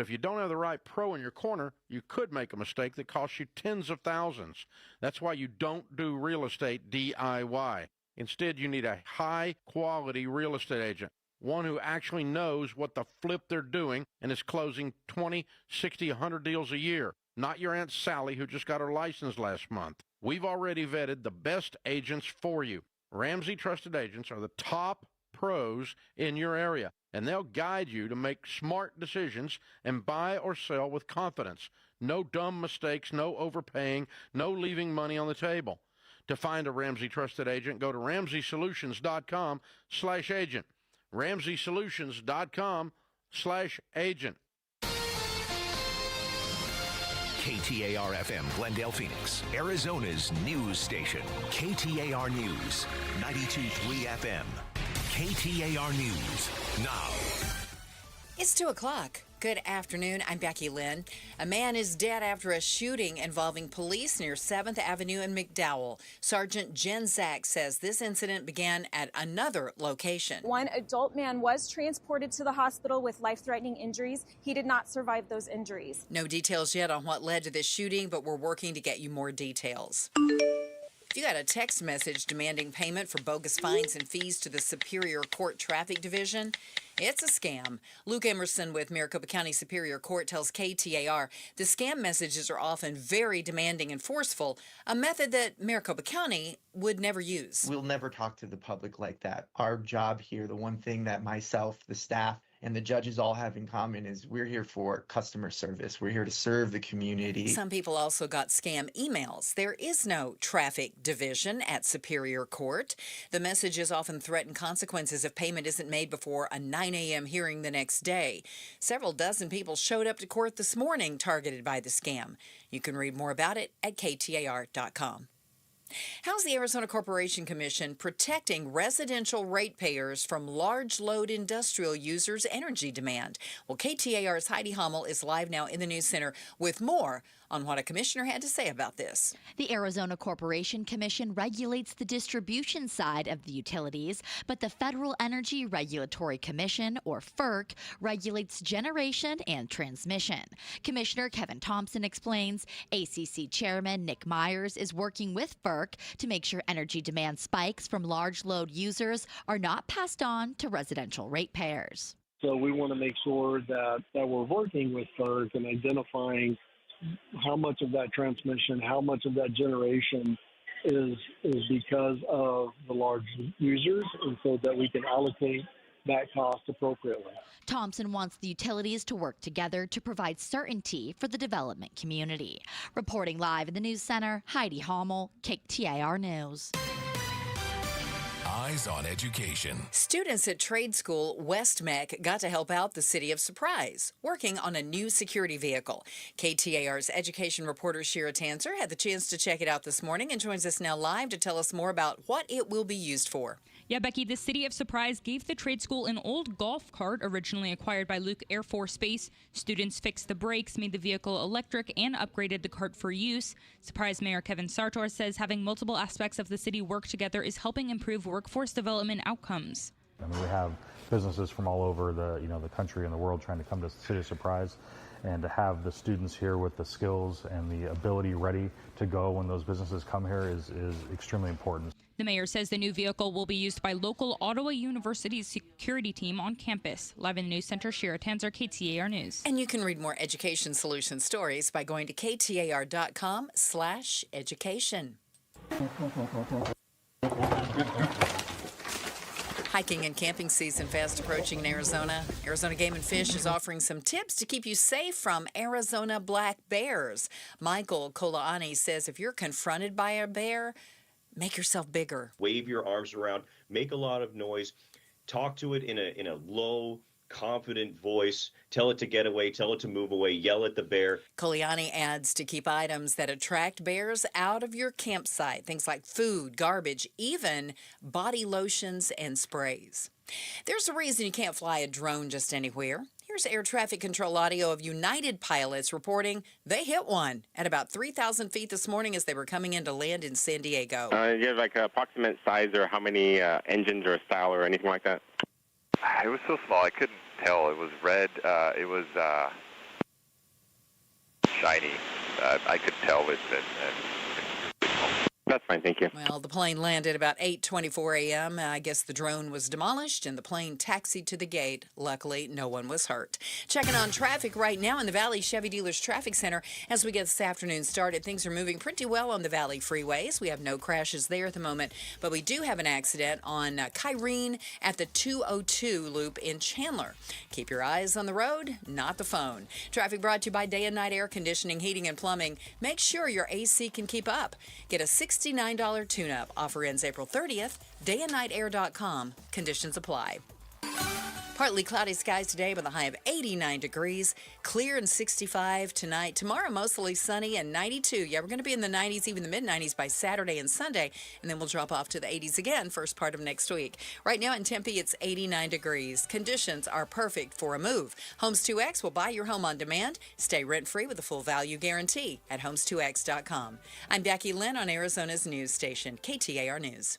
If you don't have the right pro in your corner, you could make a mistake that costs you tens of thousands. That's why you don't do real estate DIY. Instead, you need a high-quality real estate agent, one who actually knows what the flip they're doing and is closing 20, 60, 100 deals a year, not your Aunt Sally who just got her license last month. We've already vetted the best agents for you. Ramsey Trusted Agents are the top pros in your area, and they'll guide you to make smart decisions and buy or sell with confidence. No dumb mistakes, no overpaying, no leaving money on the table. To find a Ramsey Trusted Agent, go to RamseySolutions.com/agent. RamseySolutions.com/agent. KTAR-FM, Glendale, Phoenix, Arizona's news station. KTAR News, 92.3 FM. KTAR News, now. It's 2 o'clock. Good afternoon. I'm Becky Lynn. A man is dead after a shooting involving police near 7th Avenue in McDowell. Sergeant Jen Zach says this incident began at another location. One adult man was transported to the hospital with life-threatening injuries. He did not survive those injuries. No details yet on what led to this shooting, but we're working to get you more details. If you got a text message demanding payment for bogus fines and fees to the Superior Court Traffic Division, it's a scam. Luke Emerson with Maricopa County Superior Court tells KTAR the scam messages are often very demanding and forceful, a method that Maricopa County would never use. We'll never talk to the public like that. Our job here, the one thing that myself, the staff, and the judges all have in common is we're here for customer service. We're here to serve the community. Some people also got scam emails. There is no traffic division at Superior Court. The messages often threaten consequences if payment isn't made before a 9 a.m. hearing the next day. Several dozen people showed up to court this morning targeted by the scam. You can read more about it at KTAR.com. How's the Arizona Corporation Commission protecting residential ratepayers from large load industrial users' energy demand? Well, KTAR's Heidi Hummel is live now in the News Center with more on what a commissioner had to say about this. The Arizona Corporation Commission regulates the distribution side of the utilities, but the Federal Energy Regulatory Commission, or FERC, regulates generation and transmission. Commissioner Kevin Thompson explains ACC Chairman Nick Myers is working with FERC to make sure energy demand spikes from large load users are not passed on to residential ratepayers. So we want to make sure that we're working with FERC and identifying how much of that transmission, how much of that generation is because of the large users, and so that we can allocate that cost appropriately. Thompson wants the utilities to work together to provide certainty for the development community. Reporting live in the News Center, Heidi Hummel, KTAR News. Eyes on Education. Students at trade school West Mech got to help out the city of Surprise, working on a new security vehicle. KTAR's education reporter Shira Tanzer had the chance to check it out this morning and joins us now live to tell us more about what it will be used for. Yeah, Becky, the city of Surprise gave the trade school an old golf cart originally acquired by Luke Air Force Base. Students fixed the brakes, made the vehicle electric, and upgraded the cart for use. Surprise Mayor Kevin Sartor says having multiple aspects of the city work together is helping improve workforce development outcomes. I mean, we have businesses from all over the country and the world trying to come to the city of Surprise, and to have the students here with the skills and the ability ready to go when those businesses come here is extremely important. The mayor says the new vehicle will be used by local Ottawa University's security team on campus. Live in the News Center, Shira Tanzer, KTAR News. And you can read more education solution stories by going to KTAR.com/education. Hiking and camping season fast approaching in Arizona. Arizona Game and Fish is offering some tips to keep you safe from Arizona black bears. Michael Kolaani says if you're confronted by a bear, make yourself bigger. Wave your arms around, make a lot of noise, talk to it in a low, confident voice, tell it to get away, tell it to move away, yell at the bear. Koliani adds to keep items that attract bears out of your campsite, things like food, garbage, even body lotions and sprays. There's a reason you can't fly a drone just anywhere. Here's air traffic control audio of United pilots reporting they hit one at about 3,000 feet this morning as they were coming in to land in San Diego. Do you have like an approximate size or how many engines or style or anything like that? It was so small I couldn't tell. It was red. It was shiny. I could tell it. That's fine, thank you. Well, the plane landed about 8:24 a.m. I guess the drone was demolished and the plane taxied to the gate. Luckily, no one was hurt. Checking on traffic right now in the Valley Chevy Dealers Traffic Center. As we get this afternoon started, things are moving pretty well on the Valley freeways. We have no crashes there at the moment, but we do have an accident on Kearny at the 202 loop in Chandler. Keep your eyes on the road, not the phone. Traffic brought to you by Day and Night Air Conditioning, Heating, and Plumbing. Make sure your AC can keep up. Get a $69 tune-up. Offer ends April 30th. dayandnightair.com. Conditions apply. Partly cloudy skies today with a high of 89 degrees. Clear and 65 tonight. Tomorrow, mostly sunny and 92. Yeah, we're going to be in the 90s, even the mid-90s by Saturday and Sunday. And then we'll drop off to the 80s again first part of next week. Right now in Tempe, it's 89 degrees. Conditions are perfect for a move. Homes 2X will buy your home on demand. Stay rent-free with a full value guarantee at homes2x.com. I'm Becky Lynn on Arizona's news station, KTAR News.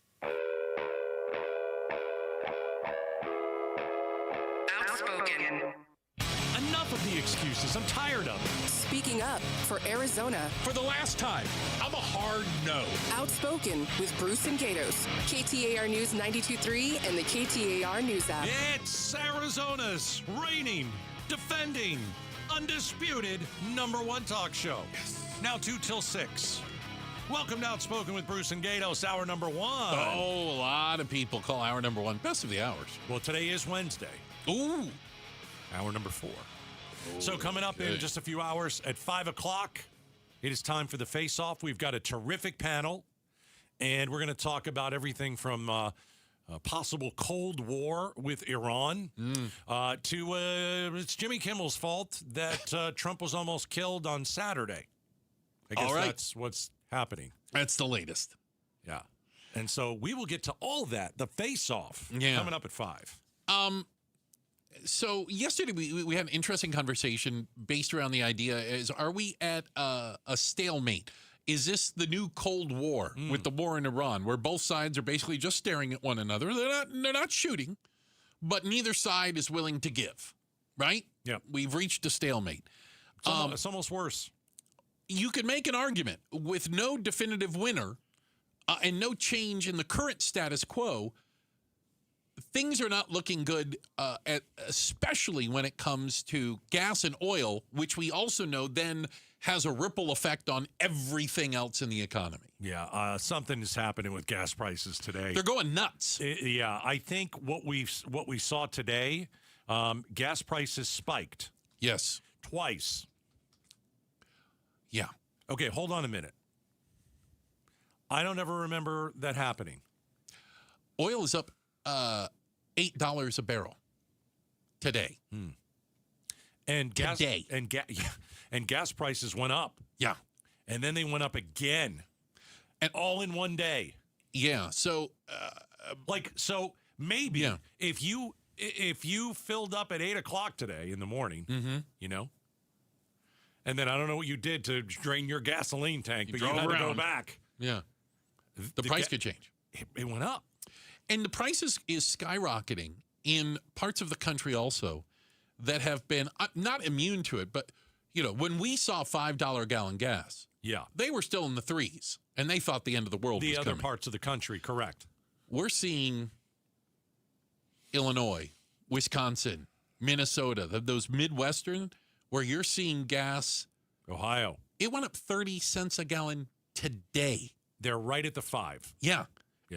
Outspoken. Enough of the excuses. I'm tired of it. Speaking up for Arizona. For the last time, I'm a hard no. Outspoken with Bruce and Gatos. KTAR News 92.3 and the KTAR News app. It's Arizona's reigning, defending, undisputed #1 talk show. Yes. Now 2 till 6. Welcome to Outspoken with Bruce and Gatos, hour number 1. Oh, a lot of people call hour number 1 best of the hours. Well, today is Wednesday. Ooh. Hour number 4. So coming up in just a few hours at 5 o'clock, it is time for the Faceoff. We've got a terrific panel, and we're going to talk about everything from a possible Cold War with Iran to it's Jimmy Kimmel's fault that Trump was almost killed on Saturday. I guess that's what's happening. That's the latest. Yeah. And so we will get to all that, the Face-Off, coming up at 5. So yesterday we had an interesting conversation based around the idea are we at a stalemate? Is this the new Cold War with the war in Iran, where both sides are basically just staring at one another? They're not shooting, but neither side is willing to give, right? Yeah. We've reached a stalemate. It's almost worse. You could make an argument with no definitive winner and no change in the current status quo. Things are not looking good, especially when it comes to gas and oil, which we also know then has a ripple effect on everything else in the economy. Yeah, something is happening with gas prices today. They're going nuts. I think what we saw today, gas prices spiked. Yes. Twice. Yeah. Okay, hold on a minute. I don't ever remember that happening. Oil is up $8 a barrel today. And gas today. And gas prices went up. Yeah. And then they went up again. And all in one day. Yeah. So maybe if you filled up at 8 o'clock today in the morning, and then I don't know what you did to drain your gasoline tank, but you had to go back. Yeah. The price could change. It went up. And the price is skyrocketing in parts of the country also that have been not immune to it, but, when we saw $5 a gallon gas, they were still in the threes, and they thought the end of the world was coming. The other parts of the country, correct. We're seeing Illinois, Wisconsin, Minnesota, those Midwestern, where you're seeing gas. Ohio. It went up 30 cents a gallon today. They're right at the 5. Yeah.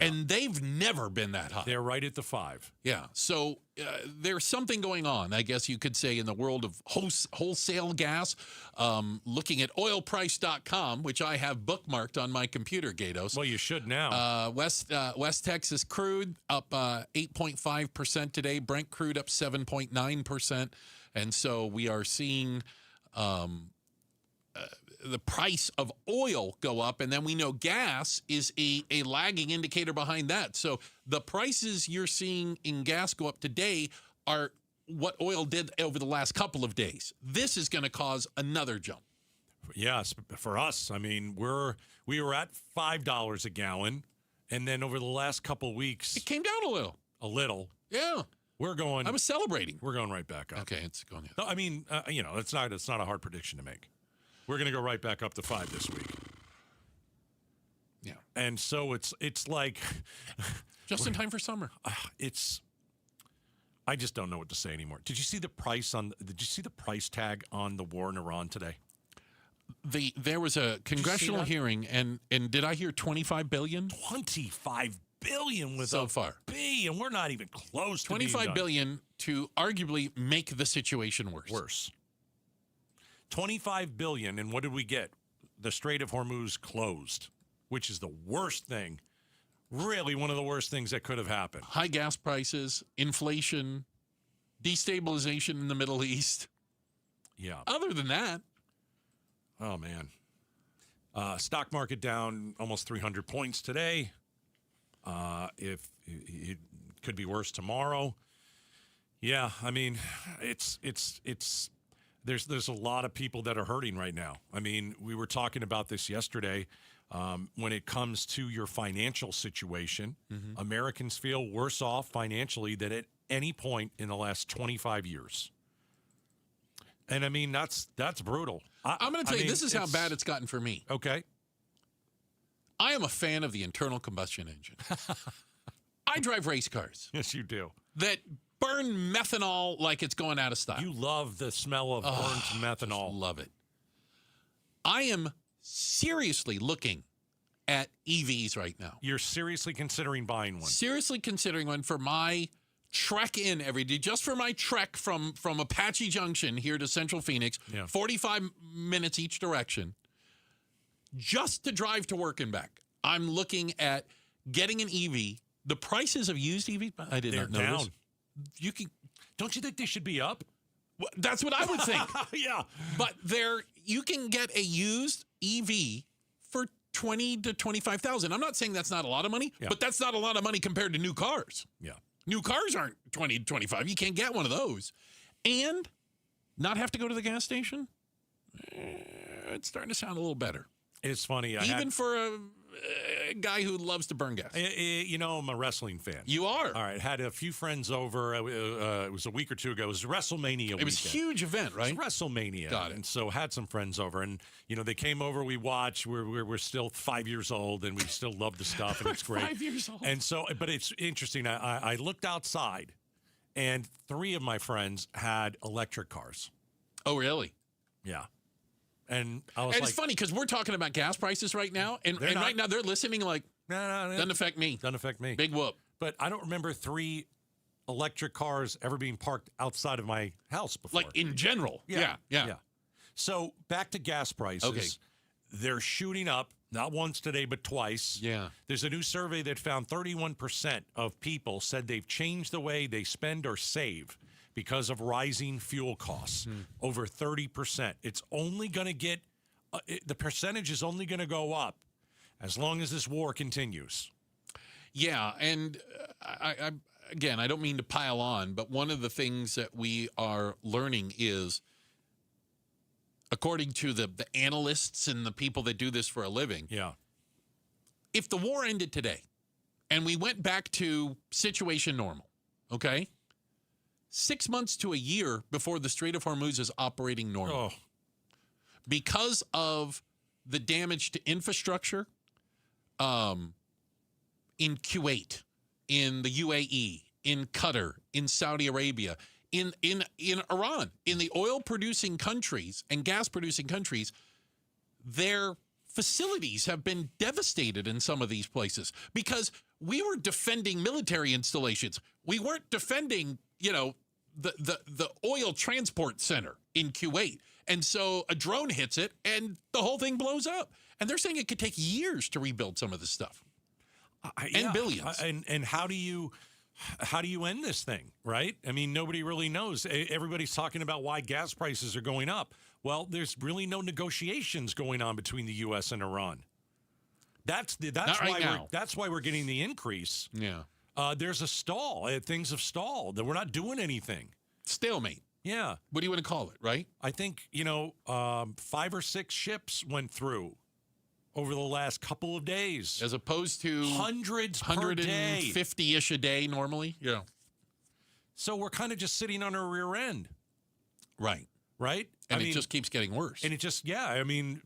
And they've never been that high. They're right at the 5. Yeah. So there's something going on, I guess you could say, in the world of wholesale gas. Looking at oilprice.com, which I have bookmarked on my computer, Gatos. Well, you should now. West Texas crude up 8.5% today. Brent crude up 7.9%. And so we are seeing the price of oil go up, and then we know gas is a lagging indicator behind that. So the prices you're seeing in gas go up today are what oil did over the last couple of days. This is going to cause another jump. Yes, for us, I mean, we were at $5 a gallon, and then over the last couple of weeks, it came down a little. A little. Yeah. We're going. I was celebrating. We're going right back up. Okay, it's going. No, I mean, it's not a hard prediction to make. We're going to go right back up to 5 this week. Yeah. And so it's like just in time for summer. I just don't know what to say anymore. Did you see the price tag on the war in Iran today? There was a congressional hearing, and did I hear $25 billion? $25 billion with so far. B, and we're not even close to $25 billion to arguably make the situation worse. $25 billion, and what did we get? The Strait of Hormuz closed, which is the worst thing, really one of the worst things that could have happened. High gas prices, inflation, destabilization in the Middle East. Yeah. Other than that. Oh, man. Stock market down almost 300 points today. If it could be worse tomorrow. Yeah, I mean, there's a lot of people that are hurting right now. I mean, we were talking about this yesterday. When it comes to your financial situation, Americans feel worse off financially than at any point in the last 25 years. And I mean, that's brutal. I'm going to tell you, this is how bad it's gotten for me. Okay. I am a fan of the internal combustion engine. I drive race cars. Yes, you do. That burn methanol like it's going out of style. You love the smell of burnt methanol. Love it. I am seriously looking at EVs right now. You're seriously considering buying one? Seriously considering one for my trek in every day, just for my trek from Apache Junction here to Central Phoenix, 45 minutes each direction, just to drive to work and back. I'm looking at getting an EV. The prices of used EVs, I did not know down. This. Don't you think they should be up? Well, that's what I would think. Yeah. But you can get a used EV for $20,000 to $25,000. I'm not saying that's not a lot of money, but that's not a lot of money compared to new cars. Yeah. New cars aren't $20,000 to $25,000. You can't get one of those. And not have to go to the gas station. It's starting to sound a little better. It's funny. Even for a guy who loves to burn gas. You know, I'm a wrestling fan. You are? All right. Had a few friends over. It was a week or two ago. It was WrestleMania weekend. It was a huge event, right? It was WrestleMania. Got it. And so had some friends over. And, you know, they came over. We watched. We're still 5 years old, and we still love the stuff, and it's great. 5 years old. And so, but it's interesting. I looked outside, and 3 of my friends had electric cars. Oh, really? Yeah. And I was it's funny because we're talking about gas prices right now, and right now they're listening like, no, doesn't affect me. Doesn't affect me. Big whoop. But I don't remember 3 electric cars ever being parked outside of my house before. Like in general. Yeah. So back to gas prices. Okay. They're shooting up, not once today, but twice. Yeah. There's a new survey that found 31% of people said they've changed the way they spend or save because of rising fuel costs. Over 30%. It's only going to get, the percentage is only going to go up as long as this war continues. Yeah, and I again, I don't mean to pile on, but one of the things that we are learning is, according to the analysts and the people that do this for a living, if the war ended today and we went back to situation normal, okay, 6 months to a year before the Strait of Hormuz is operating normal. Because of the damage to infrastructure in Kuwait, in the UAE, in Qatar, in Saudi Arabia, in Iran, in the oil-producing countries and gas-producing countries, their facilities have been devastated in some of these places because we were defending military installations. We weren't defending, the oil transport center in Kuwait. And so a drone hits it and the whole thing blows up. And they're saying it could take years to rebuild some of this stuff. And billions. And how do you end this thing, right? I mean, nobody really knows. Everybody's talking about why gas prices are going up. Well, there's really no negotiations going on between the U.S. and Iran. That's why we're getting the increase. Yeah. There's a stall. Things have stalled. We're not doing anything. Stalemate. Yeah. What do you want to call it, right? I think, 5 or 6 ships went through over the last couple of days. As opposed to hundreds per day. 150-ish a day normally. Yeah. So we're kind of just sitting on our rear end. Right. right? And it just keeps getting worse. And it just, the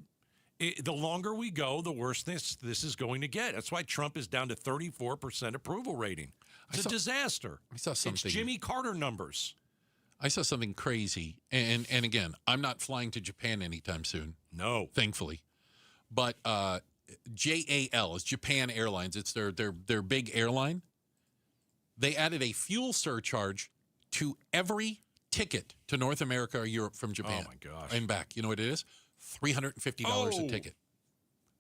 longer we go, the worse this is going to get. That's why Trump is down to 34% approval rating. It's a disaster. I saw something. It's Jimmy Carter numbers. I saw something crazy. And again, I'm not flying to Japan anytime soon. No. Thankfully. But JAL is Japan Airlines. It's their big airline. They added a fuel surcharge to every ticket to North America or Europe from Japan. Oh, my gosh. And back. You know what it is? $350 a ticket.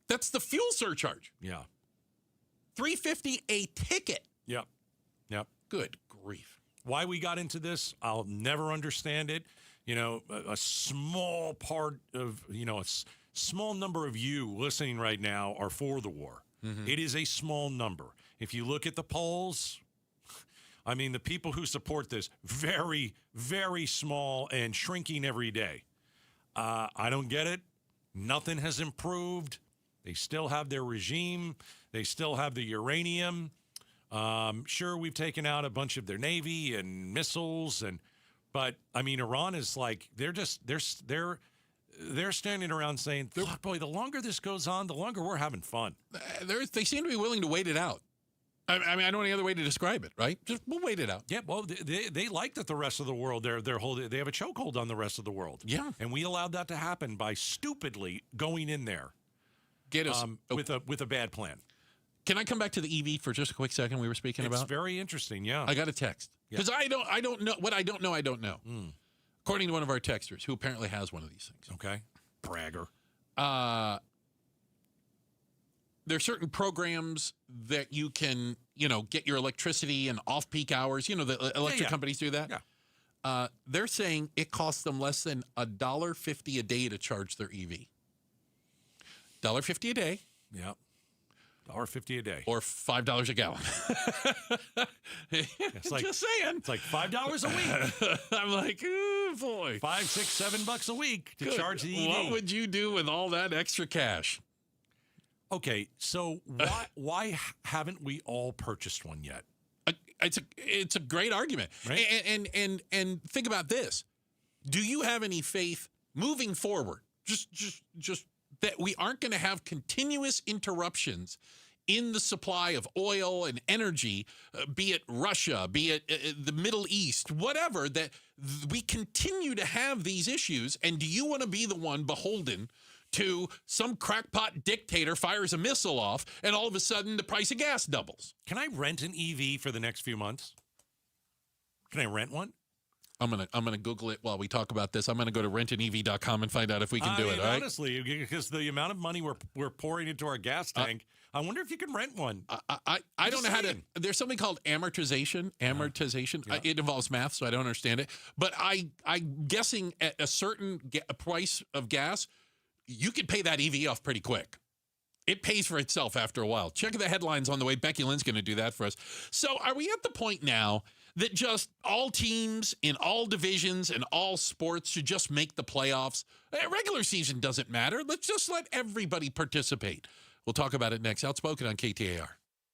That's the fuel surcharge. Yeah. $350 a ticket. Yep. Good grief. Why we got into this, I'll never understand it. A small part of, a small number of you listening right now are for the war. Mm-hmm. It is a small number. If you look at the polls, the people who support this, very, very small and shrinking every day. I don't get it. Nothing has improved. They still have their regime. They still have the uranium. Sure, we've taken out a bunch of their Navy and missiles, but Iran is like they're standing around saying, boy, the longer this goes on, the longer we're having fun. They seem to be willing to wait it out. I don't know any other way to describe it, right? Just we'll wait it out. Yeah, well, they like that the rest of the world they have a chokehold on the rest of the world. Yeah, and we allowed that to happen by stupidly going in there, with a bad plan. Can I come back to the EV for just a quick second? We were speaking about. It's very interesting. Yeah, I got a text because I don't know what I don't know. I don't know. According to one of our texters, who apparently has one of these things. Okay, bragger. There are certain programs that you can, get your electricity in off-peak hours. The electric companies do that. Yeah. They're saying it costs them less than $1.50 a day to charge their EV. $1.50 a day. Yeah. $1.50 a day. Or $5 a gallon. It's like, just saying. It's like $5 a week. I'm like, oh, boy. $5, $6, $7 a week to charge the EV. What would you do with all that extra cash? Okay, so why haven't we all purchased one yet? It's a great argument, right? And think about this: do you have any faith moving forward? Just that we aren't going to have continuous interruptions in the supply of oil and energy, be it Russia, be it the Middle East, whatever. That we continue to have these issues, and do you want to be the one beholden to some crackpot dictator fires a missile off, and all of a sudden the price of gas doubles? Can I rent an EV for the next few months? Can I rent one? I'm gonna Google it while we talk about this. I'm gonna go to rentanev.com and find out if we can do it. All right? Honestly, because the amount of money we're pouring into our gas tank, I wonder if you can rent one. I don't know how to. There's something called amortization. Yeah. It involves math, so I don't understand it. But I'm guessing at a certain price of gas, you could pay that EV off pretty quick. It pays for itself after a while. Check the headlines on the way. Becky Lynn's going to do that for us. So are we at the point now that just all teams in all divisions and all sports should just make the playoffs? Regular season doesn't matter. Let's just let everybody participate. We'll talk about it next. Outspoken on KTAR.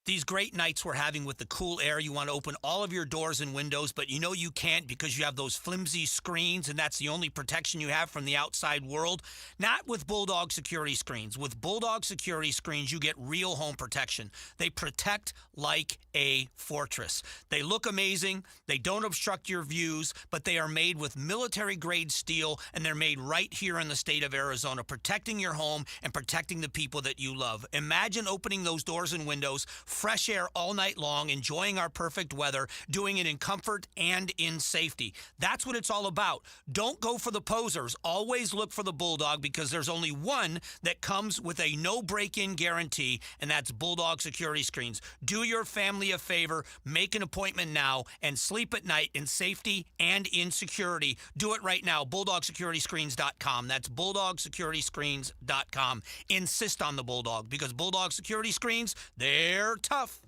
These great nights we're having with the cool air, you want to open all of your doors and windows, but you know you can't because you have those flimsy screens, and that's the only protection you have from the outside world. Not with Bulldog security screens. With Bulldog security screens, you get real home protection. They protect like a fortress. They look amazing. They don't obstruct your views, but they are made with military-grade steel, and they're made right here in the state of Arizona, protecting your home and protecting the people that you love. Imagine opening those doors and windows, fresh air all night long, enjoying our perfect weather, doing it in comfort and in safety. That's what it's all about. Don't go for the posers. Always look for the Bulldog, because there's only one that comes with a no break-in guarantee, and that's Bulldog security screens. Do your family a favor, make an appointment now, and sleep at night in safety and in security. Do it right now. BulldogSecurityScreens.com. That's BulldogSecurityScreens.com. Insist on the Bulldog, because Bulldog security screens, they're tough.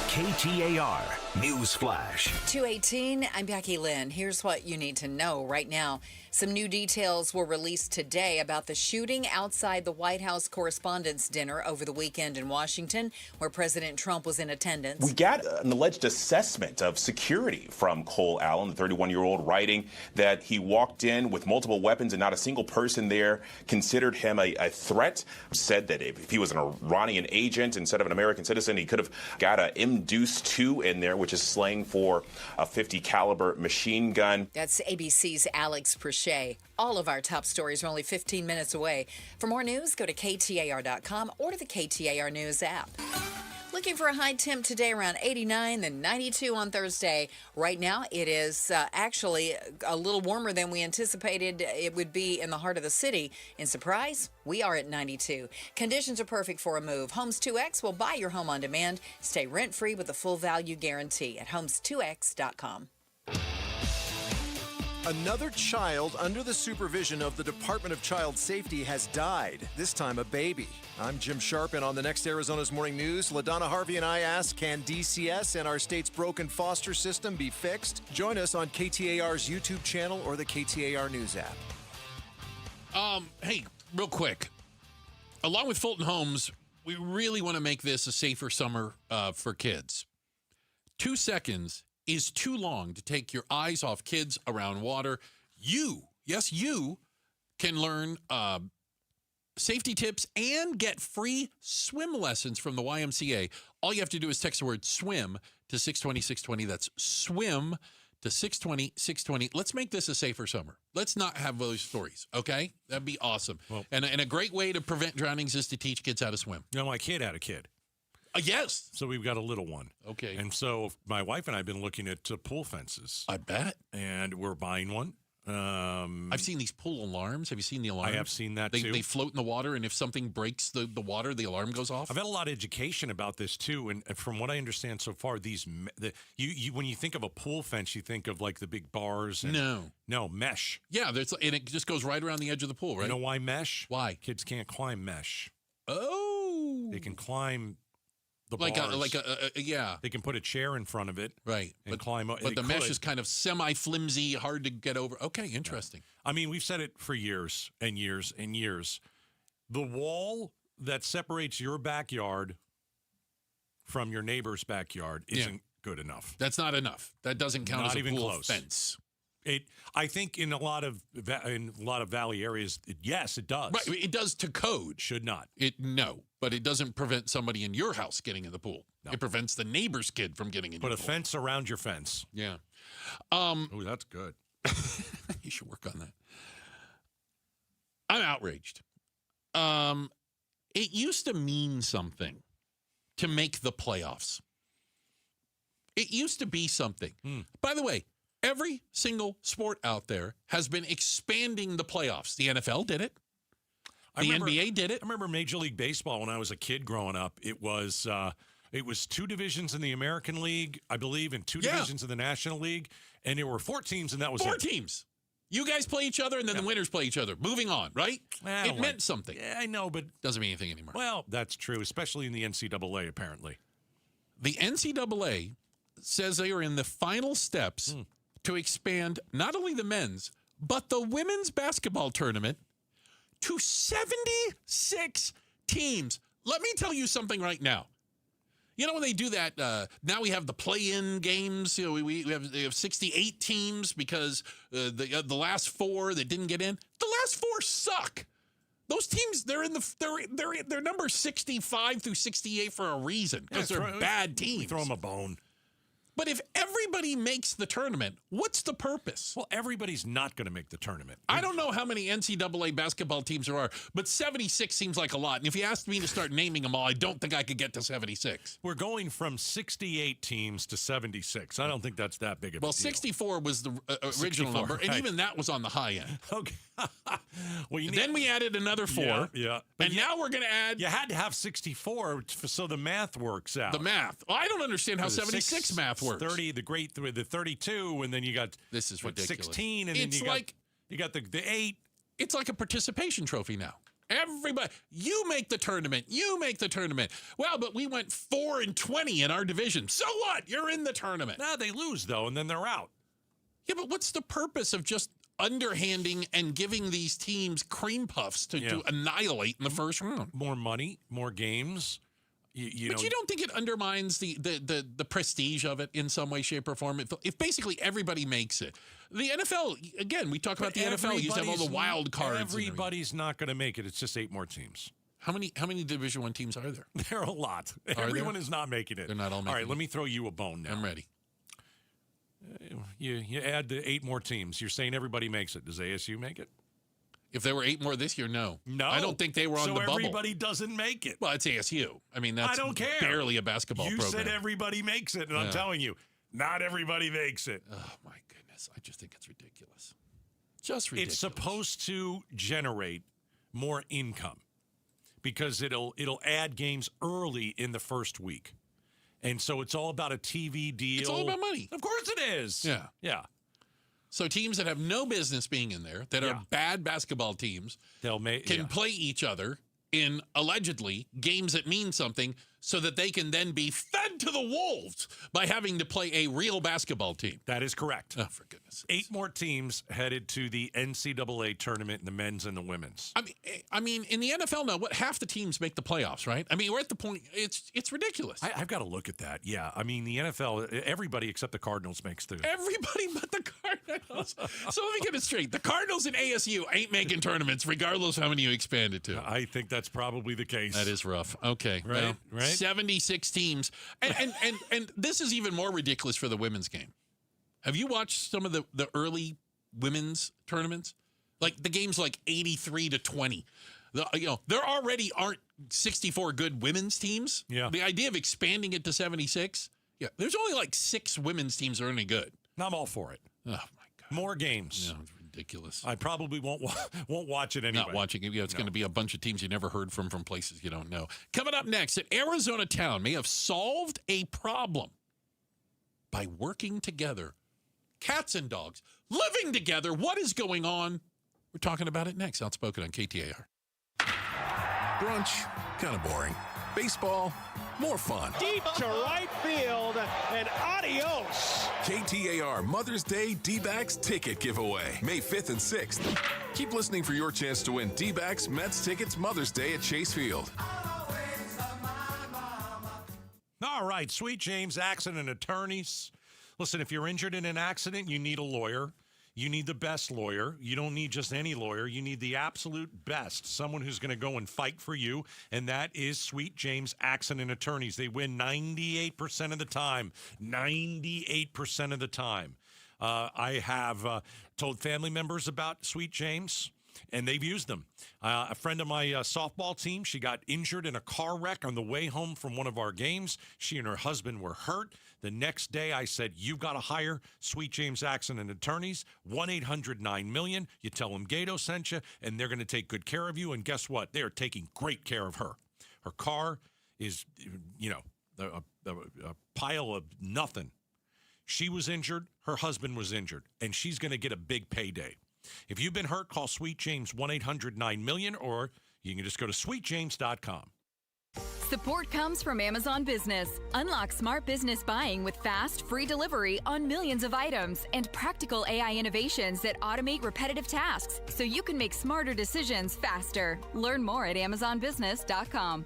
KTAR. News Flash. 2:18, I'm Becky Lynn. Here's what you need to know right now. Some new details were released today about the shooting outside the White House Correspondents' Dinner over the weekend in Washington, where President Trump was in attendance. We got an alleged assessment of security from Cole Allen, the 31-year-old, writing that he walked in with multiple weapons and not a single person there considered him a threat. Said that if he was an Iranian agent instead of an American citizen, he could have got a M-Deuce-2 in there, which is slang for a .50 caliber machine gun. That's ABC's Alex Prochet. All of our top stories are only 15 minutes away. For more news, go to KTAR.com or to the KTAR News app. Looking for a high temp today around 89, then 92 on Thursday. Right now, it is actually a little warmer than we anticipated it would be in the heart of the city. In surprise, we are at 92. Conditions are perfect for a move. Homes 2X will buy your home on demand. Stay rent-free with a full value guarantee at homes2x.com. Another child under the supervision of the Department of Child Safety has died, this time a baby. I'm Jim Sharp, and on the next Arizona's Morning News, LaDonna Harvey and I ask, can DCS and our state's broken foster system be fixed? Join us on KTAR's YouTube channel or the KTAR News app. Hey, real quick. Along with Fulton Homes, we really want to make this a safer summer for kids. 2 seconds is too long to take your eyes off kids around water. You can learn safety tips and get free swim lessons from the YMCA. All you have to do is text the word swim to 620-620. That's swim to 620-620. Let's make this a safer summer. Let's not have those stories, okay? That'd be awesome. Well, and a great way to prevent drownings is to teach kids how to swim. You know, my kid had a kid. Yes. So we've got a little one. Okay. And so my wife and I have been looking at pool fences. I bet. And we're buying one. I've seen these pool alarms. Have you seen the alarms? I have seen that too. They float in the water, and if something breaks the water, the alarm goes off. I've had a lot of education about this too, and from what I understand so far, you when you think of a pool fence, you think of like the big bars. And, no mesh. Yeah, and it just goes right around the edge of the pool, right? You know why mesh? Why? Kids can't climb mesh. Oh, they can climb. The like bars. Yeah. They can put a chair in front of it. Right. And climb up. But the mesh is kind of semi-flimsy, hard to get over. Okay, interesting. Yeah. I mean, we've said it for years and years and years. The wall that separates your backyard from your neighbor's backyard isn't good enough. That's not enough. That doesn't count as a pool fence. I think in a lot of valley areas, yes, it does. Right, it does to code. Should not. But it doesn't prevent somebody in your house getting in the pool. No. It prevents the neighbor's kid from getting in. Put the a pool. fence around your fence. Yeah. Oh, that's good. You should work on that. I'm outraged. It used to mean something to make the playoffs. It used to be something. By the way, every single sport out there has been expanding the playoffs. The NFL did it. NBA did it. I remember Major League Baseball when I was a kid growing up. It was 2 divisions in the American League, I believe, and 2 divisions in the National League, and there were 4 teams, and that was 4 teams. You guys play each other, and then the winners play each other. Moving on, right? It meant something. Yeah, I know, but doesn't mean anything anymore. Well, that's true, especially in the NCAA, apparently. The NCAA says they are in the final steps to expand not only the men's, but the women's basketball tournament to 76 teams. Let me tell you something right now. You know when they do that, now we have the play-in games. You know, we have 68 teams because the last 4 that didn't get in. The last 4 suck. Those teams, they're number 65 through 68 for a reason because they're bad teams. We throw them a bone. But if everybody makes the tournament, what's the purpose? Well, everybody's not going to make the tournament. I don't know how many NCAA basketball teams there are, but 76 seems like a lot. And if you asked me to start naming them all, I don't think I could get to 76. We're going from 68 teams to 76. I don't think that's that big of a deal. Well, 64 was the original number, and even that was on the high end. Okay. Well, then we added another 4. Yeah. And now we're going to add... You had to have 64 so the math works out. The math. Well, I don't understand how 76 math works. 30, the 32, and then you got this is ridiculous. 16, and then you got the 8. It's like a participation trophy now. Everybody, you make the tournament. Well, but we went 4-20 in our division. So what? You're in the tournament. No, they lose, though, and then they're out. Yeah, but what's the purpose of just underhanding and giving these teams cream puffs to annihilate in the first round? More money, more games. You don't think it undermines the prestige of it in some way, shape, or form? If basically everybody makes it. The NFL, again, we talk about the NFL. You used to have all the wild cards. Everybody's not going to make it. It's just 8 more teams. How many Division I teams are there? There are a lot. Everyone is not making it. They're not all making it. All right, let me throw you a bone now. I'm ready. You add the 8 more teams. You're saying everybody makes it. Does ASU make it? If there were 8 more this year, no. No. I don't think they were on the bubble. So everybody doesn't make it. Well, it's ASU. I mean, that's I don't care. Barely a basketball program. You said everybody makes it, and I'm telling you, not everybody makes it. Oh, my goodness. I just think it's ridiculous. Just ridiculous. It's supposed to generate more income because it'll add games early in the first week. And so it's all about a TV deal. It's all about money. Of course it is. Yeah. Yeah. So teams that have no business being in there, that are bad basketball teams, can play each other in, allegedly, games that mean something so that they can then be fed to the wolves by having to play a real basketball team. That is correct. Oh, for goodness. 8 more teams headed to the NCAA tournament in the men's and the women's. I mean, in the NFL now, half the teams make the playoffs, right? I mean, we're at the point, it's ridiculous. I've got to look at that. Yeah. I mean, the NFL, everybody except the Cardinals makes the... Everybody but the Cardinals. So let me get it straight. The Cardinals and ASU ain't making tournaments, regardless of how many you expand it to. I think that's probably the case. That is rough. Okay. Right. 76 teams. And this is even more ridiculous for the women's game. Have you watched some of the early women's tournaments? Like the games like 83-20. There already aren't 64 good women's teams. Yeah. The idea of expanding it to 76. Yeah. There's only like 6 women's teams that are any good. I'm all for it. Oh, my God. More games. No, it's ridiculous. I probably won't watch it anyway. Not watching it. It's going to be a bunch of teams you never heard from places you don't know. Coming up next, an Arizona town may have solved a problem by working together. Cats and dogs living together. What is going on? We're talking about it next. Outspoken on KTAR. Brunch, kind of boring. Baseball, more fun. Deep to right field, and adios. KTAR Mother's Day D-backs ticket giveaway, May 5th and 6th. Keep listening for your chance to win D-backs Mets tickets Mother's Day at Chase Field. All right, Sweet James Accident Attorneys. Listen, if you're injured in an accident, you need a lawyer. You need the best lawyer. You don't need just any lawyer. You need the absolute best, someone who's going to go and fight for you, and that is Sweet James Accident Attorneys. They win 98% of the time. 98% of the time. I have told family members about Sweet James, and they've used them. A friend of my softball team, she got injured in a car wreck on the way home from one of our games. She and her husband were hurt. The next day, I said, you've got to hire Sweet James Accident Attorneys, 1-800-9-MILLION. You tell them Gato sent you, and they're going to take good care of you. And guess what? They are taking great care of her. Her car is, a pile of nothing. She was injured. Her husband was injured. And she's going to get a big payday. If you've been hurt, call Sweet James, 1-800-9-MILLION, or you can just go to sweetjames.com. Support comes from Amazon Business. Unlock smart business buying with fast, free delivery on millions of items and practical AI innovations that automate repetitive tasks so you can make smarter decisions faster. Learn more at amazonbusiness.com.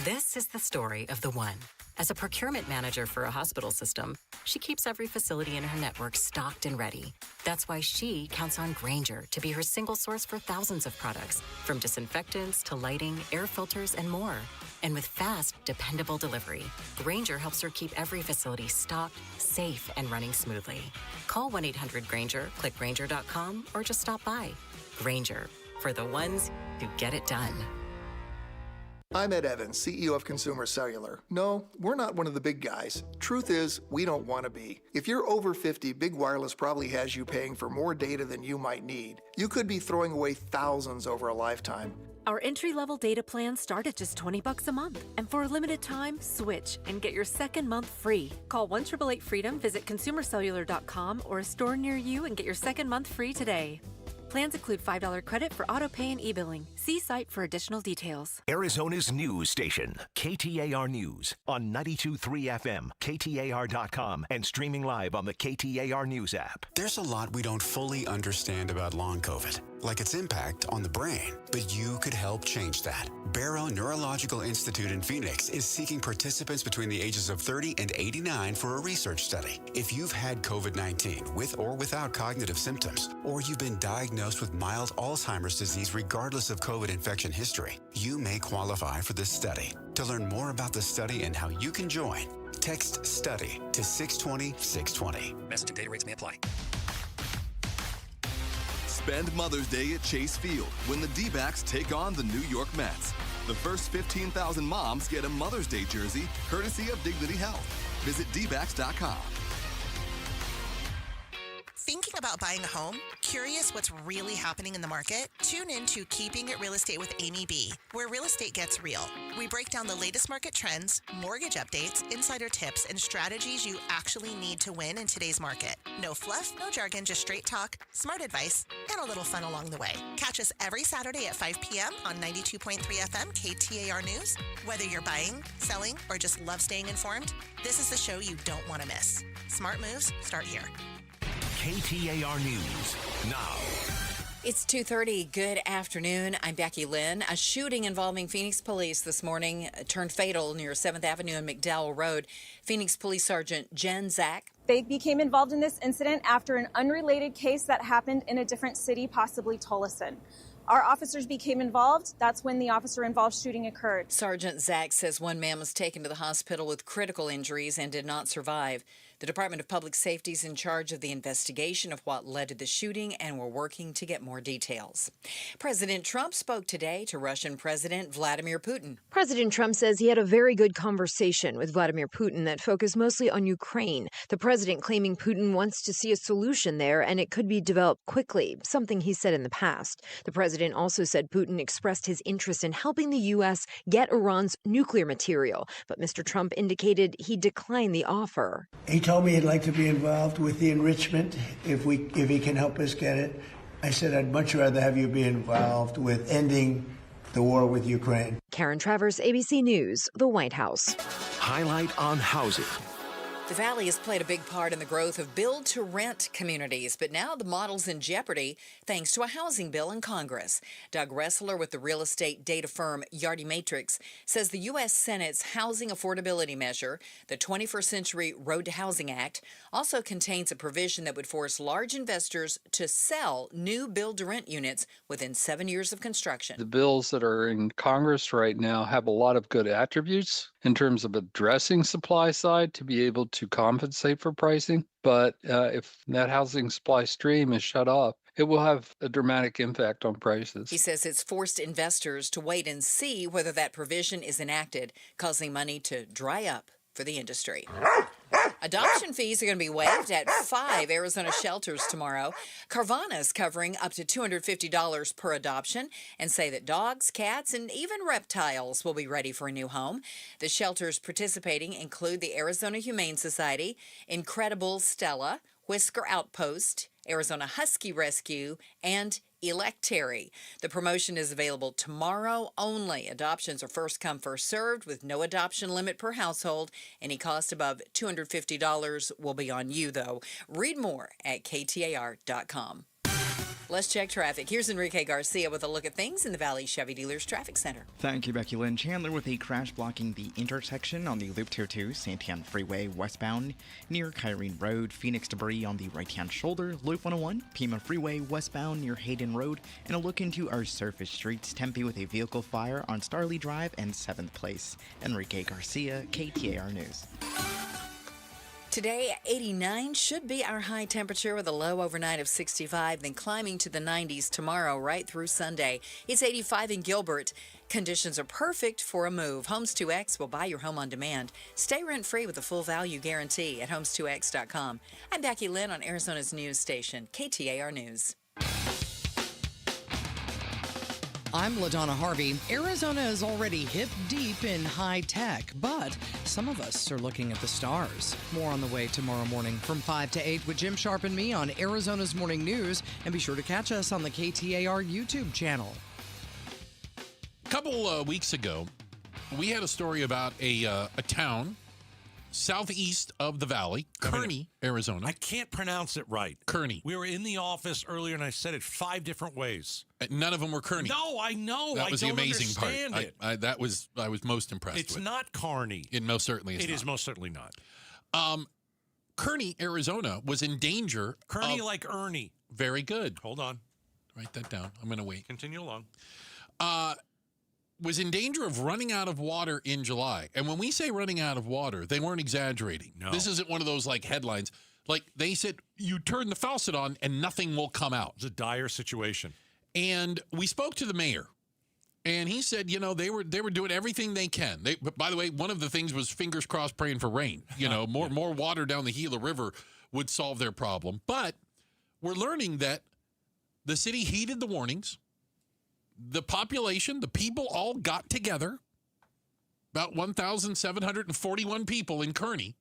This is the story of the one. As a procurement manager for a hospital system, she keeps every facility in her network stocked and ready. That's why she counts on Grainger to be her single source for thousands of products, from disinfectants to lighting, air filters, and more. And with fast, dependable delivery, Grainger helps her keep every facility stocked, safe, and running smoothly. Call 1-800-GRAINGER, click Grainger.com, or just stop by. Grainger, for the ones who get it done. I'm Ed Evans, CEO of Consumer Cellular. No, we're not one of the big guys. Truth is, we don't want to be. If you're over 50, Big Wireless probably has you paying for more data than you might need. You could be throwing away thousands over a lifetime. Our entry-level data plans start at just $20 a month. And for a limited time, switch and get your second month free. Call 1-888-FREEDOM, visit consumercellular.com or a store near you and get your second month free today. Plans include $5 credit for auto pay and e-billing. See site for additional details. Arizona's news station, KTAR News, on 92.3 FM, KTAR.com, and streaming live on the KTAR News app. There's a lot we don't fully understand about long COVID, like its impact on the brain. But you could help change that. Barrow Neurological Institute in Phoenix is seeking participants between the ages of 30 and 89 for a research study. If you've had COVID-19 with or without cognitive symptoms, or you've been diagnosed with mild Alzheimer's disease regardless of COVID infection history, you may qualify for this study. To learn more about the study and how you can join, text STUDY to 620-620. Message and data rates may apply. Spend Mother's Day at Chase Field when the D-backs take on the New York Mets. The first 15,000 moms get a Mother's Day jersey courtesy of Dignity Health. Visit dbacks.com. Thinking about buying a home? Curious what's really happening in the market? Tune in to Keeping It Real Estate with Amy B., where real estate gets real. We break down the latest market trends, mortgage updates, insider tips, and strategies you actually need to win in today's market. No fluff, no jargon, just straight talk, smart advice, and a little fun along the way. Catch us every Saturday at 5 p.m. on 92.3 FM KTAR News. Whether you're buying, selling, or just love staying informed, this is the show you don't want to miss. Smart moves start here. KTAR News now. It's 2:30. Good afternoon. I'm Becky Lynn. A shooting involving Phoenix police this morning turned fatal near 7th Avenue and McDowell Road. Phoenix Police Sergeant Jen Zach. They became involved in this incident after an unrelated case that happened in a different city, possibly Tolleson. Our officers became involved. That's when the officer-involved shooting occurred. Sergeant Zach says one man was taken to the hospital with critical injuries and did not survive. The Department of Public Safety is in charge of the investigation of what led to the shooting, and we're working to get more details. President Trump spoke today to Russian President Vladimir Putin. President Trump says he had a very good conversation with Vladimir Putin that focused mostly on Ukraine. The president claiming Putin wants to see a solution there and it could be developed quickly, something he said in the past. The president also said Putin expressed his interest in helping the U.S. get Iran's nuclear material, but Mr. Trump indicated he declined the offer. He told me he'd like to be involved with the enrichment if he can help us get it. I said I'd much rather have you be involved with ending the war with Ukraine. Karen Travers, ABC News, the White House. Highlight on housing. The Valley has played a big part in the growth of build-to-rent communities, but now the model's in jeopardy thanks to a housing bill in Congress. Doug Ressler with the real estate data firm Yardi Matrix says the U.S. Senate's housing affordability measure, the 21st Century Road to Housing Act, also contains a provision that would force large investors to sell new build-to-rent units within 7 years of construction. The bills that are in Congress right now have a lot of good attributes in terms of addressing supply side to be able to compensate for pricing. But if that housing supply stream is shut off, it will have a dramatic impact on prices. He says it's forced investors to wait and see whether that provision is enacted, causing money to dry up for the industry. Adoption fees are going to be waived at 5 Arizona shelters tomorrow. Carvana's covering up to $250 per adoption and say that dogs, cats, and even reptiles will be ready for a new home. The shelters participating include the Arizona Humane Society, Incredible Stella, Whisker Outpost, Arizona Husky Rescue, and Electary. The promotion is available tomorrow only. Adoptions are first come, first served with no adoption limit per household. Any cost above $250 will be on you, though. Read more at KTAR.com. Let's check traffic. Here's Enrique Garcia with a look at things in the Valley Chevy Dealers Traffic Center. Thank you, Becky Lynn. Chandler with a crash blocking the intersection on the Loop Tier 2 Santiago Freeway westbound near Kearny Road. Phoenix debris on the right-hand shoulder. Loop 101, Pima Freeway westbound near Hayden Road. And a look into our surface streets. Tempe with a vehicle fire on Starley Drive and 7th Place. Enrique Garcia, KTAR News. Today, 89 should be our high temperature with a low overnight of 65, then climbing to the 90s tomorrow right through Sunday. It's 85 in Gilbert. Conditions are perfect for a move. Homes 2X will buy your home on demand. Stay rent-free with a full value guarantee at homes2x.com. I'm Becky Lynn on Arizona's news station, KTAR News. I'm LaDonna Harvey. Arizona is already hip deep in high tech, but some of us are looking at the stars. More on the way tomorrow morning from 5 to 8 with Jim Sharp and me on Arizona's Morning News. And be sure to catch us on the KTAR YouTube channel. A couple weeks ago, we had a story about a town southeast of the valley, Kearny, Arizona. I can't pronounce it right. Kearny. We were in the office earlier, and I said it 5 different ways. None of them were Kearny. No, I know. That was I the don't amazing part. understand it. I was most impressed with. It's not Kearny. It most certainly is It not. is most certainly not. Kearny, Arizona was in danger. Kearny like Ernie. Very good. Hold on. Write that down. I'm going to wait. Continue along. Was in danger of running out of water in July. And when we say running out of water, they weren't exaggerating. No. This isn't one of those like headlines. Like they said, you turn the faucet on and nothing will come out. It's a dire situation. And we spoke to the mayor. And he said, they were doing everything they can. But by the way, one of the things was fingers crossed praying for rain. More water down the Gila River would solve their problem. But we're learning that the city heeded the warnings. The population, the people all got together, about 1,741 people in Kearny.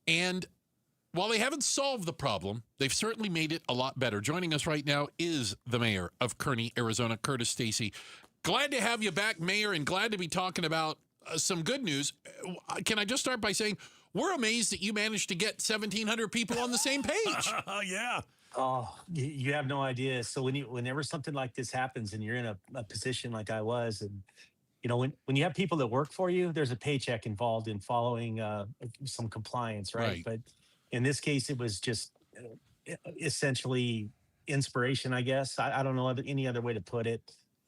And while they haven't solved the problem, they've certainly made it a lot better. Joining us right now is the mayor of Kearny, Arizona, Curtis Stacy. Glad to have you back, Mayor, and glad to be talking about some good news. Can I just start by saying we're amazed that you managed to get 1,700 people on the same page. Yeah. Oh, you have no idea. So whenever something like this happens and you're in a position like I was, and when you have people that work for you, there's a paycheck involved in following some compliance, right? But in this case, it was just essentially inspiration, I guess. I don't know any other way to put it.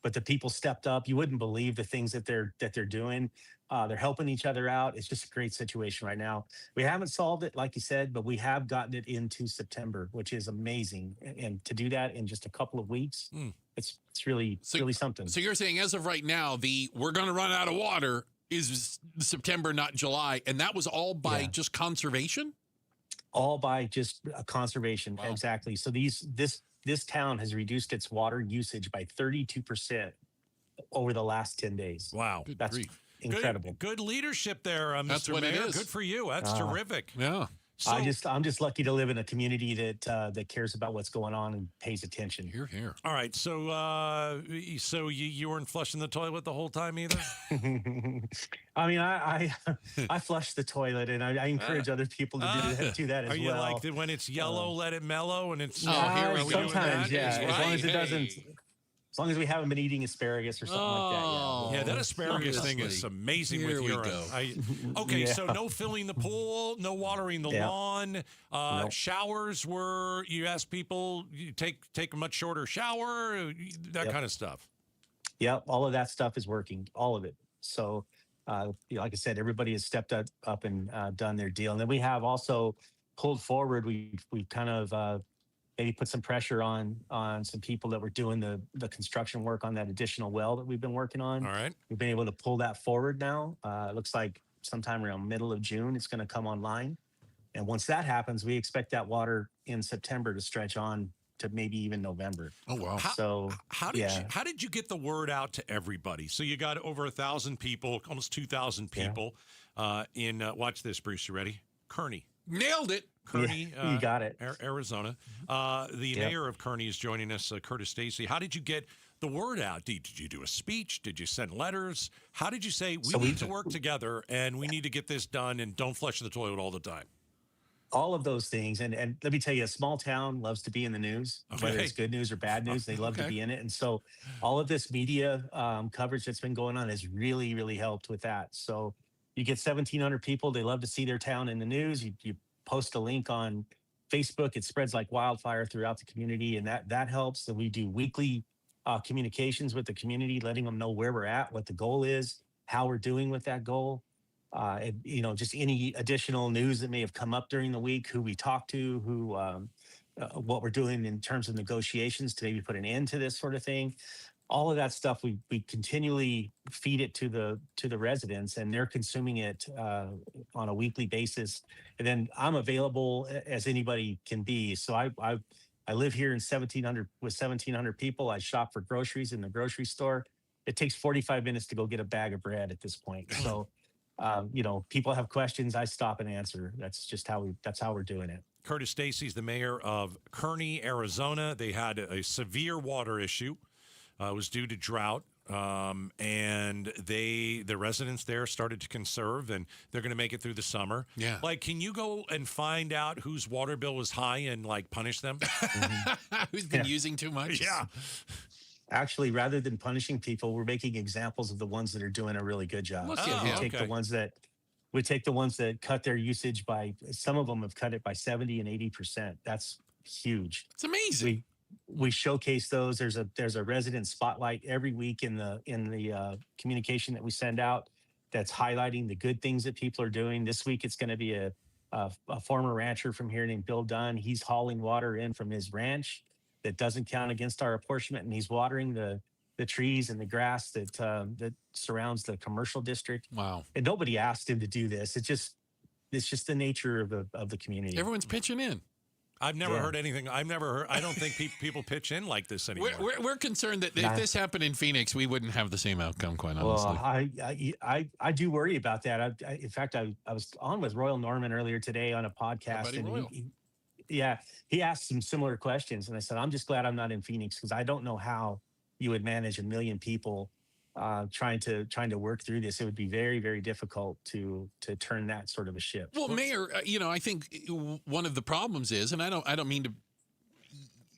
But the people stepped up. You wouldn't believe the things that they're doing. They're helping each other out. It's just a great situation right now. We haven't solved it, like you said, but we have gotten it into September, which is amazing. And to do that in just a couple of weeks, it's really something. So you're saying as of right now, we're going to run out of water is September, not July. And that was all by just conservation? All by just conservation. Wow. Exactly. So this town has reduced its water usage by 32% over the last 10 days. Wow. That's incredible. Good leadership there, That's Mr. what Mayor. it is. Good for you. That's terrific. Yeah. So, I'm just lucky to live in a community that cares about what's going on and pays attention. Here. All right. So you weren't flushing the toilet the whole time either? I mean, I flush the toilet, and I encourage other people to do that as well. Are you like when it's yellow, let it mellow, and it's here we sometimes, yeah. As long as it doesn't. As long as we haven't been eating asparagus or something like that. Yeah, that asparagus thing is amazing with urine. Okay, so no filling the pool, no watering the lawn. Showers you ask people, you take a much shorter shower, that kind of stuff. Yep, all of that stuff is working, all of it. So, like I said, everybody has stepped up and done their deal. And then we have also pulled forward. We've kind of maybe put some pressure on some people that were doing the construction work on that additional well that we've been working on. All right. We've been able to pull that forward now. It looks like sometime around middle of June, it's going to come online. And once that happens, we expect that water in September to stretch on to maybe even November. Oh, wow. How did you get the word out to everybody? So you got over 1,000 people, almost 2,000 people in, watch this, Bruce, you ready? Kearny. Nailed it. Kearny, you got it. Arizona. The mayor of Kearny is joining us, Curtis Stacy. How did you get the word out? Did you do a speech? Did you send letters? How did you say, we need to work together and we need to get this done and don't flush the toilet all the time? All of those things. And let me tell you, a small town loves to be in the news, whether it's good news or bad news. They love to be in it. And so all of this media coverage that's been going on has really, really helped with that. So you get 1,700 people. They love to see their town in the news. You post a link on Facebook. It spreads like wildfire throughout the community. And that helps. So we do weekly communications with the community, letting them know where we're at, what the goal is, how we're doing with that goal. And, just any additional news that may have come up during the week, who we talked to, what we're doing in terms of negotiations to maybe put an end to this sort of thing. All of that stuff, we continually feed it to the residents, and they're consuming it on a weekly basis. And then I'm available as anybody can be. So I I live here in 1,700 people. I shop for groceries in the grocery store. It takes 45 minutes to go get a bag of bread at this point. So, people have questions. I stop and answer. That's just that's how we're doing it. Curtis Stacey's the mayor of Kearny, Arizona. They had a severe water issue. It was due to drought. And the residents there started to conserve, and they're going to make it through the summer. Yeah. Like, can you go and find out whose water bill was high and like punish them? Who's been using too much? Yeah. Actually, rather than punishing people, we're making examples of the ones that are doing a really good job. We take the ones that cut their usage by, some of them have cut it by 70 and 80%. That's huge. It's amazing. We showcase those. There's a resident spotlight every week in the communication that we send out that's highlighting the good things that people are doing. This week it's going to be a former rancher from here named Bill Dunn. He's hauling water in from his ranch that doesn't count against our apportionment, and he's watering the trees and the grass that surrounds the commercial district. Wow! And nobody asked him to do this. It's just the nature of the community. Everyone's pitching in. I've never heard anything. I don't think people pitch in like this anymore. We're concerned that if this happened in Phoenix, we wouldn't have the same outcome, quite honestly. Well, I do worry about that. In fact, I was on with Royal Norman earlier today on a podcast, and he asked some similar questions, and I said, I'm just glad I'm not in Phoenix, because I don't know how you would manage 1 million people trying to work through this. It would be very, very difficult to turn that sort of a ship. Well, Mayor, I think one of the problems is, and I don't mean to,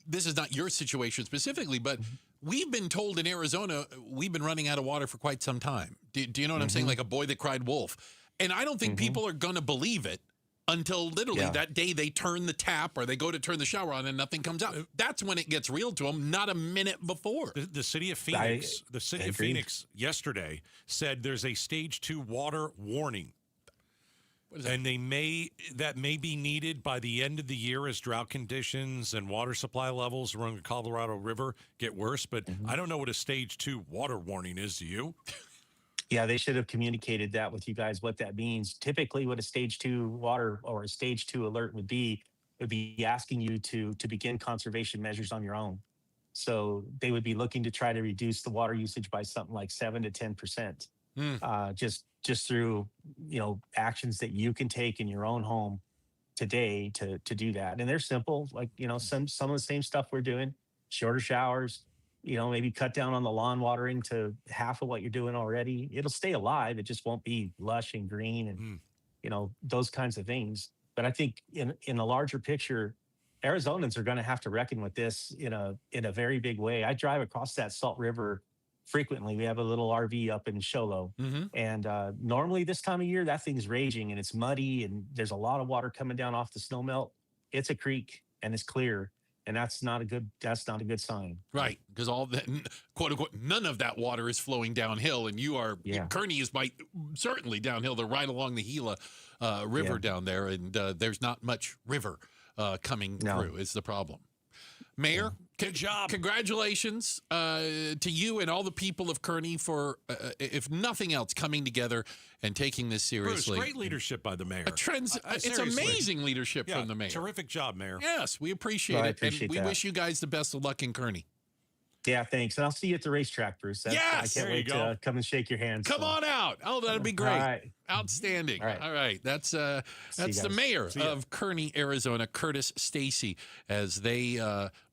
this is not your situation specifically, but we've been told in Arizona, we've been running out of water for quite some time. Do you know what I'm saying? Like a boy that cried wolf. And I don't think people are going to believe it until literally that day they turn the tap or they go to turn the shower on and nothing comes out. That's when it gets real to them, not a minute before. The city of Phoenix, Phoenix yesterday said there's a stage 2 water warning. What is that? And that may be needed by the end of the year as drought conditions and water supply levels along the Colorado River get worse. But I don't know what a stage 2 water warning is. Do you? Yeah, they should have communicated that with you guys, what that means. Typically, what a stage 2 water or a stage 2 alert would be asking you to begin conservation measures on your own. So they would be looking to try to reduce the water usage by something like 7 to 10%, just through actions that you can take in your own home today to do that. And they're simple, like some of the same stuff we're doing: shorter showers. Maybe cut down on the lawn watering to half of what you're doing already. It'll stay alive. It just won't be lush and green and, those kinds of things. But I think in the larger picture, Arizonans are going to have to reckon with this in a very big way. I drive across that Salt River frequently. We have a little RV up in Show Low. And normally this time of year, that thing's raging and it's muddy and there's a lot of water coming down off the snowmelt. It's a creek and it's clear. And that's not a good sign. Right. Because all that, quote unquote, none of that water is flowing downhill. And Kearny is certainly downhill. They're right along the Gila River down there. And there's not much river coming through is the problem. Mayor, good job. Congratulations to you and all the people of Kearny for, if nothing else, coming together and taking this seriously. Bruce, great leadership by the mayor. It's amazing leadership from the mayor. Terrific job, Mayor. Yes, we appreciate it. And we wish you guys the best of luck in Kearny. Yeah, thanks. And I'll see you at the racetrack, Bruce. Yes! I can't wait to come and shake your hands. Come on out. Oh, that'd be great. All right. Outstanding. All right. That's the mayor of Kearny, Arizona, Curtis Stacey, as they,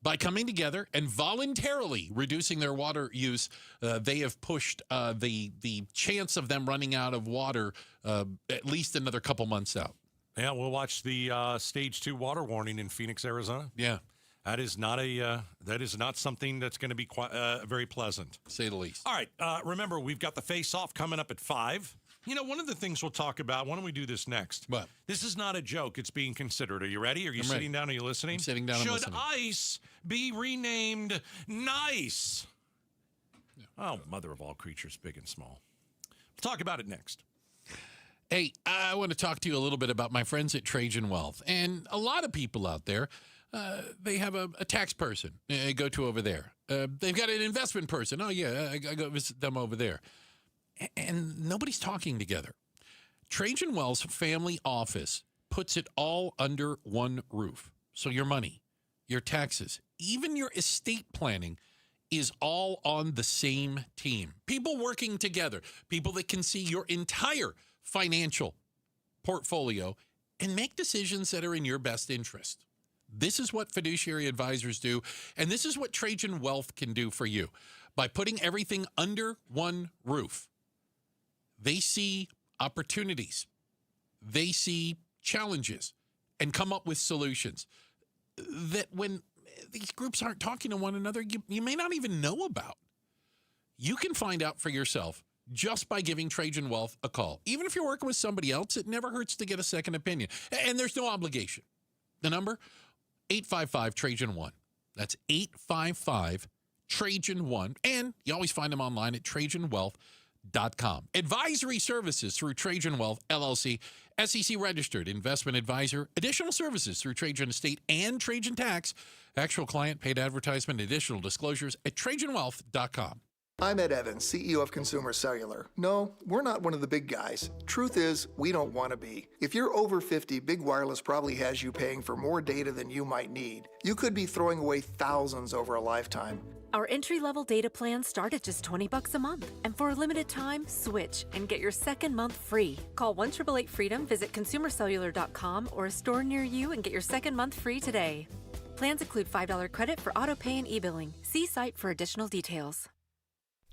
by coming together and voluntarily reducing their water use, they have pushed the chance of them running out of water at least another couple months out. Yeah, we'll watch the stage 2 water warning in Phoenix, Arizona. Yeah. That is not something that's going to be quite, very pleasant, to say the least. All right. Remember, we've got the Faceoff coming up at 5. One of the things we'll talk about, why don't we do this next? What? This is not a joke. It's being considered. Are you ready? Are you sitting down? Are you listening? I'm sitting down. Should ICE be renamed NICE? Yeah. Oh, mother of all creatures, big and small. We'll talk about it next. Hey, I want to talk to you a little bit about my friends at Trajan Wealth. And a lot of people out there, they have a tax person I go to over there. They've got an investment person. Oh, yeah, I go visit them over there. And nobody's talking together. Trajan Wealth's family office puts it all under one roof. So your money, your taxes, even your estate planning is all on the same team. People working together, people that can see your entire financial portfolio and make decisions that are in your best interest. This is what fiduciary advisors do, and this is what Trajan Wealth can do for you. By putting everything under one roof, they see opportunities, they see challenges, and come up with solutions that when these groups aren't talking to one another, you may not even know about. You can find out for yourself just by giving Trajan Wealth a call. Even if you're working with somebody else, it never hurts to get a second opinion. And there's no obligation. The number, 855-TRAJAN-1. That's 855-TRAJAN-1. And you always find them online at TrajanWealth.com. Advisory services through Trajan Wealth, LLC, SEC registered investment advisor. Additional services through Trajan Estate and Trajan Tax. Actual client paid advertisement. Additional disclosures at TrajanWealth.com. I'm Ed Evans, CEO of Consumer Cellular. No, we're not one of the big guys. Truth is, we don't want to be. If you're over 50, Big Wireless probably has you paying for more data than you might need. You could be throwing away thousands over a lifetime. Our entry-level data plans start at just $20 a month. And for a limited time, switch and get your second month free. Call 1-888-FREEDOM, visit consumercellular.com or a store near you and get your second month free today. Plans include $5 credit for auto pay and e-billing. See site for additional details.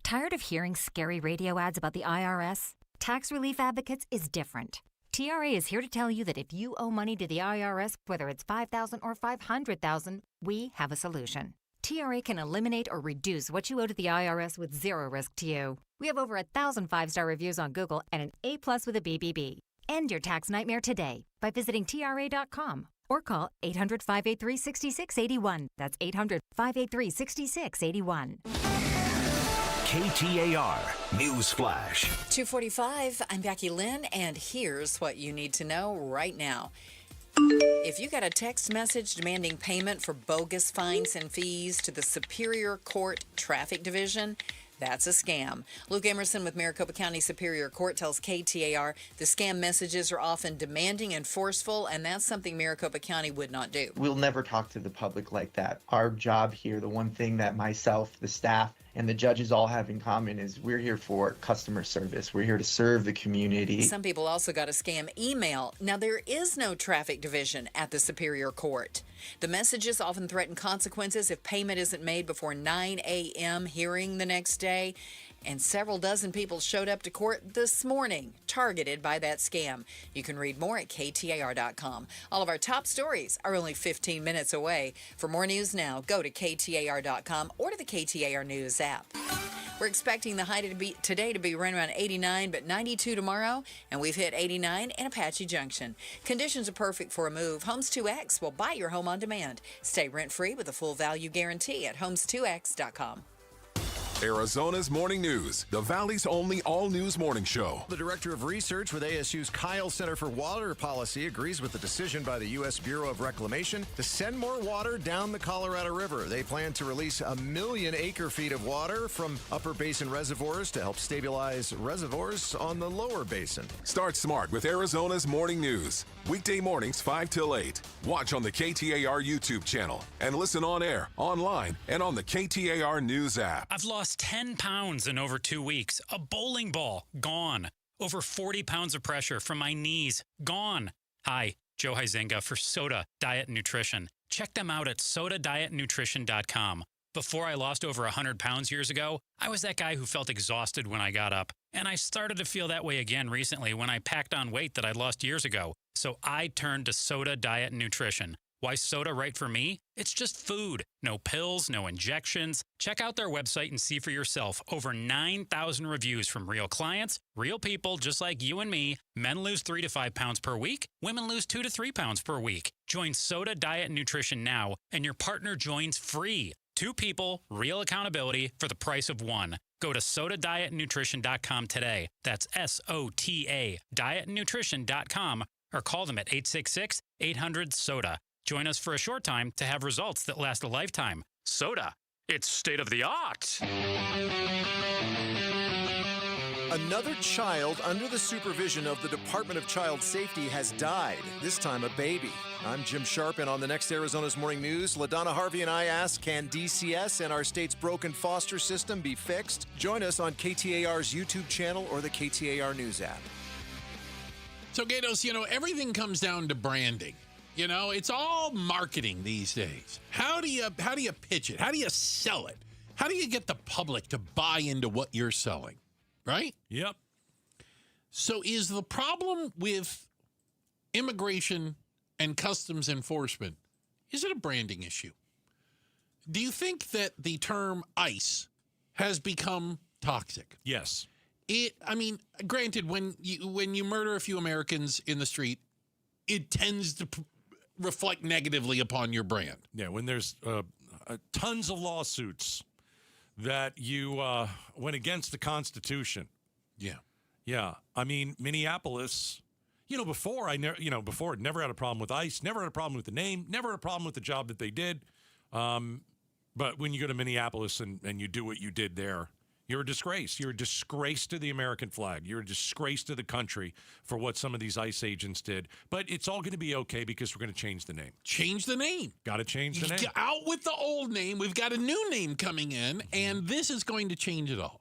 Tired of hearing scary radio ads about the IRS? Tax Relief Advocates is different. TRA is here to tell you that if you owe money to the IRS, whether it's $5,000 or $500,000, we have a solution. TRA can eliminate or reduce what you owe to the IRS with zero risk to you. We have over 1,000 5-star reviews on Google and an A+ with a BBB. End your tax nightmare today by visiting TRA.com or call 800-583-6681. That's 800-583-6681. KTAR News Flash. 2:45. I'm Becky Lynn, and here's what you need to know right now. If you got a text message demanding payment for bogus fines and fees to the Superior Court Traffic Division, that's a scam. Luke Emerson with Maricopa County Superior Court tells KTAR the scam messages are often demanding and forceful, and that's something Maricopa County would not do. We'll never talk to the public like that. Our job here, the one thing that myself, the staff, and the judges all have in common is we're here for customer service. We're here to serve the community. Some people also got a scam email. Now, there is no traffic division at the Superior Court. The messages often threaten consequences if payment isn't made before 9 a.m. hearing the next day. And several dozen people showed up to court this morning, targeted by that scam. You can read more at KTAR.com. All of our top stories are only 15 minutes away. For more news now, go to KTAR.com or to the KTAR News app. We're expecting the high today to be right around 89, but 92 tomorrow, and we've hit 89 in Apache Junction. Conditions are perfect for a move. Homes 2X will buy your home on demand. Stay rent-free with a full value guarantee at homes2x.com. Arizona's Morning News, the Valley's only all-news morning show. The director of research with ASU's Kyle Center for Water Policy agrees with the decision by the U.S. Bureau of Reclamation to send more water down the Colorado River. They plan to release 1 million acre-feet of water from upper basin reservoirs to help stabilize reservoirs on the lower basin. Start smart with Arizona's Morning News. Weekday mornings 5 till 8. Watch on the KTAR YouTube channel and listen on air, online, and on the KTAR News app. I've lost 10 pounds in over 2 weeks. A bowling ball, gone. Over 40 pounds of pressure from my knees, gone. Hi, Joe Huizenga for Soda Diet Nutrition. Check them out at sodadietnutrition.com. Before I lost over 100 pounds years ago, I was that guy who felt exhausted when I got up. And I started to feel that way again recently when I packed on weight that I'd lost years ago. So I turned to Soda Diet Nutrition. Why soda right for me? It's just food. No pills, no injections. Check out their website and see for yourself. Over 9,000 reviews from real clients, real people just like you and me. Men lose 3 to 5 pounds per week. Women lose 2 to 3 pounds per week. Join Soda Diet Nutrition now, and your partner joins free. 2 people, real accountability for the price of 1. Go to sodadietnutrition.com today. That's SOTA, dietnutrition.com, or call them at 866-800-SODA. Join us for a short time to have results that last a lifetime. Soda, it's state of the art. Another child under the supervision of the Department of Child Safety has died, this time a baby. I'm Jim Sharp, and on the next Arizona's Morning News, LaDonna Harvey and I ask, can DCS and our state's broken foster system be fixed? Join us on KTAR's YouTube channel or the KTAR News app. So, Gatos, everything comes down to branding. It's all marketing these days. How do you pitch it? How do you sell it? How do you get the public to buy into what you're selling? Right? Yep. So is the problem with immigration and customs enforcement, is it a branding issue? Do you think that the term ICE has become toxic? Yes. Granted, when you murder a few Americans in the street, it tends to reflect negatively upon your brand. Yeah, when there's tons of lawsuits that you went against the Constitution. Yeah. Yeah. Minneapolis, before I'd never had a problem with ICE, never had a problem with the name, never had a problem with the job that they did. But when you go to Minneapolis and you do what you did there, you're a disgrace. You're a disgrace to the American flag. You're a disgrace to the country for what some of these ICE agents did. But it's all going to be okay because we're going to change the name. Change the name. Got to change the name. Get out with the old name. We've got a new name coming in, and this is going to change it all.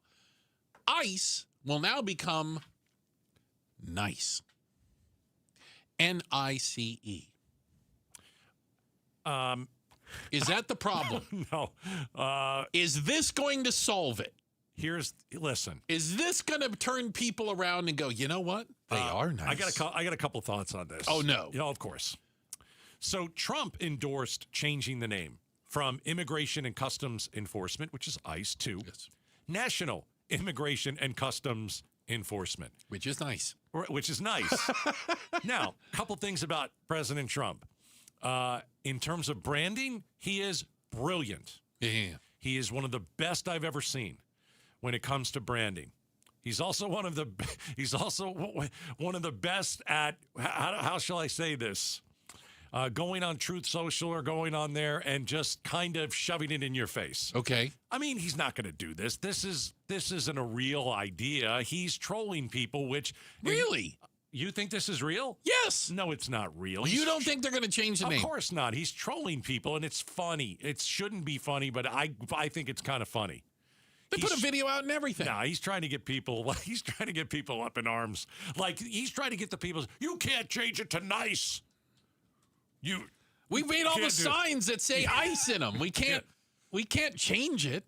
ICE will now become NICE. NICE. Is that the problem? No. Is this going to solve it? Listen. Is this going to turn people around and go, you know what? They are nice. I got a couple thoughts on this. Oh, no. Of course. So Trump endorsed changing the name from Immigration and Customs Enforcement, which is ICE, to National Immigration and Customs Enforcement. Which is nice. Which is nice. Now, a couple things about President Trump. In terms of branding, he is brilliant. Yeah. He is one of the best I've ever seen when it comes to branding. He's also one of the best at, how shall I say this? Going on Truth Social or going on there and just kind of shoving it in your face. Okay. He's not going to do this. This isn't a real idea. He's trolling people, which... Really? You think this is real? Yes. No, it's not real. You don't think they're going to change the name? Of course not. He's trolling people, and it's funny. It shouldn't be funny, but I think it's kind of funny. They put a video out and everything. No, he's trying to get people. He's trying to get people up in arms. Like he's trying to get the people. You can't change it to nice. We made all the signs that say ICE in them. We can't. We can't change it.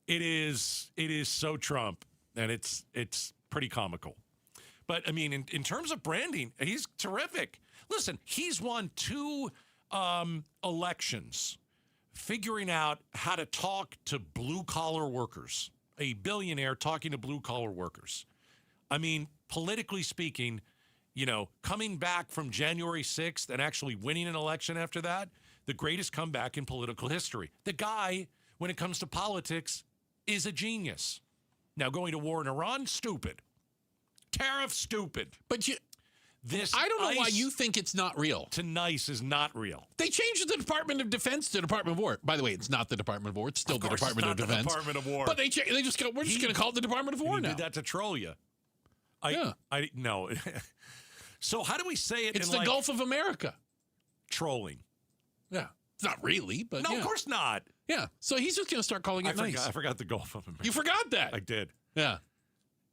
It is so Trump, and it's pretty comical. But in terms of branding, he's terrific. Listen, he's won 2 elections figuring out how to talk to blue-collar workers, a billionaire talking to blue-collar workers. Politically speaking, coming back from January 6th and actually winning an election after that, the greatest comeback in political history. The guy, when it comes to politics, is a genius. Now, going to war in Iran, stupid. Tariff, stupid. But I don't know why you think it's not real. To nice is not real. They changed the Department of Defense to Department of War. By the way, it's not the Department of War. It's still the Department of Defense. Department of War. But we're just going to call it the Department of War now. He did that to troll you. No. So how do we say it? It's the Gulf of America. Trolling. Yeah. It's not really, but no, of course not. Yeah. So he's just going to start calling it nice. I forgot the Gulf of America. You forgot that. I did. Yeah.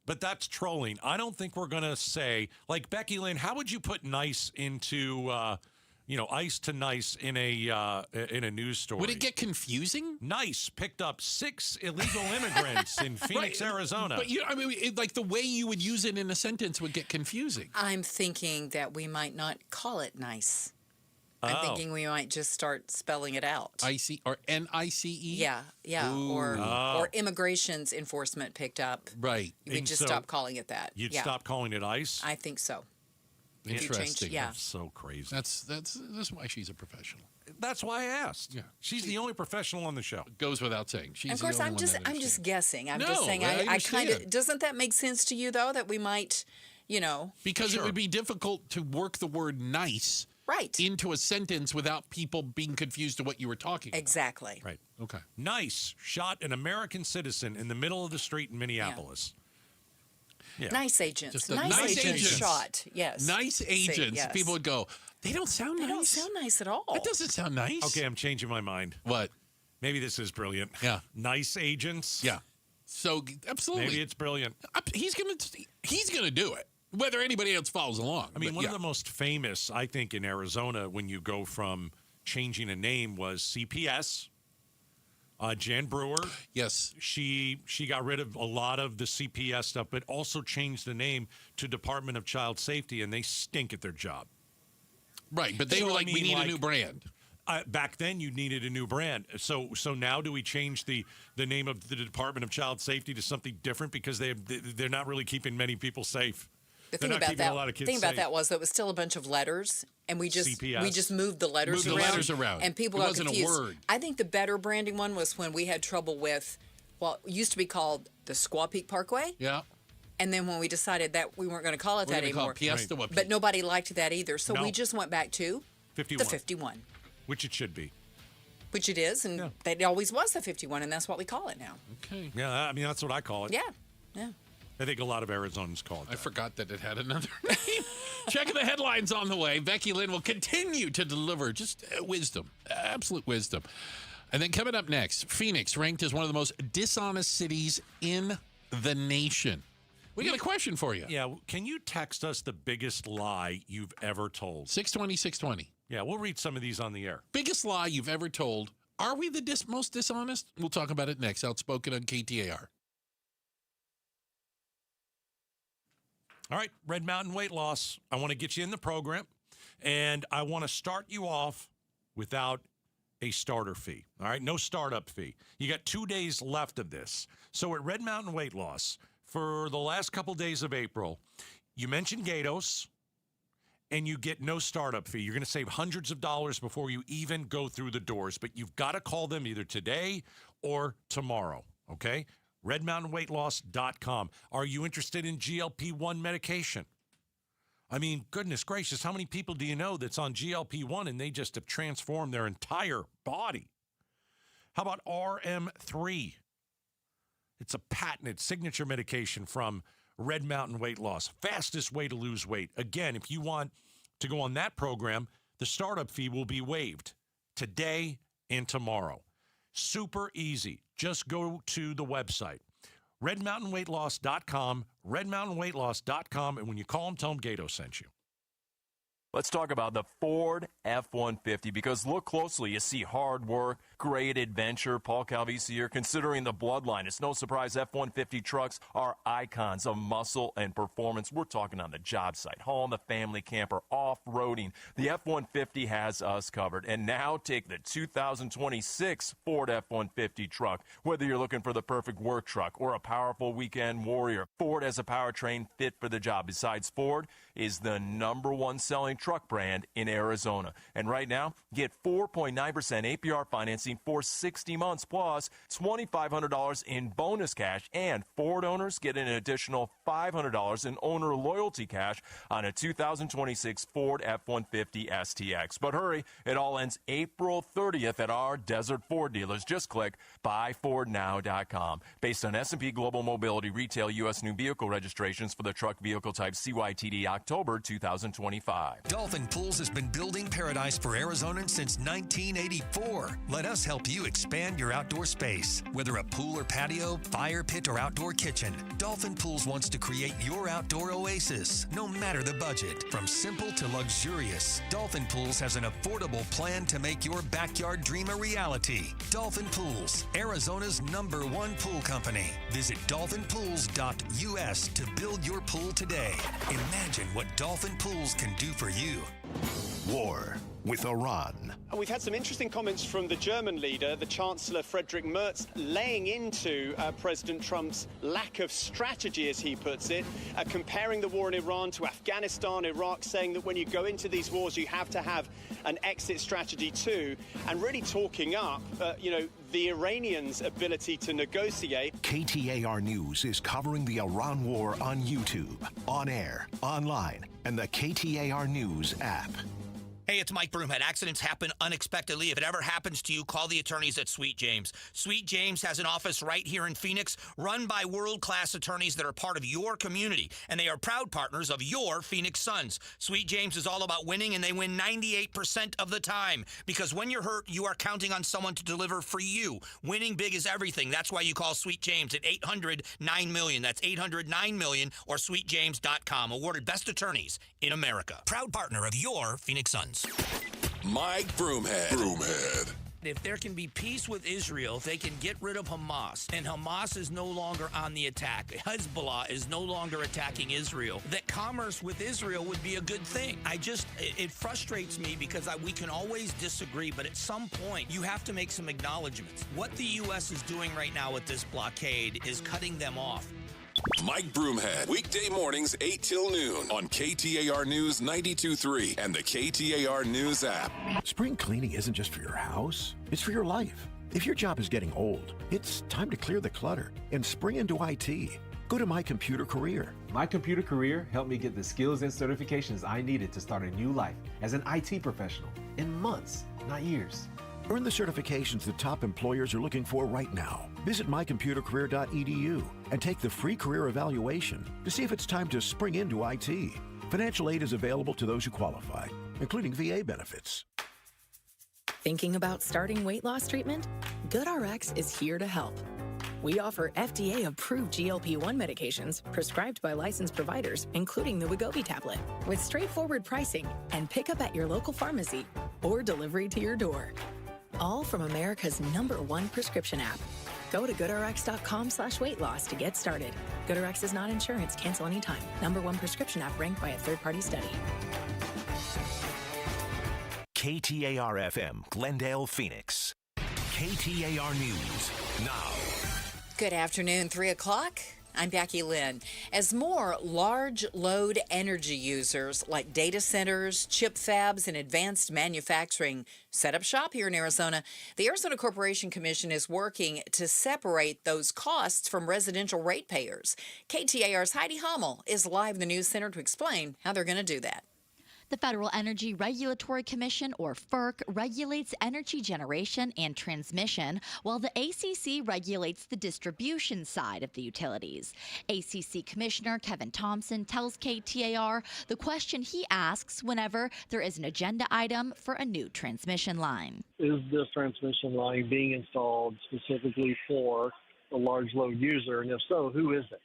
But that's trolling. I don't think we're going to say, like Becky Lynn, how would you put nice into, ICE to nice in a news story? Would it get confusing? Nice picked up 6 illegal immigrants in Phoenix, Arizona. But like the way you would use it in a sentence would get confusing. I'm thinking that we might not call it nice. I'm thinking we might just start spelling it out. IC or NICE? Yeah. Ooh. Or immigration's enforcement picked up. Right. You would just stop calling it that. You'd stop calling it ICE? I think so. Interesting. That's so crazy. That's why she's a professional. That's why I asked. Yeah. She's the only professional on the show. It goes without saying. She's of course, the I'm only just one that just guessing. I'm No, just saying I I kind of understand. doesn't that make sense to you though that we might, because it would be difficult to work the word nice into a sentence without people being confused to what you were talking about. Exactly. Right. Okay. Nice shot an American citizen in the middle of the street in Minneapolis. Yeah. Nice agents. Just a nice nice agent agents. shot. Yes. Nice agents. Yes. People would go, they don't sound nice. They don't sound nice at all. That doesn't sound nice. Okay, I'm changing my mind. What? Maybe this is brilliant. Yeah. Nice agents. Yeah. So, absolutely. Maybe it's brilliant. He's gonna do it, whether anybody else follows along. I mean, one of the most famous, I think, in Arizona when you go from changing a name was CPS. Jan Brewer. Yes. She got rid of a lot of the CPS stuff, but also changed the name to Department of Child Safety, and they stink at their job. Right, but they were like, we need a new brand. Back then, you needed a new brand. So now do we change the name of the Department of Child Safety to something different because they're not really keeping many people safe? The thing about that was that it was still a bunch of letters, and we just moved the letters around. And people got confused. A word. I think the better branding one was when we had trouble with, it used to be called the Squaw Peak Parkway. Yeah. And then when we decided that we weren't going to call it that anymore, right. But nobody liked that either, so we just went back to 51. The 51. Which it should be. Which it is, and that always was the 51, and that's what we call it now. Okay. Yeah, I mean, that's what I call it. Yeah. I think a lot of Arizonans call it that. I forgot that it had another name. Checking the headlines on the way. Becky Lynn will continue to deliver just wisdom, absolute wisdom. And then coming up next, Phoenix ranked as one of the most dishonest cities in the nation. We got a question for you. Yeah, can you text us the biggest lie you've ever told? 620-620. Yeah, we'll read some of these on the air. Biggest lie you've ever told. Are we the most dishonest? We'll talk about it next. Outspoken on KTAR. All right, Red Mountain Weight Loss. I want to get you in the program, and I want to start you off without a starter fee. All right, no startup fee. You got 2 days left of this. So at Red Mountain Weight Loss, for the last couple days of April, you mention Gatos, and you get no startup fee. You're going to save hundreds of dollars before you even go through the doors, but you've got to call them either today or tomorrow, okay? RedMountainWeightLoss.com. Are you interested in GLP-1 medication? I mean, goodness gracious, how many people do you know that's on GLP-1 and they just have transformed their entire body? How about RM3? It's a patented signature medication from Red Mountain Weight Loss. Fastest way to lose weight. Again, if you want to go on that program, the startup fee will be waived today and tomorrow. Super easy. Just go to the website, RedMountainWeightLoss.com, RedMountainWeightLoss.com, and when you call them, tell them Gato sent you. Let's talk about the Ford F-150, because look closely. You see hard work, great adventure. Paul Calvisi here. Considering the bloodline, it's no surprise F-150 trucks are icons of muscle and performance. We're talking on the job site, hauling the family camper, off-roading. The F-150 has us covered. And now take the 2026 Ford F-150 truck. Whether you're looking for the perfect work truck or a powerful weekend warrior, Ford has a powertrain fit for the job. Besides, Ford is the #1 selling truck brand in Arizona. And right now, get 4.9% APR financing for 60 months plus $2,500 in bonus cash, and Ford owners get an additional $500 in owner loyalty cash on a 2026 Ford F-150 STX. But hurry, it all ends April 30th at our Desert Ford dealers. Just click buyfordnow.com. Based on S&P Global Mobility Retail U.S. new vehicle registrations for the truck vehicle type CYTD October 2025. Dolphin Pools has been building paradise for Arizonans since 1984. Let us help you expand your outdoor space. Whether a pool or patio, fire pit or outdoor kitchen, Dolphin Pools wants to create your outdoor oasis, no matter the budget. From simple to luxurious, Dolphin Pools has an affordable plan to make your backyard dream a reality. Dolphin Pools, Arizona's #1 pool company. Visit dolphinpools.us to build your pool today. Imagine what Dolphin Pools can do for you. War with Iran. We've had some interesting comments from the German leader, the Chancellor Friedrich Merz, laying into President Trump's lack of strategy, as he puts it, comparing the war in Iran to Afghanistan, Iraq, saying that when you go into these wars, you have to have an exit strategy too, and really talking up, the Iranians' ability to negotiate. KTAR News is covering the Iran war on YouTube, on air, online, and the KTAR News app. Hey, it's Mike Broomhead. Accidents happen unexpectedly. If it ever happens to you, call the attorneys at Sweet James. Sweet James has an office right here in Phoenix, run by world-class attorneys that are part of your community, and they are proud partners of your Phoenix Suns. Sweet James is all about winning, and they win 98% of the time, because when you're hurt, you are counting on someone to deliver for you. Winning big is everything. That's why you call Sweet James at 800-9-MILLION. That's 800-9-MILLION or sweetjames.com. Awarded best attorneys in America. Proud partner of your Phoenix Suns. Mike Broomhead. If there can be peace with Israel, if they can get rid of Hamas, and Hamas is no longer on the attack, Hezbollah is no longer attacking Israel, that commerce with Israel would be a good thing. It frustrates me because we can always disagree, but at some point, you have to make some acknowledgments. What the U.S. is doing right now with this blockade is cutting them off. Mike Broomhead, weekday mornings 8 till noon on KTAR News 92.3 and the KTAR News app. Spring cleaning isn't just for your house, it's for your life. If your job is getting old, it's time to clear the clutter and spring into IT. Go to My Computer Career. My Computer Career helped me get the skills and certifications I needed to start a new life as an IT professional in months, not years. Earn the certifications the top employers are looking for right now. Visit mycomputercareer.edu and take the free career evaluation to see if it's time to spring into IT. Financial aid is available to those who qualify, including VA benefits. Thinking about starting weight loss treatment? GoodRx is here to help. We offer FDA-approved GLP-1 medications prescribed by licensed providers, including the Wegovy tablet, with straightforward pricing and pickup at your local pharmacy or delivery to your door. All from America's #1 prescription app. Go to goodrx.com/weight-loss to get started. GoodRx is not insurance. Cancel anytime. #1 prescription app ranked by a third-party study. KTAR-FM, Glendale, Phoenix. KTAR News now. Good afternoon, 3 o'clock. I'm Becky Lynn. As more large load energy users like data centers, chip fabs, and advanced manufacturing set up shop here in Arizona, the Arizona Corporation Commission is working to separate those costs from residential ratepayers. KTAR's Heidi Hummel is live in the News Center to explain how they're going to do that. The Federal Energy Regulatory Commission, or FERC, regulates energy generation and transmission, while the ACC regulates the distribution side of the utilities. ACC Commissioner Kevin Thompson tells KTAR the question he asks whenever there is an agenda item for a new transmission line. Is this transmission line being installed specifically for a large load user? And if so, who is it?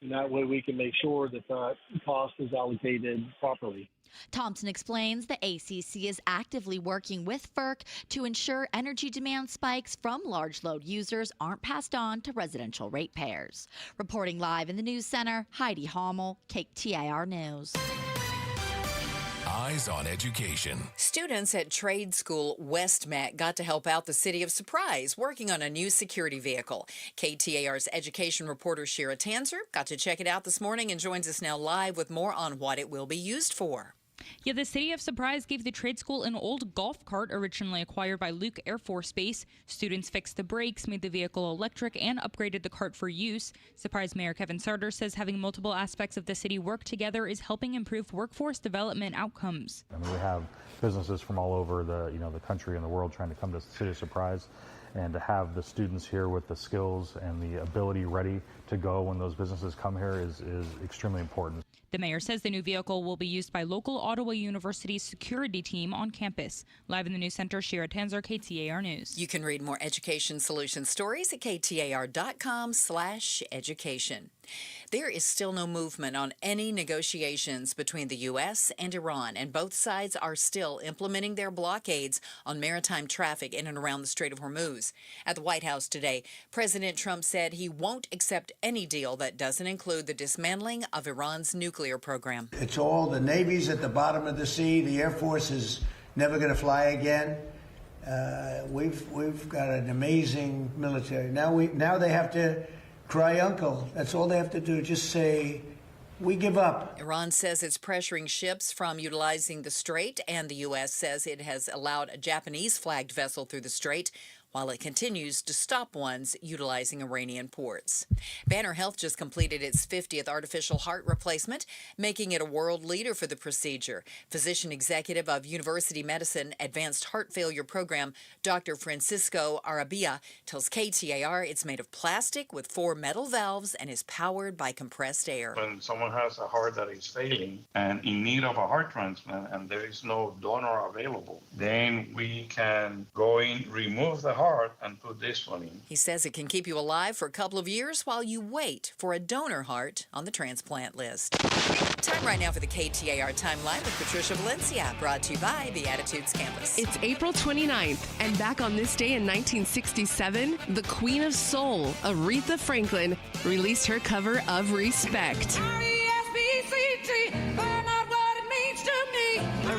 And that way we can make sure that that cost is allocated properly. Thompson explains the ACC is actively working with FERC to ensure energy demand spikes from large load users aren't passed on to residential ratepayers. Reporting live in the News Center, Heidi Hummel, KTAR News. Eyes on Education. Students at trade school Westmac got to help out the city of Surprise working on a new security vehicle. KTAR's education reporter Shira Tanzer got to check it out this morning and joins us now live with more on what it will be used for. Yeah, the city of Surprise gave the trade school an old golf cart originally acquired by Luke Air Force Base. Students fixed the brakes, made the vehicle electric, and upgraded the cart for use. Surprise Mayor Kevin Sarter says having multiple aspects of the city work together is helping improve workforce development outcomes. I mean, we have businesses from all over the country and the world trying to come to the city of Surprise, and to have the students here with the skills and the ability ready to go when those businesses come here is extremely important. The mayor says the new vehicle will be used by local Ottawa University's security team on campus. Live in the News Center, Shira Tanzer, KTAR News. You can read more education solution stories at KTAR.com/education. There is still no movement on any negotiations between the U.S. and Iran, and both sides are still implementing their blockades on maritime traffic in and around the Strait of Hormuz. At the White House today, President Trump said he won't accept any deal that doesn't include the dismantling of Iran's nuclear program. It's all the Navy's at the bottom of the sea. The Air Force is never going to fly again. We've got an amazing military. Now they have to cry uncle. That's all they have to do. Just say, we give up. Iran says it's pressuring ships from utilizing the strait, and the U.S. says it has allowed a Japanese-flagged vessel through the strait. while it continues to stop ones utilizing Iranian ports. Banner Health just completed its 50th artificial heart replacement, making it a world leader for the procedure. Physician executive of University Medicine Advanced Heart Failure Program, Dr. Francisco Arabia, tells KTAR it's made of plastic with 4 metal valves and is powered by compressed air. When someone has a heart that is failing and in need of a heart transplant and there is no donor available, then we can go in, remove the heart, and put this one in. He says it can keep you alive for a couple of years while you wait for a donor heart on the transplant list. Time right now for the KTAR Timeline with Patricia Valencia, brought to you by the Attitudes Campus. It's April 29th, and back on this day in 1967, the Queen of Soul, Aretha Franklin, released her cover of Respect.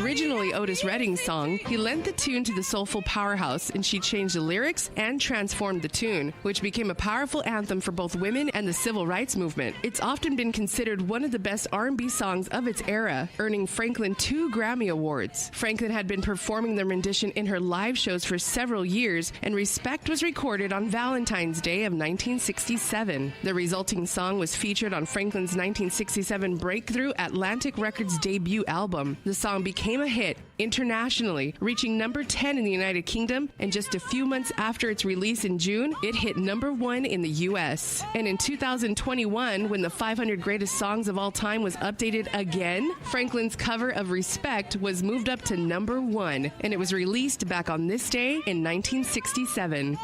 Originally Otis Redding's song, he lent the tune to the soulful powerhouse, and she changed the lyrics and transformed the tune, which became a powerful anthem for both women and the civil rights movement. It's often been considered one of the best R&B songs of its era, earning Franklin 2 Grammy Awards. Franklin had been performing the rendition in her live shows for several years, and Respect was recorded on Valentine's Day of 1967. The resulting song was featured on Franklin's 1967 breakthrough Atlantic Records debut album. The song became a hit internationally, reaching number 10 in the United Kingdom, and just a few months after its release in June, it hit number 1 in the U.S. And in 2021, when the 500 Greatest Songs of All Time was updated again, Franklin's cover of Respect was moved up to number 1, and it was released back on this day in 1967.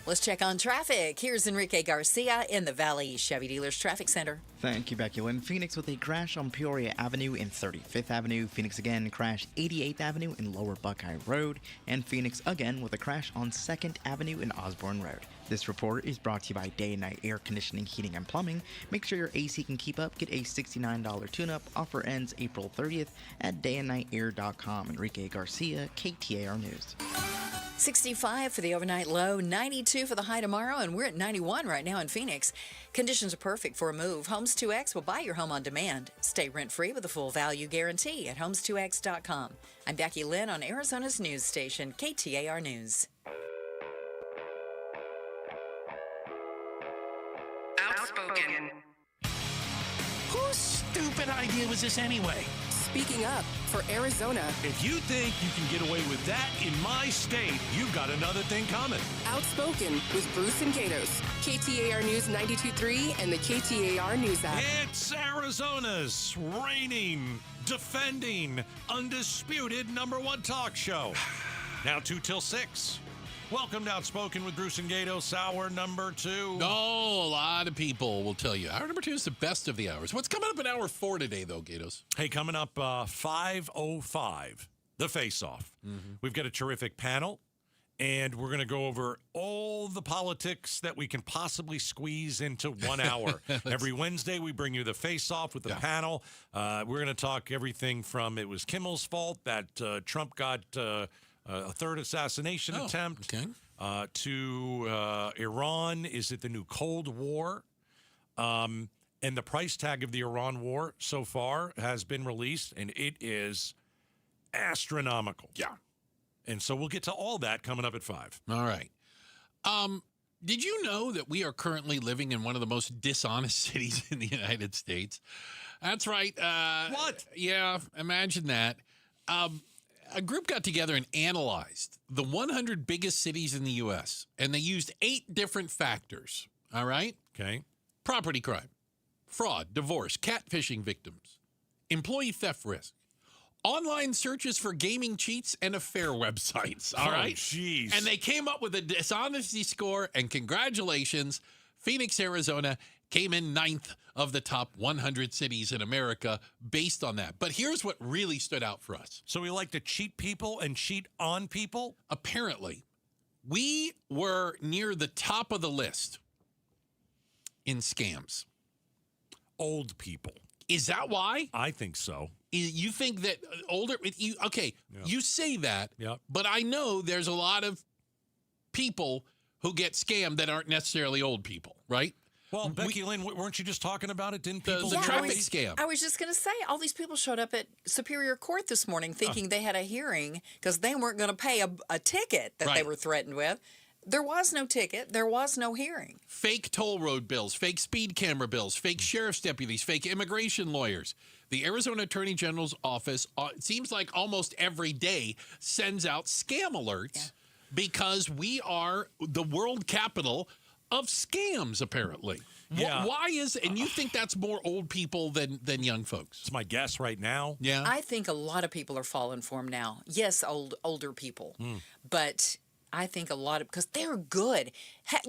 Let's check on traffic. Here's Enrique Garcia in the Valley Chevy Dealers Traffic Center. Thank you, Becky Lynn. Phoenix with a crash on Peoria Avenue and 35th Avenue. Phoenix again crash 88th Avenue and Lower Buckeye Road. And Phoenix again with a crash on 2nd Avenue and Osborne Road. This report is brought to you by Day and Night Air Conditioning, Heating, and Plumbing. Make sure your AC can keep up. Get a $69 tune-up. Offer ends April 30th at dayandnightair.com. Enrique Garcia, KTAR News. 65 for the overnight low, 92 for the high tomorrow, and we're at 91 right now in Phoenix. Conditions are perfect for a move. Homes 2X will buy your home on demand. Stay rent-free with a full value guarantee at homes2x.com. I'm Becky Lynn on Arizona's news station, KTAR News. Outspoken. Whose stupid idea was this anyway? Speaking up for Arizona. If you think you can get away with that in my state, you've got another thing coming. Outspoken with Bruce and Gatos. KTAR News 92.3 and the KTAR News app. It's Arizona's reigning, defending, undisputed #1 talk show. Now 2 till 6. Welcome to Outspoken with Bruce and Gatos, hour number 2. Oh, a lot of people will tell you. Hour number 2 is the best of the hours. What's coming up in hour 4 today, though, Gatos? Hey, coming up 5:05, the Faceoff. We've got a terrific panel, and we're going to go over all the politics that we can possibly squeeze into 1 hour. Every Wednesday, we bring you the Faceoff with the panel. We're going to talk everything from it was Kimmel's fault that Trump got a third assassination attempt, to Iran. Is it the new Cold War? And the price tag of the Iran war so far has been released, and it is astronomical. Yeah. And so we'll get to all that coming up at 5. All right. Did you know that we are currently living in one of the most dishonest cities in the United States? That's right. What? Yeah, imagine that. A group got together and analyzed the 100 biggest cities in the U.S., and they used 8 different factors, all right? Okay. Property crime, fraud, divorce, catfishing victims, employee theft risk, online searches for gaming cheats, and affair websites, all right? Jeez. And they came up with a dishonesty score, and congratulations, Phoenix, Arizona came in 9th of the top 100 cities in America based on that. But here's what really stood out for us. So we like to cheat people and cheat on people? Apparently. We were near the top of the list in scams. Old people. Is that why? I think so. You think that older... You say that, Yep. but I know there's a lot of people who get scammed that aren't necessarily old people, right? Well, Becky Lynn, weren't you just talking about it? Didn't people? The traffic scam. I was just going to say, all these people showed up at Superior Court this morning thinking they had a hearing because they weren't going to pay a ticket that they were threatened with. There was no ticket. There was no hearing. Fake toll road bills, fake speed camera bills, fake sheriff's deputies, fake immigration lawyers. The Arizona Attorney General's office, it seems like almost every day, sends out scam alerts because we are the world capital of scams, apparently. Yeah. Why is, and you think that's more old people than young folks? It's my guess right now. Yeah. I think a lot of people are falling for them now. Yes, older people. But I think a lot of, because they're good.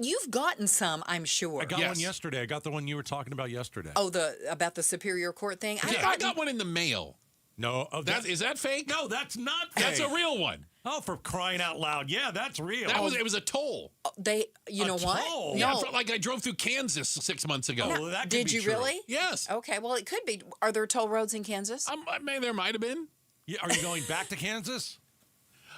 You've gotten some, I'm sure. I got one yesterday. I got the one you were talking about yesterday. Oh, about the Superior Court thing? I got one in the mail. No. Oh, is that fake? No, that's not fake. That's a real one. Oh, for crying out loud. Yeah, that's real. It was a toll. You know what? Toll? Yeah, I felt like I drove through Kansas 6 months ago. Oh, well, that could Did be you true. really? Yes. Okay, well, it could be. Are there toll roads in Kansas? There might have been. Yeah, are you going back to Kansas?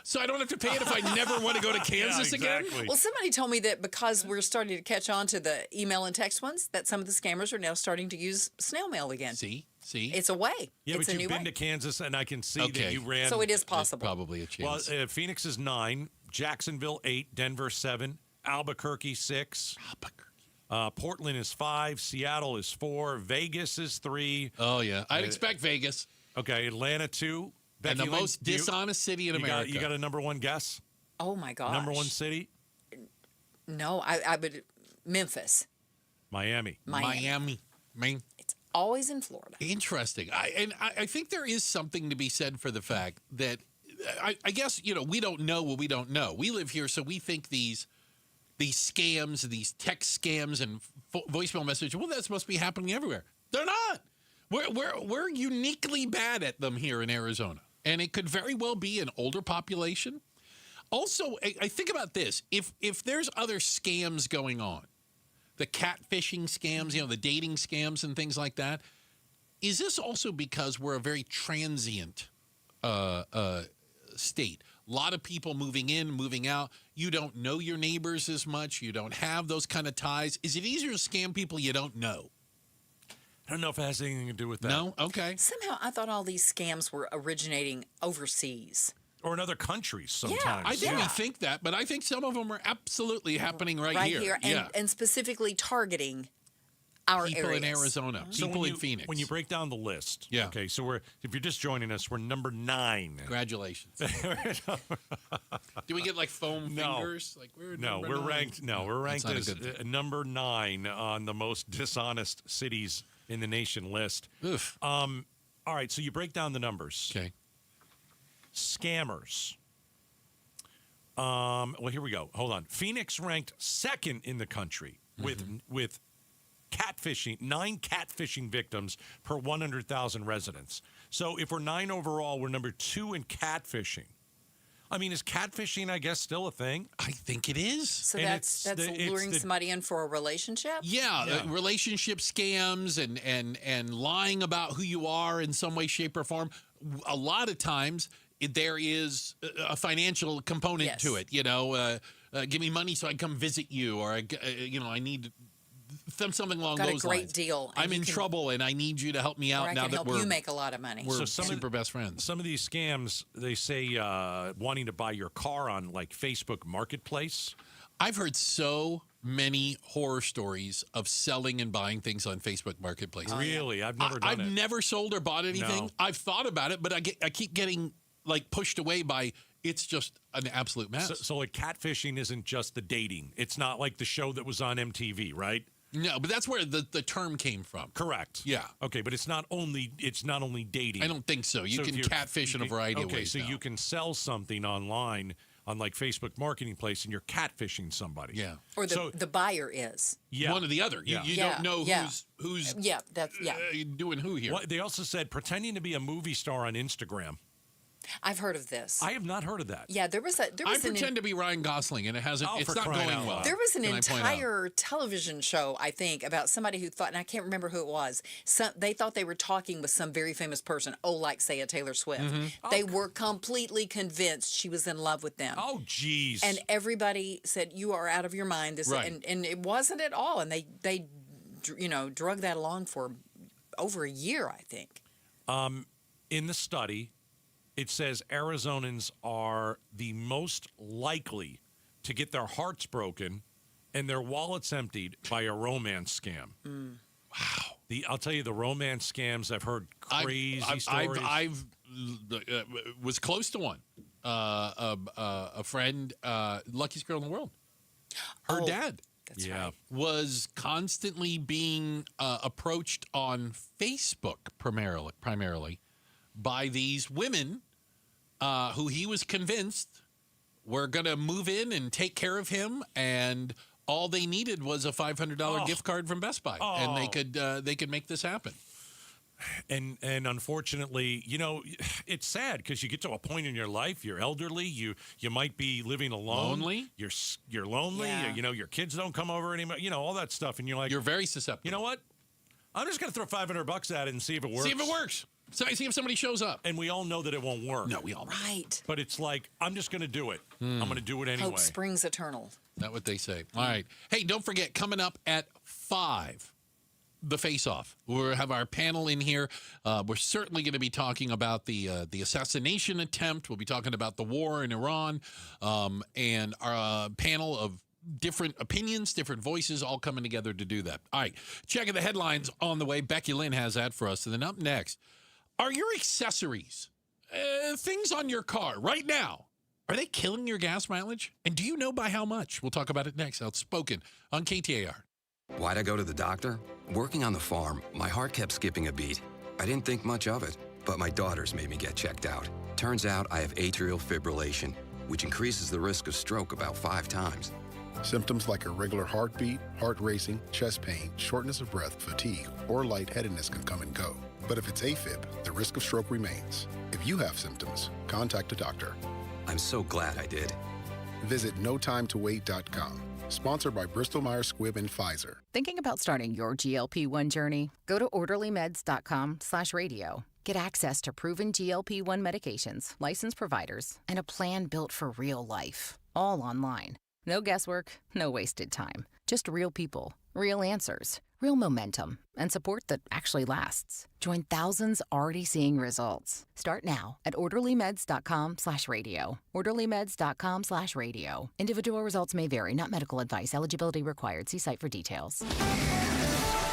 So I don't have to pay it if I never want to go to Kansas again? Well, somebody told me that because we're starting to catch on to the email and text ones, that some of the scammers are now starting to use snail mail again. See? It's a way. Yeah, it's but a new you've been way. to Kansas, and I can see that you ran. So it is possible. Probably a chance. Well, Phoenix is 9, Jacksonville 8, Denver 7, Albuquerque 6. Portland is 5, Seattle is 4, Vegas is 3. Oh, yeah. I'd expect Vegas. Okay, Atlanta 2. And the most dishonest city in America. You got a number one guess? Oh, my gosh. Number one city? No, I would. Memphis. Miami. Maine. It's always in Florida. Interesting. I think there is something to be said for the fact that, I guess, we don't know what we don't know. We live here, so we think these scams, these text scams and voicemail messages, well, that's supposed to be happening everywhere. They're not. We're uniquely bad at them here in Arizona. And it could very well be an older population. Also, I think about this. If there's other scams going on, the catfishing scams, the dating scams and things like that, is this also because we're a very transient state? A lot of people moving in, moving out. You don't know your neighbors as much. You don't have those kind of ties. Is it easier to scam people you don't know? I don't know if it has anything to do with that. No? Okay. Somehow I thought all these scams were originating overseas. Or in other countries sometimes. Yeah, I think we think that, but I think some of them are absolutely happening right here. And specifically targeting our people areas. in Arizona, So people when in Phoenix. When you break down the list, Yeah. Okay, so if you're just joining us, we're number 9. Congratulations. Do we get like foam fingers? Like we're ranked. No, we're ranked That's as not a good thing. number 9 on the most dishonest cities in the nation list. Oof. All right, so you break down the numbers. Okay. Scammers. Well, here we go. Hold on. Phoenix ranked 2nd in the country with catfishing, 9 catfishing victims per 100,000 residents. So if we're 9 overall, we're number 2 in catfishing. I mean, is catfishing, I guess, still a thing? I think it is. So that's luring somebody in for a relationship? Yeah. Relationship scams and lying about who you are in some way, shape, or form. A lot of times there is a financial component to it. Give me money so I can come visit you, or I need something along those lines. Got a great deal. I'm in trouble, and I need you to help me out. Or I now can that help we're you make a lot of money. We're super best friends. Some of these scams, they say wanting to buy your car on like Facebook Marketplace. I've heard so many horror stories of selling and buying things on Facebook Marketplace. Really? I've never done it. I've never sold or bought anything. No. I've thought about it, but I keep getting like pushed away by it's just an absolute mess. So like catfishing isn't just the dating. It's not like the show that was on MTV, right? No, but that's where the term came from. Correct. Yeah. Okay, but it's not only dating. I don't think so. You can catfish in a variety of ways. Okay, so you can sell something online on like Facebook Marketplace, and you're catfishing somebody. Yeah. Or the buyer is. Yeah. One or the other. You don't know who's doing who here. Well, they also said pretending to be a movie star on Instagram. I've heard of this. I have not heard of that. Yeah, there was I pretend to be Ryan Gosling, and it's not going well. There was an entire television show, I think, about somebody who thought, and I can't remember who it was. They thought they were talking with some very famous person. Like say a Taylor Swift. They were completely convinced she was in love with them. Oh, geez. And everybody said, "You are out of your mind." This Right. and it wasn't at all. And they drug that along for over a year, I think. In the study, it says Arizonans are the most likely to get their hearts broken and their wallets emptied by a romance scam. Wow. I'll tell you, the romance scams, I've heard crazy stories. I've was close to one. A friend, luckiest girl in the world. Her dad was constantly being approached on Facebook primarily by these women who he was convinced were going to move in and take care of him, and all they needed was a $500 gift card from Best Buy, and they could make this happen. And unfortunately, it's sad because you get to a point in your life, you're elderly, you might be living alone. Lonely? You're lonely. Yeah. Your kids don't come over anymore. All that stuff, and you're like, you're very susceptible. You know what? I'm just going to throw $500 at it and see if it works. See if it works. See if somebody shows up. And we all know that it won't work. No, we all know. Right. But it's like, I'm just going to do it. I'm going to do it anyway. Hope springs eternal. That's what they say. All right. Hey, don't forget, coming up at 5, the Faceoff. We'll have our panel in here. We're certainly going to be talking about the assassination attempt. We'll be talking about the war in Iran, and our panel of different opinions, different voices, all coming together to do that. All right. Checking the headlines on the way. Becky Lynn has that for us. And then up next, are your accessories, things on your car right now, are they killing your gas mileage? And do you know by how much? We'll talk about it next. Outspoken on KTAR. Why'd I go to the doctor? Working on the farm, my heart kept skipping a beat. I didn't think much of it, but my daughters made me get checked out. Turns out I have atrial fibrillation, which increases the risk of stroke about 5 times. Symptoms like irregular heartbeat, heart racing, chest pain, shortness of breath, fatigue, or lightheadedness can come and go. But if it's AFib, the risk of stroke remains. If you have symptoms, contact a doctor. I'm so glad I did. Visit notimetowait.com. Sponsored by Bristol-Myers Squibb and Pfizer. Thinking about starting your GLP-1 journey? Go to orderlymeds.com/radio. Get access to proven GLP-1 medications, licensed providers, and a plan built for real life. All online. No guesswork, no wasted time. Just real people, real answers, real momentum, and support that actually lasts. Join thousands already seeing results. Start now at orderlymeds.com/radio. orderlymeds.com/radio. Individual results may vary, not medical advice. Eligibility required. See site for details.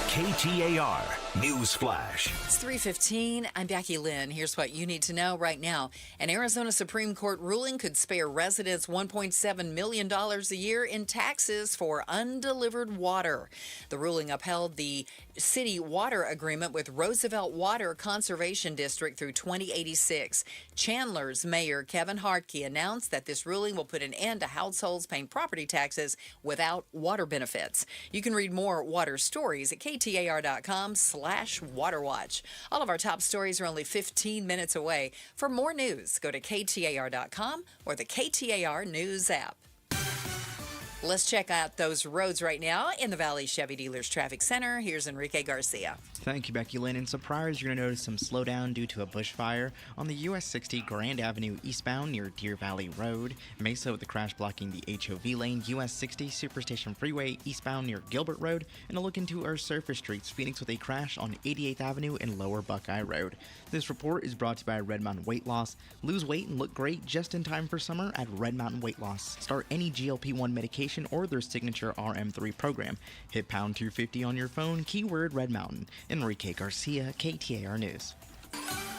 KTAR News Flash. It's 3:15. I'm Becky Lynn. Here's what you need to know right now. An Arizona Supreme Court ruling could spare residents $1.7 million a year in taxes for undelivered water. The ruling upheld the city water agreement with Roosevelt Water Conservation District through 2086. Chandler's Mayor Kevin Hartke announced that this ruling will put an end to households paying property taxes without water benefits. You can read more water stories at KTAR.com/waterwatch. All of our top stories are only 15 minutes away. For more news, go to KTAR.com or the KTAR News app. Let's check out those roads right now in the Valley Chevy Dealers Traffic Center. Here's Enrique Garcia. Thank you, Becky Lynn. In Surprise, you're going to notice some slowdown due to a bushfire on the US 60 Grand Avenue eastbound near Deer Valley Road. Mesa with the crash blocking the HOV lane. US 60 Superstation Freeway eastbound near Gilbert Road. And a look into our surface streets. Phoenix with a crash on 88th Avenue and Lower Buckeye Road. This report is brought to you by Red Mountain Weight Loss. Lose weight and look great just in time for summer at Red Mountain Weight Loss. Start any GLP-1 medication or their signature RM3 program. Hit pound 250 on your phone, keyword Red Mountain. Enrique Garcia, KTAR News.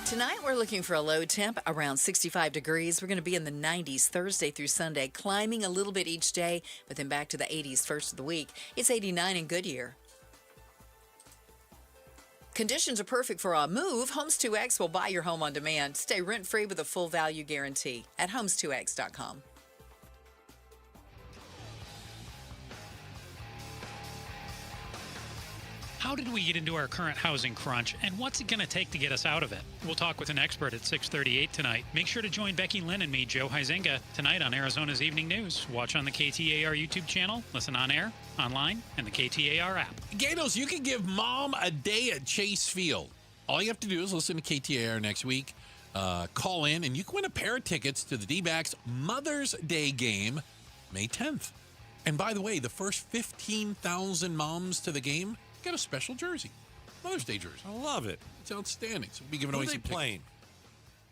Tonight we're looking for a low temp around 65 degrees. We're going to be in the 90s Thursday through Sunday, climbing a little bit each day, but then back to the 80s first of the week. It's 89 in Goodyear. Conditions are perfect for a move. Homes 2X will buy your home on demand. Stay rent-free with a full value guarantee at homes2x.com. How did we get into our current housing crunch, and what's it going to take to get us out of it? We'll talk with an expert at 6:38 tonight. Make sure to join Becky Lynn and me, Joe Huizenga, tonight on Arizona's Evening News. Watch on the KTAR YouTube channel, listen on air, online, and the KTAR app. Gatos, you can give mom a day at Chase Field. All you have to do is listen to KTAR next week, call in, and you can win a pair of tickets to the D-backs Mother's Day game, May 10th. And by the way, the first 15,000 moms to the game Got a special jersey. Mother's Day jersey. I love it. It's outstanding. So we'll be giving Who away are they some tickets. playing?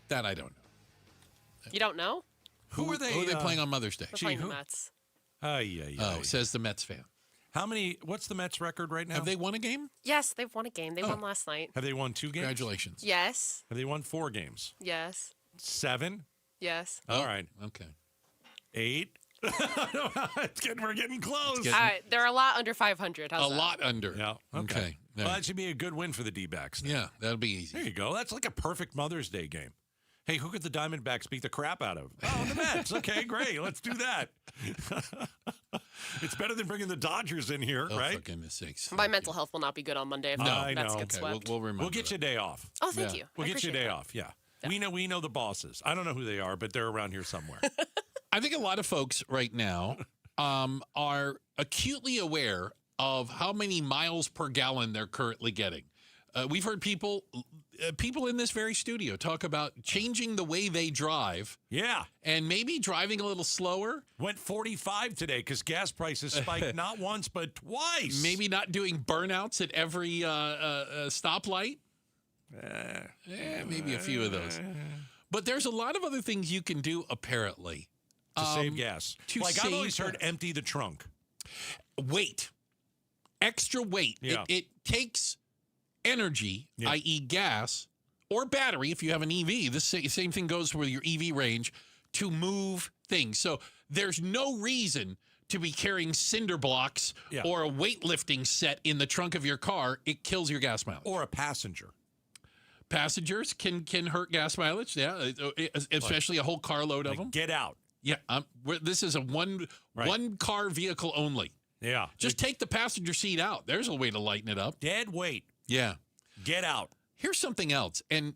That I don't know. You don't know? Who are they? Who are they playing on Mother's Day? They're playing the Mets. Says the Mets fan. What's the Mets record right now? Have they won a game? Yes, they've won a game. They won last night. Have they won 2 games? Congratulations. Yes. Have they won 4 games? Yes. 7? Yes. All right. Okay. 8? We're getting close. All right, they're a lot under 500. How's A that? lot under. Yeah. Okay. Well, that should be a good win for the D-backs. Yeah, that'll be easy. There you go. That's like a perfect Mother's Day game. Hey, who could the Diamondbacks beat the crap out of? Oh, the Mets. Okay, great. Let's do that. It's better than bringing the Dodgers in here, right? For goodness sakes. My mental health will not be good on Monday if the Mets get swept. We'll remember. We'll get you a day off. Oh, thank you. We'll I get you a day appreciate that. off. Yeah. We know the bosses. I don't know who they are, but they're around here somewhere. I think a lot of folks right now are acutely aware of how many miles per gallon they're currently getting. We've heard people in this very studio talk about changing the way they drive. Yeah. And maybe driving a little slower. Went 45 today because gas prices spiked not once, but twice. Maybe not doing burnouts at every stoplight. Maybe a few of those. But there's a lot of other things you can do, apparently. To save gas. I've always heard empty the trunk. Weight. Extra weight. Yeah. It takes energy, i.e. gas, or battery if you have an EV. The same thing goes with your EV range to move things. So there's no reason to be carrying cinder blocks or a weightlifting set in the trunk of your car. It kills your gas mileage. Or a passenger. Passengers can hurt gas mileage, especially a whole carload of them. Get out. Yeah, this is a one car vehicle only. Yeah. Just take the passenger seat out. There's a way to lighten it up. Dead weight. Yeah. Get out. Here's something else. And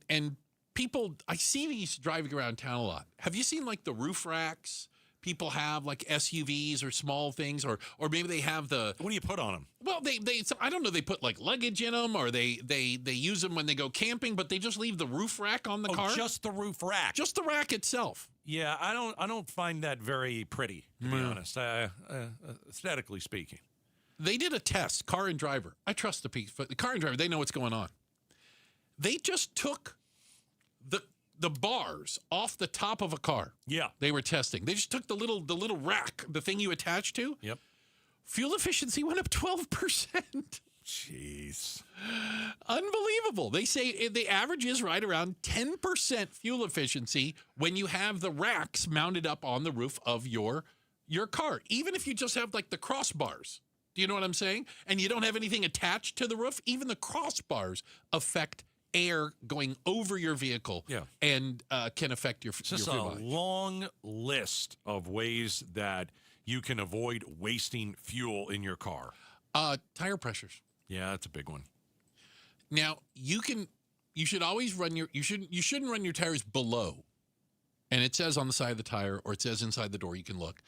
people, I see these driving around town a lot. Have you seen like the roof racks people have, like SUVs or small things, or maybe they have the... What do you put on them? Well, they I don't know, they put like luggage in them, or they use them when they go camping, but they just leave the roof rack on the car. Just the roof rack. Just the rack itself. Yeah, I don't find that very pretty, to be honest, aesthetically speaking. They did a test, car and driver. I trust the car and driver. They know what's going on. They just took the bars off the top of a car. Yeah. They were testing. They just took the little rack, the thing you attach to. Yep. Fuel efficiency went up 12%. Jeez. Unbelievable. They say the average is right around 10% fuel efficiency when you have the racks mounted up on the roof of your car. Even if you just have like the crossbars. Do you know what I'm saying? And you don't have anything attached to the roof, even the crossbars affect air going over your vehicle and can affect your fuel mileage. Just a long list of ways that you can avoid wasting fuel in your car. Tire pressures. Yeah, that's a big one. Now, you should always you shouldn't run your tires below. And it says on the side of the tire, or it says inside the door, you can look.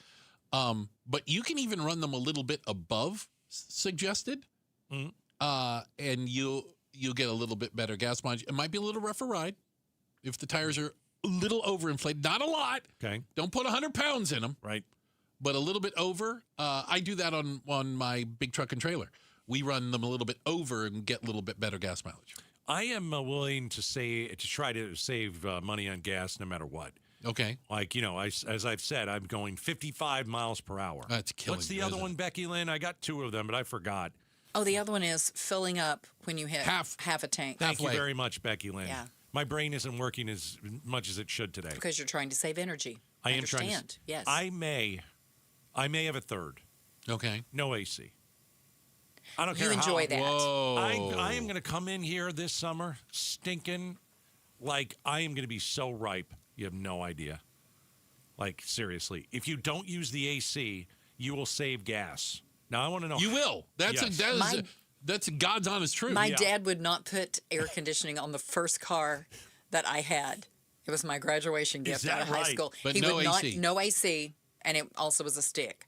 But you can even run them a little bit above suggested. And you'll get a little bit better gas mileage. It might be a little rougher ride if the tires are a little overinflated. Not a lot. Okay. Don't put 100 pounds in them. Right. But a little bit over. I do that on my big truck and trailer. We run them a little bit over and get a little bit better gas mileage. I am willing to try to save money on gas no matter what. Okay. Like, as I've said, I'm going 55 miles per hour. That's killing What's the me, other isn't one, Becky Lynn? I got 2 of them, but I forgot. Oh, the other one is filling up when you hit half a tank. Thank you very much, Becky Lynn. Yeah. My brain isn't working as much as it should today. Because you're trying to save energy. I am understand. trying to. Yes. I may have a third. Okay. No AC. I don't You care enjoy how. that. Whoa. I am going to come in here this summer stinking like I am going to be so ripe. You have no idea. Like, seriously. If you don't use the AC, you will save gas. Now, I want to know. You will. That's God's honest truth. My dad would not put air conditioning on the first car that I had. It was my graduation gift out of high school. But he no would AC. no AC, and it also was a stick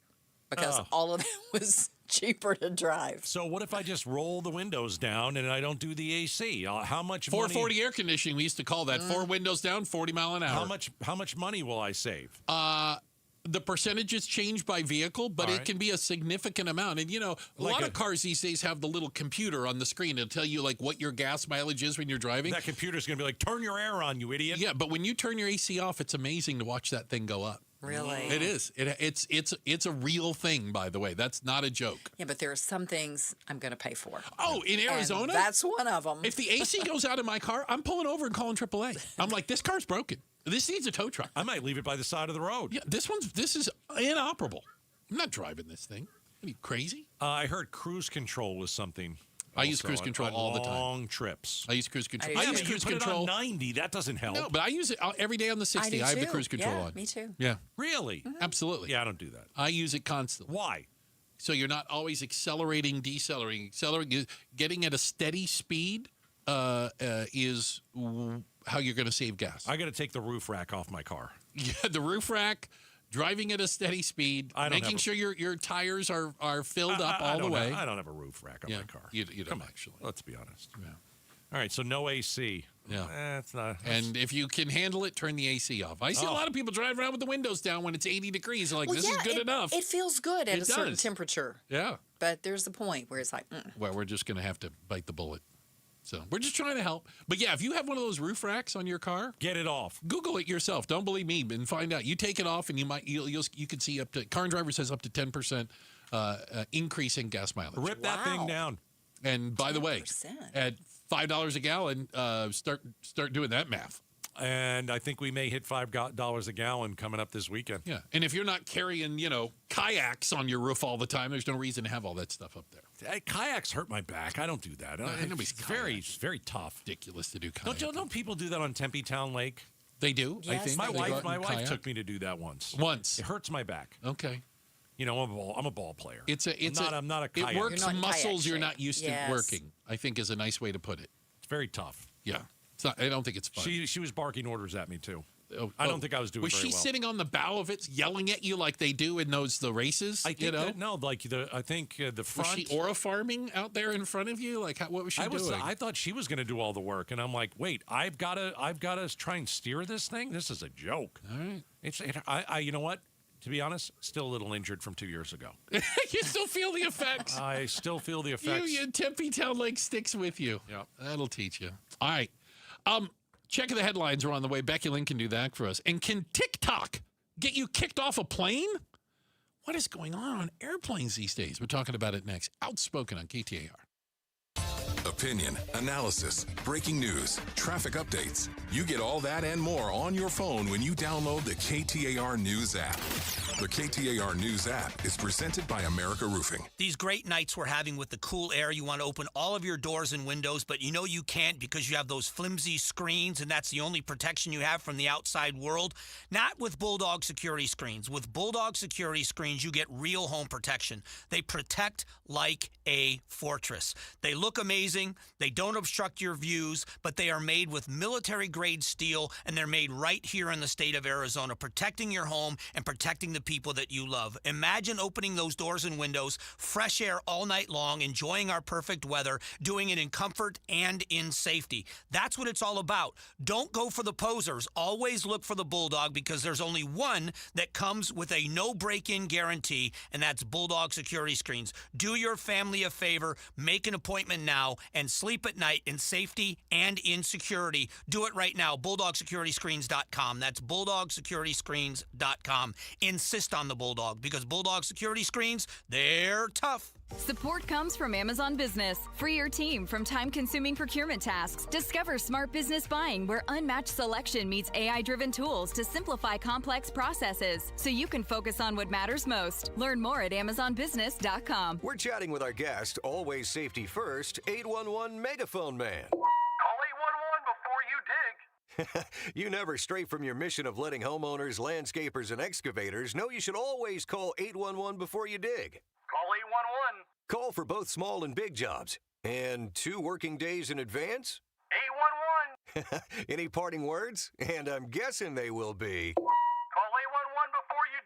because all of that was cheaper to drive. So what if I just roll the windows down and I don't do the AC? How much 440 air conditioning, we used to call that. 4 windows down, 40 mile an hour. How much money will I save? The percentages change by vehicle, but it can be a significant amount. And, a lot of cars these days have the little computer on the screen. It'll tell you, what your gas mileage is when you're driving. That computer's going to be like, turn your air on, you idiot. Yeah, but when you turn your AC off, it's amazing to watch that thing go up. Really? It is. It's a real thing, by the way. That's not a joke. Yeah, but there are some things I'm going to pay for. Oh, in Arizona? And that's one of them. If the AC goes out of my car, I'm pulling over and calling AAA. I'm like, this car's broken. This needs a tow truck. I might leave it by the side of the road. Yeah, this is inoperable. I'm not driving this thing. Are you crazy? I heard cruise control was something. I use cruise control all the time. Long trips. I use cruise control. I use cruise control on 90. That doesn't help. No, but I use it every day on the 60. I have the cruise control on. Me too. Yeah. Really? Mm-hmm. Absolutely. Yeah, I don't do that. I use it constantly. Why? So you're not always accelerating, decelerating. Getting at a steady speed is how you're going to save gas. I got to take the roof rack off my car. Yeah, the roof rack, driving at a steady speed, making sure your tires are filled up all the way. I don't have a roof rack on my car. You don't actually. Let's be honest. Yeah. All right, so no AC. Yeah. It's not. And if you can handle it, turn the AC off. I see a lot of people drive around with the windows down when it's 80 degrees. They're like, this is good enough. It feels good at a certain temperature. Yeah. But there's the point where it's like, Well, we're just going to have to bite the bullet. So we're just trying to help. But yeah, if you have one of those roof racks on your car, get it off. Google it yourself. Don't believe me, and find out. You take it off, and you can see up to Car and Driver says up to 10% increase in gas mileage. Rip that thing down. And by the way, at $5 a gallon, start doing that math. And I think we may hit $5 a gallon coming up this weekend. Yeah. And if you're not carrying, kayaks on your roof all the time, there's no reason to have all that stuff up there. Kayaks hurt my back. I don't do that. It's very tough. Ridiculous to do kayak. Don't people do that on Tempe Town Lake? They do. Yes, I think my wife took me to do that once. It hurts my back. Okay. I'm a ball player. I'm not a kayak. It works muscles you're shape. not used to working, I think is a nice way to put it. It's very tough. Yeah. I don't think it's fun. She was barking orders at me too. I don't think I was doing very well. Was she sitting on the bow of it, yelling at you like they do in the races? I think the front. Was she aura farming out there in front of you? What was she doing? I thought she was going to do all the work, and I'm like, wait, I've got to try and steer this thing. This is a joke. All right. You know what? To be honest, still a little injured from 2 years ago. You still feel the effects. I still feel the effects. You Tempe Town Lake sticks with you. Yeah, that'll teach you. All right. Check the headlines are on the way. Becky Lynn can do that for us. And can TikTok get you kicked off a plane? What is going on airplanes these days? We're talking about it next. Outspoken on KTAR. Opinion, analysis, breaking news, traffic updates. You get all that and more on your phone when you download the KTAR News app. The KTAR News app is presented by America Roofing. These great nights we're having with the cool air, you want to open all of your doors and windows, but you can't because you have those flimsy screens, and that's the only protection you have from the outside world. Not with Bulldog Security Screens. With Bulldog Security Screens, you get real home protection. They protect like a fortress. They look amazing. They don't obstruct your views, but they are made with military-grade steel, and they're made right here in the state of Arizona, protecting your home and protecting the people that you love. Imagine opening those doors and windows, fresh air all night long, enjoying our perfect weather, doing it in comfort and in safety. That's what it's all about. Don't go for the posers. Always look for the Bulldog, because there's only one that comes with a no break-in guarantee, and that's Bulldog Security Screens. Do your family a favor, make an appointment now, and sleep at night in safety and in security. Do it right now. BulldogSecurityScreens.com. That's BulldogSecurityScreens.com. Insist on the Bulldog, because Bulldog Security Screens, they're tough. Support comes from Amazon Business. Free your team from time-consuming procurement tasks. Discover smart business buying, where unmatched selection meets AI-driven tools to simplify complex processes, so you can focus on what matters most. Learn more at AmazonBusiness.com. We're chatting with our guest, always safety first, 811 Megaphone Man. Call 811 before you dig. You never stray from your mission of letting homeowners, landscapers, and excavators know you should always call 811 before you dig. Call 811. Call for both small and big jobs. And 2 working days in advance? 811. Any parting words? And I'm guessing they will be... Call 811 before you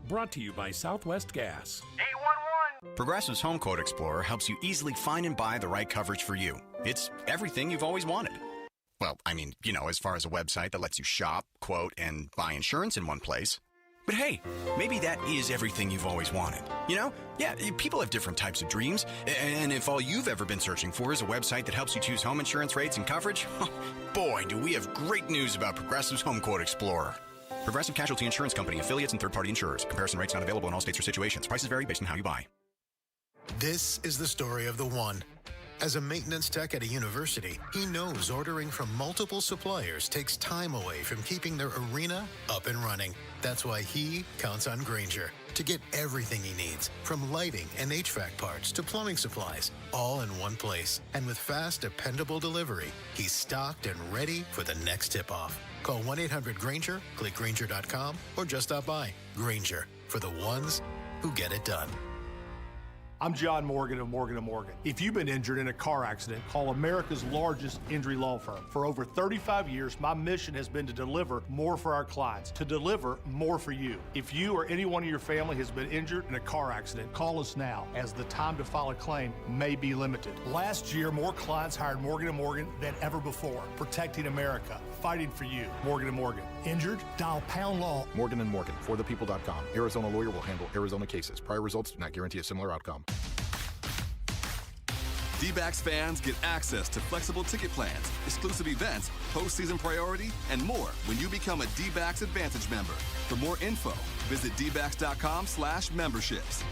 dig. Brought to you by Southwest Gas. 811. Progressive's Home Quote Explorer helps you easily find and buy the right coverage for you. It's everything you've always wanted. Well, as far as a website that lets you shop, quote, and buy insurance in one place. But hey, maybe that is everything you've always wanted. You know? Yeah, people have different types of dreams. And if all you've ever been searching for is a website that helps you choose home insurance rates and coverage, boy, do we have great news about Progressive's Home Quote Explorer. Progressive Casualty Insurance Company, affiliates, and third-party insurers. Comparison rates not available in all states or situations. Prices vary based on how you buy. This is the story of the one. As a maintenance tech at a university, he knows ordering from multiple suppliers takes time away from keeping their arena up and running. That's why he counts on Grainger to get everything he needs, from lighting and HVAC parts to plumbing supplies, all in one place. And with fast, dependable delivery, he's stocked and ready for the next tip-off. Call 1-800-GRAINGER, click Grainger.com, or just stop by. Grainger, for the ones who get it done. I'm John Morgan of Morgan & Morgan. If you've been injured in a car accident, call America's largest injury law firm. For over 35 years, my mission has been to deliver more for our clients, to deliver more for you. If you or anyone in your family has been injured in a car accident, call us now, as the time to file a claim may be limited. Last year, more clients hired Morgan & Morgan than ever before, protecting America, fighting for you. Morgan & Morgan. Injured? Dial pound law. Morgan & Morgan, forthepeople.com. Arizona lawyer will handle Arizona cases. Prior results do not guarantee a similar outcome. D-backs fans get access to flexible ticket plans, exclusive events, postseason priority, and more when you become a D-backs Advantage member. For more info, visit dbacks.com/memberships.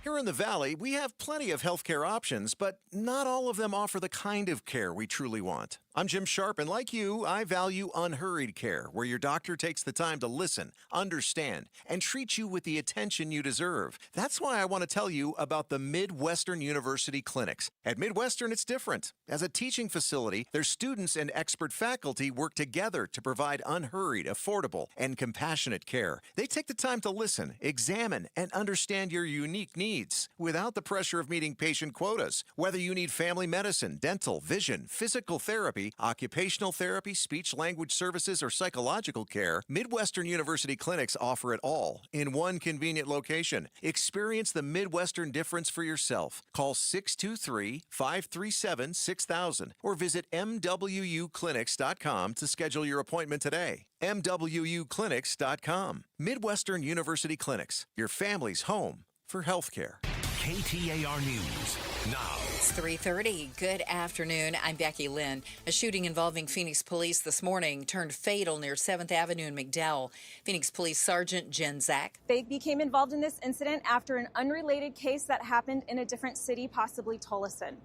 Here in the Valley, we have plenty of healthcare options, but not all of them offer the kind of care we truly want. I'm Jim Sharp, and like you, I value unhurried care, where your doctor takes the time to listen, understand, and treat you with the attention you deserve. That's why I want to tell you about the Midwestern University Clinics. At Midwestern, it's different. As a teaching facility, their students and expert faculty work together to provide unhurried, affordable, and compassionate care. They take the time to listen, examine, and understand your unique needs without the pressure of meeting patient quotas. Whether you need family medicine, dental, vision, physical therapy, occupational therapy, speech-language services, or psychological care, Midwestern University Clinics offer it all in one convenient location. Experience the Midwestern difference for yourself. Call 623-537-6000 or visit mwuclinics.com to schedule your appointment today. mwuclinics.com. Midwestern University Clinics, your family's home for healthcare. KTAR News now. It's 3:30. Good afternoon. I'm Becky Lynn. A shooting involving Phoenix police this morning turned fatal near 7th Avenue in McDowell. Phoenix Police Sergeant Jen Zach. They became involved in this incident after an unrelated case that happened in a different city, possibly Tolleson.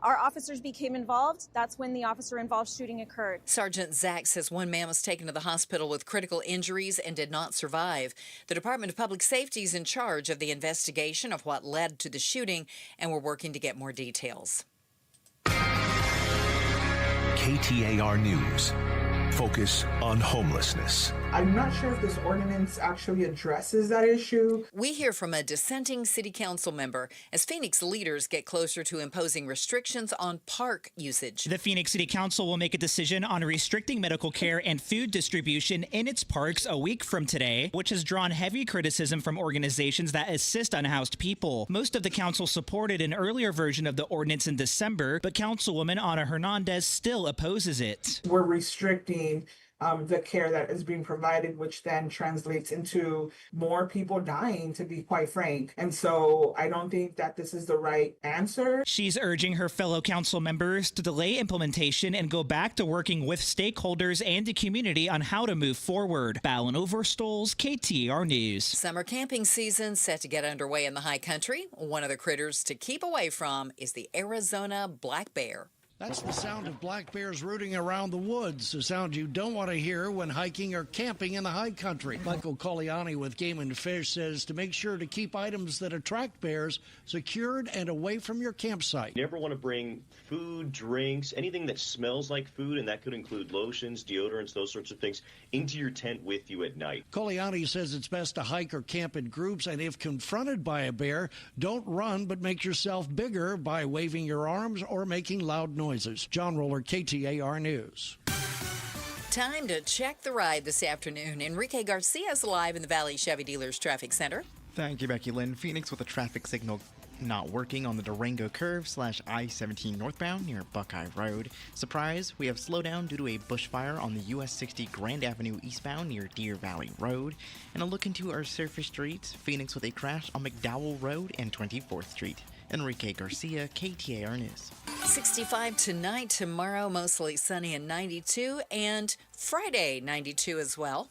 Our officers became involved. That's when the officer-involved shooting occurred. Sergeant Zach says one man was taken to the hospital with critical injuries and did not survive. The Department of Public Safety is in charge of the investigation of what led to the shooting, and we're working to get more details. KTAR News. Focus on homelessness. I'm not sure if this ordinance actually addresses that issue. We hear from a dissenting city council member as Phoenix leaders get closer to imposing restrictions on park usage. The Phoenix City Council will make a decision on restricting medical care and food distribution in its parks a week from today, which has drawn heavy criticism from organizations that assist unhoused people. Most of the council supported an earlier version of the ordinance in December, but Councilwoman Ana Hernandez still opposes it. We're restricting the care that is being provided, which then translates into more people dying, to be quite frank. And so I don't think that this is the right answer. She's urging her fellow council members to delay implementation and go back to working with stakeholders and the community on how to move forward. Ballin Overstoles, KTAR News. Summer camping season set to get underway in the high country. One of the critters to keep away from is the Arizona black bear. That's the sound of black bears rooting around the woods, a sound you don't want to hear when hiking or camping in the high country. Michael Coliani with Game and Fish says to make sure to keep items that attract bears secured and away from your campsite. You never want to bring food, drinks, anything that smells like food, and that could include lotions, deodorants, those sorts of things, into your tent with you at night. Coliani says it's best to hike or camp in groups, and if confronted by a bear, don't run, but make yourself bigger by waving your arms or making loud noises. John Roller, KTAR News. Time to check the ride this afternoon. Enrique Garcia is live in the Valley Chevy Dealers Traffic Center. Thank you, Becky Lynn. Phoenix with a traffic signal not working on the Durango Curve / I-17 northbound near Buckeye Road. Surprise, we have slowdown due to a bushfire on the US 60 Grand Avenue eastbound near Deer Valley Road. And a look into our surface streets, Phoenix with a crash on McDowell Road and 24th Street. Enrique Garcia, KTAR News. 65 tonight, tomorrow mostly sunny and 92, and Friday 92 as well.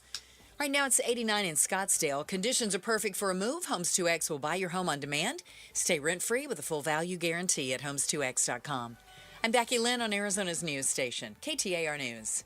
Right now it's 89 in Scottsdale. Conditions are perfect for a move. Homes2X will buy your home on demand. Stay rent-free with a full value guarantee at homes2x.com. I'm Becky Lynn on Arizona's news station, KTAR News.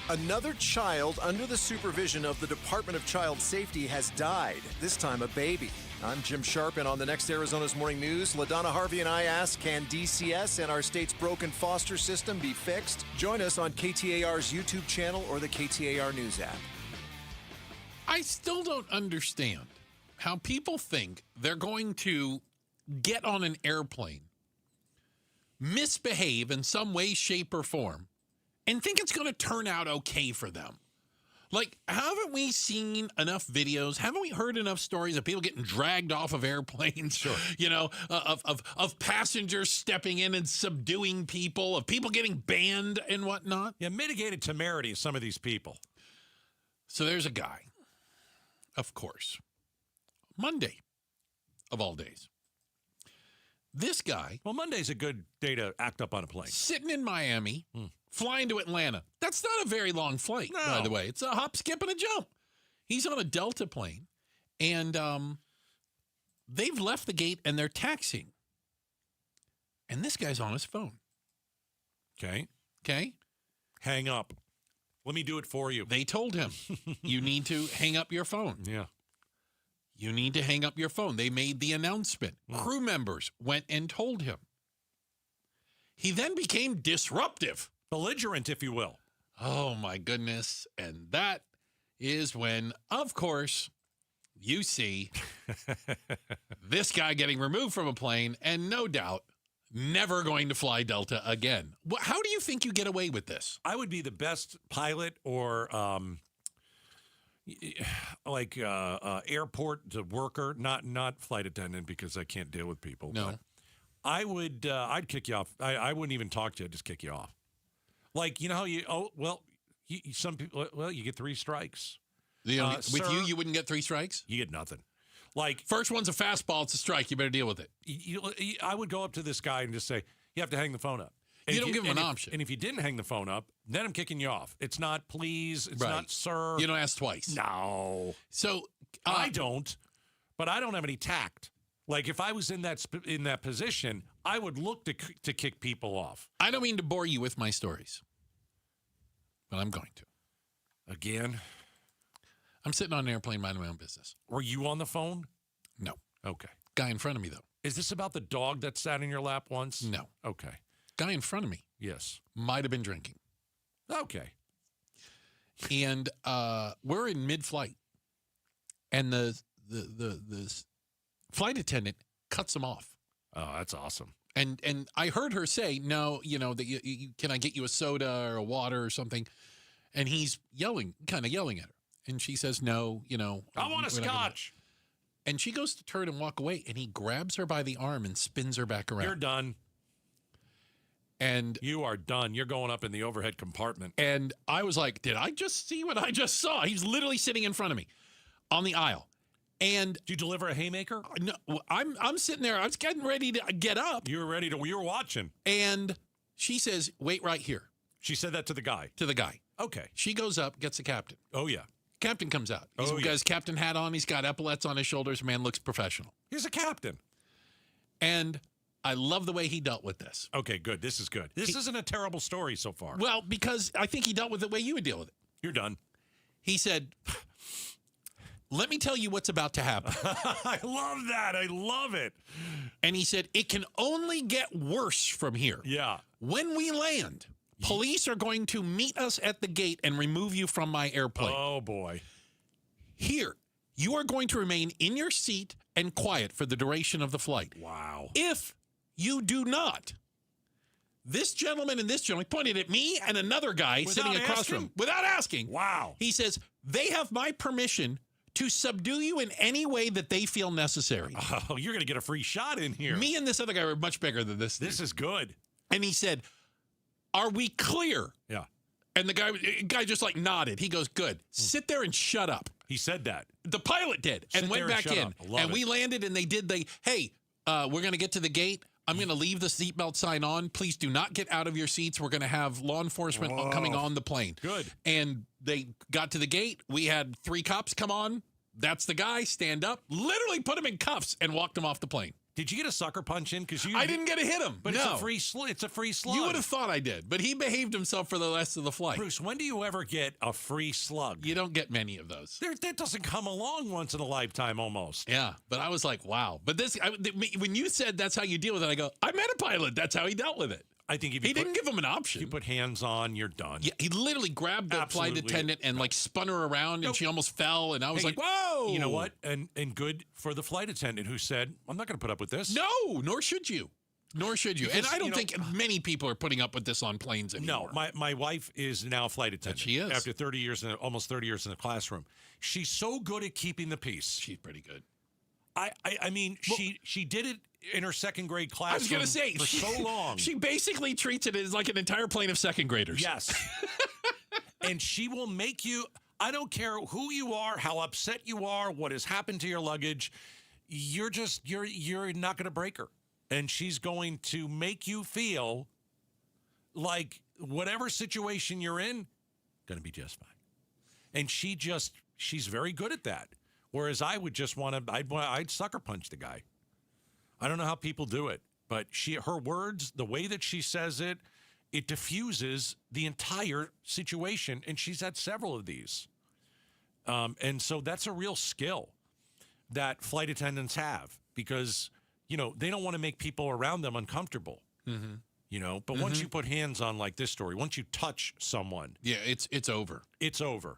Another child under the supervision of the Department of Child Safety has died, this time a baby. I'm Jim Sharp, and on the next Arizona's Morning News, LaDonna Harvey and I ask, can DCS and our state's broken foster system be fixed? Join us on KTAR's YouTube channel or the KTAR News app. I still don't understand how people think they're going to get on an airplane, misbehave in some way, shape, or form, and think it's going to turn out okay for them. Like, haven't we seen enough videos? Haven't we heard enough stories of people getting dragged off of airplanes? Sure. You know, of passengers stepping in and subduing people, of people getting banned and whatnot? Yeah, mitigated temerity of some of these people. So there's a guy, of course, Monday, of all days. This guy. Well, Monday's a good day to act up on a plane. Sitting in Miami. Flying to Atlanta. That's not a very long flight, by the way. It's a hop, skip, and a jump. He's on a Delta plane, and they've left the gate, and they're taxiing. And this guy's on his phone. Okay. Okay? Hang up. Let me do it for you. They told him, you need to hang up your phone. Yeah. You need to hang up your phone. They made the announcement. Crew members went and told him. He then became disruptive. Belligerent, if you will. Oh, my goodness. And that is when, of course, you see this guy getting removed from a plane and no doubt never going to fly Delta again. How do you think you get away with this? I would be the best pilot or airport worker, not flight attendant because I can't deal with people. No. I'd kick you off. I wouldn't even talk to you. I'd just kick you off. Like, you know how some people, you get 3 strikes. With you wouldn't get 3 strikes? You get nothing. Like, first one's a fastball, it's a strike. You better deal with it. I would go up to this guy and just say, you have to hang the phone up. And you don't give him an option. And if you didn't hang the phone up, then I'm kicking you off. It's not please. It's not sir. You don't ask twice. No. So I don't, but I don't have any tact. Like, if I was in that position, I would look to kick people off. I don't mean to bore you with my stories, but I'm going to. Again? I'm sitting on an airplane minding my own business. Were you on the phone? No. Okay. Guy in front of me, though. Is this about the dog that sat in your lap once? No. Okay. Guy in front of me. Yes. Might have been drinking. Okay. And we're in mid-flight, and the flight attendant cuts him off. Oh, that's awesome. And I heard her say, no, that can I get you a soda or a water or something? And he's kind of yelling at her. And she says, no, I want a scotch. And she goes to turn and walk away, and he grabs her by the arm and spins her back around. You're done. And you are done. You're going up in the overhead compartment. And I was like, did I just see what I just saw? He's literally sitting in front of me on the aisle. And did you deliver a haymaker? No, I'm sitting there. I was getting ready to get up. You were watching. And she says, wait right here. She said that to the guy? To the guy. Okay. She goes up, gets the captain. Oh, yeah. Captain comes out. He's got his captain hat on. He's got epaulets on his shoulders. Man looks professional. He's a captain. And I love the way he dealt with this. Okay, good. This is good. This isn't a terrible story so far. Well, because I think he dealt with it the way you would deal with it. You're done. He said, let me tell you what's about to happen. I love that. I love it. And he said, it can only get worse from here. Yeah. When we land, police are going to meet us at the gate and remove you from my airplane. Oh, boy. Here, you are going to remain in your seat and quiet for the duration of the flight. Wow. If you do not, this gentleman and this gentleman pointed at me and another guy sitting across from him without asking. Wow. He says, they have my permission to subdue you in any way that they feel necessary. Oh, you're going to get a free shot in here. Me and this other guy were much bigger than this. This is good. And he said, "Are we clear?" Yeah. And the guy just like nodded. He goes, "Good. Sit there and shut up." He said that. The pilot did and went back in. And we landed and they did hey, we're going to get to the gate. I'm going to leave the seatbelt sign on. Please do not get out of your seats. We're going to have law enforcement coming on the plane. Good. And they got to the gate. We had 3 cops come on. That's the guy. Stand up. Literally put him in cuffs and walked him off the plane. Did you get a sucker punch in? Because I didn't get to hit him. But no. It's a free slug. You would have thought I did, but he behaved himself for the rest of the flight. Bruce, when do you ever get a free slug? You don't get many of those. That doesn't come along once in a lifetime almost. Yeah, but I was like, wow. But when you said that's how you deal with it, I go, I met a pilot. That's how he dealt with it. I think if he didn't give him an option. You put hands on, you're done. Yeah, he literally grabbed the flight attendant and like spun her around, and she almost fell. And I was like, "Whoa!" You know what? And good for the flight attendant who said, "I'm not going to put up with this." No, nor should you. Nor should you. Because, and I don't think many people are putting up with this on planes anymore. No, my wife is now a flight attendant. She is. After 30 years, almost 30 years in the classroom. She's so good at keeping the peace. She's pretty good. I mean, she did it in her second grade classroom. I was going to say for so long. She basically treats it as like an entire plane of second graders. Yes. And she will make you. I don't care who you are, how upset you are, what has happened to your luggage. You're not going to break her. And she's going to make you feel like whatever situation you're in, going to be just fine. And she's very good at that. Whereas I would just I'd sucker punch the guy. I don't know how people do it, but her words, the way that she says it, it diffuses the entire situation. And she's had several of these. And so that's a real skill that flight attendants have because, they don't want to make people around them uncomfortable, but once you put hands on like this story, once you touch someone. Yeah, it's over. It's over.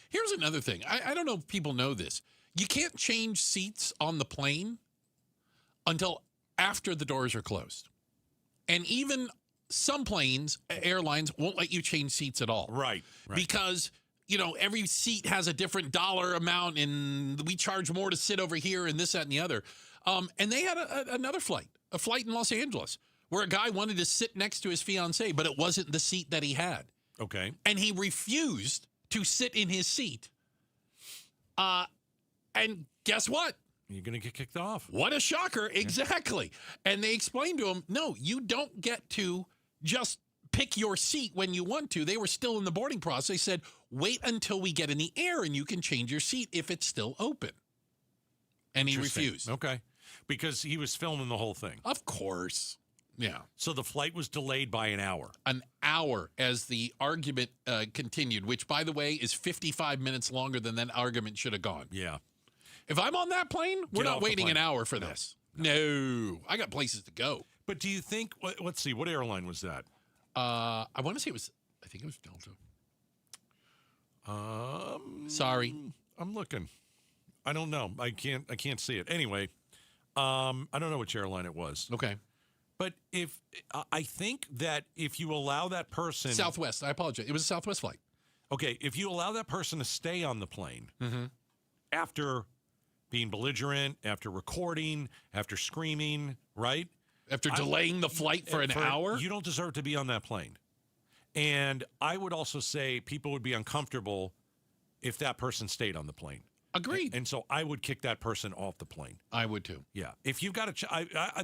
Here's another thing. I don't know if people know this. You can't change seats on the plane until after the doors are closed. And even some airlines won't let you change seats at all. Right. Because, every seat has a different dollar amount and we charge more to sit over here and this, that, and the other. And they had another flight, a flight in Los Angeles, where a guy wanted to sit next to his fiancée, but it wasn't the seat that he had. Okay. And he refused to sit in his seat. And guess what? You're going to get kicked off. What a shocker. Exactly. And they explained to him, no, you don't get to just pick your seat when you want to. They were still in the boarding process. They said, wait until we get in the air and you can change your seat if it's still open. And he refused. Okay. Because he was filming the whole thing. Of course. Yeah. So the flight was delayed by an hour. An hour as the argument continued, which, by the way, is 55 minutes longer than that argument should have gone. Yeah. If I'm on that plane, we're not waiting an hour for this. No. I got places to go. But do you think, let's see, what airline was that? I want to say I think it was Delta. Sorry. I'm looking. I don't know. I can't see it. Anyway, I don't know which airline it was. Okay. But I think that if you allow that person... Southwest. I apologize. It was a Southwest flight. Okay. If you allow that person to stay on the plane after being belligerent, after recording, after screaming, right? After delaying the flight for an hour? You don't deserve to be on that plane. And I would also say people would be uncomfortable if that person stayed on the plane. Agreed. And so I would kick that person off the plane. I would too. Yeah. If you've got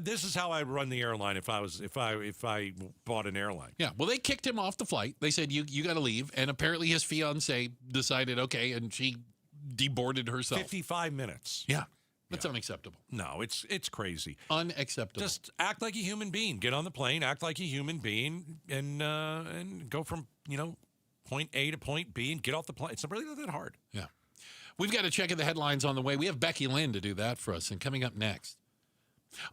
this is how I run the airline if I bought an airline. Yeah. Well, they kicked him off the flight. They said you got to leave, and apparently his fiancée decided okay, and she deboarded herself. 55 minutes. Yeah. That's unacceptable. No, it's crazy. Unacceptable. Just act like a human being. Get on the plane, act like a human being, and go from point A to point B and get off the plane. It's really not that hard. Yeah. We've got to check in the headlines on the way. We have Becky Lynn to do that for us. And coming up next,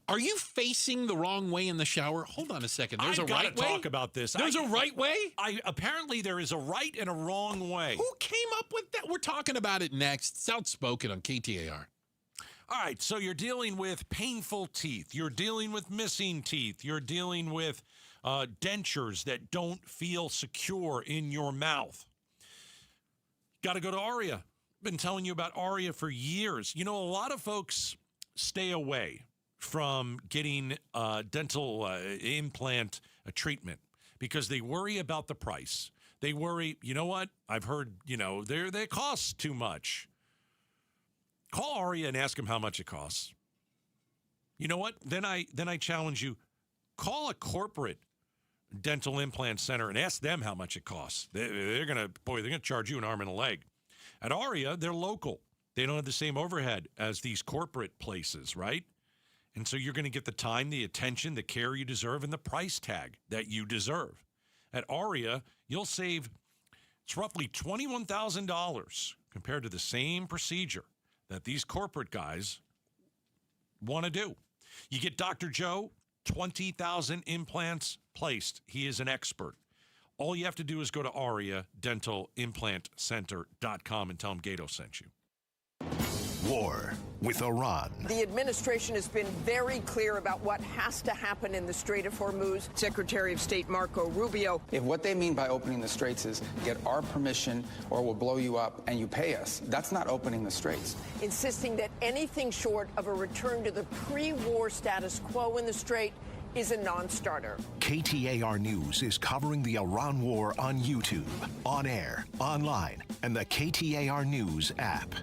are you facing the wrong way in the shower? Hold on a second. There's a right way? Talk about this. There's a right way? Apparently there is a right and a wrong way. Who came up with that? We're talking about it next. It's Outspoken on KTAR. All right, so you're dealing with painful teeth. You're dealing with missing teeth. You're dealing with dentures that don't feel secure in your mouth. Got to go to Aria. been telling you about ARIA for years. You know, a lot of folks stay away from getting dental implant treatment because they worry about the price. They worry, you know what? I've heard, they cost too much. Call ARIA and ask them how much it costs. You know what? Then I challenge you, call a corporate dental implant center and ask them how much it costs. They're gonna charge you an arm and a leg. At ARIA, they're local. They don't have the same overhead as these corporate places, right? And so you're going to get the time, the attention, the care you deserve, and the price tag that you deserve. At ARIA, you'll save, it's roughly $21,000 compared to the same procedure that these corporate guys want to do. You get Dr. Joe, 20,000 implants placed. He is an expert. All you have to do is go to ARIADentalImplantCenter.com and tell him Gato sent you. War with Iran. The administration has been very clear about what has to happen in the Strait of Hormuz. Secretary of State Marco Rubio. If what they mean by opening the straits is get our permission or we'll blow you up and you pay us, that's not opening the straits. Insisting that anything short of a return to the pre-war status quo in the Strait is a non-starter. KTAR News is covering the Iran war on YouTube, on air, online, and the KTAR News app.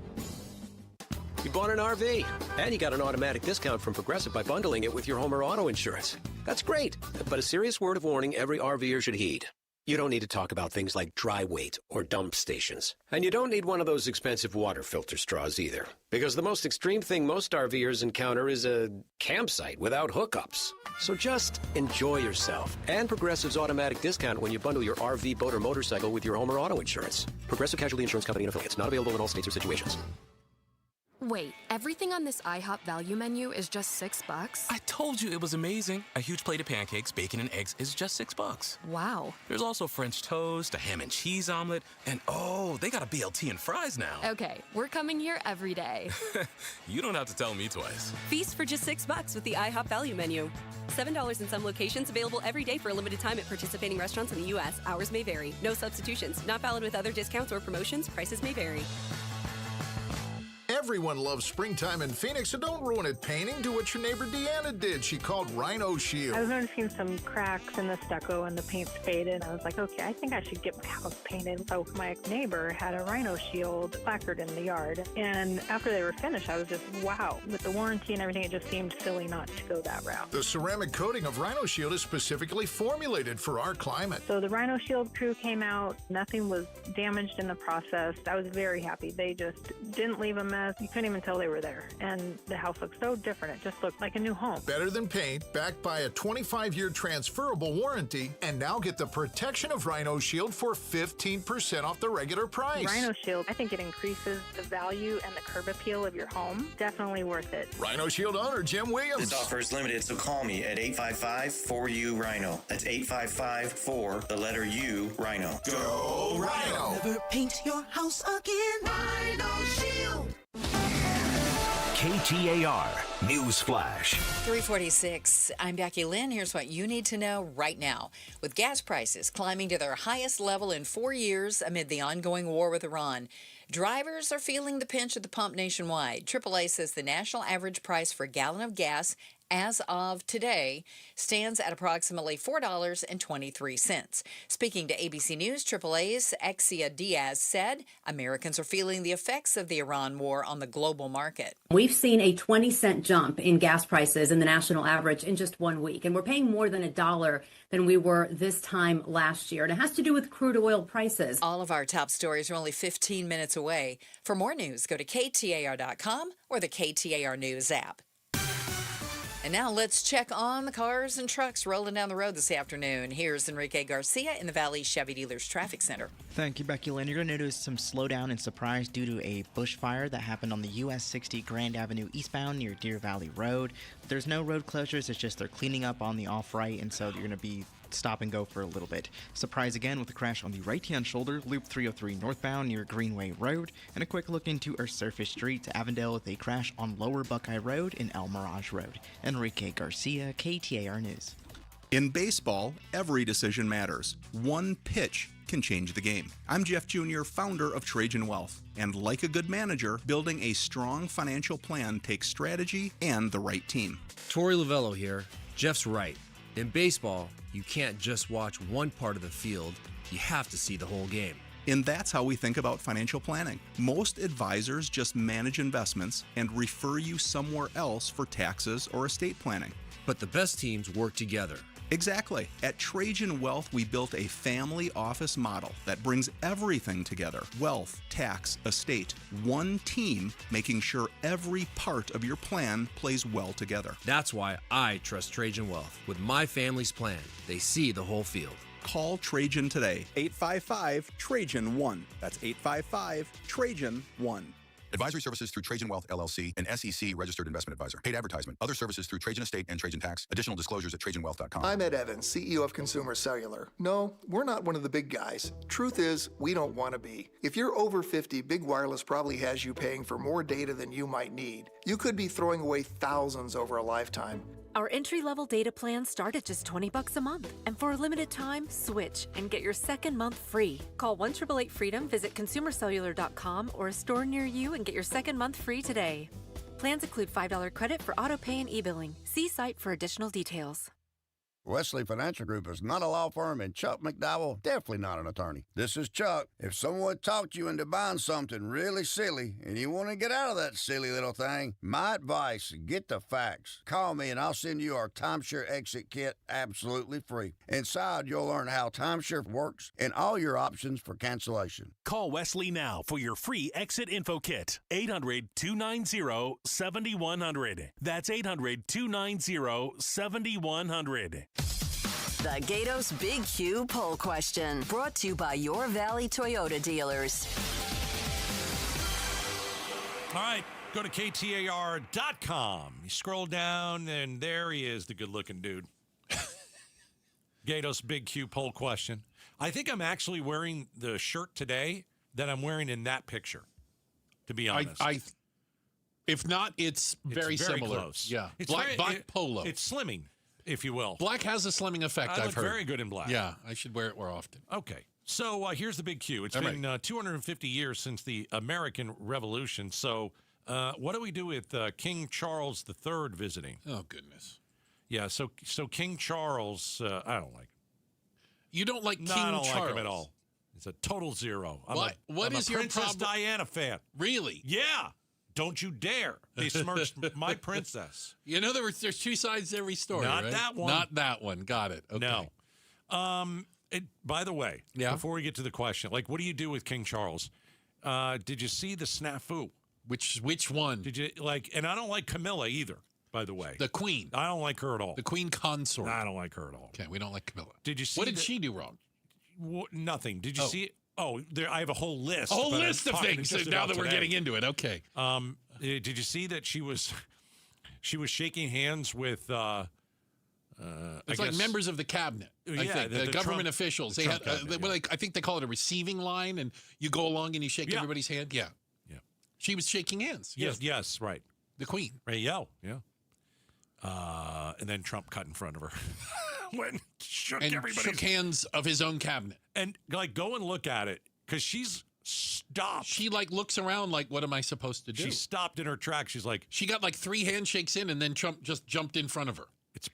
You bought an RV, and you got an automatic discount from Progressive by bundling it with your home or auto insurance. That's great, but a serious word of warning every RVer should heed. You don't need to talk about things like dry weight or dump stations. And you don't need one of those expensive water filter straws either. Because the most extreme thing most RVers encounter is a campsite without hookups. So just enjoy yourself. And Progressive's automatic discount when you bundle your RV, boat, or motorcycle with your home or auto insurance. Progressive Casualty Insurance Company and affiliates. Not available in all states or situations. Wait, everything on this IHOP value menu is just $6? I told you it was amazing. A huge plate of pancakes, bacon, and eggs is just $6. Wow. There's also French toast, a ham and cheese omelet, and oh, they got a BLT and fries now. Okay, we're coming here every day. You don't have to tell me twice. Feast for just $6 with the IHOP value menu. $7 in some locations, available every day for a limited time at participating restaurants in the U.S. Hours may vary. No substitutions. Not valid with other discounts or promotions. Prices may vary. Everyone loves springtime in Phoenix, so don't ruin it painting. Do what your neighbor Deanna did. She called Rhino Shield. I was noticing some cracks in the stucco and the paint's faded. I was like, okay, I think I should get my house painted. So my neighbor had a Rhino Shield placard in the yard. And after they were finished, I was just, wow. With the warranty and everything, it just seemed silly not to go that route. The ceramic coating of Rhino Shield is specifically formulated for our climate. So the Rhino Shield crew came out. Nothing was damaged in the process. I was very happy. They just didn't leave a mess. You couldn't even tell they were there. And the house looked so different. It just looked like a new home. Better than paint, backed by a 25-year transferable warranty. And now get the protection of Rhino Shield for 15% off the regular price. Rhino Shield, I think it increases the value and the curb appeal of your home. Definitely worth it. Rhino Shield owner Jim Williams. This offer is limited, so call me at 855-4U-RHINO. That's 855-4, the letter U, Rhino. Go Rhino! Never paint your house again. Rhino Shield. KTAR News Flash. 346. I'm Becky Lynn. Here's what you need to know right now. With gas prices climbing to their highest level in 4 years amid the ongoing war with Iran, drivers are feeling the pinch at the pump nationwide. AAA says the national average price for a gallon of gas as of today stands at approximately $4.23. Speaking to ABC News, AAA's Exia Diaz said Americans are feeling the effects of the Iran war on the global market. We've seen a 20-cent jump in gas prices in the national average in just 1 week, and we're paying more than $1 than we were this time last year. And it has to do with crude oil prices. All of our top stories are only 15 minutes away. For more news, go to KTAR.com or the KTAR News app. And now let's check on the cars and trucks rolling down the road this afternoon. Here's Enrique Garcia in the Valley Chevy Dealers Traffic Center. Thank you, Becky Lynn. You're going to notice some slowdown and surprise due to a bush fire that happened on the US 60 Grand Avenue eastbound near Deer Valley Road. There's no road closures. It's just they're cleaning up on the off-right, and so you're going to be stop and go for a little bit. Surprise again with a crash on the right-hand shoulder, Loop 303 northbound near Greenway Road, and a quick look into our surface street to Avondale with a crash on Lower Buckeye Road and El Mirage Road. Enrique Garcia, KTAR News. In baseball, every decision matters. One pitch can change the game. I'm Jeff Jr., founder of Trajan Wealth. And like a good manager, building a strong financial plan takes strategy and the right team. Torey Lavello here. Jeff's right. In baseball, you can't just watch one part of the field. You have to see the whole game. And that's how we think about financial planning. Most advisors just manage investments and refer you somewhere else for taxes or estate planning. But the best teams work together. Exactly. At Trajan Wealth, we built a family office model that brings everything together. Wealth, tax, estate. One team making sure every part of your plan plays well together. That's why I trust Trajan Wealth. With my family's plan, they see the whole field. Call Trajan today. 855-TRAJAN-1. That's 855-TRAJAN-1. Advisory services through Trajan Wealth, LLC, an SEC registered investment advisor. Paid advertisement. Other services through Trajan Estate and Trajan Tax. Additional disclosures at TrajanWealth.com. I'm Ed Evans, CEO of Consumer Cellular. No, we're not one of the big guys. Truth is, we don't want to be. If you're over 50, Big Wireless probably has you paying for more data than you might need. You could be throwing away thousands over a lifetime. Our entry-level data plans start at just $20 a month. And for a limited time, switch and get your second month free. Call 1-888-FREEDOM, visit consumercellular.com or a store near you and get your second month free today. Plans include $5 credit for auto pay and e-billing. See site for additional details. Wesley Financial Group is not a law firm, and Chuck McDowell definitely not an attorney. This is Chuck. If someone talked you into buying something really silly and you want to get out of that silly little thing, my advice, get the facts. Call me and I'll send you our timeshare exit kit absolutely free. Inside, you'll learn how timeshare works and all your options for cancellation. Call Wesley now for your free exit info kit. 800-290-7100. That's 800-290-7100. The Gatos Big Q poll question, brought to you by Your Valley Toyota dealers. All right, go to KTAR.com. You scroll down, and there he is, the good-looking dude. Gatos Big Q poll question. I think I'm actually wearing the shirt today that I'm wearing in that picture, to be honest. If not, it's very similar. Close. Yeah, It's black polo. It's slimming, if you will. Black has a slimming effect, I've heard. Very good in black. Yeah, I should wear it more often. Okay. So here's the big Q. It's been 250 years since the American Revolution. So what do we do with King Charles III visiting? Oh, goodness. Yeah, so King Charles, I don't like him. You don't like King I don't Charles? like him at all. It's a total zero. What is your Princess problem? Diana fan. Really? Yeah. Don't you dare. They smirched my princess. You know, there's two sides to every story, Not right? that one. Not that one. Got it. Okay. No. By the way, before we get to the question, what do you do with King Charles? Did you see the snafu? Which one? Did you and I don't like Camilla either, by the way. The Queen. I don't like her at all. The Queen consort. I don't like her at all. Okay, we don't like Camilla. Did you see what did she do wrong? Nothing. Did you see it? Oh, I have a whole list. A whole list of things now that we're getting into it. Okay. Did you see that she was shaking hands with it's like members of the cabinet. I think the government officials. They had I think they call it a receiving line, and you go along and you shake everybody's hand. Yeah. Yeah. She was shaking hands. Yes, right. The Queen. Right, yeah. And then Trump cut in front of her. shook hands of his own cabinet. And go and look at it, because she's stopped. She looks around what am I supposed to do? She stopped in her tracks. She's like, she got 3 handshakes in, and then Trump just jumped in front of her. It's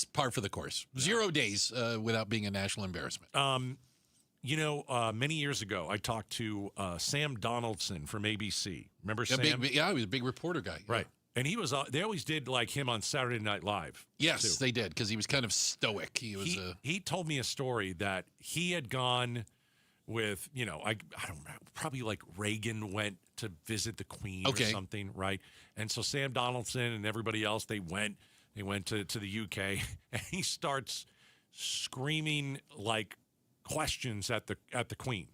par for the course. 0 days without being a national embarrassment. Many years ago, I talked to Sam Donaldson from ABC. Remember Sam? He was a big reporter guy. Right. And he was. They always did him on Saturday Night Live. Yes, they did, because he was kind of stoic. He told me a story that he had gone with, I don't know, probably Reagan went to visit the Queen or something, right? And so Sam Donaldson and everybody else, they went to the UK, and he starts screaming questions at the Queen.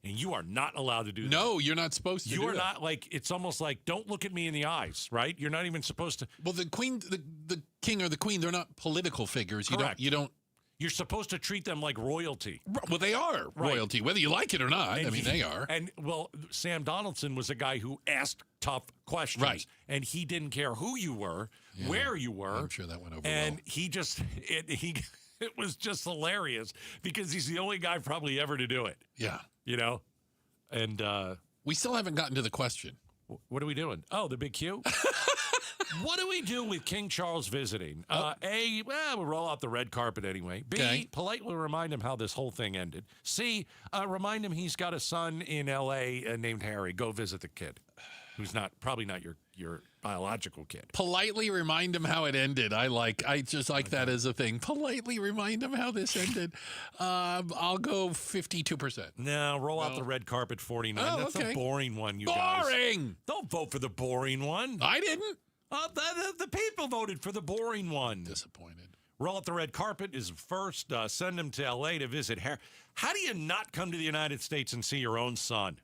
And you are not allowed to do that. No, you're not supposed to do that. You are not it's almost don't look at me in the eyes, right? You're not even supposed to. Well, the Queen, the King or the Queen, they're not political figures. Correct. You don't You're supposed to treat them like royalty. Well, they are royalty, whether you like it or not. And they are. And, well, Sam Donaldson was a guy who asked tough questions. Right. And he didn't care who you were, where you were. I'm sure that went over And well. he just, it was just hilarious because he's the only guy probably ever to do it. Yeah. You know? And we still haven't gotten to the question. What are we doing? Oh, the big Q? What do we do with King Charles visiting? A, we'll roll out the red carpet anyway. B, politely remind him how this whole thing ended. C, remind him he's got a son in L.A. Named Harry. Go visit the kid, who's probably not your biological kid. Politely remind him how it ended. I just like that as a thing. Politely remind him how this ended. I'll go 52%. No, roll out the red carpet 49. Oh, That's okay. a boring one, you guys. Boring! Don't vote for the boring one. I didn't. The people voted for the boring one. Disappointed. Roll out the red carpet is first. Send him to L.A. to visit Harry. How do you not come to the United States and see your own son?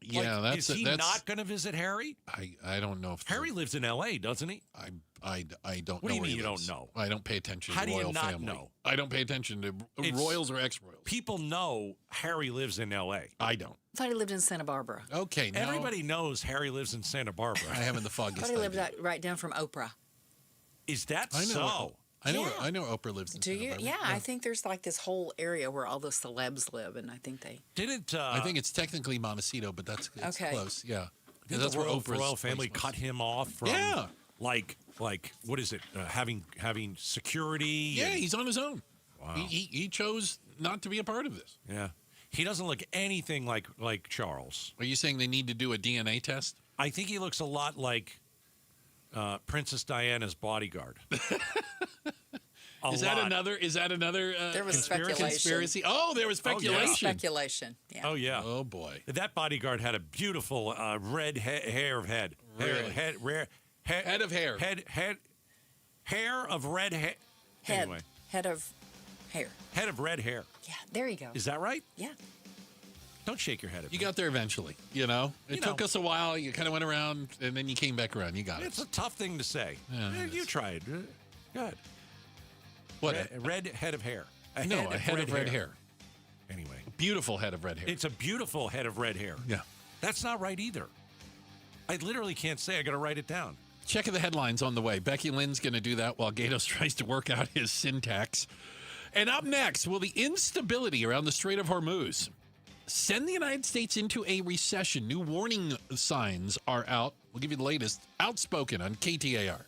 Yeah, is he not going to visit Harry? I don't know if Harry lives in L.A., doesn't he? I don't What know do you where mean he you lives. don't know? I don't pay attention How to do you royal not family. know? I don't pay attention to royals or ex-royals. People know Harry lives in L.A. I don't. I thought he lived in Santa Barbara. Okay, now Everybody knows Harry lives in Santa Barbara. I haven't the I foggiest thought he lived idea. right down from Oprah. Is that I know. so? I know. Yeah. I know. Oprah lives in. Do Santa you? Barbara. Yeah, I think there's like this whole area where all the celebs live, and I think they. Didn't I think it's technically Montecito, but that's it's Okay. close. Yeah, didn't that's the where royal, Oprah's royal family place was. cut him off from? Yeah. Like what is it? Having security. Yeah, and- he's on his own. Wow. He chose not to be a part of this. Yeah. He doesn't look anything like Charles. Are you saying they need to do a DNA test? I think he looks a lot like Princess Diana's bodyguard. Is that another? There was conspiracy? Oh, there was speculation. Speculation. Yeah. Oh yeah. Oh boy. That bodyguard had a beautiful red hair of head. Really? Head of hair. Hair of red hair. Head. Anyway. Head of hair. Head of red hair. Yeah. There you go. Is that right? Yeah. Don't shake your head at You me. got there eventually. You know, it took us a while. You kind of went around, and then you came back around. You got it. It's a tough thing to say. Yeah, it You tried. Good. What? Red head of hair. A head of red hair. Anyway. Beautiful head of red hair. It's a beautiful head of red hair. Yeah. That's not right either. I literally can't say. I got to write it down. Check the headlines on the way. Becky Lynn's going to do that while Gatos tries to work out his syntax. And up next, will the instability around the Strait of Hormuz send the United States into a recession? New warning signs are out. We'll give you the latest. Outspoken on KTAR.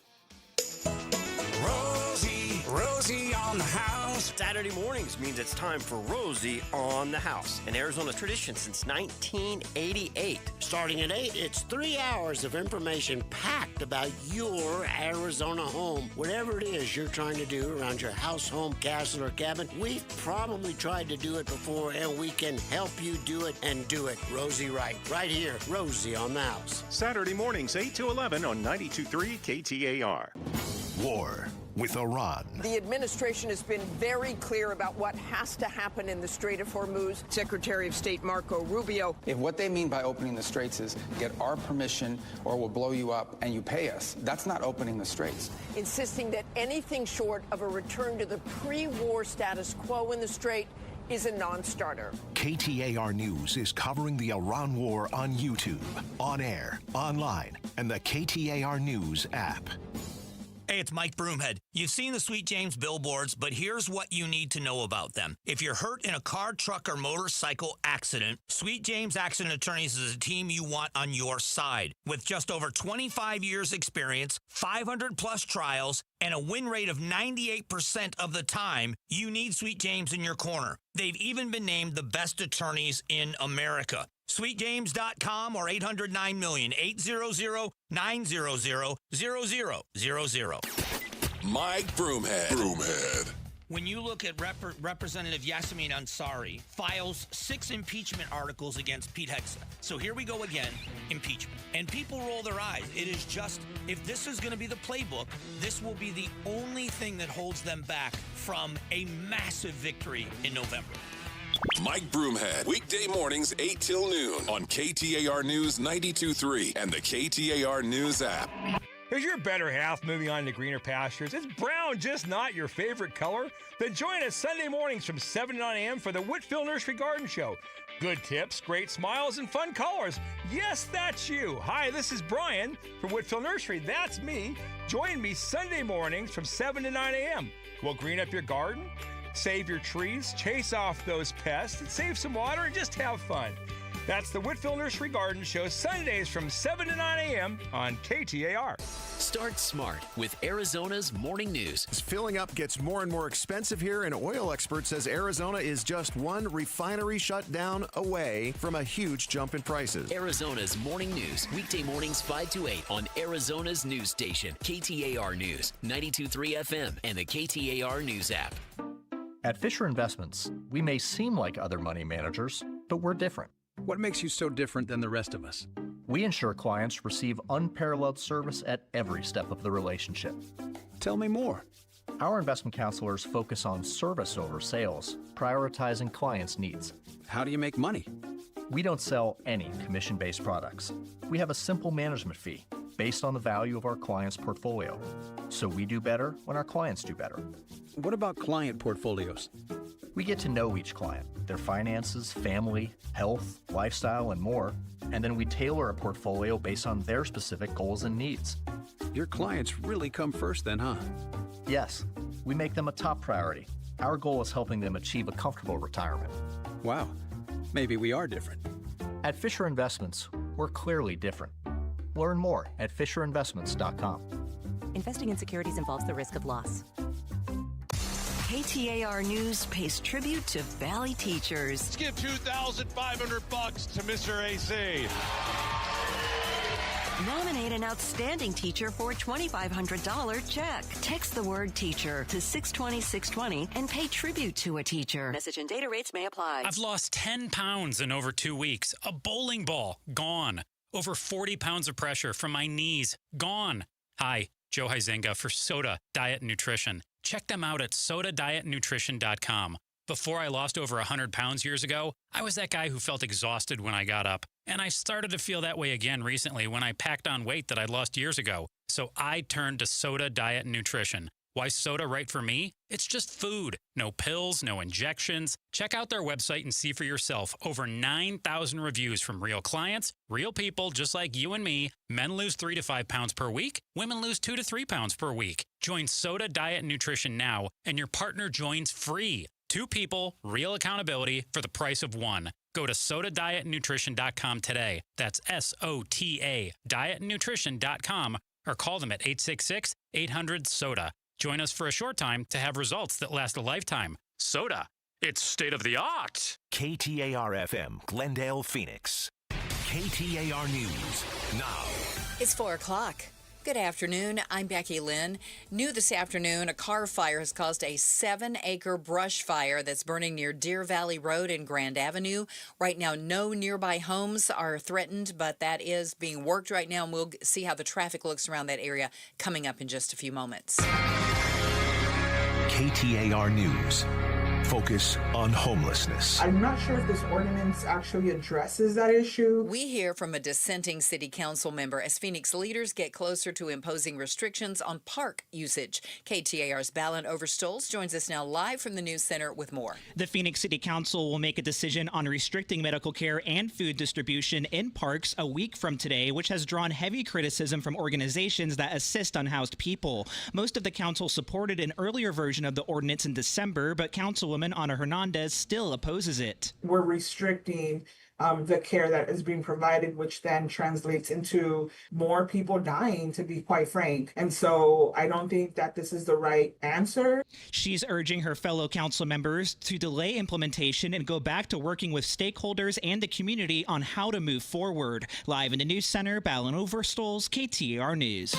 Rosie on the house. Saturday mornings means it's time for Rosie on the house, an Arizona tradition since 1988. Starting at 8, it's 3 hours of information packed about your Arizona home. Whatever it is you're trying to do around your house, home, castle, or cabin, we've probably tried to do it before, and we can help you do it and do it Rosie right. Right here, Rosie on the house. Saturday mornings, 8 to 11 on 92.3 KTAR. War with Iran. The administration has been very clear about what has to happen in the Strait of Hormuz. Secretary of State Marco Rubio. If what they mean by opening the straits is get our permission or we'll blow you up and you pay us, that's not opening the straits. Insisting that anything short of a return to the pre-war status quo in the Strait is a non-starter. KTAR News is covering the Iran war on YouTube, on air, online, and the KTAR News app. Hey, it's Mike Broomhead. You've seen the Sweet James billboards, but here's what you need to know about them. If you're hurt in a car, truck, or motorcycle accident, Sweet James Accident Attorneys is a team you want on your side. With just over 25 years experience, 500-plus trials, and a win rate of 98% of the time, you need Sweet James in your corner. They've even been named the best attorneys in America. SweetJames.com or 800-9-million, 800-900-0000. Mike Broomhead. When you look at Representative Yasemin Ansari files 6 impeachment articles against Pete Hegseth. So here we go again, impeachment. And people roll their eyes. It is just, if this is going to be the playbook, this will be the only thing that holds them back from a massive victory in November. Mike Broomhead, weekday mornings 8 till noon on KTAR News 92.3 and the KTAR News app. Is your better half moving on to greener pastures? Is brown just not your favorite color? Then join us Sunday mornings from 7 to 9 a.m. for the Whitfield Nursery Garden Show. Good tips, great smiles, and fun colors. Yes, that's you. Hi, this is Brian from Whitfield Nursery. That's me. Join me Sunday mornings from 7 to 9 a.m. We'll green up your garden, save your trees, chase off those pests, and save some water, and just have fun. That's the Whitfield Nursery Garden Show, Sundays from 7 to 9 a.m. on KTAR. Start smart with Arizona's Morning News. Filling up gets more and more expensive here, and oil expert says Arizona is just one refinery shutdown away from a huge jump in prices. Arizona's Morning News, weekday mornings 5 to 8 on Arizona's news station, KTAR News, 92.3 FM, and the KTAR News app. At Fisher Investments, we may seem like other money managers, but we're different. What makes you so different than the rest of us? We ensure clients receive unparalleled service at every step of the relationship. Tell me more. Our investment counselors focus on service over sales, prioritizing clients' needs. How do you make money? We don't sell any commission-based products. We have a simple management fee based on the value of our client's portfolio. So we do better when our clients do better. What about client portfolios? We get to know each client, their finances, family, health, lifestyle, and more, and then we tailor a portfolio based on their specific goals and needs. Your clients really come first then, huh? Yes, we make them a top priority. Our goal is helping them achieve a comfortable retirement. Wow, maybe we are different. At Fisher Investments, we're clearly different. Learn more at FisherInvestments.com. Investing in securities involves the risk of loss. KTAR News pays tribute to Valley teachers. Let's give $2,500 to Mr. AC. Nominate an outstanding teacher for a $2,500 check. Text the word teacher to 620-620 and pay tribute to a teacher. Message and data rates may apply. I've lost 10 pounds in over 2 weeks. A bowling ball, gone. Over 40 pounds of pressure from my knees, gone. Hi, Joe Huizenga for Soda Diet Nutrition. Check them out at sodadietnutrition.com. Before I lost over 100 pounds years ago, I was that guy who felt exhausted when I got up. And I started to feel that way again recently when I packed on weight that I'd lost years ago. So I turned to Soda Diet Nutrition. Why soda right for me? It's just food. No pills, no injections. Check out their website and see for yourself. Over 9,000 reviews from real clients, real people just like you and me. Men lose 3 to 5 pounds per week. Women lose 2 to 3 pounds per week. Join Soda Diet Nutrition now, and your partner joins free. 2 people, real accountability for the price of 1. Go to sodadietnutrition.com today. That's SOTA dietnutrition.com, or call them at 866-800-SODA. Join us for a short time to have results that last a lifetime. Soda, it's state of the art. KTAR-FM, Glendale, Phoenix. KTAR News now. It's 4 o'clock. Good afternoon. I'm Becky Lynn. New this afternoon, a car fire has caused a 7-acre brush fire that's burning near Deer Valley Road and Grand Avenue. Right now, no nearby homes are threatened, but that is being worked right now, and we'll see how the traffic looks around that area coming up in just a few moments. KTAR News. Focus on homelessness. I'm not sure if this ordinance actually addresses that issue. We hear from a dissenting city council member as Phoenix leaders get closer to imposing restrictions on park usage. KTAR's Balin Overstoles joins us now live from the News Center with more. The Phoenix City Council will make a decision on restricting medical care and food distribution in parks a week from today, which has drawn heavy criticism from organizations that assist unhoused people. Most of the council supported an earlier version of the ordinance in December, but Councilwoman Ana Hernandez still opposes it. We're restricting the care that is being provided, which then translates into more people dying, to be quite frank. And so I don't think that this is the right answer. She's urging her fellow council members to delay implementation and go back to working with stakeholders and the community on how to move forward. Live in the News Center, Balin Overstoles, KTAR News.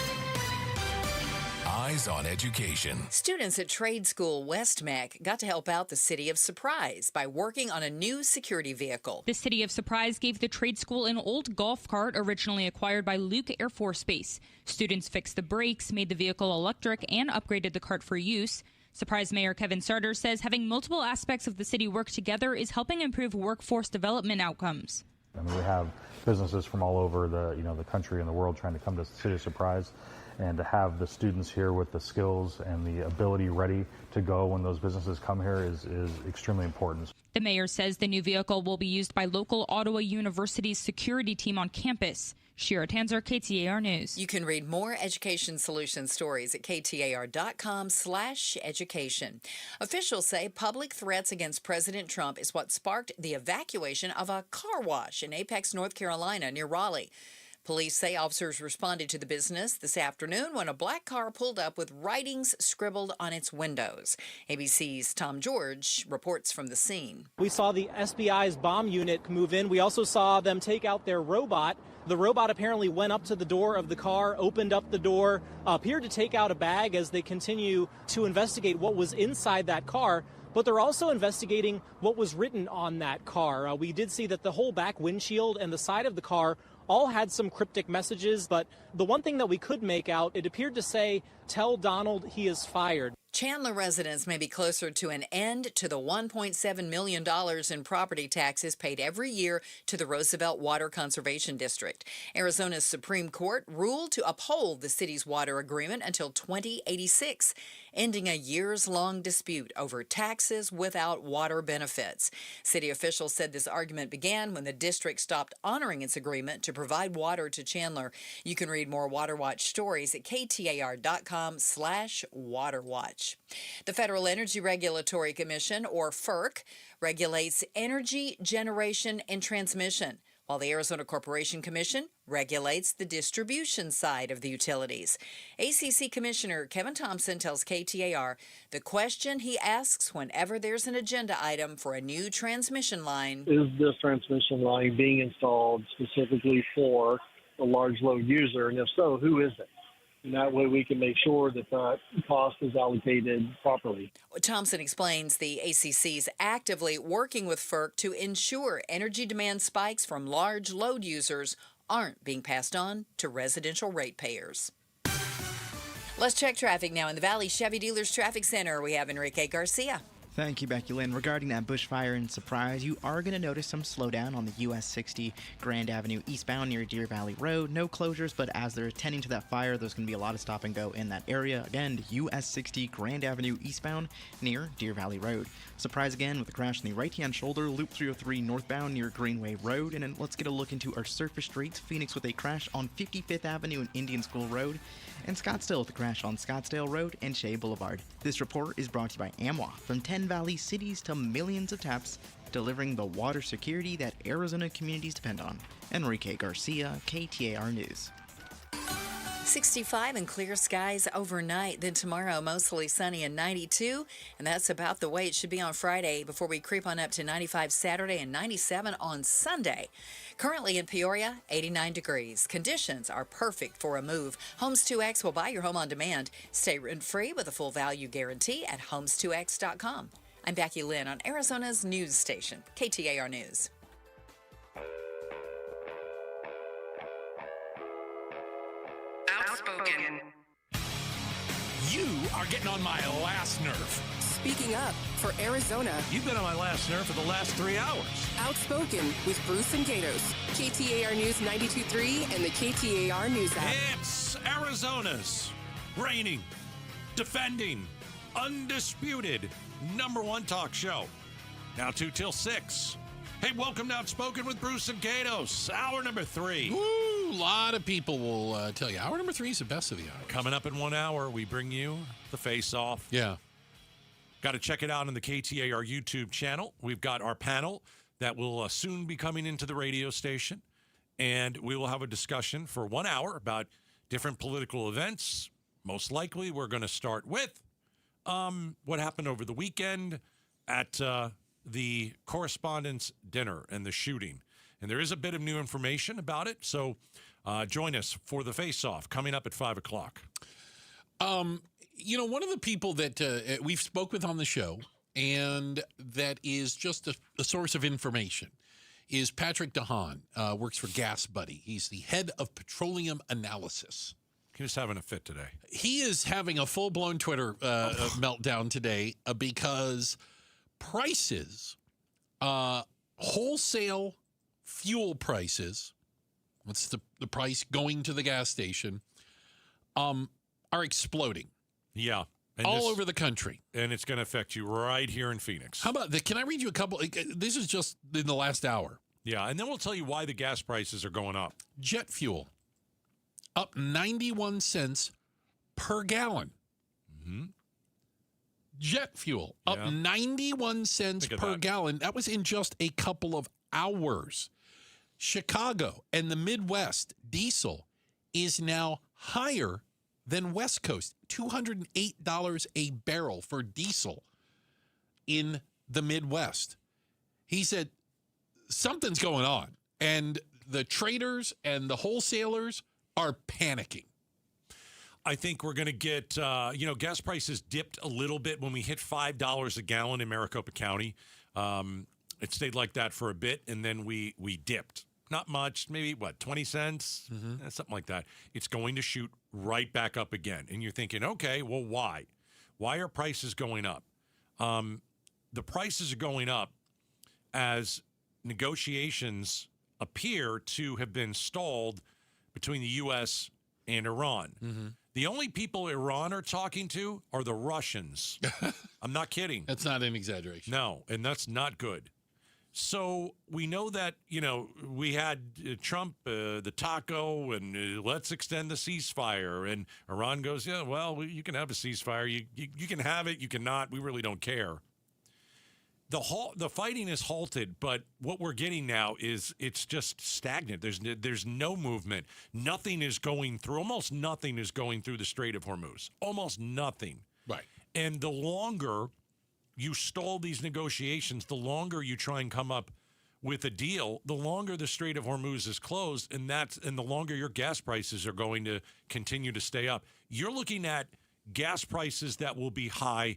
Eyes on Education. Students at Trade School West Mac got to help out the City of Surprise by working on a new security vehicle. The City of Surprise gave the trade school an old golf cart originally acquired by Luke Air Force Base. Students fixed the brakes, made the vehicle electric, and upgraded the cart for use. Surprise Mayor Kevin Sarter says having multiple aspects of the city work together is helping improve workforce development outcomes. I mean, we have businesses from all over the country and the world trying to come to the City of Surprise. and to have the students here with the skills and the ability ready to go when those businesses come here is extremely important. The mayor says the new vehicle will be used by local Ottawa University's security team on campus. Shira Tanzer, KTAR News. You can read more education solution stories at KTAR.com/education. Officials say public threats against President Trump is what sparked the evacuation of a car wash in Apex, North Carolina, near Raleigh. Police say officers responded to the business this afternoon when a black car pulled up with writings scribbled on its windows. ABC's Tom George reports from the scene. We saw the SBI's bomb unit move in. We also saw them take out their robot. The robot apparently went up to the door of the car, opened up the door, appeared to take out a bag as they continue to investigate what was inside that car. But they're also investigating what was written on that car. We did see that the whole back windshield and the side of the car all had some cryptic messages, but the one thing that we could make out, it appeared to say, "Tell Donald he is fired." Chandler residents may be closer to an end to the $1.7 million in property taxes paid every year to the Roosevelt Water Conservation District. Arizona's Supreme Court ruled to uphold the city's water agreement until 2086, ending a years-long dispute over taxes without water benefits. City officials said this argument began when the district stopped honoring its agreement to provide water to Chandler. You can read more Water Watch stories at KTAR.com/waterwatch. The Federal Energy Regulatory Commission, or FERC, regulates energy generation and transmission, while the Arizona Corporation Commission regulates the distribution side of the utilities. ACC Commissioner Kevin Thompson tells KTAR the question he asks whenever there's an agenda item for a new transmission line: is this transmission line being installed specifically for a large load user? And if so, who is it? And that way we can make sure that that cost is allocated properly. Thompson explains the ACC's actively working with FERC to ensure energy demand spikes from large load users aren't being passed on to residential ratepayers. Let's check traffic now in the Valley Chevy Dealers Traffic Center. We have Enrique Garcia. Thank you, Becky Lynn. Regarding that bushfire in Surprise, you are going to notice some slowdown on the US 60 Grand Avenue eastbound near Deer Valley Road. No closures, but as they're attending to that fire, there's going to be a lot of stop and go in that area. Again, US 60 Grand Avenue eastbound near Deer Valley Road. Surprise again with a crash in the right-hand shoulder, Loop 303 northbound near Greenway Road. And then let's get a look into our surface streets. Phoenix with a crash on 55th Avenue and Indian School Road. And Scottsdale with a crash on Scottsdale Road and Shea Boulevard. This report is brought to you by AMWA. From 10 Valley cities to millions of taps, delivering the water security that Arizona communities depend on. Enrique Garcia, KTAR News. 65 and clear skies overnight. Then tomorrow, mostly sunny and 92. And that's about the way it should be on Friday before we creep on up to 95 Saturday and 97 on Sunday. Currently in Peoria, 89 degrees. Conditions are perfect for a move. Homes 2X will buy your home on demand. Stay rent-free with a full value guarantee at homes2x.com. I'm Becky Lynn on Arizona's news station, KTAR News. Outspoken. You are getting on my last nerve. Speaking up for Arizona. You've been on my last nerve for the last 3 hours. Outspoken with Bruce and Gatos. KTAR News 92.3 and the KTAR News app. It's Arizona's reigning, defending, undisputed #1 talk show. Now 2 till 6. Hey, welcome to Outspoken with Bruce and Gatos. Hour number 3. Woo! A lot of people will tell you hour number 3 is the best of the hours. Coming up in 1 hour, we bring you the Faceoff. Yeah. Got to check it out on the KTAR YouTube channel. We've got our panel that will soon be coming into the radio station, and we will have a discussion for 1 hour about different political events. Most likely, we're going to start with what happened over the weekend at the Correspondents' Dinner and the shooting. And there is a bit of new information about it, so join us for the Face-Off coming up at 5 o'clock. You know, one of the people that we've spoke with on the show and that is just a source of information is Patrick DeHaan, works for Gas Buddy. He's the head of petroleum analysis. He's having a fit today. He is having a full-blown Twitter meltdown today because prices, wholesale fuel prices, what's the price going to the gas station, are exploding. Yeah. And all over the country. And it's going to affect you right here in Phoenix. How about that? Can I read you a couple? This is just in the last hour. Yeah, and then we'll tell you why the gas prices are going up. Jet fuel up 91 cents per gallon. Mm-hmm. Jet fuel up 91 cents per gallon. That was in just a couple of hours. Chicago and the Midwest, diesel is now higher than West Coast. $208 a barrel for diesel in the Midwest. He said something's going on, and the traders and the wholesalers are panicking. I think we're going to get, gas prices dipped a little bit when we hit $5 a gallon in Maricopa County. It stayed like that for a bit, and then we dipped. Not much, maybe, 20 cents? Mm-hmm. Something like that. It's going to shoot right back up again. And you're thinking, okay, well, why? Why are prices going up? The prices are going up as negotiations appear to have been stalled between the U.S. and Iran. Mm-hmm. The only people Iran are talking to are the Russians. I'm not kidding. That's not an exaggeration. No, and that's not good. So we know that, we had Trump, the taco, and let's extend the ceasefire. And Iran goes, yeah, well, you can have a ceasefire. You can have it. You cannot. We really don't care. The fighting is halted, but what we're getting now is it's just stagnant. There's no movement. Nothing is going through. Almost nothing is going through the Strait of Hormuz. Almost nothing. Right. And the longer you stall these negotiations, the longer you try and come up with a deal, the longer the Strait of Hormuz is closed, and the longer your gas prices are going to continue to stay up. You're looking at gas prices that will be high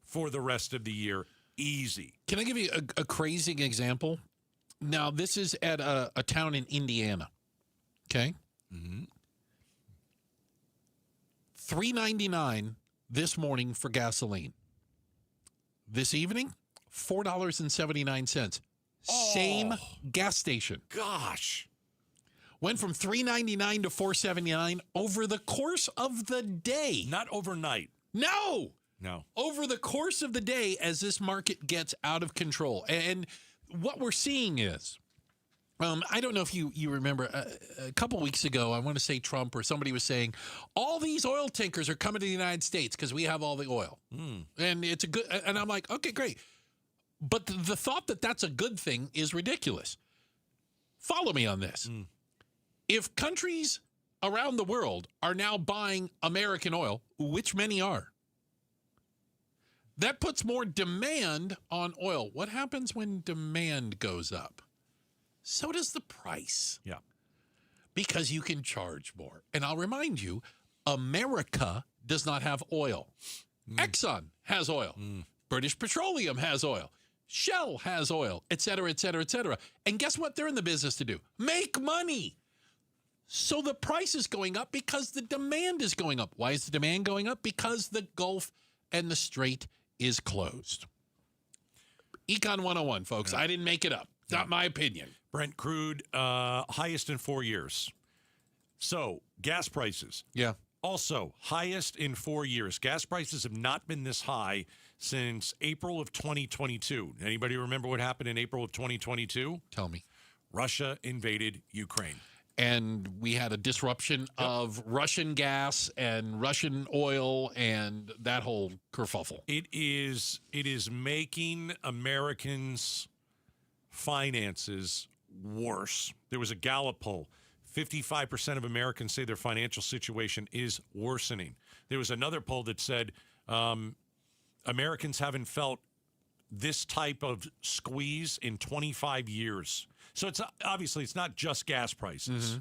for the rest of the year. Easy. Can I give you a crazy example? Now, this is at a town in Indiana. Okay? Mm-hmm. $3.99 this morning for gasoline. This evening, $4.79. Same gas station. Gosh. Went from $3.99 to $4.79 over the course of the day. Not overnight. No. No. Over the course of the day as this market gets out of control. And what we're seeing is, I don't know if you remember, a couple weeks ago, I want to say Trump or somebody was saying, all these oil tankers are coming to the United States because we have all the oil. And it's a good, and I'm like, okay, great. But the thought that that's a good thing is ridiculous. Follow me on this. If countries around the world are now buying American oil, which many are, that puts more demand on oil. What happens when demand goes up? So does the price. Yeah. Because you can charge more. And I'll remind you, America does not have oil. Exxon has oil. British Petroleum has oil. Shell has oil, et cetera, et cetera, et cetera. And guess what they're in the business to do? Make money. So the price is going up because the demand is going up. Why is the demand going up? Because the Gulf and the Strait is closed. Econ 101, folks. I didn't make it up. It's not my opinion. Brent crude, highest in 4 years. So, gas prices. Yeah. Also, highest in 4 years. Gas prices have not been this high since April of 2022. Anybody remember what happened in April of 2022? Tell me. Russia invaded Ukraine. And we had a disruption of Russian gas and Russian oil and that whole kerfuffle. It is making Americans' finances worse. There was a Gallup poll. 55% of Americans say their financial situation is worsening. There was another poll that said Americans haven't felt this type of squeeze in 25 years. So it's obviously it's not just gas prices.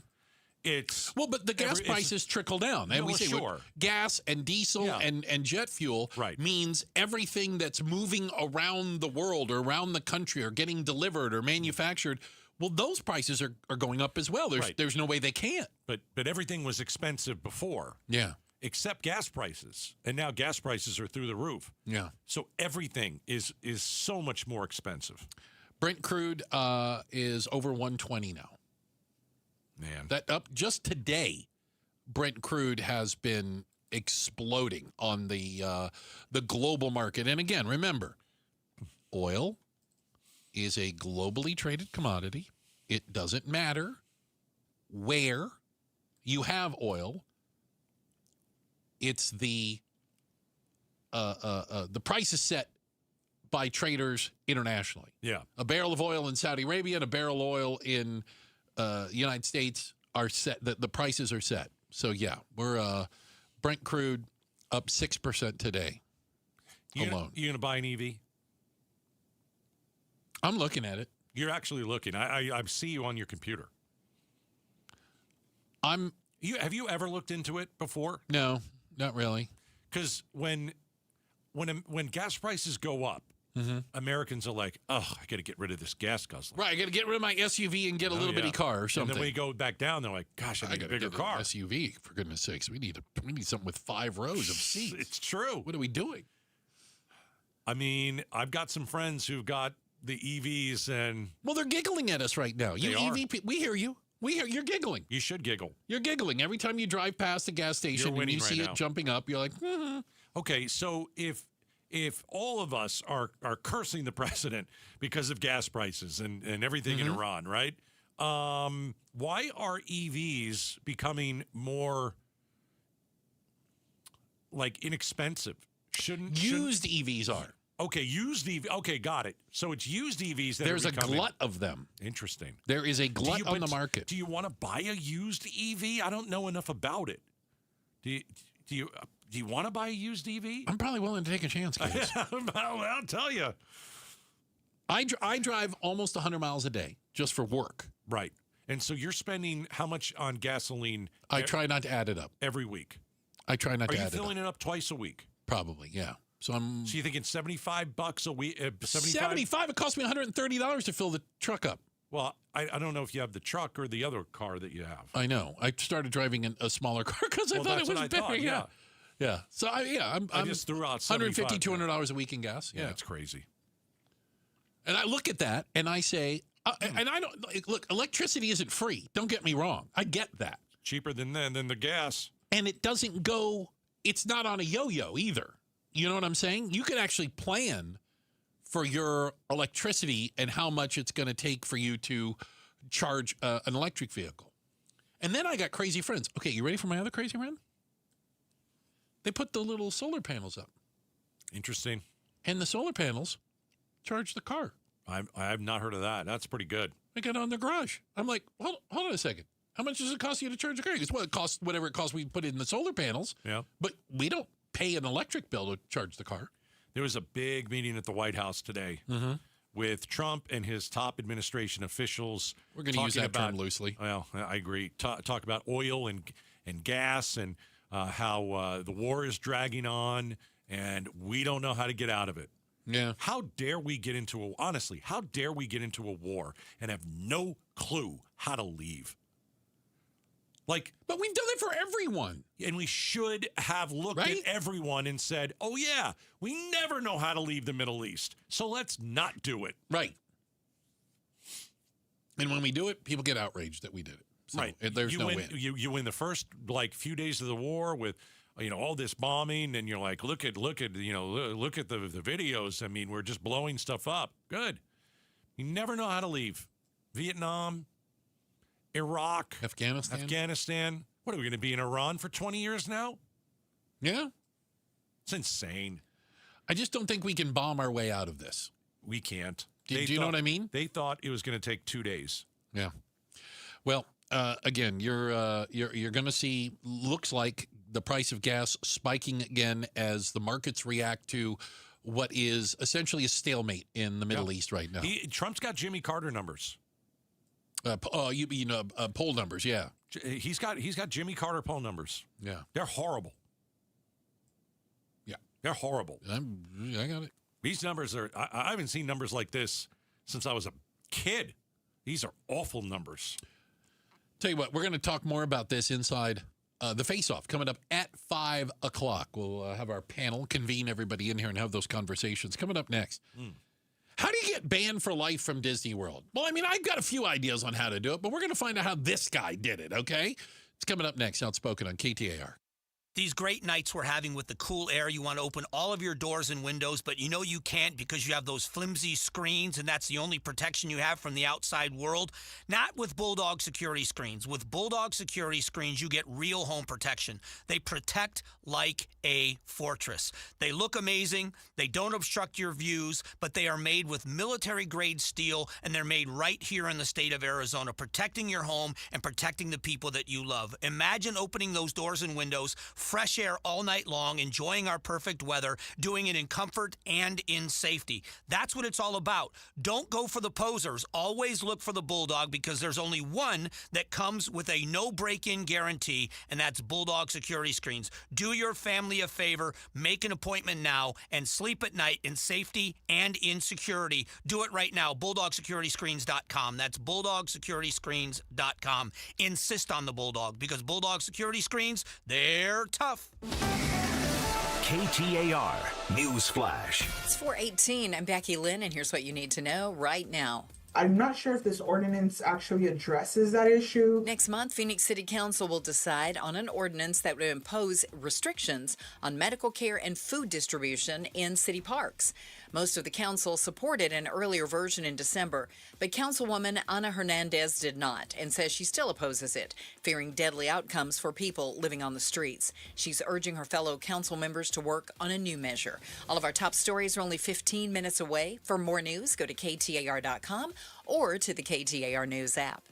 It's but the gas prices trickle down, and we say gas and diesel and jet fuel means everything that's moving around the world or around the country or getting delivered or manufactured. Well, those prices are going up as well. There's no way they can't. But everything was expensive before. Yeah. Except gas prices. And now gas prices are through the roof. Yeah. So everything is so much more expensive. Brent crude is over 120 now. Man. That up just today, Brent crude has been exploding on the global market. And again, remember, oil is a globally traded commodity. It doesn't matter where you have oil. It's the price is set by traders internationally. Yeah. A barrel of oil in Saudi Arabia and a barrel of oil in the United States are set. The prices are set. So, yeah, we're Brent crude up 6% today alone. You going to buy an EV? I'm looking at it. You're actually looking. I see you on your computer. Have you ever looked into it before? No, not really. Because when gas prices go up, Americans are like, oh, I got to get rid of this gas guzzler. Right, I got to get rid of my SUV and get a little bitty car or something. And then when we go back down, they're like, gosh, I need a bigger car. SUV, for goodness sakes. We need something with 5 rows of seats. It's true. What are we doing? I mean, I've got some friends who've got the EVs and... Well, they're giggling at us right now. You EV, we hear you. You're giggling. You should giggle. You're giggling. Every time you drive past a gas station and you see it jumping up, you're like, Okay, so if all of us are cursing the president because of gas prices and everything in Iran, right? Why are EVs becoming more inexpensive? Used EVs are. Okay, used EV. Okay, got it. So it's used EVs that there's are becoming... a glut of them. Interesting. There is a glut on the market. Do you want to buy a used EV? I don't know enough about it. Do you want to buy a used EV? I'm probably willing to take a chance, guys. I'll tell you. I drive almost 100 miles a day just for work. Right. And so you're spending how much on gasoline? I try not to add it up. Every week? I try not to add it up. Are you filling it up twice a week? Probably, yeah. So you're thinking $75 a week? 75? It cost me $130 to fill the truck up. Well, I don't know if you have the truck or the other car that you have. I know. I started driving a smaller car because I thought it was better. Yeah. So I just threw out $150, $200 a week in gas. Yeah, it's crazy. And I look at that and I say, and I don't look. Electricity isn't free. Don't get me wrong. I get that. Cheaper than the gas. And it doesn't go. It's not on a yo-yo either. You know what I'm saying? You can actually plan for your electricity and how much it's going to take for you to charge an electric vehicle. And then I got crazy friends. Okay, you ready for my other crazy friend? They put the little solar panels up. Interesting. And the solar panels charge the car. I have not heard of that. That's pretty good. I got on the garage. I'm like, hold on a second. How much does it cost you to charge a car? Because, well, it costs whatever it costs we put in the solar panels. Yeah. But we don't pay an electric bill to charge the car. There was a big meeting at the White House today with Trump and his top administration officials. We're going to use that term loosely. Well, I agree. Talk about oil and gas and how the war is dragging on and we don't know how to get out of it. Yeah. How dare we get into how dare we get into a war and have no clue how to leave? But we've done it for everyone. And we should have looked at everyone and said, oh, yeah, we never know how to leave the Middle East, so let's not do it. Right. And when we do it, people get outraged that we did it. So right. There's no win. You win the first, few days of the war with, all this bombing, and you're like, look at the videos. I mean, we're just blowing stuff up. Good. You never know how to leave. Vietnam, Iraq, Afghanistan. What are we going to be in Iran for 20 years now? Yeah. It's insane. I just don't think we can bomb our way out of this. We can't. Do you know what I mean? They thought it was going to take 2 days. Yeah. Well, again, you're going to see, looks like the price of gas spiking again as the markets react to what is essentially a stalemate in the Middle East right now. Trump's got Jimmy Carter numbers. Poll numbers, yeah. He's got Jimmy Carter poll numbers. Yeah. They're horrible. Yeah. They're horrible. I got it. These numbers are, I haven't seen numbers like this since I was a kid. These are awful numbers. Tell you what, we're going to talk more about this inside the Faceoff coming up at 5 o'clock. We'll have our panel convene everybody in here and have those conversations coming up next. How do you get banned for life from Disney World? Well, I mean, I've got a few ideas on how to do it, but we're going to find out how this guy did it, okay? It's coming up next. Outspoken on KTAR. These great nights we're having with the cool air, you want to open all of your doors and windows, but you know you can't because you have those flimsy screens, and that's the only protection you have from the outside world. Not with Bulldog security screens. With Bulldog security screens, you get real home protection. They protect like a fortress. They look amazing. They don't obstruct your views, but they are made with military-grade steel, and they're made right here in the state of Arizona, protecting your home and protecting the people that you love. Imagine opening those doors and windows, fresh air all night long, enjoying our perfect weather, doing it in comfort and in safety. That's what it's all about. Don't go for the posers. Always look for the Bulldog, because there's only one that comes with a no break-in guarantee, and that's Bulldog security screens. Do your family a favor, make an appointment now, and sleep at night in safety and in security. Do it right now. BulldogSecurityScreens.com. That's BulldogSecurityScreens.com. Insist on the Bulldog, because Bulldog security screens, they're tough. KTAR News Flash. It's 4:18. I'm Becky Lynn, and here's what you need to know right now. I'm not sure if this ordinance actually addresses that issue. Next month, Phoenix City Council will decide on an ordinance that would impose restrictions on medical care and food distribution in city parks. Most of the council supported an earlier version in December, but Councilwoman Ana Hernandez did not and says she still opposes it, fearing deadly outcomes for people living on the streets. She's urging her fellow council members to work on a new measure. All of our top stories are only 15 minutes away. For more news, go to KTAR.com or to the KTAR News app.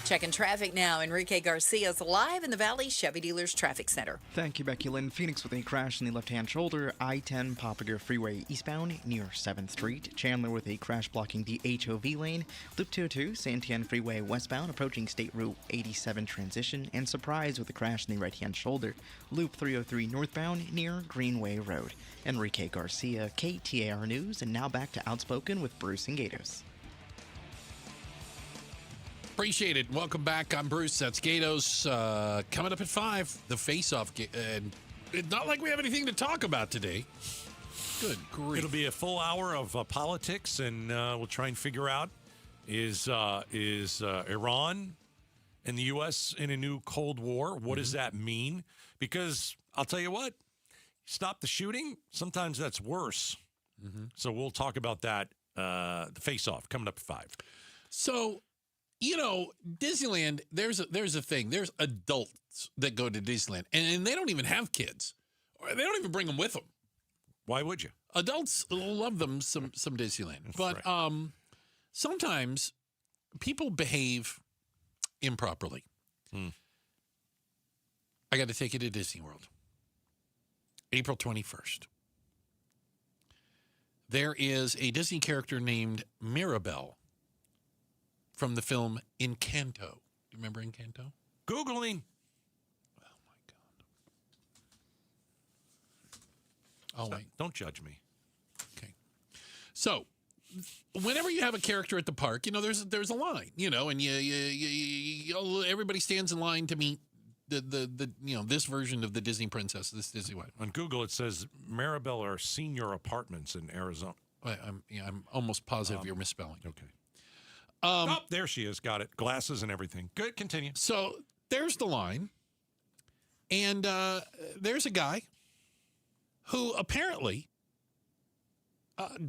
Checking traffic now. Enrique Garcia's live in the Valley Chevy Dealers Traffic Center. Thank you, Becky Lynn. Phoenix with a crash in the left-hand shoulder. I-10 Papago Freeway eastbound near 7th Street. Chandler with a crash blocking the HOV lane. Loop 202 Santiago Freeway westbound approaching State Route 87 transition. And Surprise with a crash in the right-hand shoulder. Loop 303 northbound near Greenway Road. Enrique Garcia, KTAR News. And now back to Outspoken with Bruce and Gatos. Appreciate it. Welcome back. I'm Bruce. That's Gatos. Coming up at 5, the Faceoff. And it's not like we have anything to talk about today. Good grief. It'll be a full hour of politics, and we'll try and figure out is Iran and the U.S. in a new Cold War? What does that mean? Because I'll tell you what, stop the shooting, sometimes that's worse. So we'll talk about that, the Face-Off, coming up at 5. So, you know, Disneyland, there's a thing. There's adults that go to Disneyland, and they don't even have kids. Or they don't even bring them with them. Why would you? Adults love them some Disneyland. But sometimes people behave improperly. I got to take you to Disney World. April 21st. There is a Disney character named Mirabelle from the film Encanto. Do you remember Encanto? Googling. Oh, my God. Oh, wait. Don't judge me. Okay. So, whenever you have a character at the park, you know, there's a line, you know, and you everybody stands in line to meet the you know, this version of the Disney princess, this Disney one. On Google, it says Mirabelle are senior apartments in Arizona. I'm almost positive you're misspelling. Okay. There she is. Got it. Glasses and everything. Good. Continue. So there's the line. And there's a guy who apparently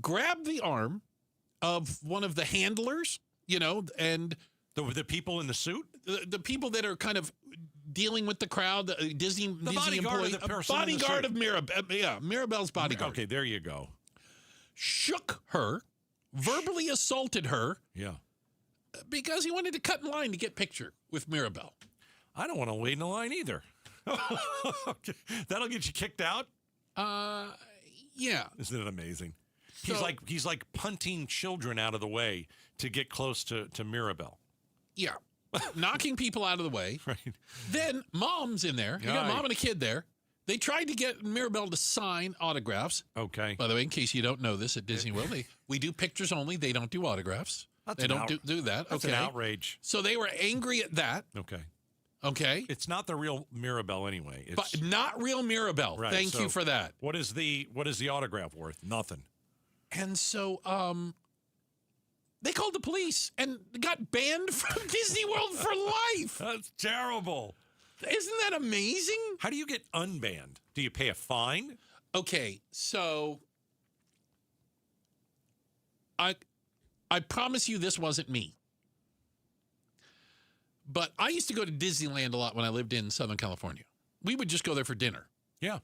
grabbed the arm of one of the handlers, you know, and the people in the suit? The people that are kind of dealing with the crowd, Disney bodyguard employees. Bodyguard of Mirabelle. Yeah, Mirabelle's bodyguard. Okay, there you go. Shook her, verbally assaulted her. Yeah. Because he wanted to cut in line to get a picture with Mirabelle. I don't want to wait in the line either. Okay. That'll get you kicked out? Yeah. Isn't it amazing? He's like punting children out of the way to get close to Mirabelle. Yeah. Knocking people out of the way. Right. Then mom's in there. You got mom and a kid there. They tried to get Mirabelle to sign autographs. Okay. By the way, in case you don't know this, at Disney World, we do pictures only. They don't do autographs. They don't do that. That's okay. an outrage. So they were angry at that. Okay. Okay. It's not the real Mirabelle anyway. But not real Mirabelle. Right, Thank you for that. What is the autograph worth? Nothing. And so they called the police and got banned from Disney World for life. That's terrible. Isn't that amazing? How do you get unbanned? Do you pay a fine? Okay, so I promise you this wasn't me. But I used to go to Disneyland a lot when I lived in Southern California. We would just go there for dinner. Yeah.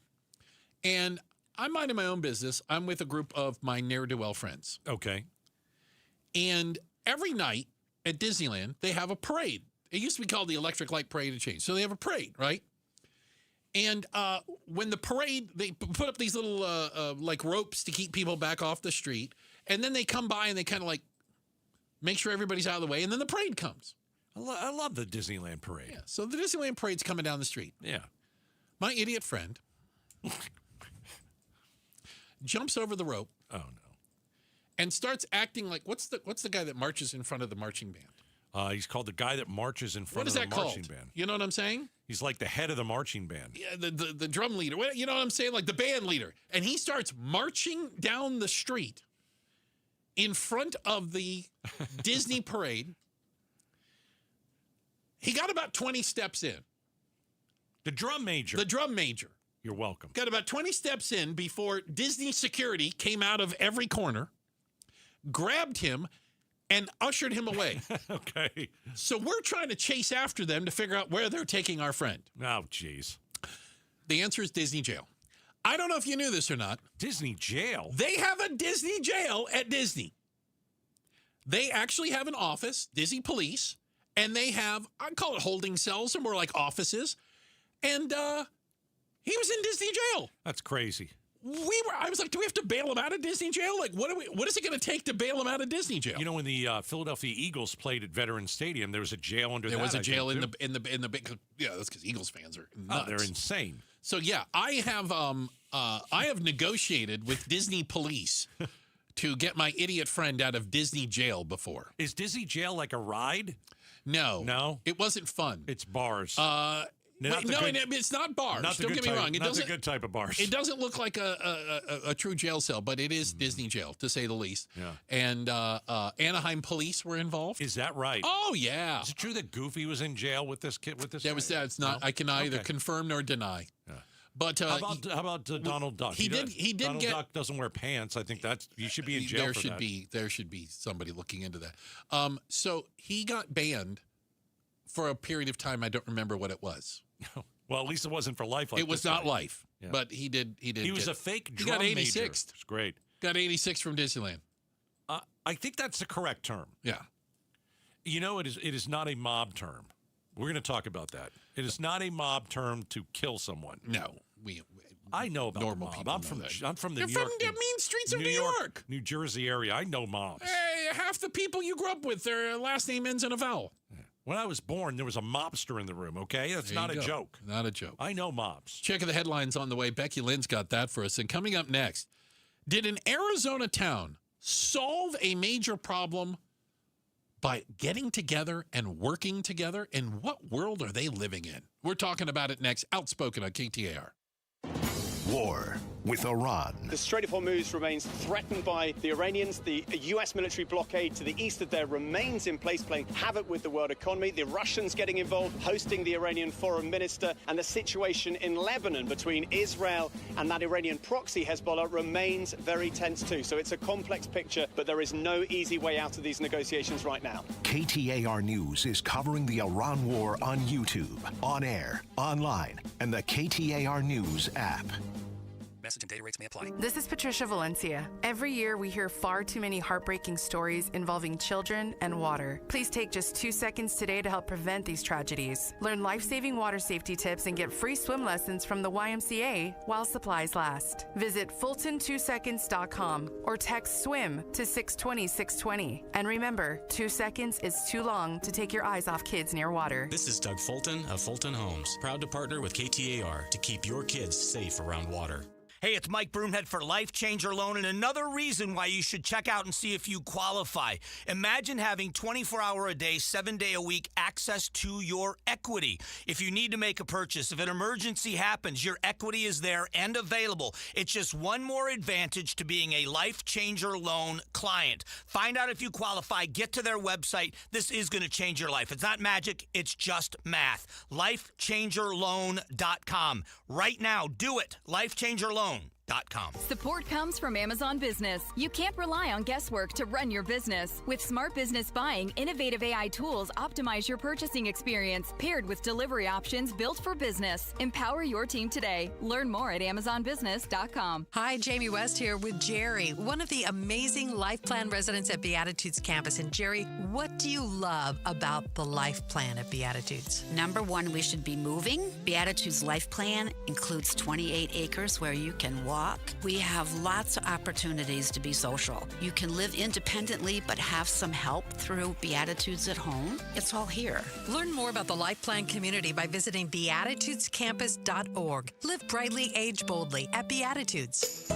And I'm minding my own business. I'm with a group of my ne'er-do-well friends. Okay. And every night at Disneyland, they have a parade. It used to be called the Electric Light Parade. It changed. So they have a parade, right? And when the parade, they put up these little like ropes to keep people back off the street. And then they come by and they kind of like make sure everybody's out of the way. And then the parade comes. I love the Disneyland parade. Yeah, so the Disneyland parade's coming down the street. Yeah. My idiot friend jumps over the rope. Oh, no. And starts acting like, what's the guy that marches in front of the marching band? He's called the guy that marches in front of the marching band. You know what I'm saying? He's like the head of the marching band. Yeah, the drum leader. You know what I'm saying? Like the band leader. And he starts marching down the street in front of the Disney parade. He got about 20 steps in. The drum major. The drum major. You're welcome. Got about 20 steps in before Disney security came out of every corner, grabbed him, and ushered him away. Okay. So we're trying to chase after them to figure out where they're taking our friend. Oh, jeez. The answer is Disney jail. I don't know if you knew this or not. Disney jail? They have a Disney jail at Disney. They actually have an office, Disney police, and they have, I call it holding cells, or more like offices. And he was in Disney jail. That's crazy. I was like, do we have to bail him out of Disney jail? Like, what is it going to take to bail him out of Disney jail? You know, when the Philadelphia Eagles played at Veterans Stadium, there was a jail under there that. There was a jail in the big. Yeah, that's because Eagles fans are nuts. Oh, they're insane. So yeah, I have negotiated with Disney police to get my idiot friend out of Disney jail before. Is Disney jail like a ride? No, it wasn't fun. It's bars. It's not bars. Don't get me wrong. Not the good type of bars. It doesn't look like a true jail cell, but it is Disney jail, to say the least. Yeah. And Anaheim police were involved. Is that right? Oh, yeah. Is it true that Goofy was in jail with this kid? That's not. No? I can neither confirm nor deny. Yeah. But how about Donald Duck? He did Donald Duck doesn't wear pants. I think you should be in jail. There should be somebody looking into that. So he got banned for a period of time. I don't remember what it was. Well, at least it wasn't for life. It was not life, but he did. He was a fake drum major. He got 86. It's great. Got 86 from Disneyland. I think that's the correct term. Yeah. You know, it is not a mob term. We're going to talk about that. It is not a mob term to kill someone. No, I know about normal the mob. people. I'm from the You're New York, from the mean streets of New York, New Jersey area. I know mobs. Hey, half the people you grew up with, their last name ends in a vowel. When I was born, there was a mobster in the room, okay? That's not a joke. Not a joke. I know mobs. Check the headlines on the way. Becky Lynn's got that for us. And coming up next, did an Arizona town solve a major problem by getting together and working together? And what world are they living in? We're talking about it next. Outspoken on KTAR. War with Iran. The Strait of Hormuz remains threatened by the Iranians. The U.S. military blockade to the east of there remains in place, playing havoc with the world economy. The Russians getting involved, hosting the Iranian foreign minister. And the situation in Lebanon between Israel and that Iranian proxy Hezbollah remains very tense too. So it's a complex picture, but there is no easy way out of these negotiations right now. KTAR News is covering the Iran war on YouTube, on air, online, and the KTAR News app. Message and data rates may apply. This is Patricia Valencia. Every year we hear far too many heartbreaking stories involving children and water. Please take just 2 seconds today to help prevent these tragedies. Learn life-saving water safety tips and get free swim lessons from the YMCA while supplies last. Visit Fulton2seconds.com or text SWIM to 620-620. And remember, 2 seconds is too long to take your eyes off kids near water. This is Doug Fulton of Fulton Homes, proud to partner with KTAR to keep your kids safe around water. Hey, it's Mike Broomhead for Life Changer Loan, and another reason why you should check out and see if you qualify. Imagine having 24-hour-a-day, 7-day-a-week access to your equity. If you need to make a purchase, if an emergency happens, your equity is there and available. It's just one more advantage to being a Life Changer Loan client. Find out if you qualify. Get to their website. This is going to change your life. It's not magic. It's just math. LifeChangerLoan.com. Right now, do it. LifeChangerLoan.com. Support comes from Amazon Business. You can't rely on guesswork to run your business. With Smart Business Buying, innovative AI tools optimize your purchasing experience, paired with delivery options built for business. Empower your team today. Learn more at AmazonBusiness.com. Hi, Jamie West here with Jerry, one of the amazing Life Plan residents at Beatitudes campus. And Jerry, what do you love about the Life Plan at Beatitudes? Number one, we should be moving. Beatitudes Life Plan includes 28 acres where you can walk. We have lots of opportunities to be social. You can live independently but have some help through Beatitudes at Home. It's all here. Learn more about the Life Plan community by visiting beatitudescampus.org. Live brightly, age boldly at Beatitudes.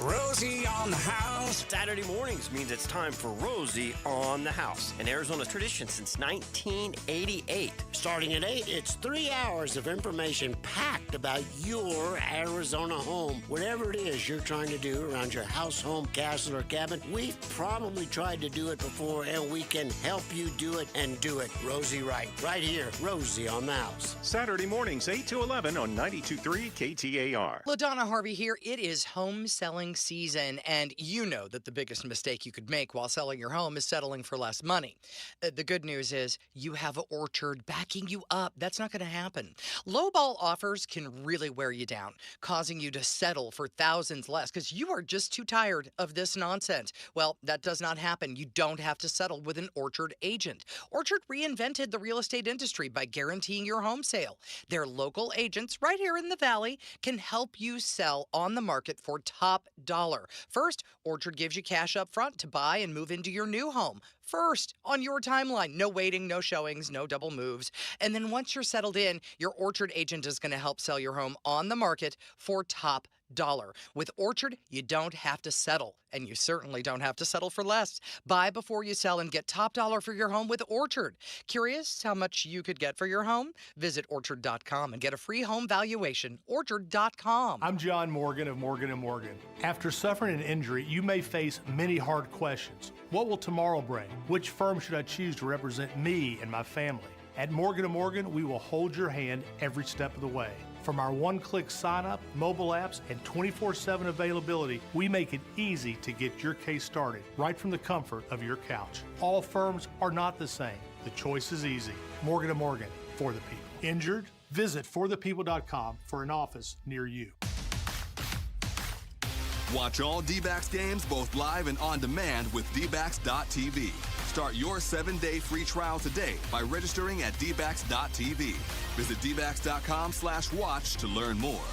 Rosie on the house. Saturday mornings means it's time for Rosie on the house, an Arizona tradition since 1988. Starting at 8, it's 3 hours of information packed about your Arizona home. Whatever it is you're trying to do around your house, home, castle, or cabin, we've probably tried to do it before, and we can help you do it and do it Rosie right. Right here, Rosie on the house. Saturday mornings, 8 to 11 on 92.3 KTAR. LaDonna Harvey here. It is home selling season, and you know that the biggest mistake you could make while selling your home is settling for less money. The good news is you have an Orchard backing you up. That's not going to happen. Lowball offers can really wear you down, causing you to settle for thousands less because you are just too tired of this nonsense. Well, that does not happen. You don't have to settle with an Orchard agent. Orchard reinvented the real estate industry by guaranteeing your home sale. Their local agents right here in the Valley can help you sell on the market for top dollar. First, Orchard gives you cash up front to buy and move into your new home. First, on your timeline. No waiting, no showings, no double moves. And then once you're settled in, your Orchard agent is going to help sell your home on the market for top dollar. With Orchard, you don't have to settle, and you certainly don't have to settle for less. Buy before you sell and get top dollar for your home with Orchard. Curious how much you could get for your home? Visit Orchard.com and get a free home valuation. Orchard.com. I'm John Morgan of Morgan & Morgan. After suffering an injury, you may face many hard questions. What will tomorrow bring? Which firm should I choose to represent me and my family? At Morgan & Morgan, we will hold your hand every step of the way. From our one-click sign-up, mobile apps, and 24/7 availability, we make it easy to get your case started right from the comfort of your couch. All firms are not the same. The choice is easy. Morgan & Morgan, for the people. Injured? Visit forthepeople.com for an office near you. Watch all D-backs games both live and on demand with dbacks.tv. Start your 7-day free trial today by registering at dbacks.tv. Visit dbacks.com/watch to learn more.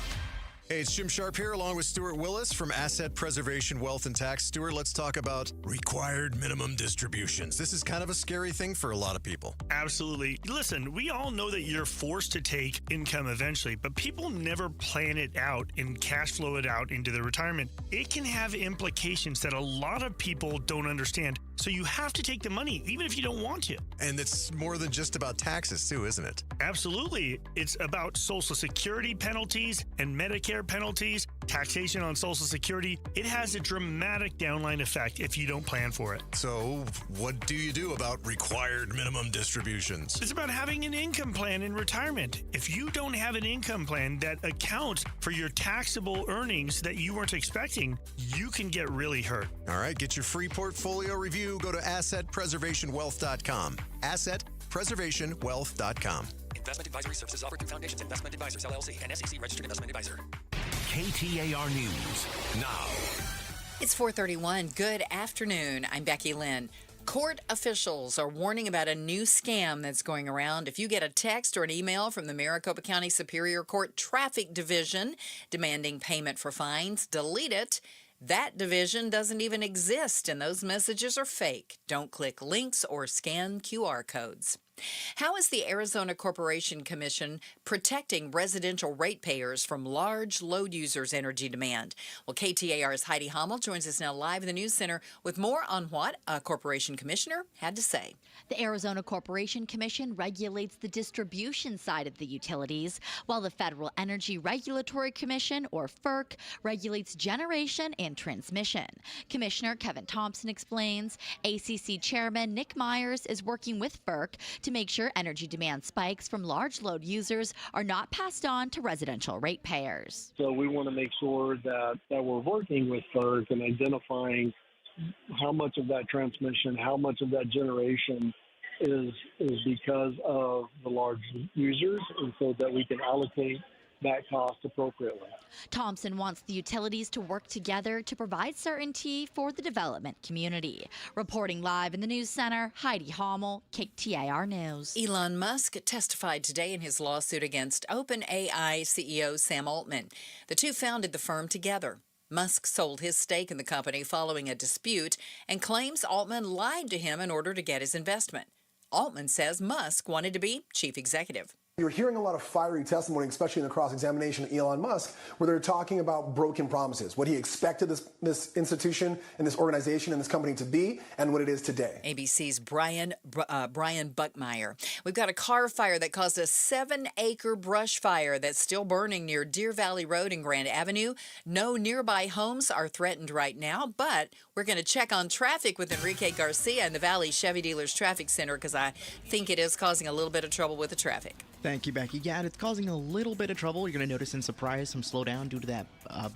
Hey, it's Jim Sharp here along with Stuart Willis from Asset Preservation Wealth and Tax. Stuart, let's talk about required minimum distributions. This is kind of a scary thing for a lot of people. Absolutely. Listen, we all know that you're forced to take income eventually, but people never plan it out and cash flow it out into their retirement. It can have implications that a lot of people don't understand. So you have to take the money, even if you don't want to. And it's more than just about taxes, too, isn't it? Absolutely. It's about Social Security penalties and Medicare penalties, taxation on Social Security. It has a dramatic downline effect if you don't plan for it. So what do you do about required minimum distributions? It's about having an income plan in retirement. If you don't have an income plan that accounts for your taxable earnings that you weren't expecting, you can get really hurt. All right, get your free portfolio review. Go to assetpreservationwealth.com. Assetpreservationwealth.com. Investment advisory services offered through Foundations Investment Advisors, LLC, and SEC registered investment advisor. KTAR News now. It's 4:31. Good afternoon. I'm Becky Lynn. Court officials are warning about a new scam that's going around. If you get a text or an email from the Maricopa County Superior Court Traffic Division demanding payment for fines, delete it. That division doesn't even exist, and those messages are fake. Don't click links or scan QR codes. How is the Arizona Corporation Commission protecting residential ratepayers from large load users' energy demand? Well, KTAR's Heidi Hommel joins us now live in the News Center with more on what a corporation commissioner had to say. The Arizona Corporation Commission regulates the distribution side of the utilities, while the Federal Energy Regulatory Commission, or FERC, regulates generation and transmission. Commissioner Kevin Thompson explains ACC Chairman Nick Myers is working with FERC to make sure energy demand spikes from large load users are not passed on to residential ratepayers. So we want to make sure that we're working with FERC and identifying how much of that transmission, how much of that generation is because of the large users, and so that we can allocate that cost appropriately. Thompson wants the utilities to work together to provide certainty for the development community. Reporting live in the News Center, Heidi Hommel, KTAR News. Elon Musk testified today in his lawsuit against OpenAI CEO Sam Altman. The two founded the firm together. Musk sold his stake in the company following a dispute and claims Altman lied to him in order to get his investment. Altman says Musk wanted to be chief executive. You're hearing a lot of fiery testimony, especially in the cross-examination of Elon Musk, where they're talking about broken promises, what he expected this institution and this organization and this company to be, and what it is today. ABC's Brian Buckmeyer. We've got a car fire that caused a 7-acre brush fire that's still burning near Deer Valley Road and Grand Avenue. No nearby homes are threatened right now, but we're going to check on traffic with Enrique Garcia in the Valley Chevy Dealers Traffic Center because I think it is causing a little bit of trouble with the traffic. Thank you, Becky. Yeah, it's causing a little bit of trouble. You're going to notice in Surprise some slowdown due to that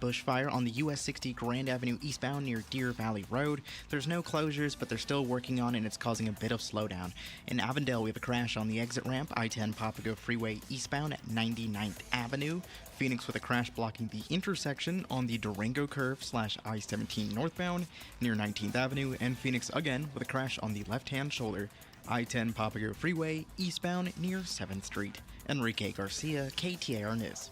bushfire on the US 60 Grand Avenue eastbound near Deer Valley Road. There's no closures, but they're still working on it, and it's causing a bit of slowdown. In Avondale, we have a crash on the exit ramp, I-10 Papago Freeway eastbound at 99th Avenue. Phoenix with a crash blocking the intersection on the Durango curve / I-17 northbound near 19th Avenue. And Phoenix again with a crash on the left-hand shoulder, I-10 Papago Freeway eastbound near 7th Street. Enrique Garcia, KTAR News.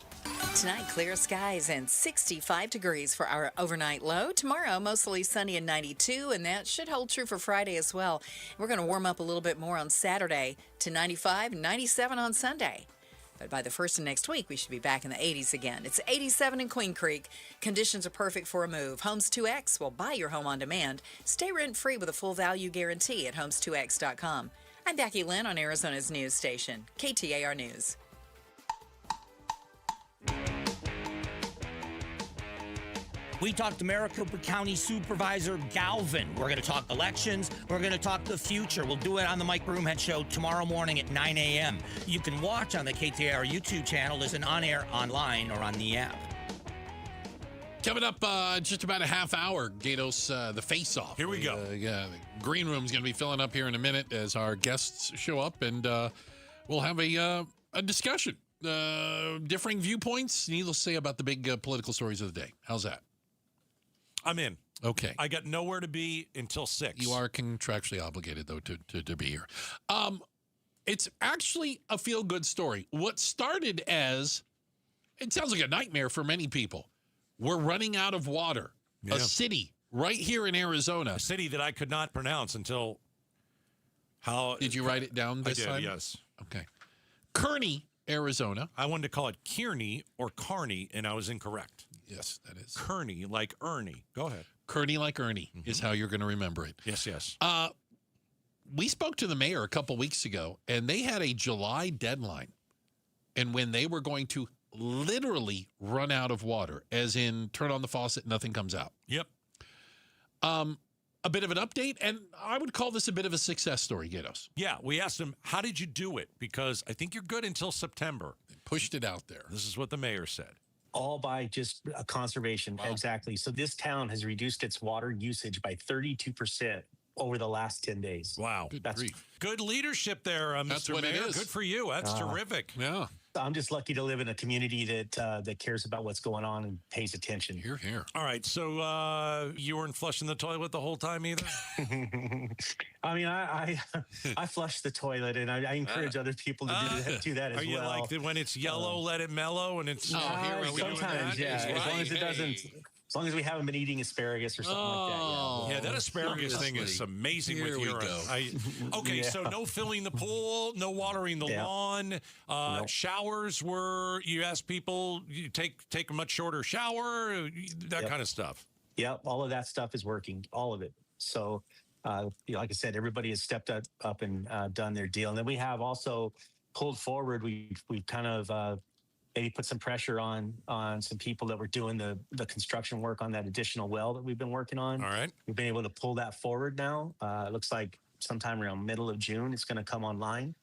Tonight, clear skies and 65 degrees for our overnight low. Tomorrow, mostly sunny and 92, and that should hold true for Friday as well. We're going to warm up a little bit more on Saturday to 95 and 97 on Sunday. But by the first of next week, we should be back in the 80s again. It's 87 in Queen Creek. Conditions are perfect for a move. Homes 2X will buy your home on demand. Stay rent-free with a full value guarantee at homes2x.com. I'm Becky Lynn on Arizona's news station, KTAR News. We talked to Maricopa County Supervisor Galvin. We're going to talk elections. We're going to talk the future. We'll do it on the Mike Broomhead Show tomorrow morning at 9 a.m. You can watch on the KTAR YouTube channel, listen on air, online, or on the app. Coming up just about a half hour, Gatos, the Faceoff. Here we go. The green room's going to be filling up here in a minute as our guests show up, and we'll have a discussion. Differing viewpoints, needless to say, about the big political stories of the day. How's that? I'm in. Okay. I got nowhere to be until 6. You are contractually obligated, though, to be here. It's actually a feel-good story. What started as, it sounds like a nightmare for many people. We're running out of water. Yeah. A city right here in Arizona. A city that I could not pronounce until how... Did you write it down this time? I did, yes. Okay. Kearny, Arizona. I wanted to call it Kearny or Kearny, and I was incorrect. Yes, that is. Kearny, like Ernie. Go ahead. Kearny like Ernie is how you're going to remember it. Yes, yes. We spoke to the mayor a couple weeks ago, and they had a July deadline. And when they were going to literally run out of water, as in turn on the faucet, nothing comes out. Yep. A bit of an update, and I would call this a bit of a success story, Gatos. Yeah, we asked him, how did you do it? Because I think you're good until September. They pushed it out there. This is what the mayor said. All by just conservation. Wow. Exactly. So this town has reduced its water usage by 32% over the last 10 days. Wow. Good leadership there, Mr. Mayor. Good for you. That's terrific. Yeah. I'm just lucky to live in a community that cares about what's going on and pays attention. Here. All right. So you weren't flushing the toilet the whole time either? I mean, I flush the toilet, and I encourage other people to do that as well. Are you like when it's yellow, let it mellow, and it's sometimes, yeah. As long as it doesn't. As long as we haven't been eating asparagus or something like that. Yeah, that asparagus thing is amazing Here with urine. Okay, so no filling the pool, no watering the lawn. Showers were, you ask people, you take a much shorter shower, that kind of stuff. Yep, all of that stuff is working, all of it. So, like I said, everybody has stepped up and done their deal. And then we have also pulled forward, we've kind of maybe put some pressure on some people that were doing the construction work on that additional well that we've been working on. All right. We've been able to pull that forward now. It looks like sometime around middle of June, it's going to come online.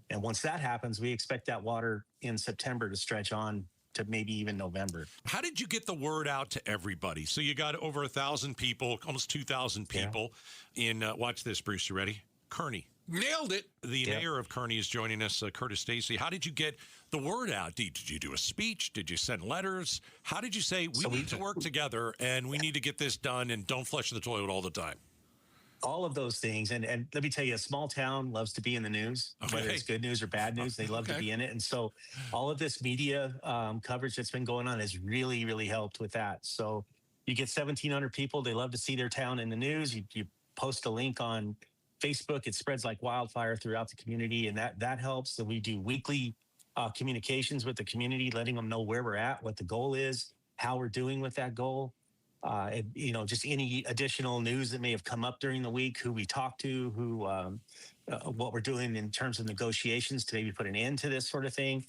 And once that happens, we expect that water in September to stretch on to maybe even November. How did you get the word out to everybody? So you got over 1,000 people, almost 2,000 people in, watch this, Bruce, you ready? Kearny. Nailed it. The mayor of Kearny is joining us, Curtis Stacy. How did you get the word out? Did you do a speech? Did you send letters? How did you say, we need to work together and we need to get this done and don't flush the toilet all the time? All of those things. And let me tell you, a small town loves to be in the news, whether it's good news or bad news. They love to be in it. And so all of this media coverage that's been going on has really, really helped with that. So you get 1,700 people. They love to see their town in the news. You post a link on Facebook, it spreads like wildfire throughout the community, and that helps. So we do weekly communications with the community, letting them know where we're at, what the goal is, how we're doing with that goal. And, just any additional news that may have come up during the week, who we talked to, what we're doing in terms of negotiations to maybe put an end to this sort of thing.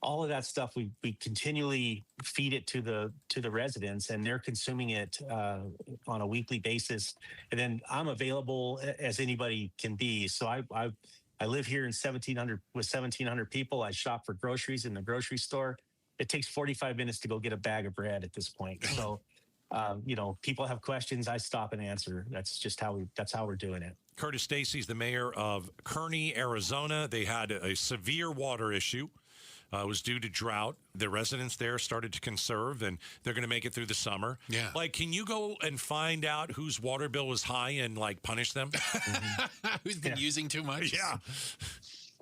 All of that stuff, we continually feed it to the residents, and they're consuming it on a weekly basis. And then I'm available as anybody can be. So I live here in 1,700 people. I shop for groceries in the grocery store. It takes 45 minutes to go get a bag of bread at this point. So, people have questions, I stop and answer. That's how we're doing it. Curtis Stacy's the mayor of Kearny, Arizona. They had a severe water issue. It was due to drought. The residents there started to conserve, and they're going to make it through the summer. Yeah. Like, can you go and find out whose water bill was high and, punish them? Who's been using too much? Yeah.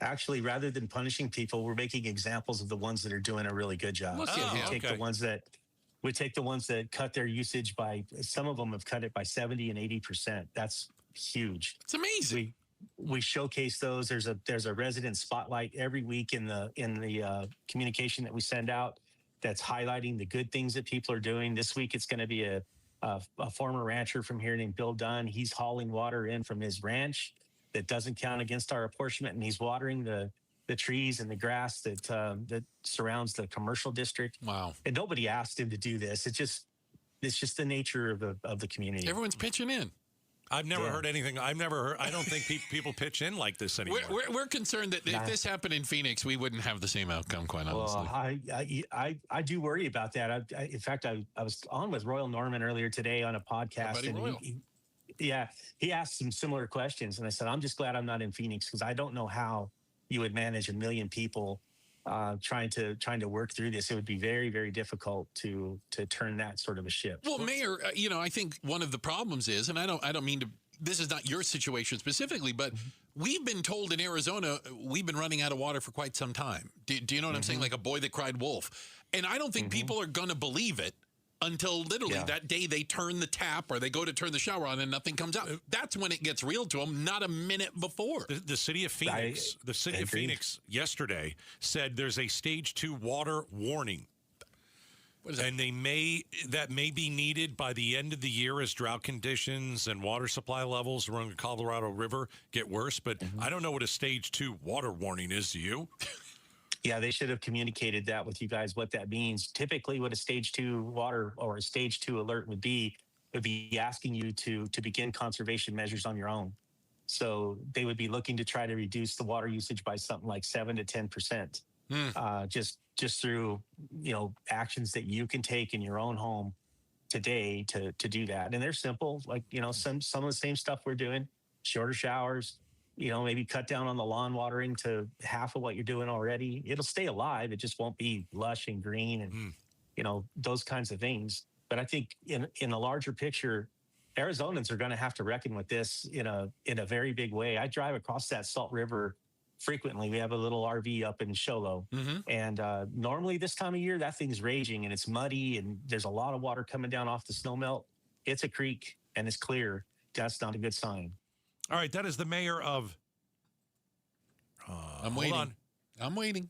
Actually, rather than punishing people, we're making examples of the ones that are doing a really good job. We take the ones that cut their usage by, some of them have cut it by 70 and 80%. That's huge. It's amazing. We showcase those. There's a resident spotlight every week in the communication that we send out that's highlighting the good things that people are doing. This week it's going to be a former rancher from here named Bill Dunn. He's hauling water in from his ranch that doesn't count against our apportionment, and he's watering the trees and the grass that surrounds the commercial district. Wow! And nobody asked him to do this. It's just the nature of the community. Everyone's pitching in. I've never heard anything. I don't think people pitch in like this anymore. We're concerned that if this happened in Phoenix, we wouldn't have the same outcome, quite honestly. Well, I do worry about that. In fact, I was on with Royal Norman earlier today on a podcast. He asked some similar questions. And I said, I'm just glad I'm not in Phoenix, because I don't know how you would manage 1 million people trying to work through this. It would be very, very difficult to turn that sort of a ship. Well, Mayor, I think one of the problems is, and I don't mean to, this is not your situation specifically, but we've been told in Arizona, we've been running out of water for quite some time. Do you know what I'm saying? Like a boy that cried wolf. And I don't think people are going to believe it until literally that day they turn the tap or they go to turn the shower on and nothing comes out. That's when it gets real to them, not a minute before. The city of Phoenix, Phoenix yesterday said there's a stage 2 water warning. What is that? And that may be needed by the end of the year as drought conditions and water supply levels around the Colorado River get worse. But I don't know what a stage 2 water warning is. Do you? Yeah, they should have communicated that with you guys, what that means. Typically, what a stage 2 water or a stage 2 alert would be asking you to begin conservation measures on your own. So they would be looking to try to reduce the water usage by something like 7 to 10%, just through actions that you can take in your own home today to do that. And they're simple, like some of the same stuff we're doing: shorter showers. Maybe cut down on the lawn watering to half of what you're doing already. It'll stay alive. It just won't be lush and green and, those kinds of things. But I think in the larger picture, Arizonans are going to have to reckon with this in a very big way. I drive across that Salt River frequently. We have a little RV up in Sholo, and normally this time of year, that thing's raging and it's muddy and there's a lot of water coming down off the snowmelt. It's a creek and it's clear. That's not a good sign. All right, that is the mayor of. I'm waiting.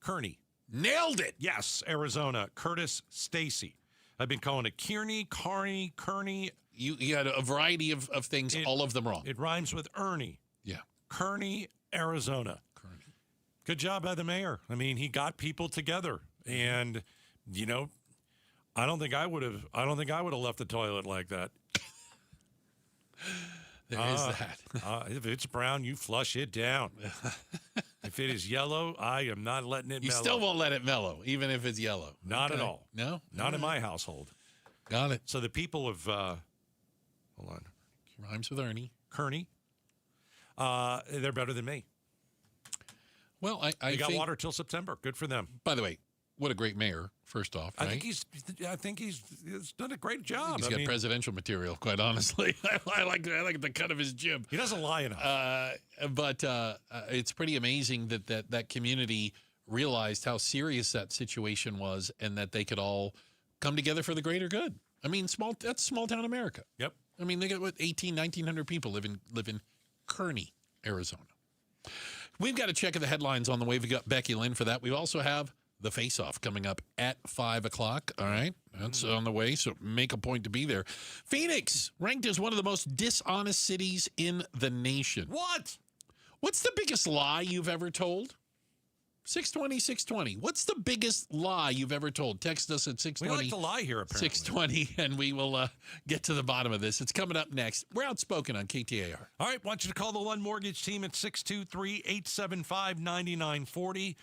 Kearny. Nailed it. Yes, Arizona. Curtis Stacy. I've been calling it Kearny, Kearny. You had a variety of things, all of them wrong. It rhymes with Ernie. Yeah. Kearny, Arizona. Kearny. Good job by the mayor. I mean, he got people together, and I don't think I would have left the toilet like that. There is that. If it's brown, you flush it down. If it is yellow, I am not letting it mellow. You still won't let it mellow, even if it's yellow. Not at all. No? Not in my household. Got it. So the people of, hold on. Rhymes with Ernie. Kearny, they're better than me. Well, they got water till September. Good for them. By the way, what a great mayor, first off, right? I think he's done a great job. He's got presidential material, quite honestly. I like the cut of his jib. He doesn't lie enough. But it's pretty amazing that community realized how serious that situation was and that they could all come together for the greater good. I mean, that's small town America. Yep. I mean, they got 1,900 people live in Kearny, Arizona. We've got to check the headlines on the way. We've got Becky Lynn for that. We also have the Faceoff coming up at 5 o'clock. All right. That's on the way, so make a point to be there. Phoenix, ranked as one of the most dishonest cities in the nation. What? What's the biggest lie you've ever told? 620. What's the biggest lie you've ever told? Text us at 620. We like to lie here, apparently. 620, and we will get to the bottom of this. It's coming up next. We're Outspoken on KTAR. All right, want you to call the Lund Mortgage team at 623-875-9940.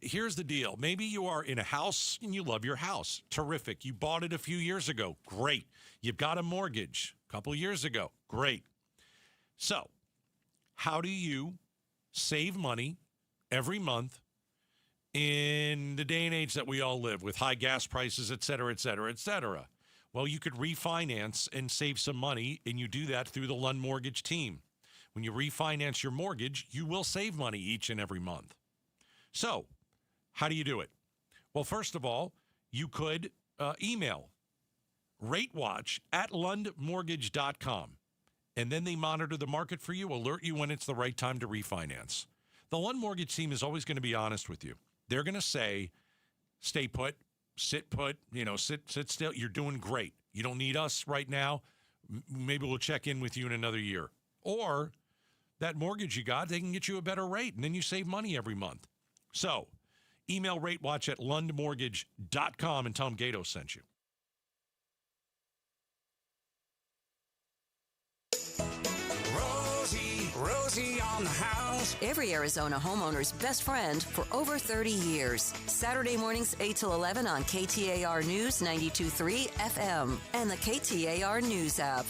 Here's the deal. Maybe you are in a house and you love your house. Terrific. You bought it a few years ago. Great. You've got a mortgage a couple years ago. Great. So, how do you save money every month in the day and age that we all live with high gas prices, et cetera, et cetera, et cetera? Well, you could refinance and save some money, and you do that through the Lund Mortgage team. When you refinance your mortgage, you will save money each and every month. So, how do you do it? Well, first of all, you could email ratewatch@lundmortgage.com, and then they monitor the market for you, alert you when it's the right time to refinance. The Lund Mortgage team is always going to be honest with you. They're going to say, stay put, sit put, sit still. You're doing great. You don't need us right now. Maybe we'll check in with you in another year. Or that mortgage you got, they can get you a better rate, and then you save money every month. So email ratewatch@lundmortgage.com and tell them Gato sent you. Rosie on the house. Every Arizona homeowner's best friend for over 30 years. Saturday mornings 8 till 11 on KTAR News 92.3 FM and the KTAR News app.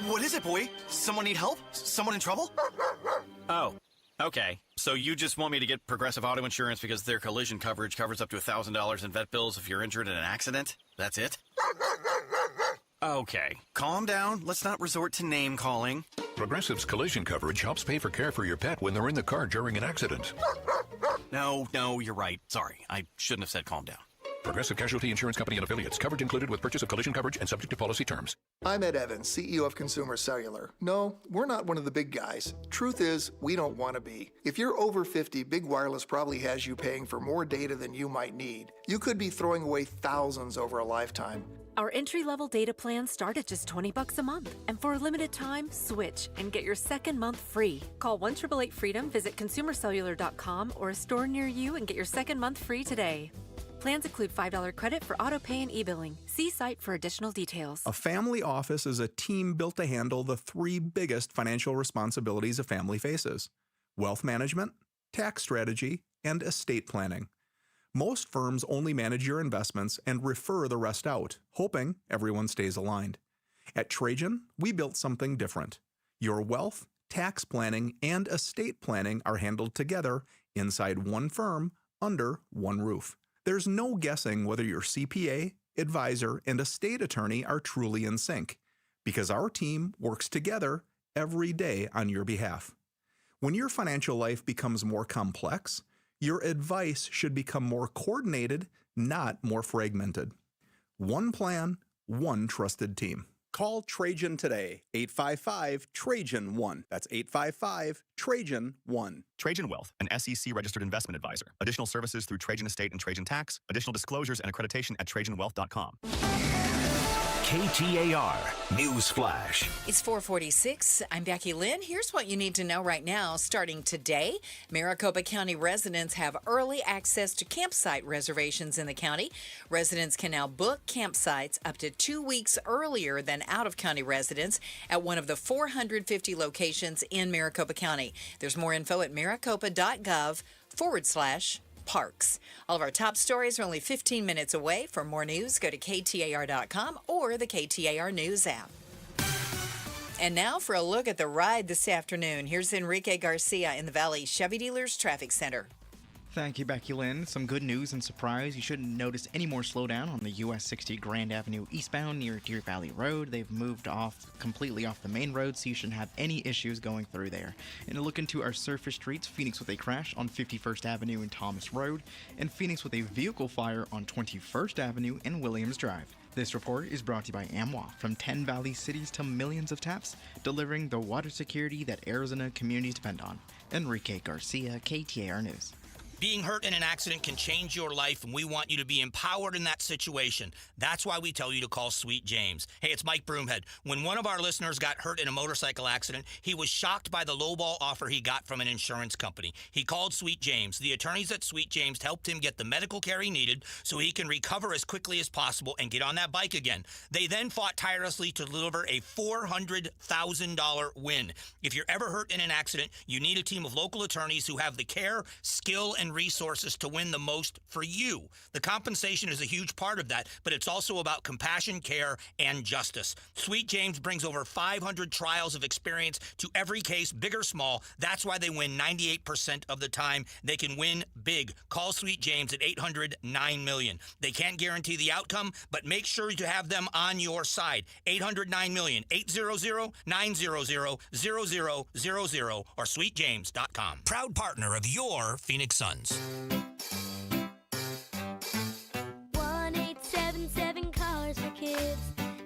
What is it, boy? Someone need help? Someone in trouble? Oh, okay. So you just want me to get Progressive Auto Insurance because their collision coverage covers up to $1,000 in vet bills if you're injured in an accident? That's it? Okay, calm down. Let's not resort to name calling. Progressive's collision coverage helps pay for care for your pet when they're in the car during an accident. No, you're right. Sorry, I shouldn't have said calm down. Progressive Casualty Insurance Company and Affiliates. Coverage included with purchase of collision coverage and subject to policy terms. I'm Ed Evans, CEO of Consumer Cellular. No, we're not one of the big guys. Truth is, we don't want to be. If you're over 50, Big Wireless probably has you paying for more data than you might need. You could be throwing away thousands over a lifetime. Our entry-level data plans start at just $20 a month. And for a limited time, switch and get your second month free. Call 1-888-FREEDOM, visit consumercellular.com or a store near you and get your second month free today. Plans include $5 credit for auto pay and e-billing. See site for additional details. A family office is a team built to handle the three biggest financial responsibilities a family faces: wealth management, tax strategy, and estate planning. Most firms only manage your investments and refer the rest out, hoping everyone stays aligned. At Trajan, we built something different. Your wealth, tax planning, and estate planning are handled together inside one firm under one roof. There's no guessing whether your CPA, advisor, and estate attorney are truly in sync, because our team works together every day on your behalf. When your financial life becomes more complex, your advice should become more coordinated, not more fragmented. One plan, one trusted team. Call Trajan today, 855-TRAJAN-1. That's 855-TRAJAN-1. Trajan Wealth, an SEC-registered investment advisor. Additional services through Trajan Estate and Trajan Tax. Additional disclosures and accreditation at TrajanWealth.com. KTAR News Flash. It's 4:46. I'm Becky Lynn. Here's what you need to know right now. Starting today, Maricopa County residents have early access to campsite reservations in the county. Residents can now book campsites up to 2 weeks earlier than out-of-county residents at one of the 450 locations in Maricopa County. There's more info at maricopa.gov/parks. All of our top stories are only 15 minutes away. For more news, go to KTAR.com or the KTAR News app. And now for a look at the ride this afternoon. Here's Enrique Garcia in the Valley Chevy Dealers Traffic Center. Thank you, Becky Lynn. Some good news and surprise. You shouldn't notice any more slowdown on the US 60 Grand Avenue eastbound near Deer Valley Road. They've moved completely off the main road, so you shouldn't have any issues going through there. And a look into our surface streets, Phoenix with a crash on 51st Avenue and Thomas Road, and Phoenix with a vehicle fire on 21st Avenue and Williams Drive. This report is brought to you by AMWA, from 10 Valley cities to millions of taps, delivering the water security that Arizona communities depend on. Enrique Garcia, KTAR News. Being hurt in an accident can change your life, and we want you to be empowered in that situation. That's why we tell you to call Sweet James. Hey, it's Mike Broomhead. When one of our listeners got hurt in a motorcycle accident, he was shocked by the lowball offer he got from an insurance company. He called Sweet James. The attorneys at Sweet James helped him get the medical care he needed so he can recover as quickly as possible and get on that bike again. They then fought tirelessly to deliver a $400,000 win. If you're ever hurt in an accident, you need a team of local attorneys who have the care, skill, and resources to win the most for you. The compensation is a huge part of that, but it's also about compassion, care, and justice. Sweet James brings over 500 trials of experience to every case, big or small. That's why they win 98% of the time. They can win big. Call Sweet James at 800-9-million. They can't guarantee the outcome, but make sure to have them on your side. 800-9-million, 800-900-0000 or sweetjames.com. Proud partner of your Phoenix Suns. 1877 Cars for Kids.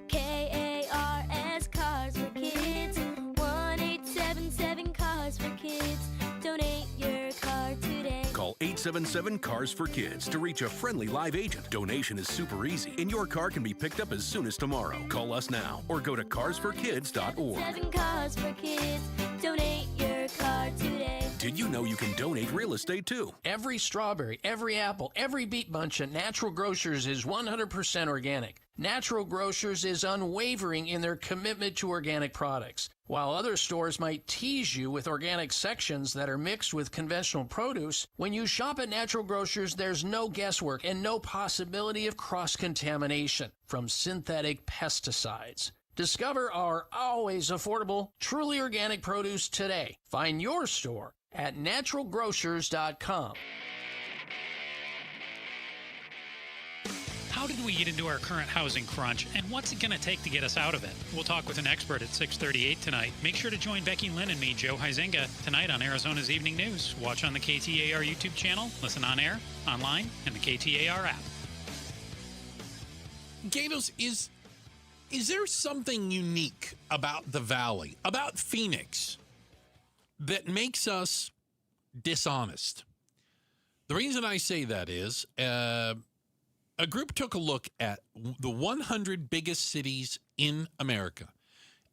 KARS Cars for Kids. 1877 Cars for Kids. Donate your car today. Call 877 Cars for Kids to reach a friendly live agent. Donation is super easy, and your car can be picked up as soon as tomorrow. Call us now or go to carsforkids.org. 7 Cars for Kids. Donate your car today. Did you know you can donate real estate too? Every strawberry, every apple, every beet bunch at Natural Grocers is 100% organic. Natural Grocers is unwavering in their commitment to organic products. While other stores might tease you with organic sections that are mixed with conventional produce, when you shop at Natural Grocers, there's no guesswork and no possibility of cross-contamination from synthetic pesticides. Discover our always affordable, truly organic produce today. Find your store at naturalgrocers.com. How did we get into our current housing crunch, and what's it going to take to get us out of it? We'll talk with an expert at 6:38 tonight. Make sure to join Becky Lynn and me, Joe Huizenga, tonight on Arizona's Evening News. Watch on the KTAR YouTube channel, listen on air, online, and the KTAR app. Gatos, is there something unique about the Valley, about Phoenix, that makes us dishonest? The reason I say that is a group took a look at the 100 biggest cities in America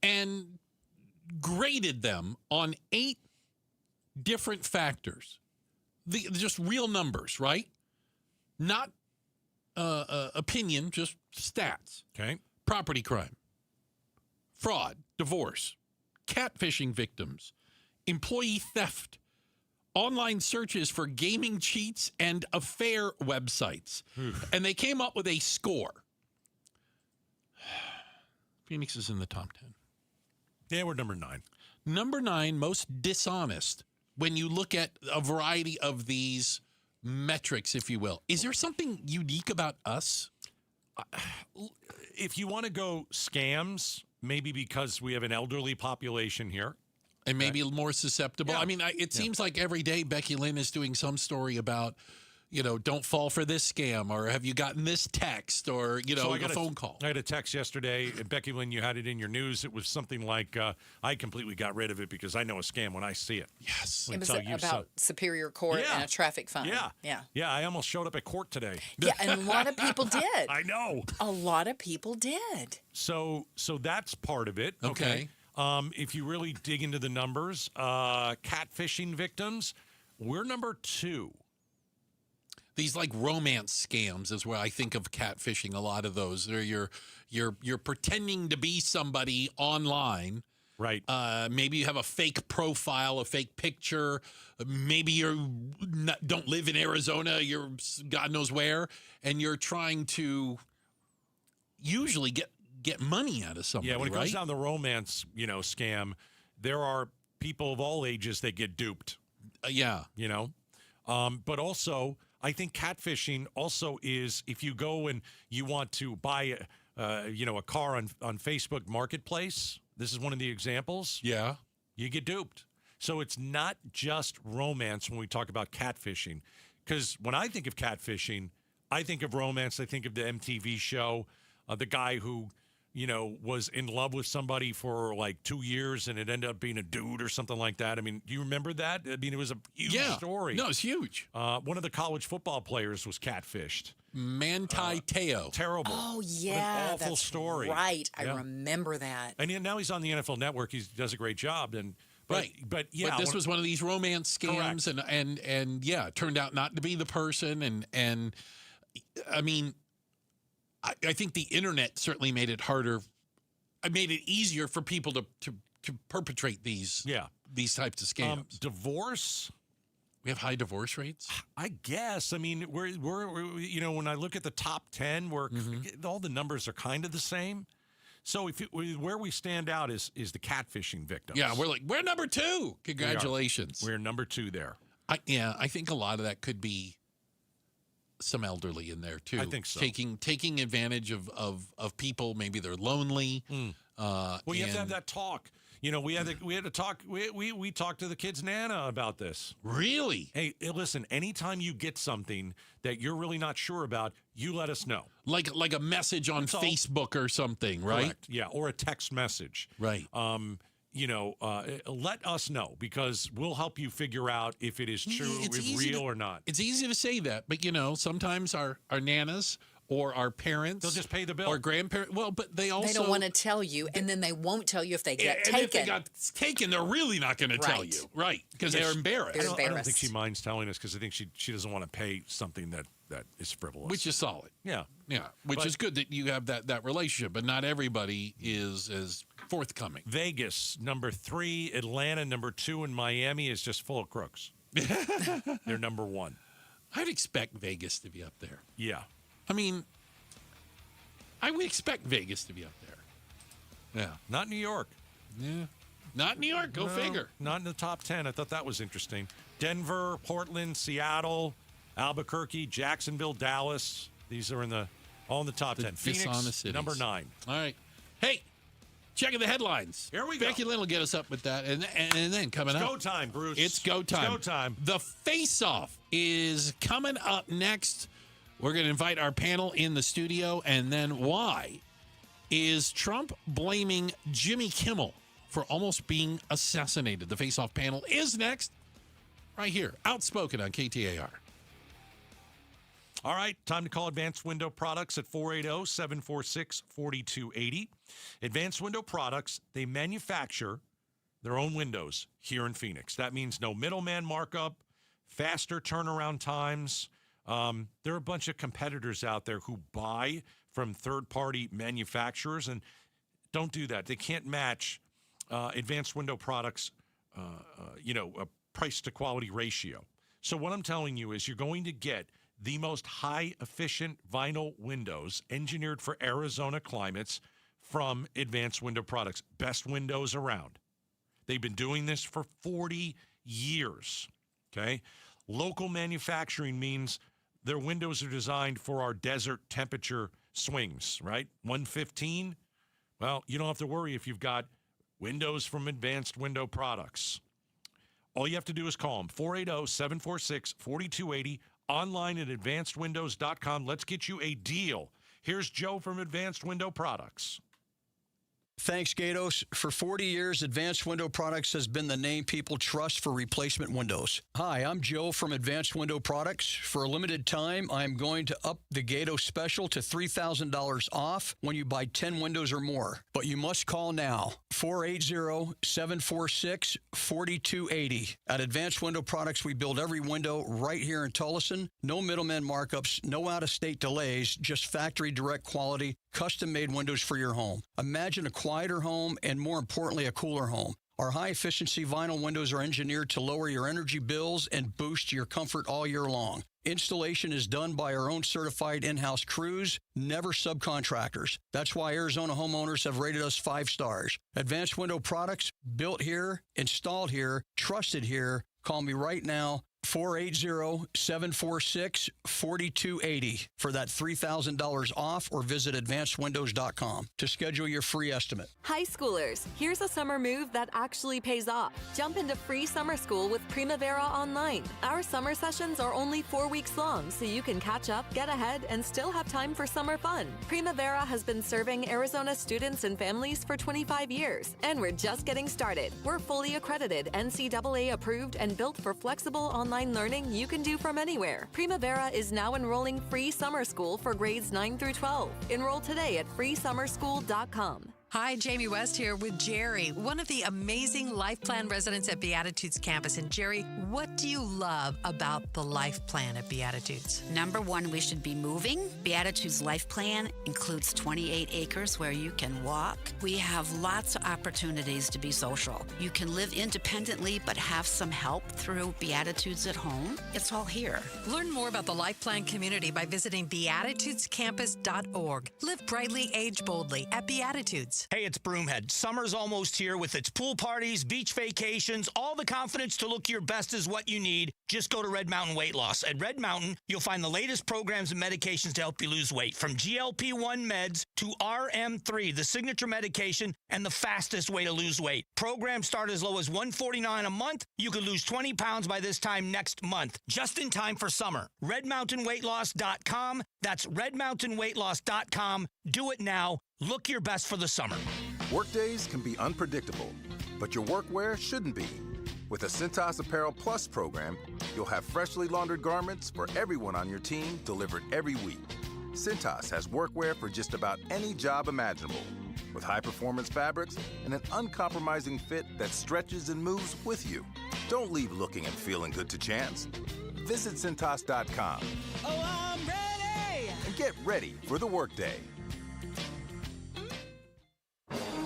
and graded them on 8 different factors. Just real numbers, right? Not opinion, just stats. Okay. Property crime, fraud, divorce, catfishing victims, employee theft, online searches for gaming cheats, and affair websites. And they came up with a score. Phoenix is in the top 10. Yeah, we're number 9. Number 9, most dishonest when you look at a variety of these metrics, if you will. Is there something unique about us? If you want to go scams, maybe because we have an elderly population here. And maybe more susceptible. Yeah. I mean, it seems like every day Becky Lynn is doing some story about, don't fall for this scam, or have you gotten this text, or, a phone call. I got a text yesterday, and Becky Lynn, you had it in your news. It was something like, I completely got rid of it because I know a scam when I see it. Yes. It was about Superior Court and a traffic fine. Yeah, I almost showed up at court today. Yeah, and a lot of people did. I know. A lot of people did. So that's part of it. Okay. If you really dig into the numbers, catfishing victims, we're number 2. These like romance scams is where I think of catfishing. A lot of those. They're you're pretending to be somebody online. Right. Maybe you have a fake profile, a fake picture. Maybe don't live in Arizona. You're God knows where, and you're trying to usually get money out of somebody. Yeah, when it right? comes down to the romance, scam, there are people of all ages that get duped. But also, I think catfishing also is if you go and you want to buy, a car on Facebook Marketplace. This is one of the examples. Yeah, you get duped. So it's not just romance when we talk about catfishing, because when I think of catfishing, I think of romance. I think of the MTV show, the guy who, was in love with somebody for like 2 years and it ended up being a dude or something like that. I mean, do you remember that? I mean, it was a huge story. No, it's huge. One of the college football players was catfished. Manti Te'o. Terrible. Oh, yeah. What an awful that's story. Right. I remember that. And now he's on the NFL Network. He does a great job. But this was one of these romance scams, and it turned out not to be the person. And I mean, I think the internet certainly made it harder. I made it easier for people to perpetrate these types of scams. Divorce. We have high divorce rates. I guess. I mean, we're when I look at the top 10, all the numbers are kind of the same. So where we stand out is the catfishing victims. Yeah, we're number 2. Congratulations. We're number 2 there. I think a lot of that could be some elderly in there too. I think so. Taking advantage of people. Maybe they're lonely. You have to have that talk. We had to talk. We talked to the kid's nana about this. Really? Hey, listen. Anytime you get something that you're really not sure about, you let us know. Like a message on Facebook or something, right? Correct. Yeah, or a text message. Right. Let us know, because we'll help you figure out if it is true, if real or not. It's easy to say that, but sometimes our nanas or our parents, they'll just pay the bill. Or grandparents. Well, but they don't want to tell you, and then they won't tell you if they get taken. If they got taken, they're really not going to tell you, right? Because they're embarrassed. I don't think she minds telling us, because I think she doesn't want to pay something that is frivolous, which is solid. Yeah. Which is good that you have that relationship, but not everybody is as forthcoming. Vegas number 3, Atlanta number 2, and Miami is just full of crooks. They're number 1. I'd expect Vegas to be up there. Yeah. I mean, I would expect Vegas to be up there. Yeah. Not New York. Yeah. Not New York. Go figure. Not in the top 10. I thought that was interesting. Denver, Portland, Seattle, Albuquerque, Jacksonville, Dallas. These are all in the top 10. Phoenix, number 9. All right. Hey, checking the headlines. Here we go. Becky Lynn will get us up with that. And then coming up. It's go time, Bruce. It's go time. It's go time. The Faceoff is coming up next. We're going to invite our panel in the studio. And then why is Trump blaming Jimmy Kimmel for almost being assassinated? The Faceoff panel is next, right here. Outspoken on KTAR. All right, time to call Advanced Window Products at 480-746-4280. Advanced Window Products, they manufacture their own windows here in Phoenix. That means no middleman markup, faster turnaround times. There are a bunch of competitors out there who buy from third-party manufacturers and don't do that. They can't match Advanced Window Products, a price-to-quality ratio. So what I'm telling you is you're going to get the most high-efficient vinyl windows engineered for Arizona climates from Advanced Window Products. Best windows around. They've been doing this for 40 years, okay? Local manufacturing means their windows are designed for our desert temperature swings, right? 115. Well, you don't have to worry if you've got windows from Advanced Window Products. All you have to do is call them, 480-746-4280, online at advancedwindows.com. Let's get you a deal. Here's Joe from Advanced Window Products. Thanks, Gatos. For 40 years, Advanced Window Products has been the name people trust for replacement windows. Hi, I'm Joe from Advanced Window Products. For a limited time, I'm going to up the Gatos special to $3,000 off when you buy 10 windows or more. But you must call now, 480-746-4280. At Advanced Window Products, we build every window right here in Tullison. No middleman markups, no out-of-state delays, just factory direct quality, custom-made windows for your home. Imagine a quieter home and, more importantly, a cooler home. Our high-efficiency vinyl windows are engineered to lower your energy bills and boost your comfort all year long. Installation is done by our own certified in-house crews, never subcontractors. That's why Arizona homeowners have rated us 5 stars. Advanced Window Products, built here, installed here, trusted here. Call me right now, 480-746-4280 for that $3,000 off, or visit advancedwindows.com to schedule your free estimate. High schoolers, here's a summer move that actually pays off. Jump into free summer school with Primavera Online. Our summer sessions are only 4 weeks long, so you can catch up, get ahead, and still have time for summer fun. Primavera has been serving Arizona students and families for 25 years, and we're just getting started. We're fully accredited, NCAA approved, and built for flexible online learning you can do from anywhere. Primavera is now enrolling free summer school for grades 9 through 12. Enroll today at freesummerschool.com. Hi, Jamie West here with Jerry, one of the amazing Life Plan residents at Beatitudes campus. And Jerry, what do you love about the Life Plan at Beatitudes? Number one, we should be moving. Beatitudes Life Plan includes 28 acres where you can walk. We have lots of opportunities to be social. You can live independently but have some help through Beatitudes at home. It's all here. Learn more about the Life Plan community by visiting beatitudescampus.org. Live brightly, age boldly at Beatitudes. Hey, it's Broomhead. Summer's almost here with its pool parties, beach vacations. All the confidence to look your best is what you need. Just go to Red Mountain Weight Loss. At Red Mountain, you'll find the latest programs and medications to help you lose weight, from GLP-1 meds to RM3, the signature medication and the fastest way to lose weight. Programs start as low as $149 a month. You could lose 20 pounds by this time next month, just in time for summer. RedMountainWeightLoss.com. That's RedMountainWeightLoss.com. Do it now. Look your best for the summer. Workdays can be unpredictable, but your workwear shouldn't be. With the Cintas Apparel Plus program, you'll have freshly laundered garments for everyone on your team delivered every week. Cintas has workwear for just about any job imaginable, with high-performance fabrics and an uncompromising fit that stretches and moves with you. Don't leave looking and feeling good to chance. Visit Cintas.com. Oh, I'm ready! And get ready for the workday.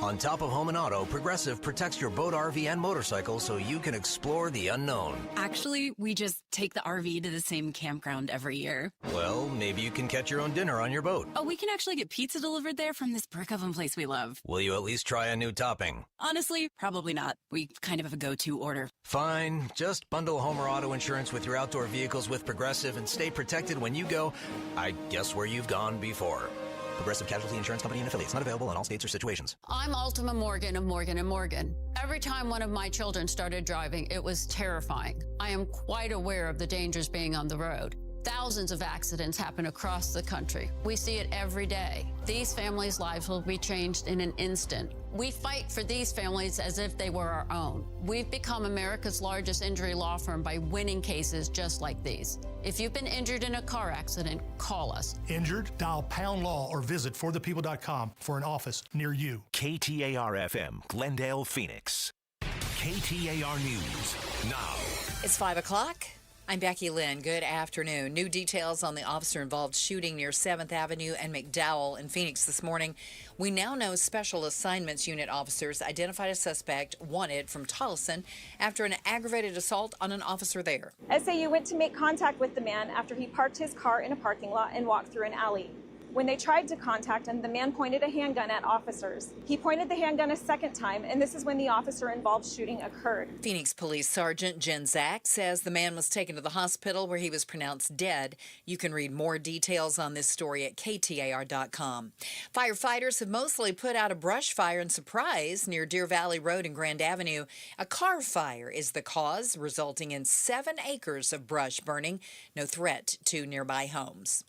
On top of home and auto, Progressive protects your boat, RV, and motorcycle so you can explore the unknown. Actually, we just take the RV to the same campground every year. Well, maybe you can catch your own dinner on your boat. Oh, we can actually get pizza delivered there from this brick oven place we love. Will you at least try a new topping? Honestly, probably not. We kind of have a go-to order. Fine. Just bundle home or auto insurance with your outdoor vehicles with Progressive and stay protected when you go, I guess, where you've gone before. Progressive Casualty Insurance Company and affiliates. Not available in all states or situations. I'm Ultima Morgan of Morgan & Morgan. Every time one of my children started driving, it was terrifying. I am quite aware of the dangers being on the road. Thousands of accidents happen across the country. We see it every day. These families' lives will be changed in an instant. We fight for these families as if they were our own. We've become America's largest injury law firm by winning cases just like these. If you've been injured in a car accident, call us. Injured? Dial pound law or visit forthepeople.com for an office near you. KTAR-FM, Glendale, Phoenix. KTAR News now. It's 5 o'clock. I'm Becky Lynn. Good afternoon. New details on the officer-involved shooting near 7th Avenue and McDowell in Phoenix this morning. We now know Special Assignments Unit officers identified a suspect wanted from Tullison after an aggravated assault on an officer there. SAU went to make contact with the man after he parked his car in a parking lot and walked through an alley. When they tried to contact him, the man pointed a handgun at officers. He pointed the handgun a second time, and this is when the officer-involved shooting occurred. Phoenix Police Sergeant Jen Zach says the man was taken to the hospital where he was pronounced dead. You can read more details on this story at KTAR.com. Firefighters have mostly put out a brush fire in Surprise near Deer Valley Road and Grand Avenue. A car fire is the cause, resulting in 7 acres of brush burning. No threat to nearby homes.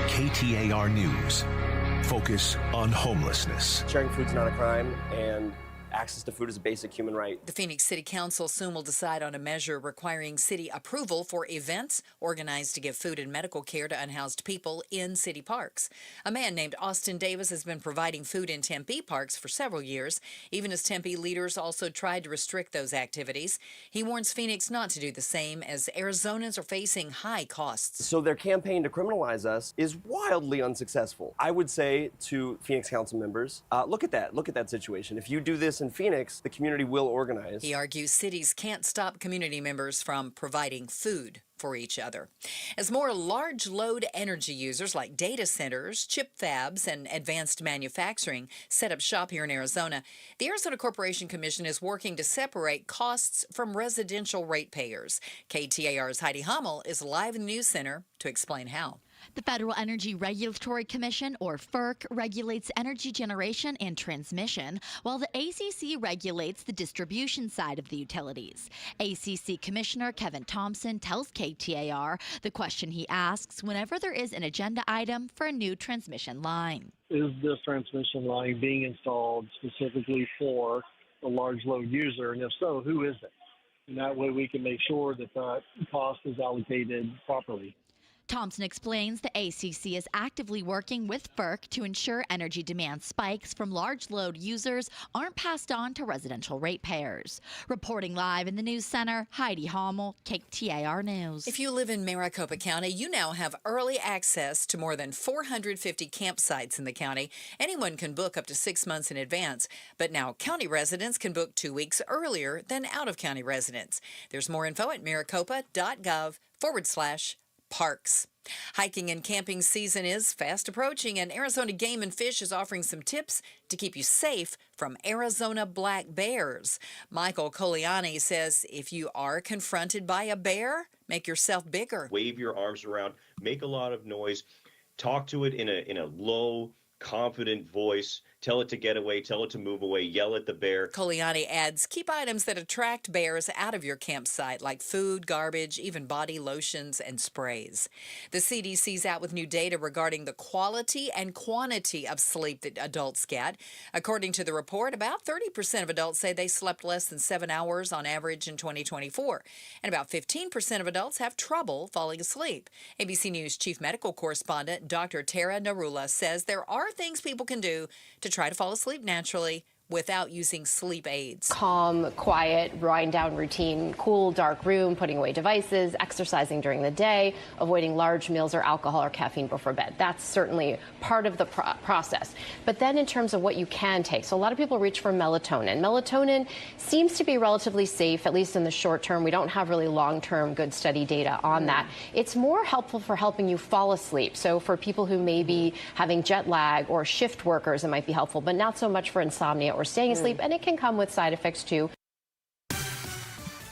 KTAR News. Focus on homelessness. Sharing food's not a crime, and access to food is a basic human right. The Phoenix City Council soon will decide on a measure requiring city approval for events organized to give food and medical care to unhoused people in city parks. A man named Austin Davis has been providing food in Tempe parks for several years, even as Tempe leaders also tried to restrict those activities. He warns Phoenix not to do the same, as Arizonans are facing high costs. So their campaign to criminalize us is wildly unsuccessful. I would say to Phoenix Council members, look at that situation. If you do this in Phoenix, the community will organize. He argues cities can't stop community members from providing food for each other. As more large load energy users like data centers, chip fabs, and advanced manufacturing set up shop here in Arizona, the Arizona Corporation Commission is working to separate costs from residential ratepayers. KTAR's Heidi Hummel is live in the News Center to explain how. The Federal Energy Regulatory Commission, or FERC, regulates energy generation and transmission, while the ACC regulates the distribution side of the utilities. ACC Commissioner Kevin Thompson tells KTAR the question he asks whenever there is an agenda item for a new transmission line. Is this transmission line being installed specifically for a large load user, and if so, who is it? And that way we can make sure that that cost is allocated properly. Thompson explains the ACC is actively working with FERC to ensure energy demand spikes from large load users aren't passed on to residential ratepayers. Reporting live in the News Center, Heidi Hummel, KTAR News. If you live in Maricopa County, you now have early access to more than 450 campsites in the county. Anyone can book up to 6 months in advance, but now county residents can book 2 weeks earlier than out-of-county residents. There's more info at maricopa.gov/parks. Hiking and camping season is fast approaching, and Arizona Game and Fish is offering some tips to keep you safe from Arizona black bears. Michael Coliani says if you are confronted by a bear, make yourself bigger. Wave your arms around, make a lot of noise, talk to it in a low, confident voice. Tell it to get away, tell it to move away, yell at the bear. Coliani adds, keep items that attract bears out of your campsite, like food, garbage, even body lotions and sprays. The CDC's out with new data regarding the quality and quantity of sleep that adults get. According to the report, about 30% of adults say they slept less than 7 hours on average in 2024, and about 15% of adults have trouble falling asleep. ABC News Chief Medical Correspondent Dr. Tara Narula says there are things people can do to try to fall asleep naturally without using sleep aids. Calm, quiet, wind down routine, cool, dark room, putting away devices, exercising during the day, avoiding large meals or alcohol or caffeine before bed. That's certainly part of the process. But then in terms of what you can take, so a lot of people reach for melatonin. Melatonin seems to be relatively safe, at least in the short term. We don't have really long-term good study data on that. It's more helpful for helping you fall asleep. So for people who may be having jet lag or shift workers, it might be helpful, but not so much for insomnia or staying asleep, and it can come with side effects too.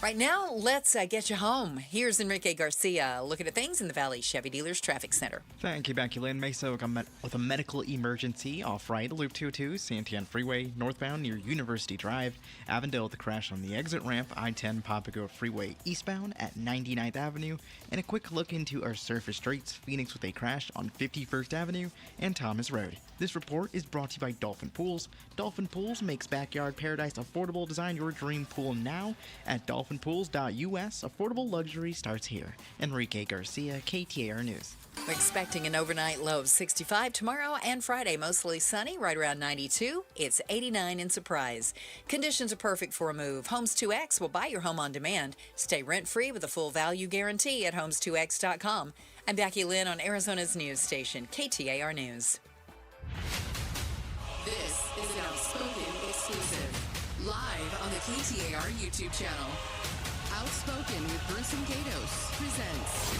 Right now, let's get you home. Here's Enrique Garcia looking at things in the Valley Chevy Dealers Traffic Center. Thank you, Becky Lynn. Mesa with a medical emergency off-right, Loop 202, Santiago Freeway, northbound near University Drive. Avondale with a crash on the exit ramp, I-10 Papago Freeway eastbound at 99th Avenue. And a quick look into our surface streets, Phoenix with a crash on 51st Avenue and Thomas Road. This report is brought to you by Dolphin Pools. Dolphin Pools makes backyard paradise affordable. Design your dream pool now at dolphinpools.us. Affordable luxury starts here. Enrique Garcia, KTAR News. We're expecting an overnight low of 65 tomorrow and Friday, mostly sunny, right around 92. It's 89 in Surprise. Conditions are perfect for a move. Homes 2X will buy your home on demand. Stay rent-free with a full value guarantee at homes2x.com. I'm Becky Lynn on Arizona's news station, KTAR News. This is an Outspoken exclusive. Live on the KTAR YouTube channel. Outspoken with Bruce and Gatos presents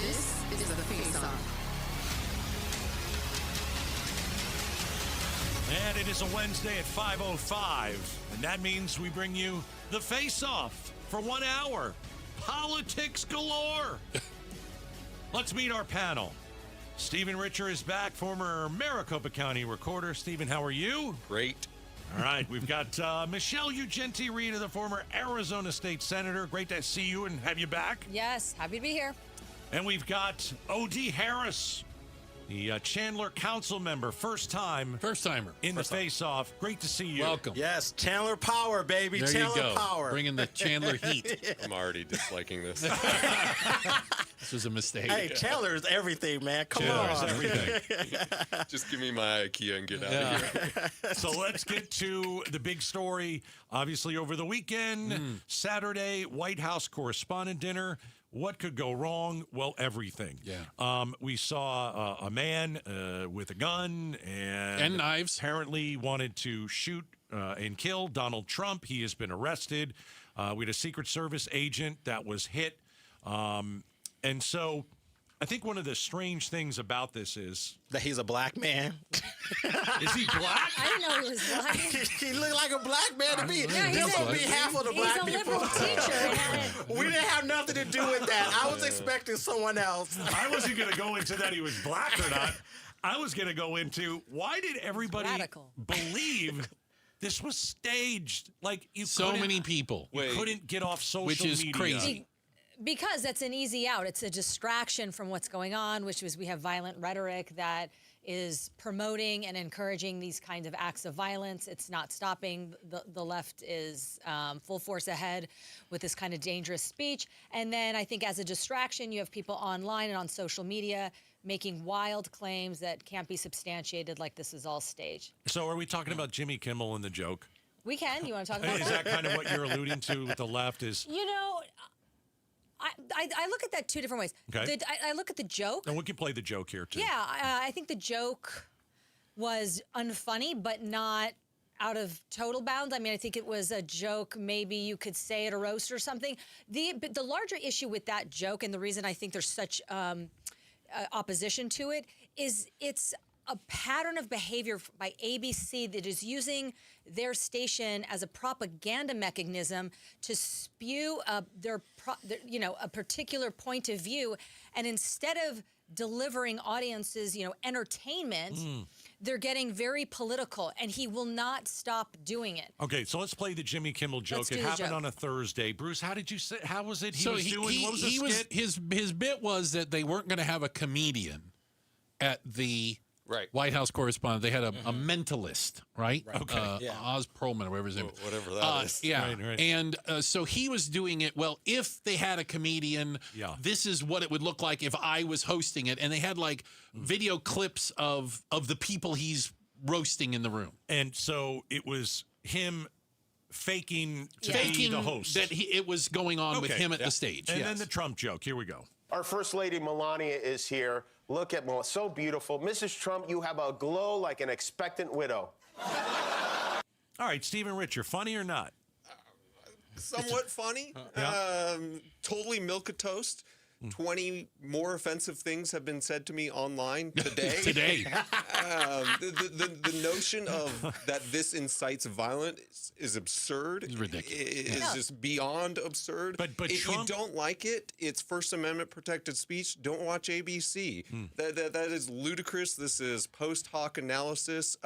This is the Faceoff. And it is a Wednesday at 5:05, and that means we bring you the Faceoff for 1 hour. Politics galore. Let's meet our panel. Stephen Richer is back, former Maricopa County recorder. Stephen, how are you? Great. All right, we've got Michelle Ugenti-Reed, the former Arizona State Senator. Great to see you and have you back. Yes, happy to be here. And we've got O.D. Harris, the Chandler council member, first-timer in the Face-Off. Great to see you. Welcome. Yes, Chandler power, baby. There Chandler you go. power. Bringing the Chandler heat. I'm already disliking this. This was a mistake. Hey, Chandler is everything, man. Come Chandler's on. everything. Just give me my IKEA and get out of here. So let's get to the big story. Obviously, over the weekend, Saturday, White House correspondent dinner. What could go wrong? Well, everything. Yeah. We saw a man with a gun and knives. Apparently wanted to shoot and kill Donald Trump. He has been arrested. We had a Secret Service agent that was hit. And so I think one of the strange things about this is that he's a black man. Is he black? I didn't know he was black. He looked like a black man to me. Yeah, This will be half of the black he's a people. liberal teacher. We didn't have nothing to do with that. I was expecting someone else. I wasn't going to go into that he was black or not. I was going to go into why did everybody believe this was staged? Like so many people. You couldn't get off social Which is media. crazy. Because that's an easy out. It's a distraction from what's going on, which is we have violent rhetoric that is promoting and encouraging these kinds of acts of violence. It's not stopping. The left is full force ahead with this kind of dangerous speech. And then I think as a distraction, you have people online and on social media making wild claims that can't be substantiated, like this is all staged. So are we talking about Jimmy Kimmel and the joke? We can. You want to talk about Is that kind of what you're alluding to with the left? Is You know, I look at that two different ways. Okay. I look at the joke. And we can play the joke here, too. Yeah, I think the joke was unfunny, but not out of total bounds. I mean, I think it was a joke. Maybe you could say at a roast or something. But the larger issue with that joke, and the reason I think there's such opposition to it, is it's a pattern of behavior by ABC that is using their station as a propaganda mechanism to spew their a particular point of view, and instead of delivering audiences, entertainment, they're getting very political, and he will not stop doing it. Okay, so let's play the Jimmy Kimmel joke. Let's do It the happened joke. on a Thursday. Bruce, how did you say? How was it? What was the skit? His bit was that they weren't going to have a comedian at the White House correspondent. They had a mentalist, right? Okay. Yeah. Oz Perlman, or whatever his name is. Whatever that is. Yeah. Right. And so he was doing it, well, if they had a comedian, this is what it would look like if I was hosting it. And they had video clips of the people he's roasting in the room. And so it was him faking to be the host. That it was going on with him at the stage. And then the Trump joke. Here we go. Our First Lady Melania is here. Look at Melania, so beautiful. Mrs. Trump, you have a glow like an expectant widow. All right, Stephen Richer, funny or not? Somewhat funny. Totally milquetoast. 20 more offensive things have been said to me online today. The notion of that this incites violence is absurd. It's ridiculous. It's just beyond absurd. But if Trump... you don't like it, it's First Amendment protected speech. Don't watch ABC. That is ludicrous. This is post hoc analysis.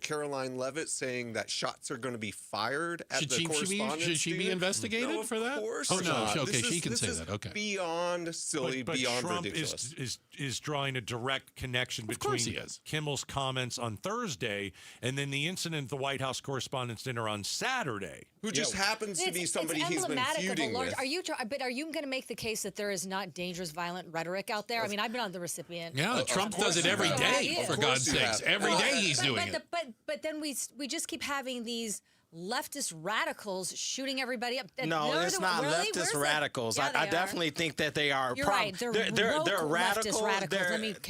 Caroline Leavitt saying that shots are going to be fired at the correspondence. Should she be investigated for that? Of course no. not. Okay, she can say that. Okay. Beyond silly, but beyond Trump ridiculous. is drawing a direct connection course between he is. Kimmel's comments on Thursday and then the incident at the White House Correspondents' Dinner on Saturday. Who just happens to be somebody he's been feuding with. Are you going to make the case that there is not dangerous, violent rhetoric out there? I mean, I've been on the recipient. Yeah, Trump does it every day, for God's sakes. Every day he's doing it. But then we just keep having these leftist radicals shooting everybody up. No, it's not leftist radicals. Yeah, I definitely think that they are. You're right. They're radical.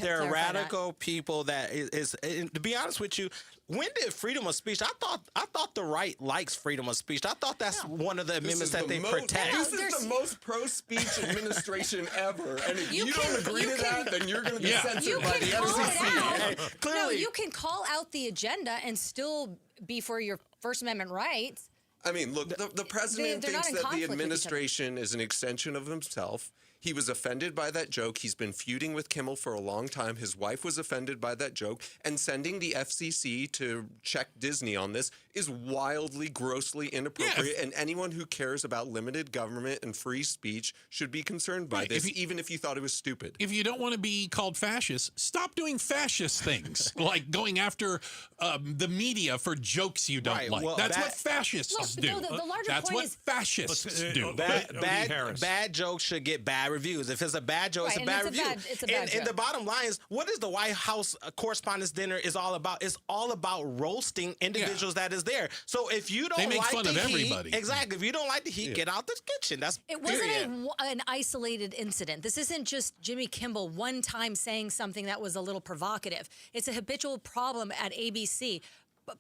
They're radical people that is. To be honest with you, when did freedom of speech? I thought the right likes freedom of speech. I thought that's one of the amendments that they protect. This is the most pro-speech administration ever. And if you don't agree to that, then you're going to be censored by the FCC. Clearly. No, you can call out the agenda and still be for your First Amendment rights. I mean, look, the president thinks that the administration is an extension of himself. He was offended by that joke. He's been feuding with Kimmel for a long time. His wife was offended by that joke. And sending the FCC to check Disney on this is wildly, grossly inappropriate. And anyone who cares about limited government and free speech should be concerned by this, even if you thought it was stupid. If you don't want to be called fascist, stop doing fascist things, like going after the media for jokes you don't like. Well, that's what fascists do. No, the larger that's point what is fascists do. Bad jokes should get bad reviews. If it's a bad joke, it's a bad review. It's a bad joke. And the bottom line is, what is the White House Correspondents' Dinner is all about? It's all about roasting individuals that is there. So if you don't make like fun the of heat, everybody. Exactly. If you don't like the heat, get out the kitchen. It wasn't an isolated incident. This isn't just Jimmy Kimmel one time saying something that was a little provocative. It's a habitual problem at ABC.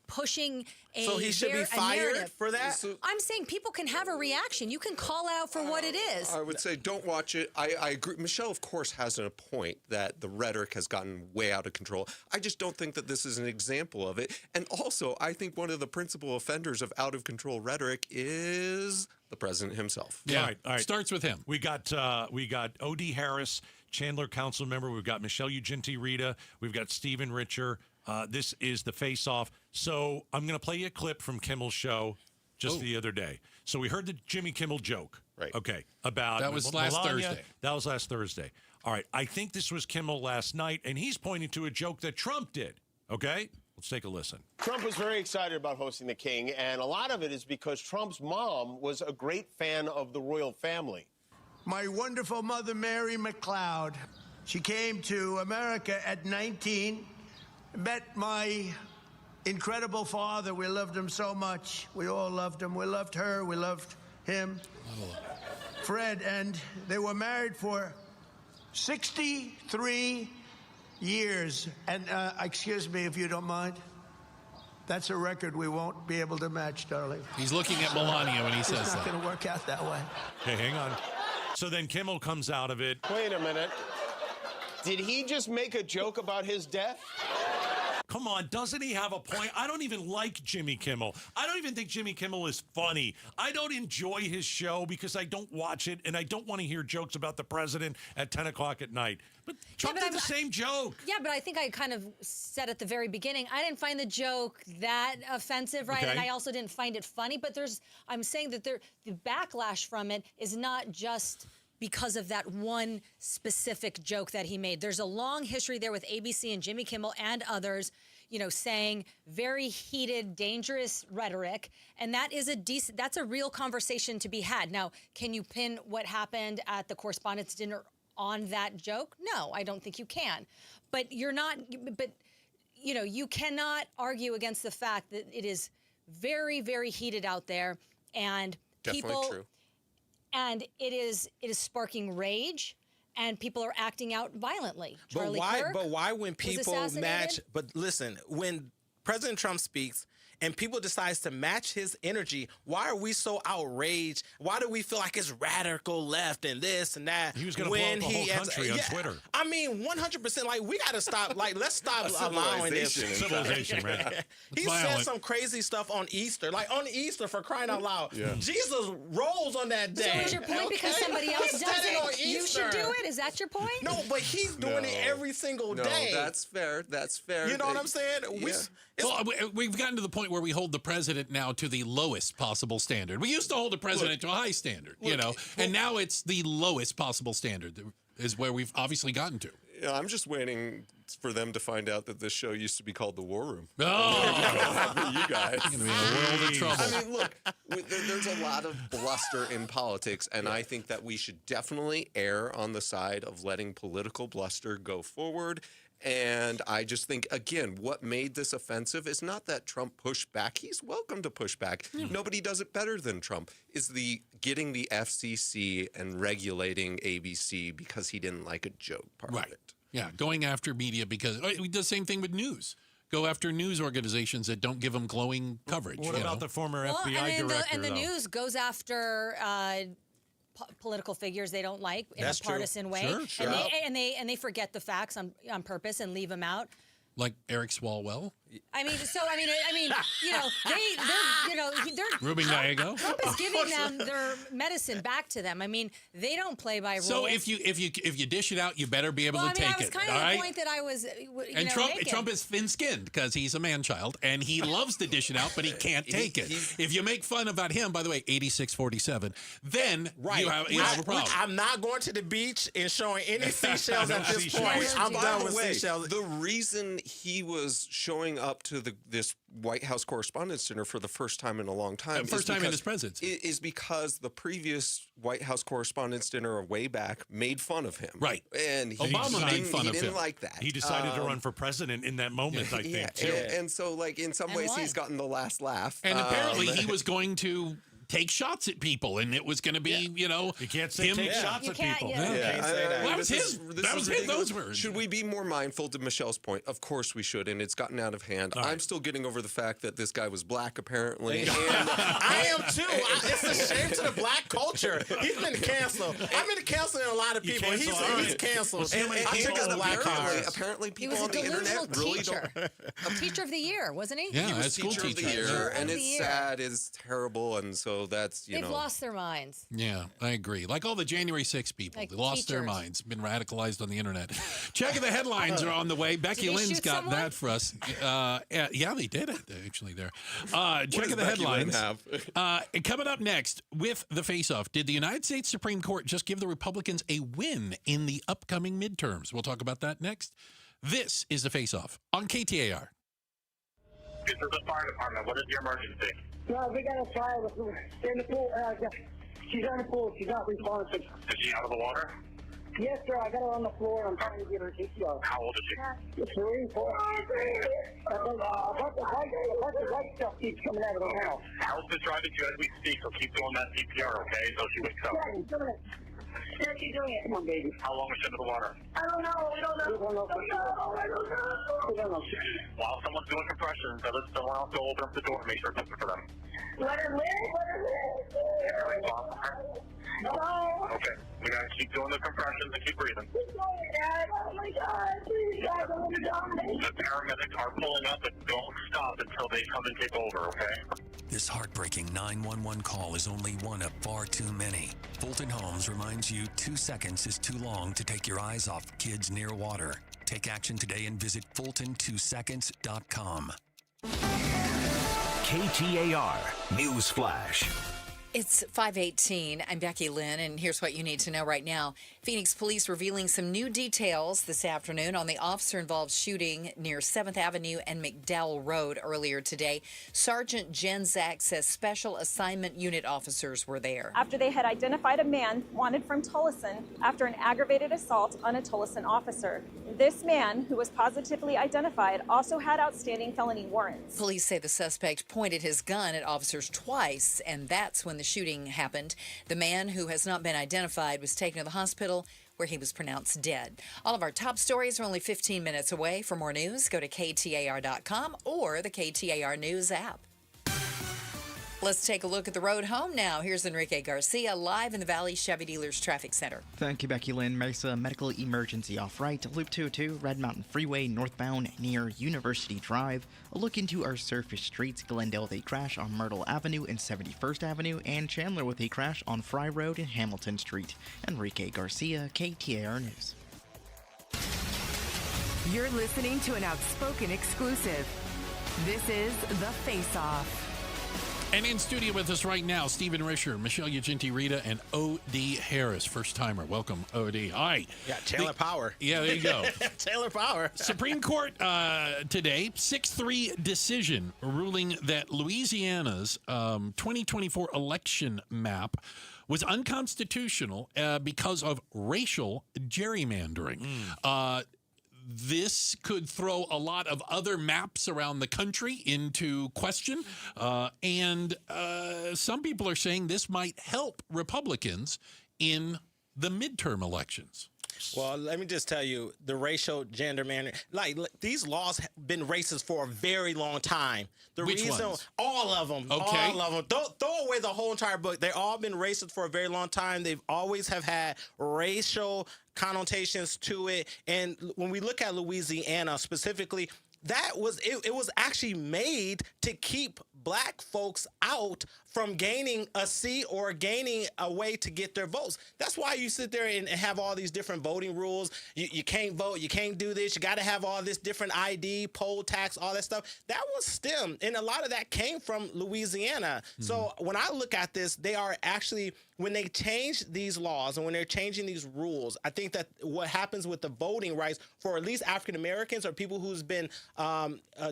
Pushing so he should be fired for that? I'm saying people can have a reaction. You can call it out for what it is. I would say don't watch it. I agree. Michelle, of course, has a point that the rhetoric has gotten way out of control. I just don't think that this is an example of it. And also, I think one of the principal offenders of out-of-control rhetoric is the president himself. Yeah, all right. Starts with him. We got O.D. Harris, Chandler council member. We've got Michelle Ugenti-Rita. We've got Stephen Richer. This is the Faceoff. So I'm going to play you a clip from Kimmel's show just the other day. So we heard the Jimmy Kimmel joke. Right. Okay. About that was last Thursday. That was last Thursday. All right. I think this was Kimmel last night, and he's pointing to a joke that Trump did. Okay? Let's take a listen. Trump was very excited about hosting the king, and a lot of it is because Trump's mom was a great fan of the royal family. My wonderful mother, Mary McLeod. She came to America at 19, met my incredible father. We loved him so much. We all loved him. We loved her. We loved him. Fred, and they were married for 63 years. And excuse me if you don't mind. That's a record we won't be able to match, darling. He's looking at Melania when he says that. It's not going to work out that way. Hey, hang on. So then Kimmel comes out of it. Wait a minute. Did he just make a joke about his death? Come on, doesn't he have a point? I don't even like Jimmy Kimmel. I don't even think Jimmy Kimmel is funny. I don't enjoy his show because I don't watch it, and I don't want to hear jokes about the president at 10 o'clock at night. But Trump did the same joke. Yeah, but I think I kind of said at the very beginning, I didn't find the joke that offensive, right? Okay. And I also didn't find it funny. But I'm saying that the backlash from it is not just because of that one specific joke that he made. There's a long history there with ABC and Jimmy Kimmel and others, saying very heated, dangerous rhetoric. And that is that's a real conversation to be had. Now, can you pin what happened at the Correspondents' Dinner on that joke? No, I don't think you can. But you cannot argue against the fact that it is very, very heated out there, and Definitely true. And it is sparking rage, and people are acting out violently. But why when people match? But listen, when President Trump speaks and people decide to match his energy, why are we so outraged? Why do we feel like it's radical left and this and that? He was going to blow up the whole country on Twitter. I mean, 100%. Like, we got to stop. Like, let's stop allowing this. Civilization, right? He said some crazy stuff on Easter. Like, on Easter, for crying out loud. Yeah. Jesus rose on that day. So is your point because somebody else does it, you should do it? Is that your point? No, but he's doing it every single day. No, that's fair. That's fair. You know what I'm saying? Well, we've gotten to the point where we hold the president now to the lowest possible standard. We used to hold the president to a high standard, and now it's the lowest possible standard. is where we've obviously gotten to. Yeah, I'm just waiting for them to find out that this show used to be called The War Room. Oh, you guys. You're going to be in a world of trouble. I mean, look, there's a lot of bluster in politics, and I think that we should definitely err on the side of letting political bluster go forward. And I just think, again, what made this offensive is not that Trump pushed back. He's welcome to push back. Nobody does it better than Trump. Is the getting the FCC and regulating ABC because he didn't like a joke part of it. Yeah, going after media because we do the same thing with news. Go after news organizations that don't give them glowing coverage. What about the former FBI director? And the news goes after political figures they don't like in a partisan way. Sure. And they forget the facts on purpose and leave them out. Like Eric Swalwell? I mean, they're Ruben Gallego? Trump is giving them their medicine back to them. I mean, they don't play by rules. So if you dish it out, you better be able to take it. That was kind of the point that I was. Trump is thin-skinned because he's a man-child and he loves to dish it out, but he can't take it. If you make fun about him, by the way, 86-47, then you have a problem. I'm not going to the beach and showing any seashells at this point. I'm done with seashells. The reason he was showing up to this White House Correspondents' Dinner for the first time in a long time. First time in his presidency. Is because the previous White House Correspondents' Dinner way back made fun of him. Right. And Obama made fun of him. He didn't like that. He decided to run for president in that moment, I think. Too. And so, like, in some ways, he's gotten the last laugh. And apparently he was going to take shots at people, and it was going to be, you can't say take shots at people. That was his. Those words. Should we be more mindful? To Michelle's point, of course we should, and it's gotten out of hand. I'm still getting over the fact that this guy was black, apparently. And I am too. It's a shame to the black culture. He's been canceled. I've been canceling a lot of people. He's canceled. Apparently, people he was on the internet really don't. Teacher of the year, wasn't he? Yeah, he was teacher of the year, and it's sad. It's terrible, and so that's they've lost their minds. Yeah, I agree. Like all the January 6 people, they lost their minds, been radicalized on the internet. Checking the headlines are on the way. Becky Lynn's got that for us. Yeah, they did it actually there. Checking the headlines. Coming up next with the Faceoff, did the United States Supreme Court just give the Republicans a win in the upcoming midterms? We'll talk about that next. This is the Faceoff on KTAR. This is the fire department. What is your emergency? No, we got a child in the pool. She's in the pool. She's not responsive. Is she out of the water? Yes, sir. I got her on the floor. I'm trying to get her CPR. How old is she? 3, 4. But the white stuff keeps coming out of the house. Help is driving you as we speak, so keep doing that CPR, okay, until she wakes up. Yeah, he's doing it. Yeah, she's doing it. Come on, baby. How long was she under the water? I don't know. We don't know. We don't know. While someone's doing compressions, someone else go open up the door and make sure it's open for them. Let her live. No. Okay. We gotta keep doing the compressions and keep breathing. Dad. Oh my God. Please, Dad, don't let me die. The paramedics are pulling up, but don't stop until they come and take over, okay? This heartbreaking 911 call is only one of far too many. Fulton Homes reminds you 2 seconds is too long to take your eyes off kids near water. Take action today and visit Fulton2seconds.com. KTAR News Flash. It's 5:18. I'm Becky Lynn, and here's what you need to know right now. Phoenix police revealing some new details this afternoon on the officer-involved shooting near 7th Avenue and McDowell Road earlier today. Sergeant Jen Zach says special assignment unit officers were there. After they had identified a man wanted from Tolleson after an aggravated assault on a Tolleson officer. This man, who was positively identified, also had outstanding felony warrants. Police say the suspect pointed his gun at officers twice, and that's when the shooting happened. The man, who has not been identified, was taken to the hospital where he was pronounced dead. All of our top stories are only 15 minutes away. For more news, go to KTAR.com or the KTAR News app. Let's take a look at the road home now. Here's Enrique Garcia live in the Valley Chevy Dealers Traffic Center. Thank you, Becky Lynn. Mesa medical emergency off right, Loop 202, Red Mountain Freeway northbound near University Drive. A look into our surface streets, Glendale with a crash on Myrtle Avenue and 71st Avenue, and Chandler with a crash on Fry Road and Hamilton Street. Enrique Garcia, KTAR News. You're listening to an Outspoken exclusive. This is The Face-Off. And in studio with us right now, Stephen Risher, Michelle Ugenti-Rita, and O.D. Harris, first-timer. Welcome, O.D. All right. Yeah, Taylor Power. Yeah, there you go. Taylor Power. Supreme Court today, 6-3 decision ruling that Louisiana's 2024 election map was unconstitutional because of racial gerrymandering. This could throw a lot of other maps around the country into question. And some people are saying this might help Republicans in the midterm elections. Well, let me just tell you, the racial gerrymandering, like these laws have been racist for a very long time. Which ones? All of them. Okay. All of them. Throw away the whole entire book. They've all been racist for a very long time. They've always have had racial connotations to it. And when we look at Louisiana specifically, that was it was actually made to keep black folks out from gaining a seat or gaining a way to get their votes. That's why you sit there and have all these different voting rules. You can't vote. You can't do this. You got to have all this different ID, poll tax, all that stuff. That was STEM, and a lot of that came from Louisiana. So when I look at this, they are actually, when they change these laws and when they're changing these rules, I think that what happens with the voting rights for at least African Americans or people who's been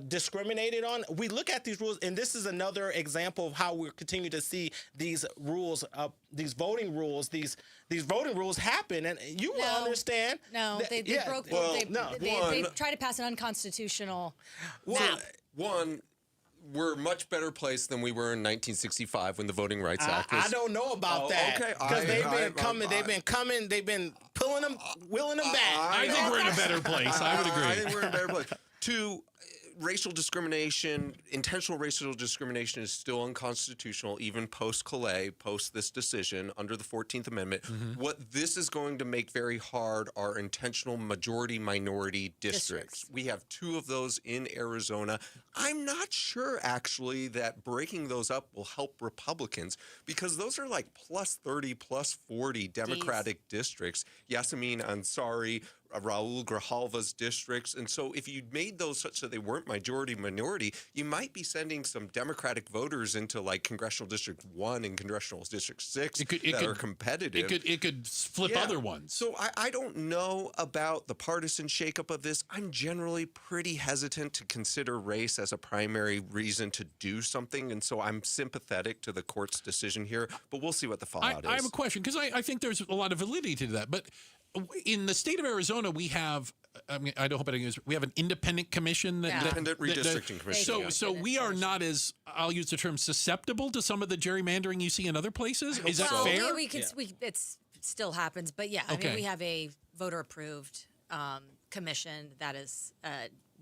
discriminated on, we look at these rules, and this is another example of how we're continuing to see these rules, these voting rules happen, and you will understand. No, that, they broke. They tried to pass an unconstitutional map. One, we're a much better place than we were in 1965 when the Voting Rights Act was. I don't know about that. Okay, because they've been pulling them, wheeling them back. I think we're in a better place. I would agree. I think we're in a better place. Two, racial discrimination, intentional racial discrimination is still unconstitutional, even post-Calais, post this decision under the 14th Amendment. What this is going to make very hard are intentional majority-minority districts. We have 2 of those in Arizona. I'm not sure, actually, that breaking those up will help Republicans because those are like plus 30, plus 40 Democratic districts. Yasamin Ansari, Raul Grijalva's districts. And so if you made those such that they weren't majority-minority, you might be sending some Democratic voters into like Congressional District 1 and Congressional District 6 that are competitive. It could flip other ones. So I don't know about the partisan shakeup of this. I'm generally pretty hesitant to consider race as a primary reason to do something. And so I'm sympathetic to the court's decision here, but we'll see what the fallout is. I have a question because I think there's a lot of validity to that. But in the state of Arizona, we have, we have an independent commission. Independent redistricting commission. So we are not as, I'll use the term, susceptible to some of the gerrymandering you see in other places. Is that fair? It still happens, but yeah, I mean, we have a voter-approved commission that is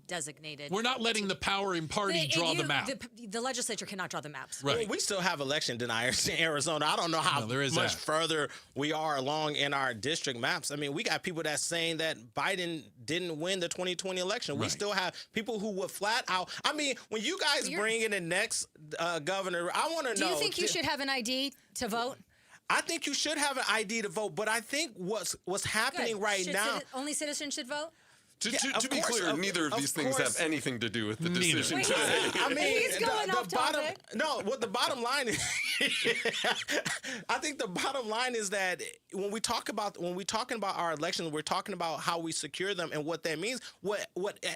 designated. We're not letting the powering party draw the map. The legislature cannot draw the maps. Right. Well, we still have election deniers in Arizona. I don't know how much further we are along in our district maps. I mean, we got people that's saying that Biden didn't win the 2020 election. We still have people who would flat out. I mean, when you guys bring in the next governor, I want to know. Do you think you should have an ID to vote? I think you should have an ID to vote, but I think what's happening now. Only citizens should vote? To be clear, neither of these things have anything to do with the decision today. I mean, he's going off topic. The bottom line is, I think the bottom line is that when we're talking about our elections, we're talking about how we secure them and what that means. What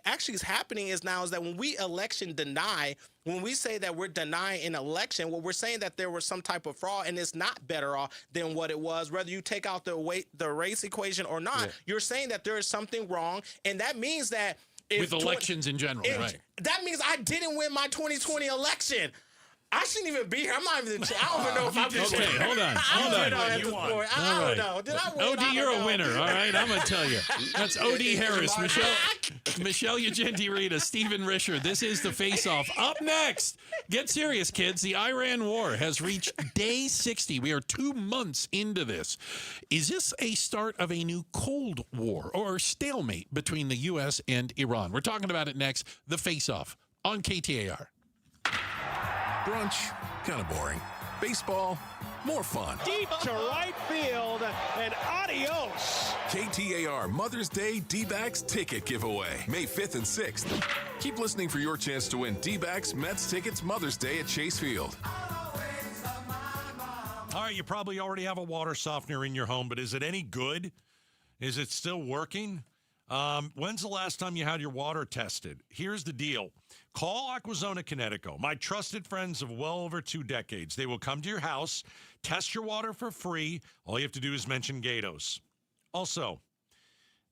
actually is happening is that when we election deny, when we say that we're denying an election, well, we're saying that there was some type of fraud and it's not better off than what it was, whether you take out the race equation or not. Yeah. You're saying that there is something wrong, and that means that with elections in general, right? That means I didn't win my 2020 election. I shouldn't even be here. I'm not even. I don't even know if I'm just. Okay, hold on. I don't know. Did I win? OD, you're a winner. All right, I'm gonna tell you. That's OD Harris, Michelle Ugenti-Rita, Stephen Risher. This is the Face-Off. Up next, get serious, kids. The Iran war has reached day 60. We are 2 months into this. Is this a start of a new Cold War or stalemate between the U.S. and Iran? We're talking about it next. The Face-Off on KTAR. Brunch, kind of boring. Baseball, more fun. Deep to right field, and adios. KTAR Mother's Day D-backs ticket giveaway, May 5th and 6th. Keep listening for your chance to win D-backs Mets tickets Mother's Day at Chase Field. All right, you probably already have a water softener in your home, but is it any good? Is it still working? When's the last time you had your water tested? Here's the deal. Call Aquazona Connecticut, my trusted friends of well over 2 decades. They will come to your house, test your water for free. All you have to do is mention Gatos. Also,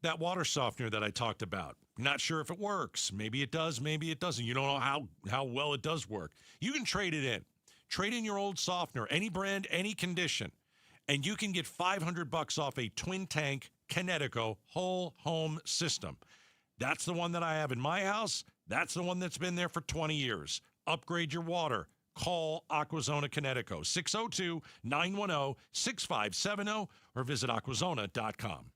that water softener that I talked about, not sure if it works. Maybe it does, maybe it doesn't. You don't know how well it does work. You can trade it in. Trade in your old softener, any brand, any condition, and you can get $500 off a twin tank Connecticut whole home system. That's the one that I have in my house. That's the one that's been there for 20 years. Upgrade your water. Call Aquazona Connecticut, 602-910-6570, or visit aquazona.com.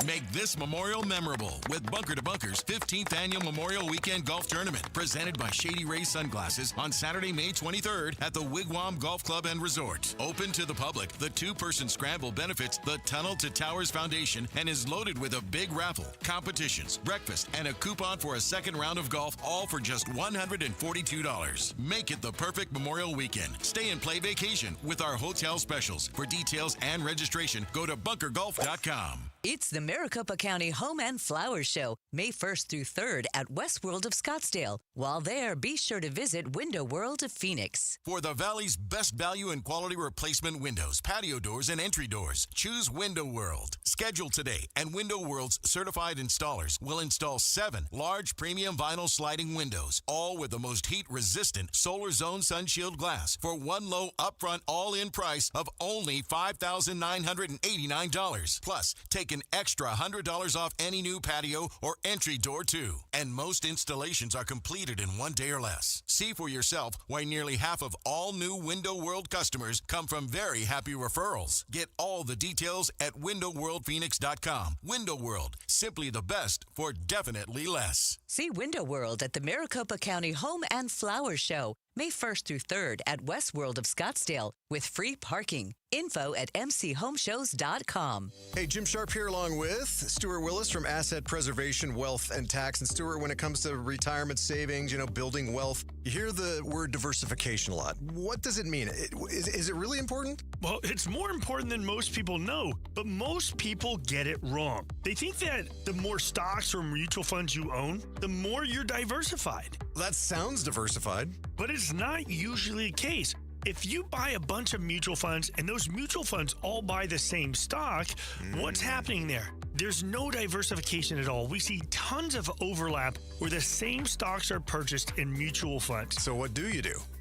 Make this Memorial memorable with Bunker to Bunker's 15th Annual Memorial Weekend Golf Tournament, presented by Shady Ray Sunglasses on Saturday, May 23rd at the Wigwam Golf Club and Resort. Open to the public, the 2-person scramble benefits the Tunnel to Towers Foundation and is loaded with a big raffle, competitions, breakfast, and a coupon for a second round of golf, all for just $142. Make it the perfect Memorial Weekend. Stay and play vacation with our hotel specials. For details and registration, go to bunkergolf.com. It's the Maricopa County Home and Flower Show, May 1st through 3rd at West World of Scottsdale. While there, be sure to visit Window World of Phoenix. For the Valley's best value and quality replacement windows, patio doors, and entry doors, choose Window World. Schedule today, and Window World's certified installers will install 7 large premium vinyl sliding windows, all with the most heat-resistant Solar Zone Sunshield glass for one low upfront all-in price of only $5,989. Plus, take an extra $100 off any new patio or entry door, too. And most installations are completed in 1 day or less. See for yourself why nearly half of all new Window World customers come from very happy referrals. Get all the details at windowworldphoenix.com. Window World, simply the best for definitely less. See Window World at the Maricopa County Home and Flower Show, May 1st through 3rd at West World of Scottsdale with free parking. Info at mchomeshows.com. Hey, Jim Sharp here along with Stuart Willis from Asset Preservation, Wealth and Tax. And Stuart, when it comes to retirement savings, building wealth, you hear the word diversification a lot. What does it mean? Is it really important? Well, it's more important than most people know, but most people get it wrong. They think that the more stocks or mutual funds you own, the more you're diversified. That sounds diversified. But it's not usually the case. If you buy a bunch of mutual funds and those mutual funds all buy the same stock, what's happening there? There's no diversification at all. We see tons of overlap where the same stocks are purchased in mutual funds. So what do?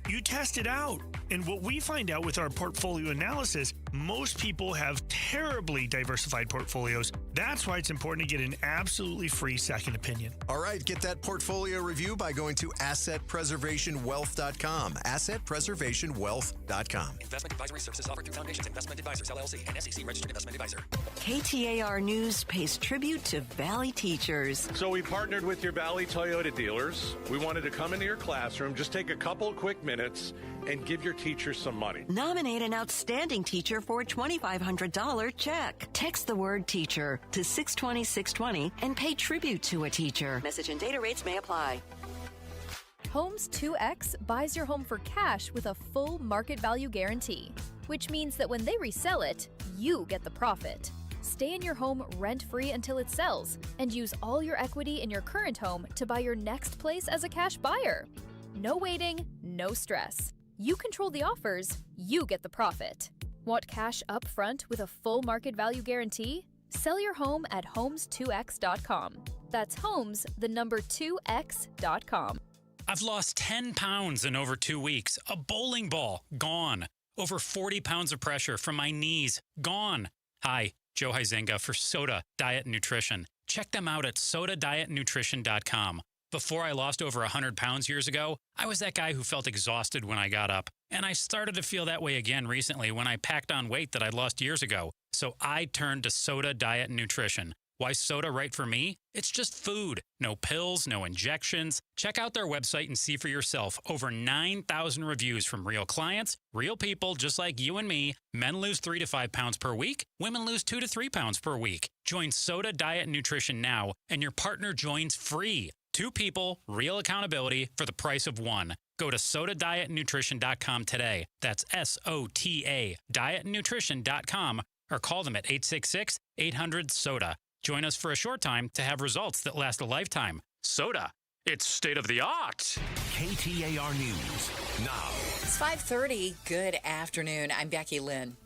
You test it out. And what we find out with our portfolio analysis, most people have terribly diversified portfolios. That's why it's important to get an absolutely free second opinion. All right, get that portfolio review by going to assetpreservationwealth.com. Assetpreservationwealth.com. Investment advisory services offered through Foundations Investment Advisors, LLC, and SEC Registered Investment Advisor. KTAR News pays tribute to Valley teachers. So we partnered with your Valley Toyota dealers. We wanted to come into your classroom, just take a couple of quick minutes, and give your teachers some money. Nominate an outstanding teacher for a $2,500 check. Text the word teacher to 620-620 and pay tribute to a teacher. Message and data rates may apply. Homes 2X buys your home for cash with a full market value guarantee, which means that when they resell it, you get the profit. Stay in your home rent-free until it sells and use all your equity in your current home to buy your next place as a cash buyer. No waiting, no stress. You control the offers, you get the profit. Want cash up front with a full market value guarantee? Sell your home at homes2x.com. That's homes, the number 2x.com. I've lost 10 pounds in over 2 weeks. A bowling ball, gone. Over 40 pounds of pressure from my knees, gone. Hi, Joe Huizenga for Soda Diet Nutrition. Check them out at sodadietnutrition.com. Before I lost over 100 pounds years ago, I was that guy who felt exhausted when I got up. And I started to feel that way again recently when I packed on weight that I lost years ago. So I turned to Soda Diet Nutrition. Why soda right for me? It's just food. No pills, no injections. Check out their website and see for yourself. Over 9,000 reviews from real clients, real people just like you and me. Men lose 3 to 5 pounds per week. Women lose 2 to 3 pounds per week. Join Soda Diet Nutrition now, and your partner joins free. 2 people, real accountability for the price of 1. Go to sotadietnutrition.com today. That's SOTA, dietnutrition.com, or call them at 866-800-SODA. Join us for a short time to have results that last a lifetime. Soda, it's state of the art. KTAR News now. It's 5:30. Good afternoon. I'm Becky Lynn.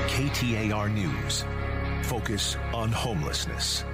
KTAR News. Focus on homelessness.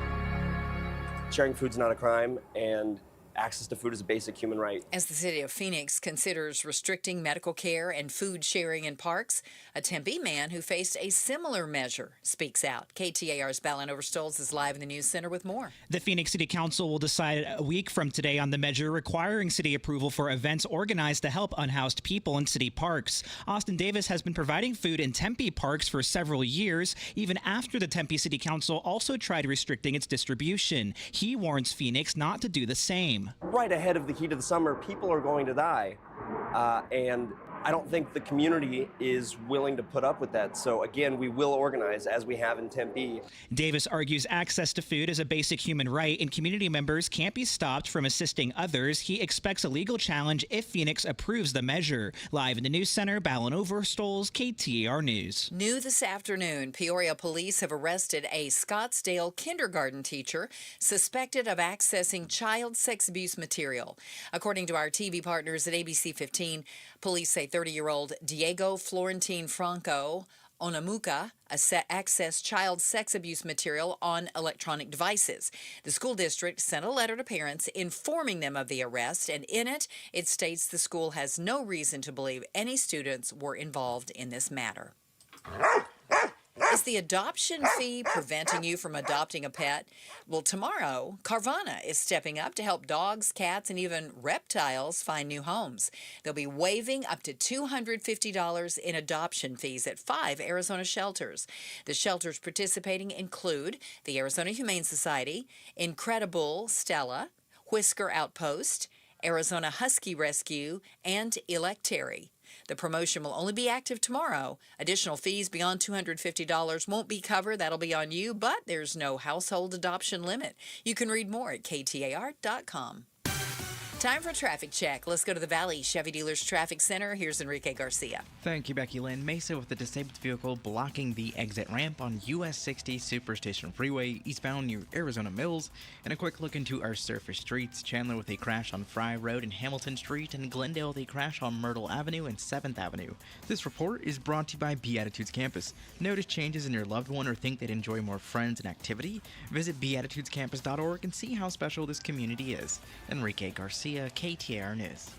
Sharing food's not a crime, and access to food is a basic human right. As the city of Phoenix considers restricting medical care and food sharing in parks, a Tempe man who faced a similar measure speaks out. KTAR's Ballin Overstoles is live in the news center with more. The Phoenix City Council will decide a week from today on the measure requiring city approval for events organized to help unhoused people in city parks. Austin Davis has been providing food in Tempe parks for several years, even after the Tempe City Council also tried restricting its distribution. He warns Phoenix not to do the same. Right ahead of the heat of the summer, people are going to die. And I don't think the community is willing to put up with that. So again, we will organize as we have in Tempe. Davis argues access to food is a basic human right and community members can't be stopped from assisting others. He expects a legal challenge if Phoenix approves the measure. Live in the news center, Ballin Overstoles, KTAR News. New this afternoon, Peoria police have arrested a Scottsdale kindergarten teacher suspected of accessing child sex abuse material. According to our TV partners at ABC 15, police say 30-year-old Diego Florentine Franco Onamuka accessed child sex abuse material on electronic devices. The school district sent a letter to parents informing them of the arrest, and in it, it states the school has no reason to believe any students were involved in this matter. Is the adoption fee preventing you from adopting a pet? Well, tomorrow, Carvana is stepping up to help dogs, cats, and even reptiles find new homes. They'll be waiving up to $250 in adoption fees at 5 Arizona shelters. The shelters participating include the Arizona Humane Society, Incredible Stella, Whisker Outpost, Arizona Husky Rescue, and Electary. The promotion will only be active tomorrow. Additional fees beyond $250 won't be covered. That'll be on you, but there's no household adoption limit. You can read more at KTAR.com. Time for a traffic check. Let's go to the Valley Chevy Dealers Traffic Center. Here's Enrique Garcia. Thank you, Becky Lynn. Mesa with the disabled vehicle blocking the exit ramp on US 60 Superstation Freeway eastbound near Arizona Mills. And a quick look into our surface streets. Chandler with a crash on Fry Road and Hamilton Street, and Glendale with a crash on Myrtle Avenue and 7th Avenue. This report is brought to you by Beatitudes Campus. Notice changes in your loved one or think they'd enjoy more friends and activity? Visit beatitudescampus.org and see how special this community is. Enrique Garcia, KTAR News.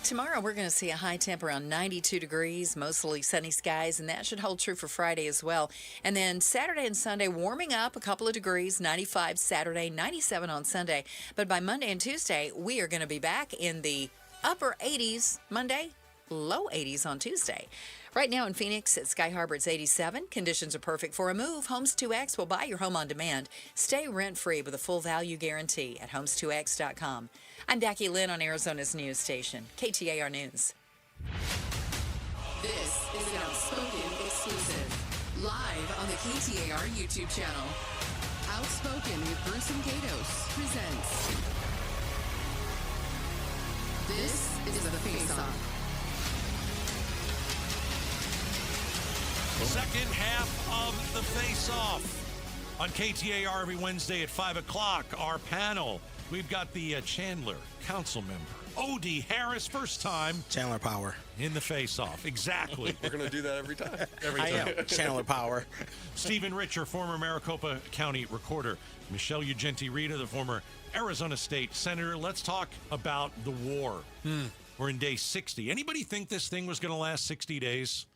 Tomorrow, we're going to see a high temp around 92 degrees, mostly sunny skies, and that should hold true for Friday as well. And then Saturday and Sunday, warming up a couple of degrees, 95 Saturday, 97 on Sunday. But by Monday and Tuesday, we are going to be back in the upper 80s Monday, low 80s on Tuesday. Right now in Phoenix at Sky Harbor, it's 87. Conditions are perfect for a move. Homes 2X will buy your home on demand. Stay rent-free with a full value guarantee at homes2x.com. I'm Becky Lynn on Arizona's news station, KTAR News. This is an Outspoken exclusive. Live on the KTAR YouTube channel. Outspoken with Bruce and Gatos presents. This is the Faceoff. Second half of the Face-Off on KTAR every Wednesday at 5 o'clock. Our panel, we've got the Chandler council member, O.D. Harris, first time. Chandler Power. In the Face-Off, exactly. We're going to do that every time. I am Chandler Power. Stephen Richer, former Maricopa County recorder. Michelle Ugenti-Rita, the former Arizona State Senator. Let's talk about the war. We're in day 60. Anybody think this thing was going to last 60 days?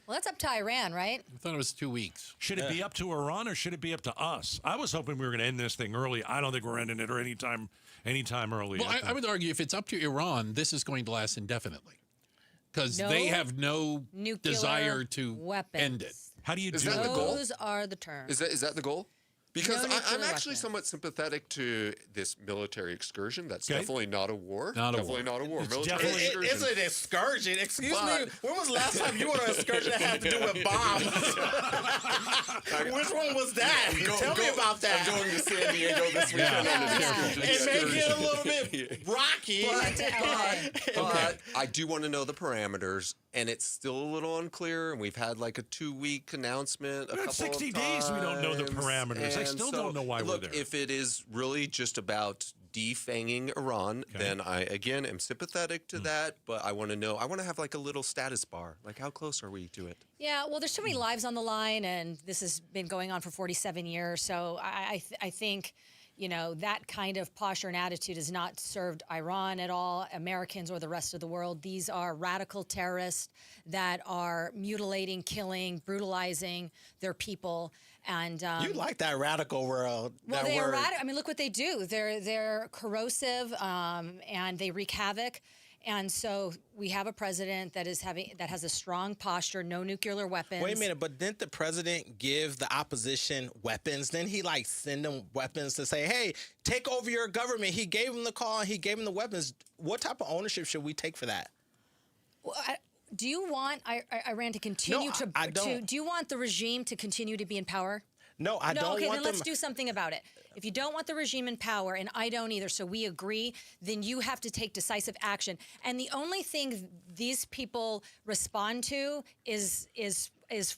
Well, that's up to Iran, right? I thought it was 2 weeks. Should it be up to Iran or should it be up to us? I was hoping we were going to end this thing early. I don't think we're ending it or anytime early. Well, I would argue if it's up to Iran, this is going to last indefinitely because they have no desire to end it. How do you is do that it? the goal? Those are the terms. Is that the goal? Because No I'm nuclear actually weapons. somewhat sympathetic to this military excursion. That's Okay. definitely not a war. Not a definitely war. not a war. It's Military definitely- excursion. It's an excursion. Excuse me. But- When was the last time you went on an excursion that had to do with bombs? I Which one was that? Tell me about that. I'm going to San Diego this weekend on an excursion. It may get a little bit rocky. But I do want to know the parameters, and it's still a little unclear. And we've had like a 2-week announcement. We've had 60 days. We don't know the parameters. I still don't know why we're there. If it is really just about defanging Iran, then I again am sympathetic to that. But I want to know. I want to have like a little status bar. Like, how close are we to it? Yeah, well, there's so many lives on the line, and this has been going on for 47 years. So I think, you know, that kind of posture and attitude has not served Iran at all, Americans or the rest of the world. These are radical terrorists that are mutilating, killing, brutalizing their people. And you like that radical world? Well, they are radical. I mean, look what they do. They're corrosive, and they wreak havoc. And so we have a president that has a strong posture, no nuclear weapons. Wait a minute, but didn't the president give the opposition weapons? Didn't he like send them weapons to say, hey, take over your government? He gave them the call, and he gave them the weapons. What type of ownership should we take for that? Well, do you want Iran to continue I don't. Do you want the regime to continue to be in power? No, I don't want them. Okay, then let's do something about it. If you don't want the regime in power, and I don't either, so we agree, then you have to take decisive action. And the only thing these people respond to is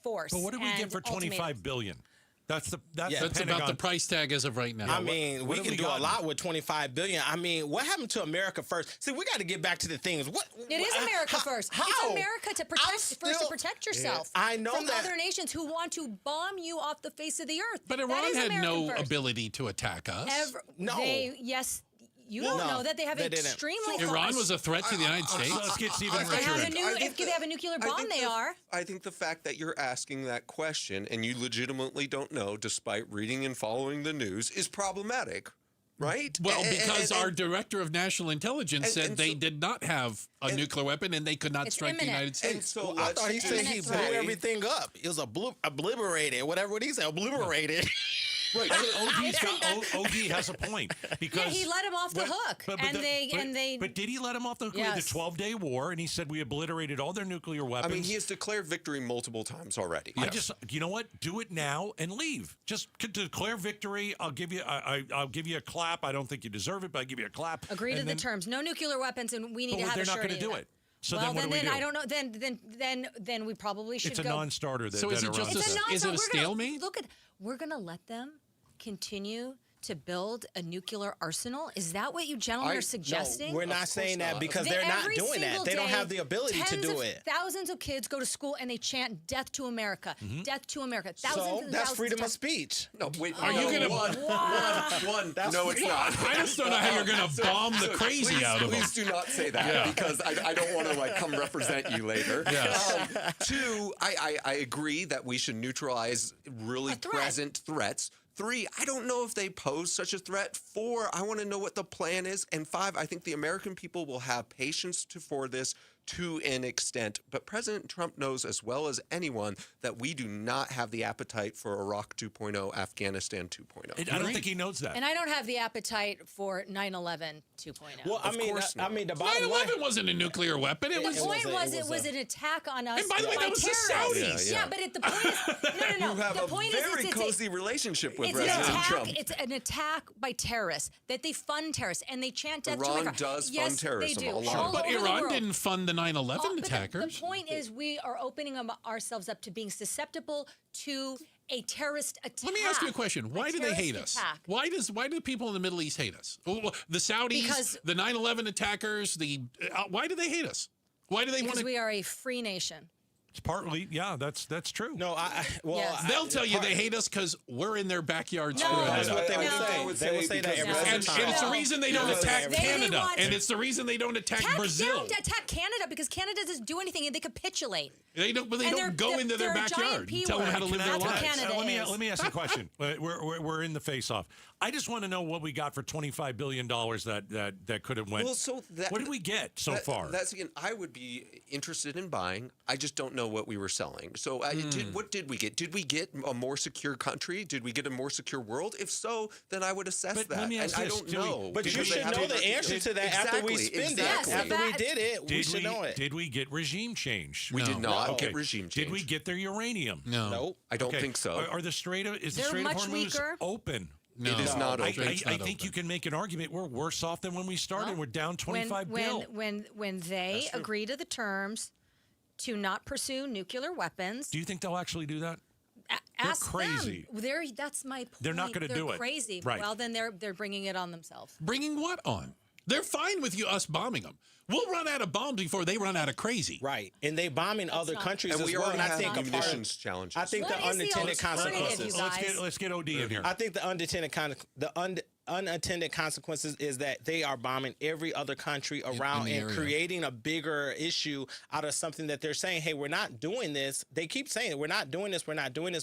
force. But what did we get for $25 billion? That's about the price tag as of right now. I mean, we can do a lot with $25 billion. I mean, what happened to America first? See, we got to get back to the things. It is America first. How? It's America to protect yourself. I know from that. other nations who want to bomb you off the face of the earth. But Iran had no ability to attack us. Yes. You don't know that they have extremely. Iran was a threat to the United States. Let's get Stephen If Richard. they have a nuclear bomb, they are. I think the fact that you're asking that question and you legitimately don't know, despite reading and following the news, is problematic, right? Well, because our director of national intelligence said they did not have a nuclear weapon and they could not strike the United States. And so I thought he said he blew everything up. It was obliterated, whatever he said, obliterated. Right, OD has a point because he let him off the hook, but did he let him off the hook? Yes. The 12-day war, and he said we obliterated all their nuclear weapons. I mean, he has declared victory multiple times already. You know what? Do it now and leave. Just declare victory. I'll give you a clap. I don't think you deserve it, but I'll give you a clap. Agree to the terms. No nuclear weapons, and we need to have they're a not going to do it. So then what do we do? I don't know. Then we probably should go. It's a non-starter. So is it just is it a stalemate? We're going to let them continue to build a nuclear arsenal? Is that what you gentlemen are suggesting? No, we're not saying that because they're not doing that. They don't have the ability to do it. Thousands of kids go to school and they chant "Death to America, Death to America." So that's freedom of speech. No, wait. Are you going to one? No, it's not. I just don't know how you're going to bomb the crazy out of them. Please do not say that because I don't want to come represent you later. Yes. 2, I agree that we should neutralize really present threats. 3, I don't know if they pose such a threat. 4, I want to know what the plan is. And 5, I think the American people will have patience for this to an extent. But President Trump knows as well as anyone that we do not have the appetite for Iraq 2.0, Afghanistan 2.0. I don't think he knows that. And I don't have the appetite for 9/11 2.0. Well, I mean, the bottom 9/11 wasn't a nuclear weapon. The point was an attack on us. And by the way, that was the Saudis. Yeah, but the point is, no. You have the point a very cozy relationship with President Trump. It's an attack by terrorists, that they fund terrorists, and they chant "Death to Iran America." does fund terrorism a lot. But Iran didn't fund the 9/11 attackers. The point is we are opening ourselves up to being susceptible to a terrorist attack. Let me ask you a question. Why do they hate us? Why do people in the Middle East hate us? The Saudis, the 9/11 attackers, why do they hate us? Why do they want to? Because we are a free nation. It's partly, that's true. No, they'll tell you they hate us because we're in their backyard. That's what they would say. They would say that every time. And it's the reason they don't attack Canada. And it's the reason they don't attack Brazil. They don't attack Canada because Canada doesn't do anything and they capitulate. They don't go into their backyard and tell them how to live their lives. Let me ask you a question. We're in the face-off. I just want to know what we got for $25 billion that could have went. Well, what did we get so far? That's again, I would be interested in buying. I just don't know know what we were selling. So what did we get? Did we get a more secure country? Did we get a more secure world? If so, then I would assess But that. let me ask I this. don't know. But you should know the answer to that after we spend it. After we did it, we should know it. Did we get regime change? We did not get regime change. Did we get their uranium? No. Nope. I don't think so. Are the Strait of They're much Hormuz weaker. open? No. It is not open. I think you can make an argument we're worse off than when we started. We're down $25 billion. When they agree to the terms to not pursue nuclear weapons. Do you think they'll actually do that? Ask They're crazy. Them. That's my point. They're not going to do it. Crazy. Right. Well, then they're bringing it on themselves. Bringing what on? They're fine with us bombing them. We'll run out of bombs before they run out of crazy. Right. And they bombing other countries and as we well. already And I have think munitions challenges. I think the unintended consequences. Let's get OD in here. I think the unintended consequences is that they are bombing every other country around and creating a bigger issue out of something that they're saying, hey, we're not doing this. They keep saying we're not doing this,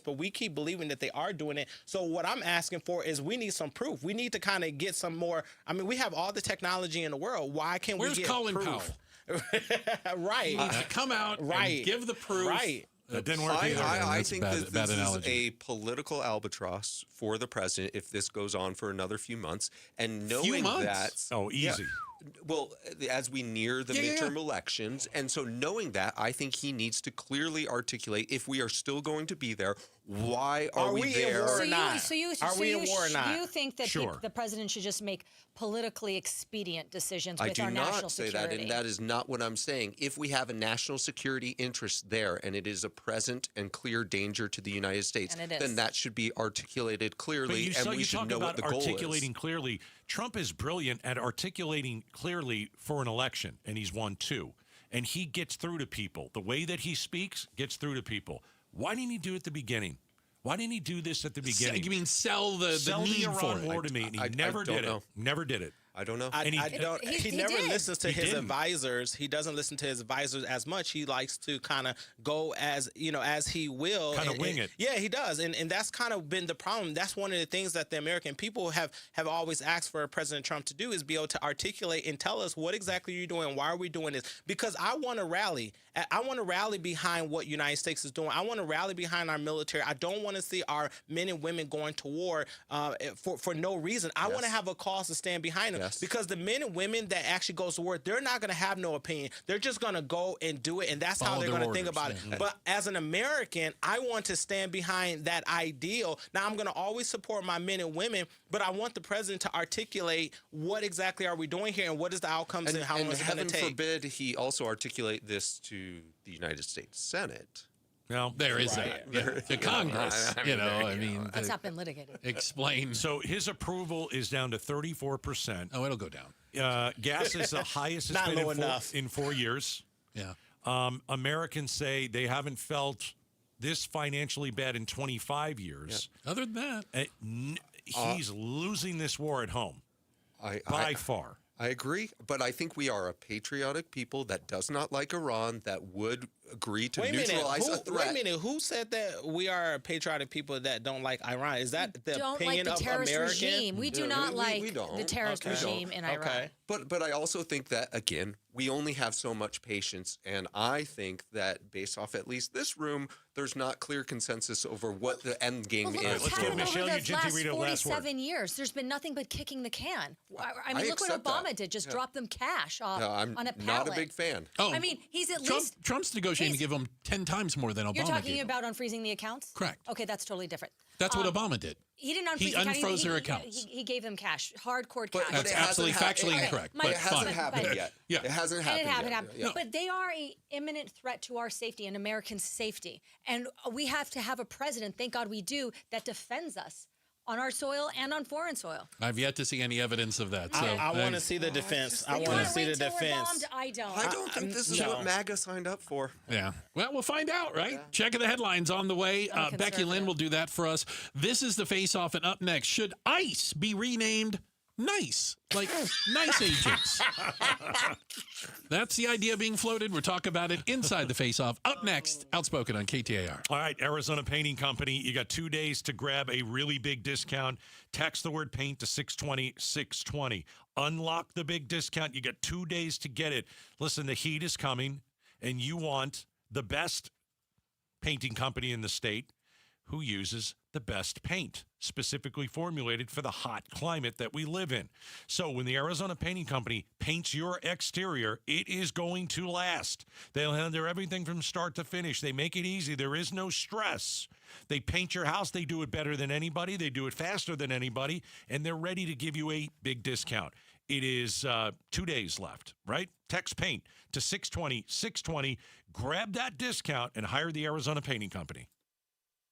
but we keep believing that they are doing it. So what I'm asking for is we need some proof. We need to kind of get some more. I mean, we have all the technology in the world. Why can't we get Colin proof? Powell? Right. He needs to come out and give the proof. Right. That didn't work either. I think that this analogy. is a political albatross for the president if this goes on for another few months. And knowing that... Oh, easy. Well, as we near the midterm elections, and so knowing that, I think he needs to clearly articulate, if we are still going to be there, why are we there? In war or not? Are we in war or not? You think that the president should just make politically expedient decisions with our national security? I do not say that, and that is not what I'm saying. If we have a national security interest there, and it is a present and clear danger to the United States, then that should be articulated clearly, and we should know what the goal is. Articulating clearly. Trump is brilliant at articulating clearly for an election, and he's won 2. And he gets through to people. The way that he speaks gets through to people. Why didn't he do it at the beginning? Why didn't he do this at the beginning? You mean sell the need Iran for war to me? And he never did it. Never did it. I don't know. He never listens to his advisors. He doesn't listen to his advisors as much. He likes to kind of go as he will. Kind of wing it. Yeah, he does. And that's kind of been the problem. That's one of the things that the American people have always asked for President Trump to do, is be able to articulate and tell us what exactly you're doing. Why are we doing this? Because I want to rally. I want to rally behind what United States is doing. I want to rally behind our military. I don't want to see our men and women going to war for no reason. I want to have a cause to stand behind them. Because the men and women that actually goes to war, they're not going to have no opinion. They're just going to go and do it, and that's how they're going to think about it. But as an American, I want to stand behind that ideal. Now, I'm going to always support my men and women, but I want the president to articulate what exactly are we doing here and what is the outcomes and how long it's going to take. Heaven forbid he also articulate this to the United States Senate. Well, there is that. The Congress, that's not been litigated. Explain. So his approval is down to 34%. Oh, it'll go down. Gas is the highest it's been in 4 years. Yeah. Americans say they haven't felt this financially bad in 25 years. Yeah. Other than that, he's losing this war at home by far. I agree, but I think we are a patriotic people that does not like Iran, that would agree to neutralize a threat. Wait a minute, who said that we are patriotic people that don't like Iran? Is that the opinion of Americans? Regime. We do not like the terrorist regime in Iran. Okay. But I also think that, again, we only have so much patience, and I think that based off at least this room, there's not clear consensus over what the end game is. Let's get Michelle Ugenti read a last word. 47 years, there's been nothing but kicking the can. I mean, look what Obama did, just drop them cash off on a pallet. I'm not a big fan. Oh, I mean, he's at least... Trump's negotiating to give them 10 times more than Obama You're talking gave about unfreezing the accounts? Correct. Okay, that's totally different. That's what Obama did. He didn't unfreeze He unfroze their accounts. He gave them cash, hardcore cash. That's absolutely factually incorrect. But it hasn't happened yet. Yeah. It hasn't happened yet. Yeah. But they are an imminent threat to our safety and American safety. And we have to have a president, thank God we do, that defends us on our soil and on foreign soil. I've yet to see any evidence of that. So I want to see the defense. I want to see the defense. I don't. I don't think this is what MAGA signed up for. Yeah. Well, we'll find out, right? Yeah. Checking the headlines on the way. Becky Lynn will do that for us. This is the Face-Off, and up next, should ICE be renamed NICE? Like nice agents. That's the idea being floated. We'll talk about it inside the Face-Off. Up next, Outspoken on KTAR. All right, Arizona Painting Company. You got 2 days to grab a really big discount. Text the word paint to 620-620. Unlock the big discount. You got 2 days to get it. Listen, the heat is coming, and you want the best painting company in the state who uses the best paint, specifically formulated for the hot climate that we live in. So when the Arizona Painting Company paints your exterior, it is going to last. They'll handle everything from start to finish. They make it easy. There is no stress. They paint your house. They do it better than anybody. They do it faster than anybody, and they're ready to give you a big discount. It is 2 days left, right? Text paint to 620-620. Grab that discount and hire the Arizona Painting Company.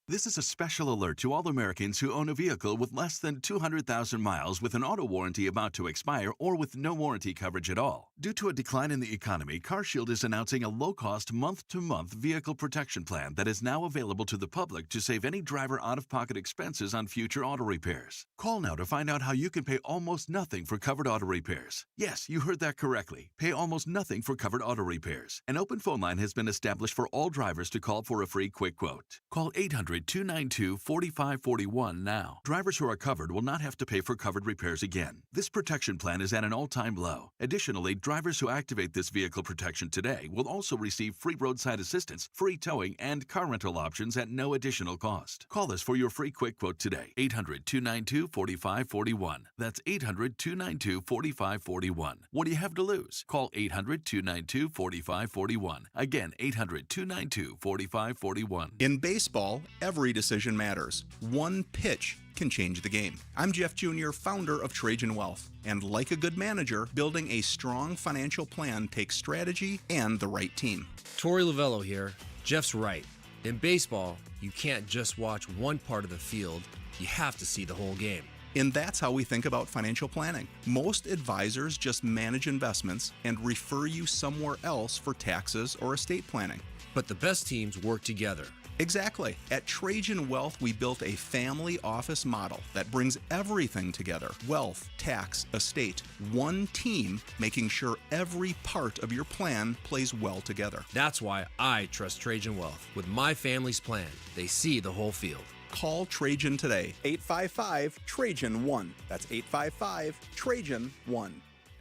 This is a special alert to all Americans who own a vehicle with less than 200,000 miles with an auto warranty about to expire or with no warranty coverage at all. Due to a decline in the economy, CarShield is announcing a low-cost month-to-month vehicle protection plan that is now available to the public to save any driver out-of-pocket expenses on future auto repairs. Call now to find out how you can pay almost nothing for covered auto repairs. Yes, you heard that correctly. Pay almost nothing for covered auto repairs. An open phone line has been established for all drivers to call for a free quick quote. Call 800-292-4541 now. Drivers who are covered will not have to pay for covered repairs again. This protection plan is at an all-time low. Additionally, drivers who activate this vehicle protection today will also receive free roadside assistance, free towing, and car rental options at no additional cost. Call us for your free quick quote today. 800-292-4541. That's 800-292-4541. What do you have to lose? Call 800-292-4541. Again, 800-292-4541. In baseball, every decision matters. One pitch can change the game. I'm Jeff Jr., founder of Trajan Wealth. And like a good manager, building a strong financial plan takes strategy and the right team. Torey Lavello here. Jeff's right. In baseball, you can't just watch one part of the field. You have to see the whole game. And that's how we think about financial planning. Most advisors just manage investments and refer you somewhere else for taxes or estate planning. But the best teams work together. Exactly. At Trajan Wealth, we built a family office model that brings everything together. Wealth, tax, estate. One team making sure every part of your plan plays well together. That's why I trust Trajan Wealth. With my family's plan, they see the whole field. Call Trajan today. 855-TRAJAN-1. That's 855-TRAJAN-1.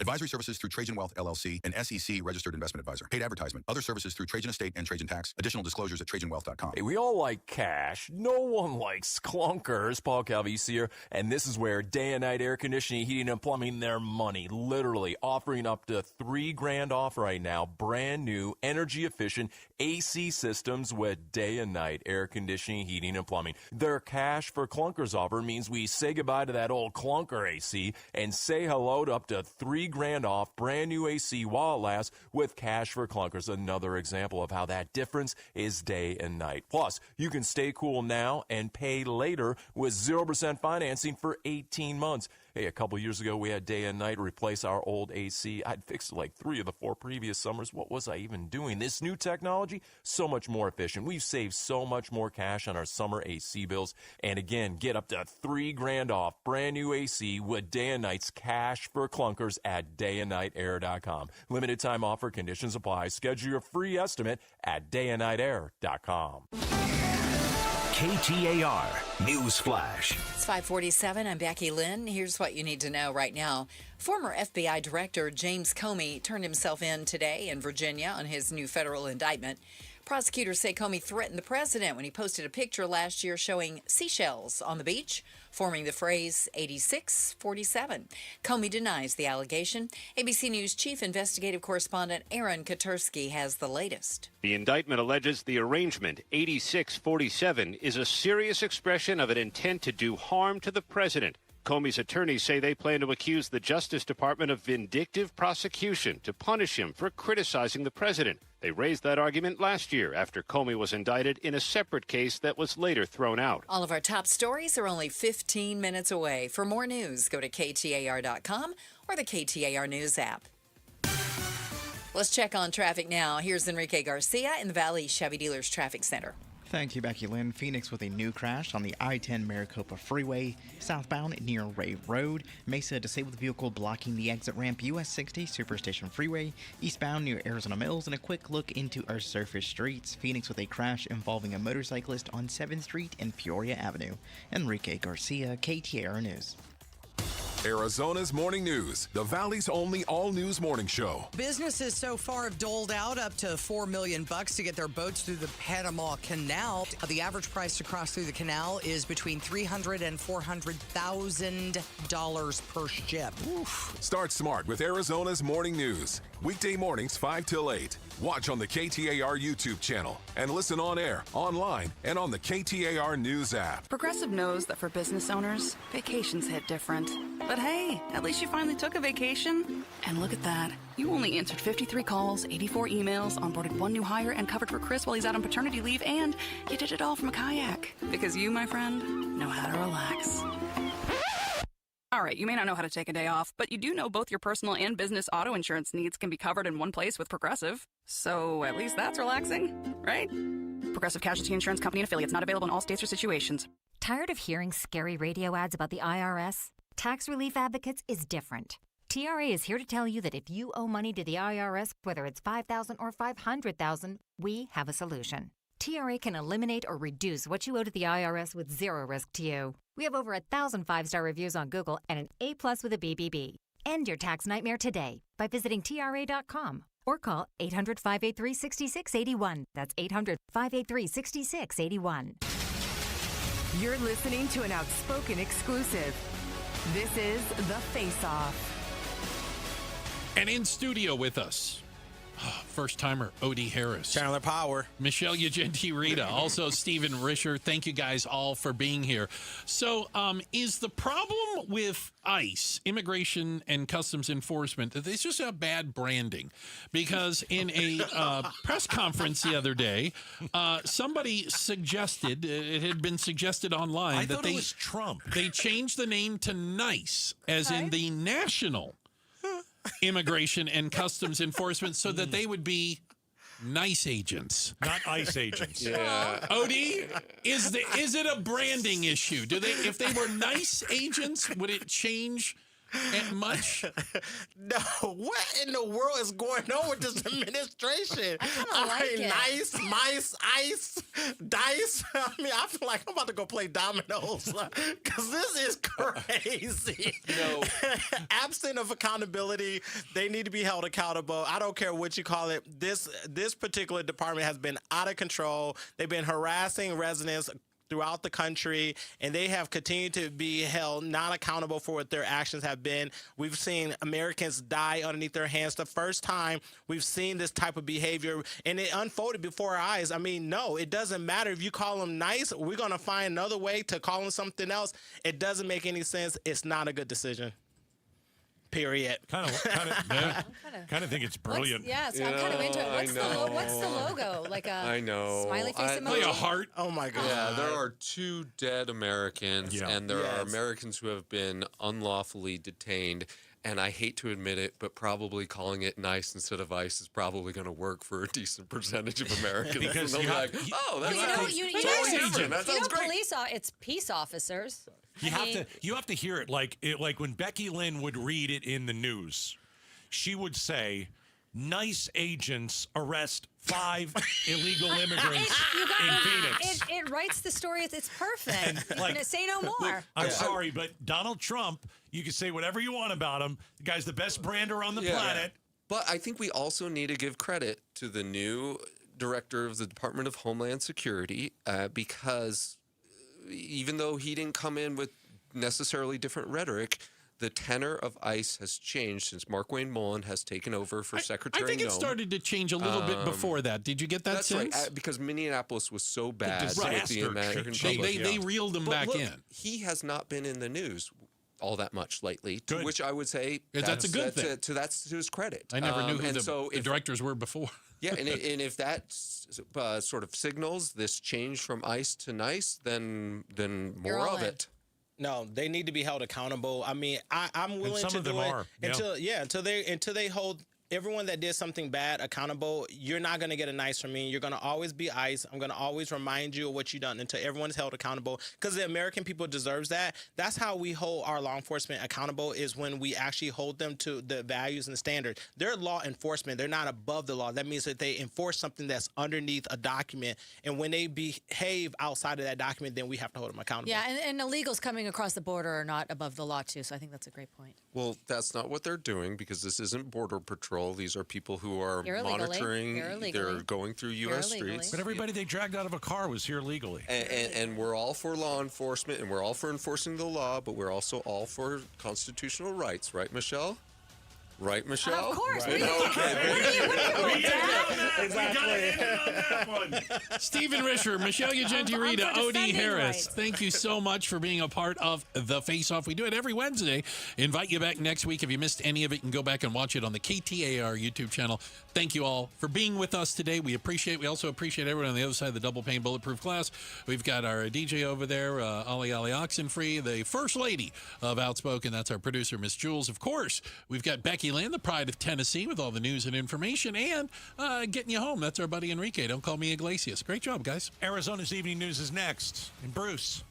Advisory services through Trajan Wealth, LLC, an SEC registered investment advisor. Paid advertisement. Other services through Trajan Estate and Trajan Tax. Additional disclosures at TrajanWealth.com. Hey, we all like cash. No one likes clunkers. Paul Calvisi here, and this is where day and night air conditioning, heating, and plumbing their money. Literally offering up to $3,000 off right now. Brand new, energy efficient AC systems with day and night air conditioning, heating, and plumbing. Their cash for clunkers offer means we say goodbye to that old clunker AC and say hello to up to $3,000 off brand new AC while it lasts with cash for clunkers. Another example of how that difference is day and night. Plus, you can stay cool now and pay later with 0% financing for 18 months. Hey, a couple years ago, we had day and night replace our old AC. I'd fixed like 3 of the 4 previous summers. What was I even doing? This new technology, so much more efficient. We've saved so much more cash on our summer AC bills. And again, get up to $3,000 off brand new AC with day and night's cash for clunkers at dayandnightair.com. Limited time offer, conditions apply. Schedule your free estimate at dayandnightair.com. KTAR News Flash. It's 5:47. I'm Becky Lynn. Here's what you need to know right now. Former FBI Director James Comey turned himself in today in Virginia on his new federal indictment. Prosecutors say Comey threatened the president when he posted a picture last year showing seashells on the beach, forming the phrase 8647. Comey denies the allegation. ABC News chief investigative correspondent Aaron Katursky has the latest. The indictment alleges the arrangement 8647 is a serious expression of an intent to do harm to the president. Comey's attorneys say they plan to accuse the Justice Department of vindictive prosecution to punish him for criticizing the president. They raised that argument last year after Comey was indicted in a separate case that was later thrown out. All of our top stories are only 15 minutes away. For more news, go to KTAR.com or the KTAR News app. Let's check on traffic now. Here's Enrique Garcia in the Valley Chevy Dealers Traffic Center. Thank you, Becky Lynn. Phoenix with a new crash on the I-10 Maricopa Freeway, southbound near Ray Road. Mesa, disabled vehicle blocking the exit ramp, US 60 Superstation Freeway, eastbound near Arizona Mills, and a quick look into our surface streets. Phoenix with a crash involving a motorcyclist on 7th Street and Peoria Avenue. Enrique Garcia, KTAR News. Arizona's Morning News, the Valley's only all-news morning show. Businesses so far have doled out up to $4 million to get their boats through the Panama Canal. The average price to cross through the canal is between $300,000 and $400,000 per ship. Oof. Start smart with Arizona's Morning News. Weekday mornings 5 till 8. Watch on the KTAR YouTube channel and listen on air, online, and on the KTAR News app. Progressive knows that for business owners, vacations hit different. But hey, at least you finally took a vacation. And look at that. You only answered 53 calls, 84 emails, onboarded one new hire, and covered for Chris while he's out on paternity leave, and you did it all from a kayak. Because you, my friend, know how to relax. All right, you may not know how to take a day off, but you do know both your personal and business auto insurance needs can be covered in one place with Progressive. So at least that's relaxing, right? Progressive Casualty Insurance Company and Affiliates, not available in all states or situations. Tired of hearing scary radio ads about the IRS? Tax Relief Advocates is different. TRA is here to tell you that if you owe money to the IRS, whether it's $5,000 or $500,000, we have a solution. TRA can eliminate or reduce what you owe to the IRS with zero risk to you. We have over 1,000 5-star reviews on Google and an A+ with a BBB. End your tax nightmare today by visiting TRA.com or call 800-583-6681. That's 800-583-6681. You're listening to an Outspoken exclusive. This is The Faceoff. And in studio with us, first-timer Odie Harris. Chandler Power. Michelle Ugenti-Rita. Also Stephen Risher. Thank you guys all for being here. So is the problem with ICE, Immigration and Customs Enforcement, that they just have bad branding? Because in a press conference the other day, somebody suggested, it had been suggested online, that it was Trump. They changed the name to NICE, as in the National Immigration and Customs Enforcement, so that they would be nice agents, not ICE agents. Yeah. Odie, is it a branding issue? Do they, if they were nice agents, would it change much? No, what in the world is going on with this administration? Nice, mice, ice, dice. I mean, I feel like I'm about to go play dominoes because this is crazy. No. Absent of accountability, they need to be held accountable. I don't care what you call it. This particular department has been out of control. They've been harassing residents throughout the country, and they have continued to be held not accountable for what their actions have been. We've seen Americans die underneath their hands. The first time we've seen this type of behavior, and it unfolded before our eyes. I mean, no, it doesn't matter if you call them nice. We're going to find another way to call them something else. It doesn't make any sense. It's not a good decision. Period. Kind of think it's brilliant. So I'm kind of into it. What's the logo? Like a smiley face emoji? Like a heart. Oh my God. Yeah, there are 2 dead Americans, and there are Americans who have been unlawfully detained. And I hate to admit it, but probably calling it nice instead of ICE is probably going to work for a decent percentage of Americans. Because they'll be like, oh, that's police, it's peace officers. You have to hear it like when Becky Lynn would read it in the news. She would say, "Nice agents arrest 5 illegal immigrants in Phoenix." It writes the story. It's perfect. And, say no more. I'm sorry, but Donald Trump, you can say whatever you want about him. The guy's the best brander on the planet. But I think we also need to give credit to the new director of the Department of Homeland Security because even though he didn't come in with necessarily different rhetoric, the tenor of ICE has changed since Markwayne Mullen has taken over for Secretary I think it started to change a little bit before that. Did you get that sense? That's right, because Minneapolis was so bad with the American public. They reeled him back in. He has not been in the news all that much lately, to Good. which I would say that's a good thing. That's to his credit. I never knew who the directors were before. Yeah, and if that sort of signals this change from ICE to NICE, then more of it. No, they need to be held accountable. I mean, I'm willing and some to of them do it are. until they hold everyone that did something bad accountable. You're not going to get a nice from me. You're going to always be ICE. I'm going to always remind you of what you've done until everyone is held accountable, because the American people deserves that. That's how we hold our law enforcement accountable, is when we actually hold them to the values and the standards. They're law enforcement. They're not above the law. That means that they enforce something that's underneath a document. And when they behave outside of that document, then we have to hold them accountable. Yeah, and illegals coming across the border are not above the law, too. So I think that's a great point. Well, that's not what they're doing, because this isn't Border Patrol. These are people who are monitoring. They're going through U.S. streets. But everybody they dragged out of a car was here legally. And we're all for law enforcement, and we're all for enforcing the law, but we're also all for constitutional rights. Right, Michelle? Right, Michelle? Of course. Right. Stephen Risher, Michelle Ugenti-Rita, I'm for Odie defending Harris, rights. thank you so much for being a part of the Face-Off. We do it every Wednesday. Invite you back next week. If you missed any of it, you can go back and watch it on the KTAR YouTube channel. Thank you all for being with us today. We also appreciate everyone on the other side of the double pane bulletproof glass. We've got our DJ over there, Ollie Oxenfree, the First Lady of Outspoken. That's our producer, Miss Jules. Of course, we've got Becky Lynn, the pride of Tennessee, with all the news and information, and getting you home. That's our buddy Enrique. Don't call me Iglesias. Great job, guys. Arizona's Evening News is next. And Bruce,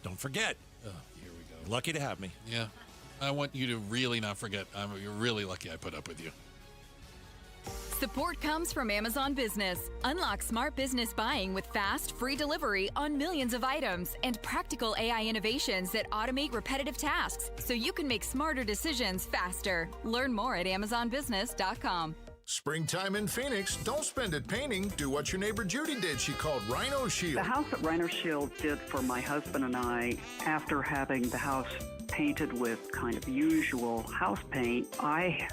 don't forget. Oh, here we go. You're lucky to have me. Yeah. I want you to really not forget. You're really lucky I put up with you. Support comes from Amazon Business. Unlock smart business buying with fast, free delivery on millions of items and practical AI innovations that automate repetitive tasks so you can make smarter decisions faster. Learn more at amazonbusiness.com. Springtime in Phoenix. Don't spend it painting. Do what your neighbor Judy did. She called Rhino Shield. The house that Rhino Shield did for my husband and I, after having the house painted with kind of usual house paint, I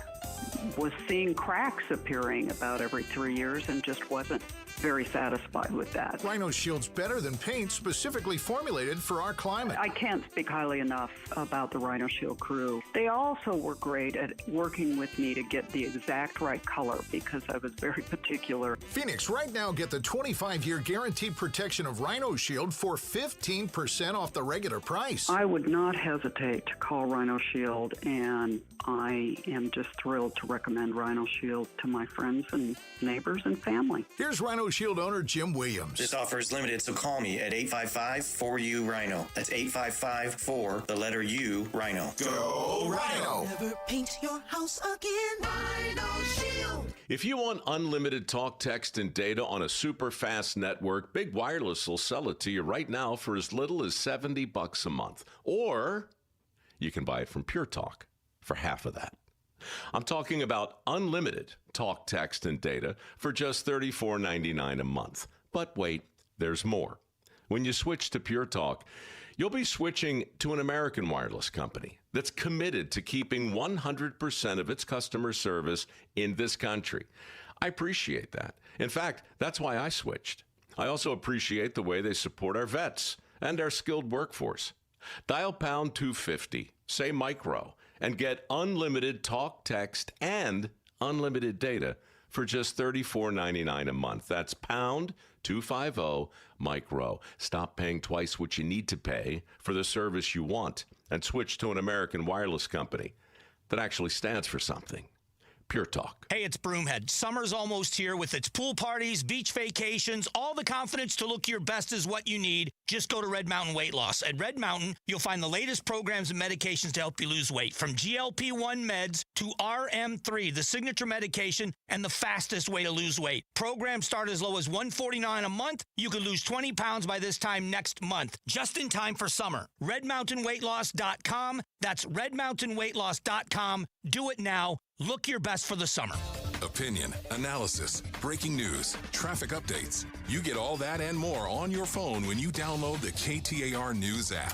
was seeing cracks appearing about every 3 years and just wasn't very satisfied with that. Rhino Shield's better than paint, specifically formulated for our climate. I can't speak highly enough about the Rhino Shield crew. They also were great at working with me to get the exact right color because I was very particular. Phoenix, right now get the 25-year guaranteed protection of Rhino Shield for 15% off the regular price. I would not hesitate to call Rhino Shield, and I am just thrilled to recommend Rhino Shield to my friends and neighbors and family. Here's Rhino Shield owner Jim Williams. This offer is limited, so call me at 855-4U-RHINO. That's 855-4-U-RHINO. Go Rhino! Never paint your house again. Rhino Shield. If you want unlimited talk, text, and data on a super fast network, Big Wireless will sell it to you right now for as little as $70 a month. Or you can buy it from Pure Talk for half of that. I'm talking about unlimited talk, text, and data for just $34.99 a month. But wait, there's more. When you switch to Pure Talk, you'll be switching to an American wireless company that's committed to keeping 100% of its customer service in this country. I appreciate that. In fact, that's why I switched. I also appreciate the way they support our vets and our skilled workforce. Dial pound 250, say micro, and get unlimited talk, text, and unlimited data for just $34.99 a month. That's pound 250 micro. Stop paying twice what you need to pay for the service you want and switch to an American wireless company that actually stands for something. Pure Talk. Hey, it's Broomhead. Summer's almost here with its pool parties, beach vacations. All the confidence to look your best is what you need. Just go to Red Mountain Weight Loss. At Red Mountain, you'll find the latest programs and medications to help you lose weight, from GLP-1 meds to RM3, the signature medication and the fastest way to lose weight. Programs start as low as $149 a month. You could lose 20 pounds by this time next month, just in time for summer. RedMountainWeightLoss.com. That's RedMountainWeightLoss.com. Do it now. Look your best for the summer. Opinion, analysis, breaking news, traffic updates. You get all that and more on your phone when you download the KTAR News app.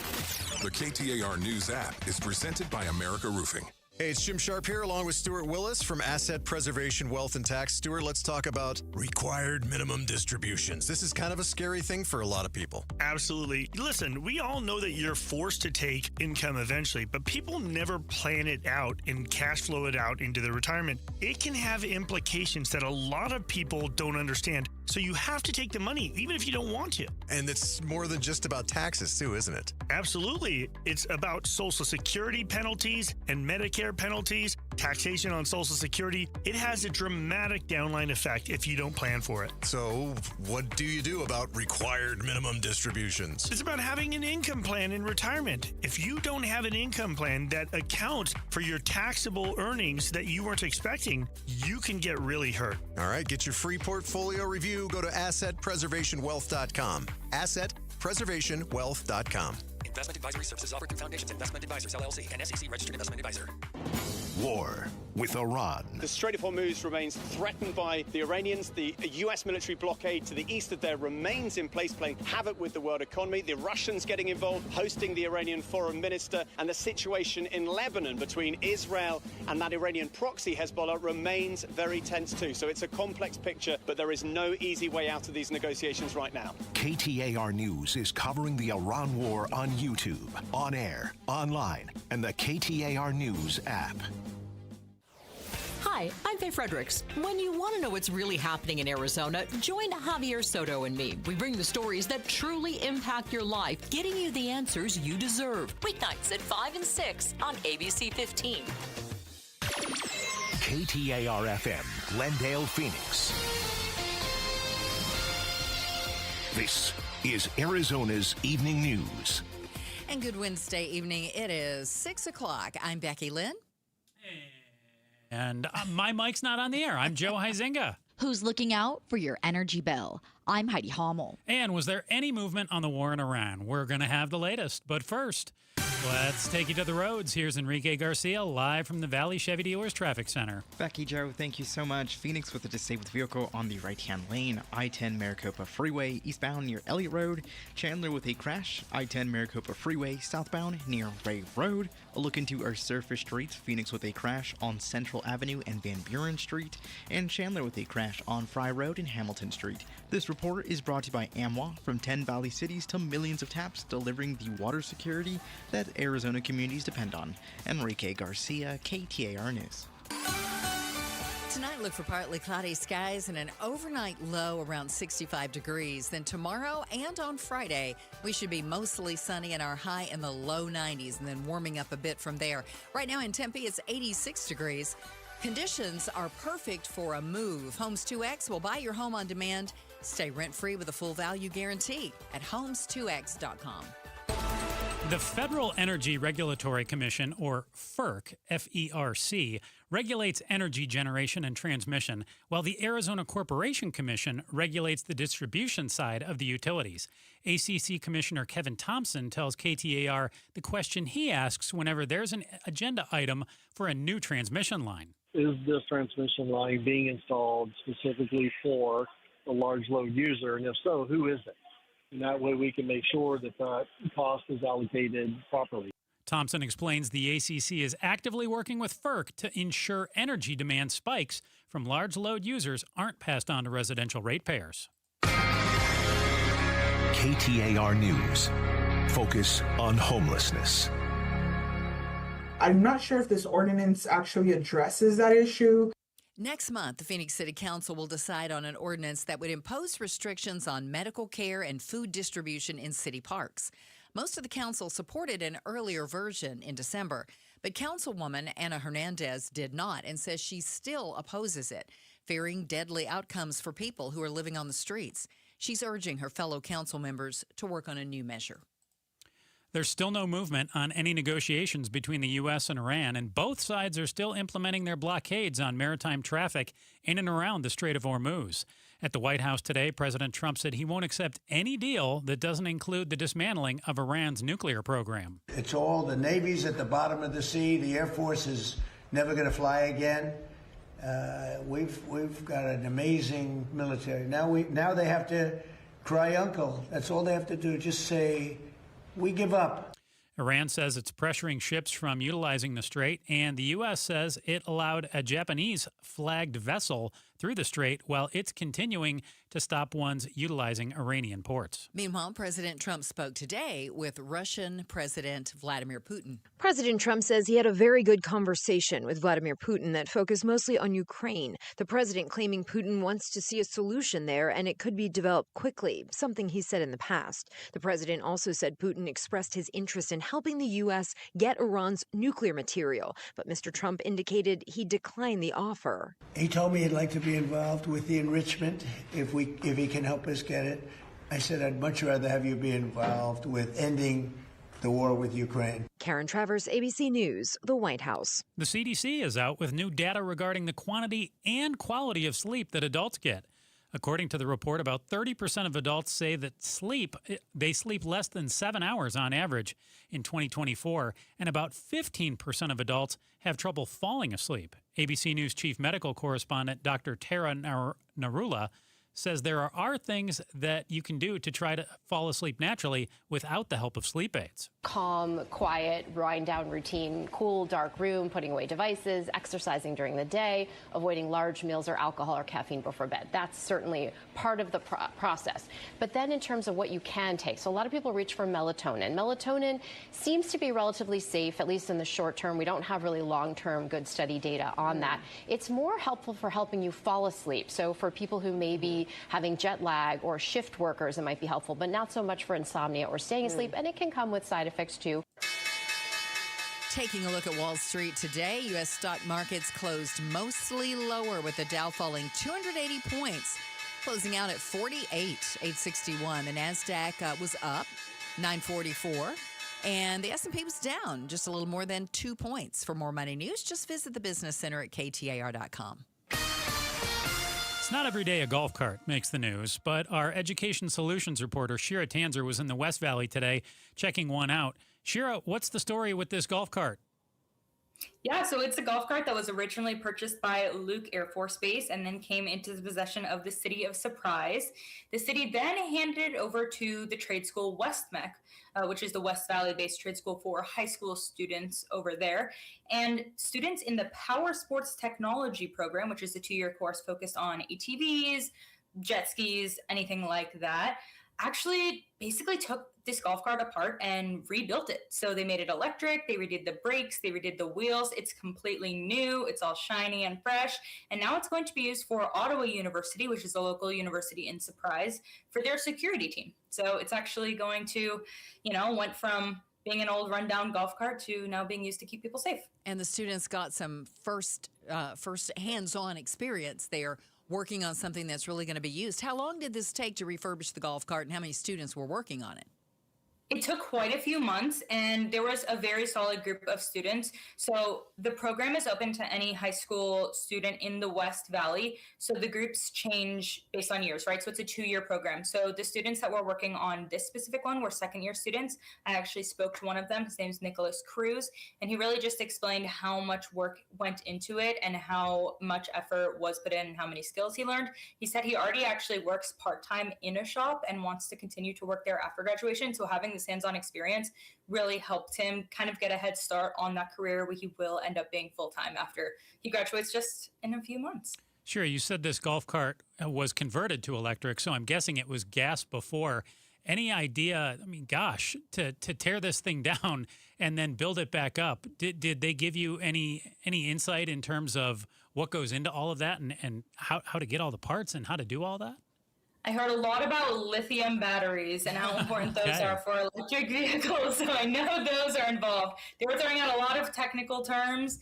The KTAR News app is presented by America Roofing. Hey, it's Jim Sharp here, along with Stuart Willis from Asset Preservation Wealth and Tax. Stuart, let's talk about required minimum distributions. This is kind of a scary thing for a lot of people. Absolutely. Listen, we all know that you're forced to take income eventually, but people never plan it out and cash flow it out into their retirement. It can have implications that a lot of people don't understand. So you have to take the money, even if you don't want to. And it's more than just about taxes, too, isn't it? Absolutely. It's about Social Security penalties and Medicare higher penalties, taxation on Social Security. It has a dramatic downline effect if you don't plan for it. So, what do you do about required minimum distributions? It's about having an income plan in retirement. If you don't have an income plan that accounts for your taxable earnings that you weren't expecting, you can get really hurt. All right, get your free portfolio review. Go to assetpreservationwealth.com. Assetpreservationwealth.com. Investment advisory services offered through Foundations Investment Advisors, LLC, and SEC registered investment advisor. War with Iran. The Strait of Hormuz remains threatened by the Iranians. The U.S. military blockade to the east of there remains in place, playing havoc with the world economy. The Russians getting involved, hosting the Iranian foreign minister, and the situation in Lebanon between Israel and that Iranian proxy Hezbollah remains very tense too. So it's a complex picture, but there is no easy way out of these negotiations right now. KTAR News is covering the Iran war on YouTube, on air, online, and the KTAR News app. Hi, I'm Faye Fredericks. When you want to know what's really happening in Arizona, join Javier Soto and me. We bring the stories that truly impact your life, getting you the answers you deserve. Weeknights at 5 and 6 on ABC 15. KTAR-FM, Glendale, Phoenix. This is Arizona's Evening News. And good Wednesday evening. It is 6 o'clock. I'm Becky Lynn. And my mic's not on the air. I'm Joe Huizinga. Who's looking out for your energy bill? I'm Heidi Hommel. And was there any movement on the war in Iran? We're going to have the latest. But first, let's take you to the roads. Here's Enrique Garcia live from the Valley Chevy Dealers Traffic Center. Becky, Joe, thank you so much. Phoenix with a disabled vehicle on the right-hand lane. I-10 Maricopa Freeway eastbound near Elliott Road. Chandler with a crash. I-10 Maricopa Freeway southbound near Ray Road. A look into our surface streets. Phoenix with a crash on Central Avenue and Van Buren Street. And Chandler with a crash on Fry Road and Hamilton Street. This report is brought to you by AMWA. From 10 Valley cities to millions of taps, delivering the water security that Arizona communities depend on. Enrique Garcia, KTAR News. Tonight, look for partly cloudy skies and an overnight low around 65 degrees. Then tomorrow and on Friday, we should be mostly sunny and our high in the low 90s and then warming up a bit from there. Right now in Tempe, it's 86 degrees. Conditions are perfect for a move. Homes 2X will buy your home on demand. Stay rent-free with a full value guarantee at homes2x.com. The Federal Energy Regulatory Commission, or FERC, F-E-R-C, regulates energy generation and transmission, while the Arizona Corporation Commission regulates the distribution side of the utilities. ACC Commissioner Kevin Thompson tells KTAR the question he asks whenever there's an agenda item for a new transmission line. Is this transmission line being installed specifically for a large load user? And if so, who is it? And that way we can make sure that that cost is allocated properly. Thompson explains the ACC is actively working with FERC to ensure energy demand spikes from large load users aren't passed on to residential ratepayers. KTAR News. Focus on homelessness. I'm not sure if this ordinance actually addresses that issue. Next month, the Phoenix City Council will decide on an ordinance that would impose restrictions on medical care and food distribution in city parks. Most of the council supported an earlier version in December, but Councilwoman Ana Hernandez did not and says she still opposes it, fearing deadly outcomes for people who are living on the streets. She's urging her fellow council members to work on a new measure. There's still no movement on any negotiations between the U.S. and Iran, and both sides are still implementing their blockades on maritime traffic in and around the Strait of Hormuz. At the White House today, President Trump said he won't accept any deal that doesn't include the dismantling of Iran's nuclear program. It's all the Navy's at the bottom of the sea. The Air Force is never going to fly again. We've got an amazing military. Now they have to cry uncle. That's all they have to do. Just say, we give up. Iran says it's pressuring ships from utilizing the strait, and the U.S. says it allowed a Japanese-flagged vessel through the strait while it's continuing to stop ones utilizing Iranian ports. Meanwhile, President Trump spoke today with Russian President Vladimir Putin. President Trump says he had a very good conversation with Vladimir Putin that focused mostly on Ukraine. The president claiming Putin wants to see a solution there and it could be developed quickly, something he said in the past. The president also said Putin expressed his interest in helping the U.S. get Iran's nuclear material, but Mr. Trump indicated he declined the offer. He told me he'd like to be involved with the enrichment if he can help us get it. I said I'd much rather have you be involved with ending the war with Ukraine. Karen Travers, ABC News, the White House. The CDC is out with new data regarding the quantity and quality of sleep that adults get. According to the report, about 30% of adults say that they sleep less than 7 hours on average in 2024, and about 15% of adults have trouble falling asleep. ABC News chief medical correspondent Dr. Tara Narula says there are things that you can do to try to fall asleep naturally without the help of sleep aids. Calm, quiet, wind down routine, cool, dark room, putting away devices, exercising during the day, avoiding large meals or alcohol or caffeine before bed. That's certainly part of the process. But then in terms of what you can take, so a lot of people reach for melatonin. Melatonin seems to be relatively safe, at least in the short term. We don't have really long-term good study data on that. It's more helpful for helping you fall asleep. So for people who may be having jet lag or shift workers, it might be helpful, but not so much for insomnia or staying asleep, and it can come with side effects too. Taking a look at Wall Street today, U.S. stock markets closed mostly lower with the Dow falling 280 points, closing out at 48,861. The NASDAQ was up 944. And the S&P was down just a little more than 2 points. For more money news, just visit the Business Center at KTAR.com. It's not every day a golf cart makes the news, but our Education Solutions reporter, Shira Tanzer, was in the West Valley today checking one out. Shira, what's the story with this golf cart? Yeah, so it's a golf cart that was originally purchased by Luke Air Force Base and then came into the possession of the city of Surprise. The city then handed it over to the trade school WestMech, which is the West Valley-based trade school for high school students over there. And students in the Power Sports Technology program, which is a 2-year course focused on ATVs, jet skis, anything like that, actually basically took this golf cart apart and rebuilt it. So they made it electric, they redid the brakes, they redid the wheels. It's completely new, it's all shiny and fresh. And now it's going to be used for Ottawa University, which is a local university in Surprise, for their security team. So it's actually going to, went from being an old rundown golf cart to now being used to keep people safe. And the students got some first hands-on experience there, working on something that's really going to be used. How long did this take to refurbish the golf cart, and how many students were working on it? It took quite a few months, and there was a very solid group of students. So the program is open to any high school student in the West Valley. So the groups change based on years, right? So it's a 2-year program. So the students that were working on this specific one were second-year students. I actually spoke to one of them. His name's Nicholas Cruz, and he really just explained how much work went into it and how much effort was put in and how many skills he learned. He said he already actually works part-time in a shop and wants to continue to work there after graduation. So having this hands-on experience really helped him kind of get a head start on that career where he will end up being full-time after he graduates just in a few months. Sure, you said this golf cart was converted to electric, so I'm guessing it was gas before. Any idea, to tear this thing down and then build it back up, did they give you any insight in terms of what goes into all of that and how to get all the parts and how to do all that? I heard a lot about lithium batteries and how important those are for electric vehicles, so I know those are involved. They were throwing out a lot of technical terms,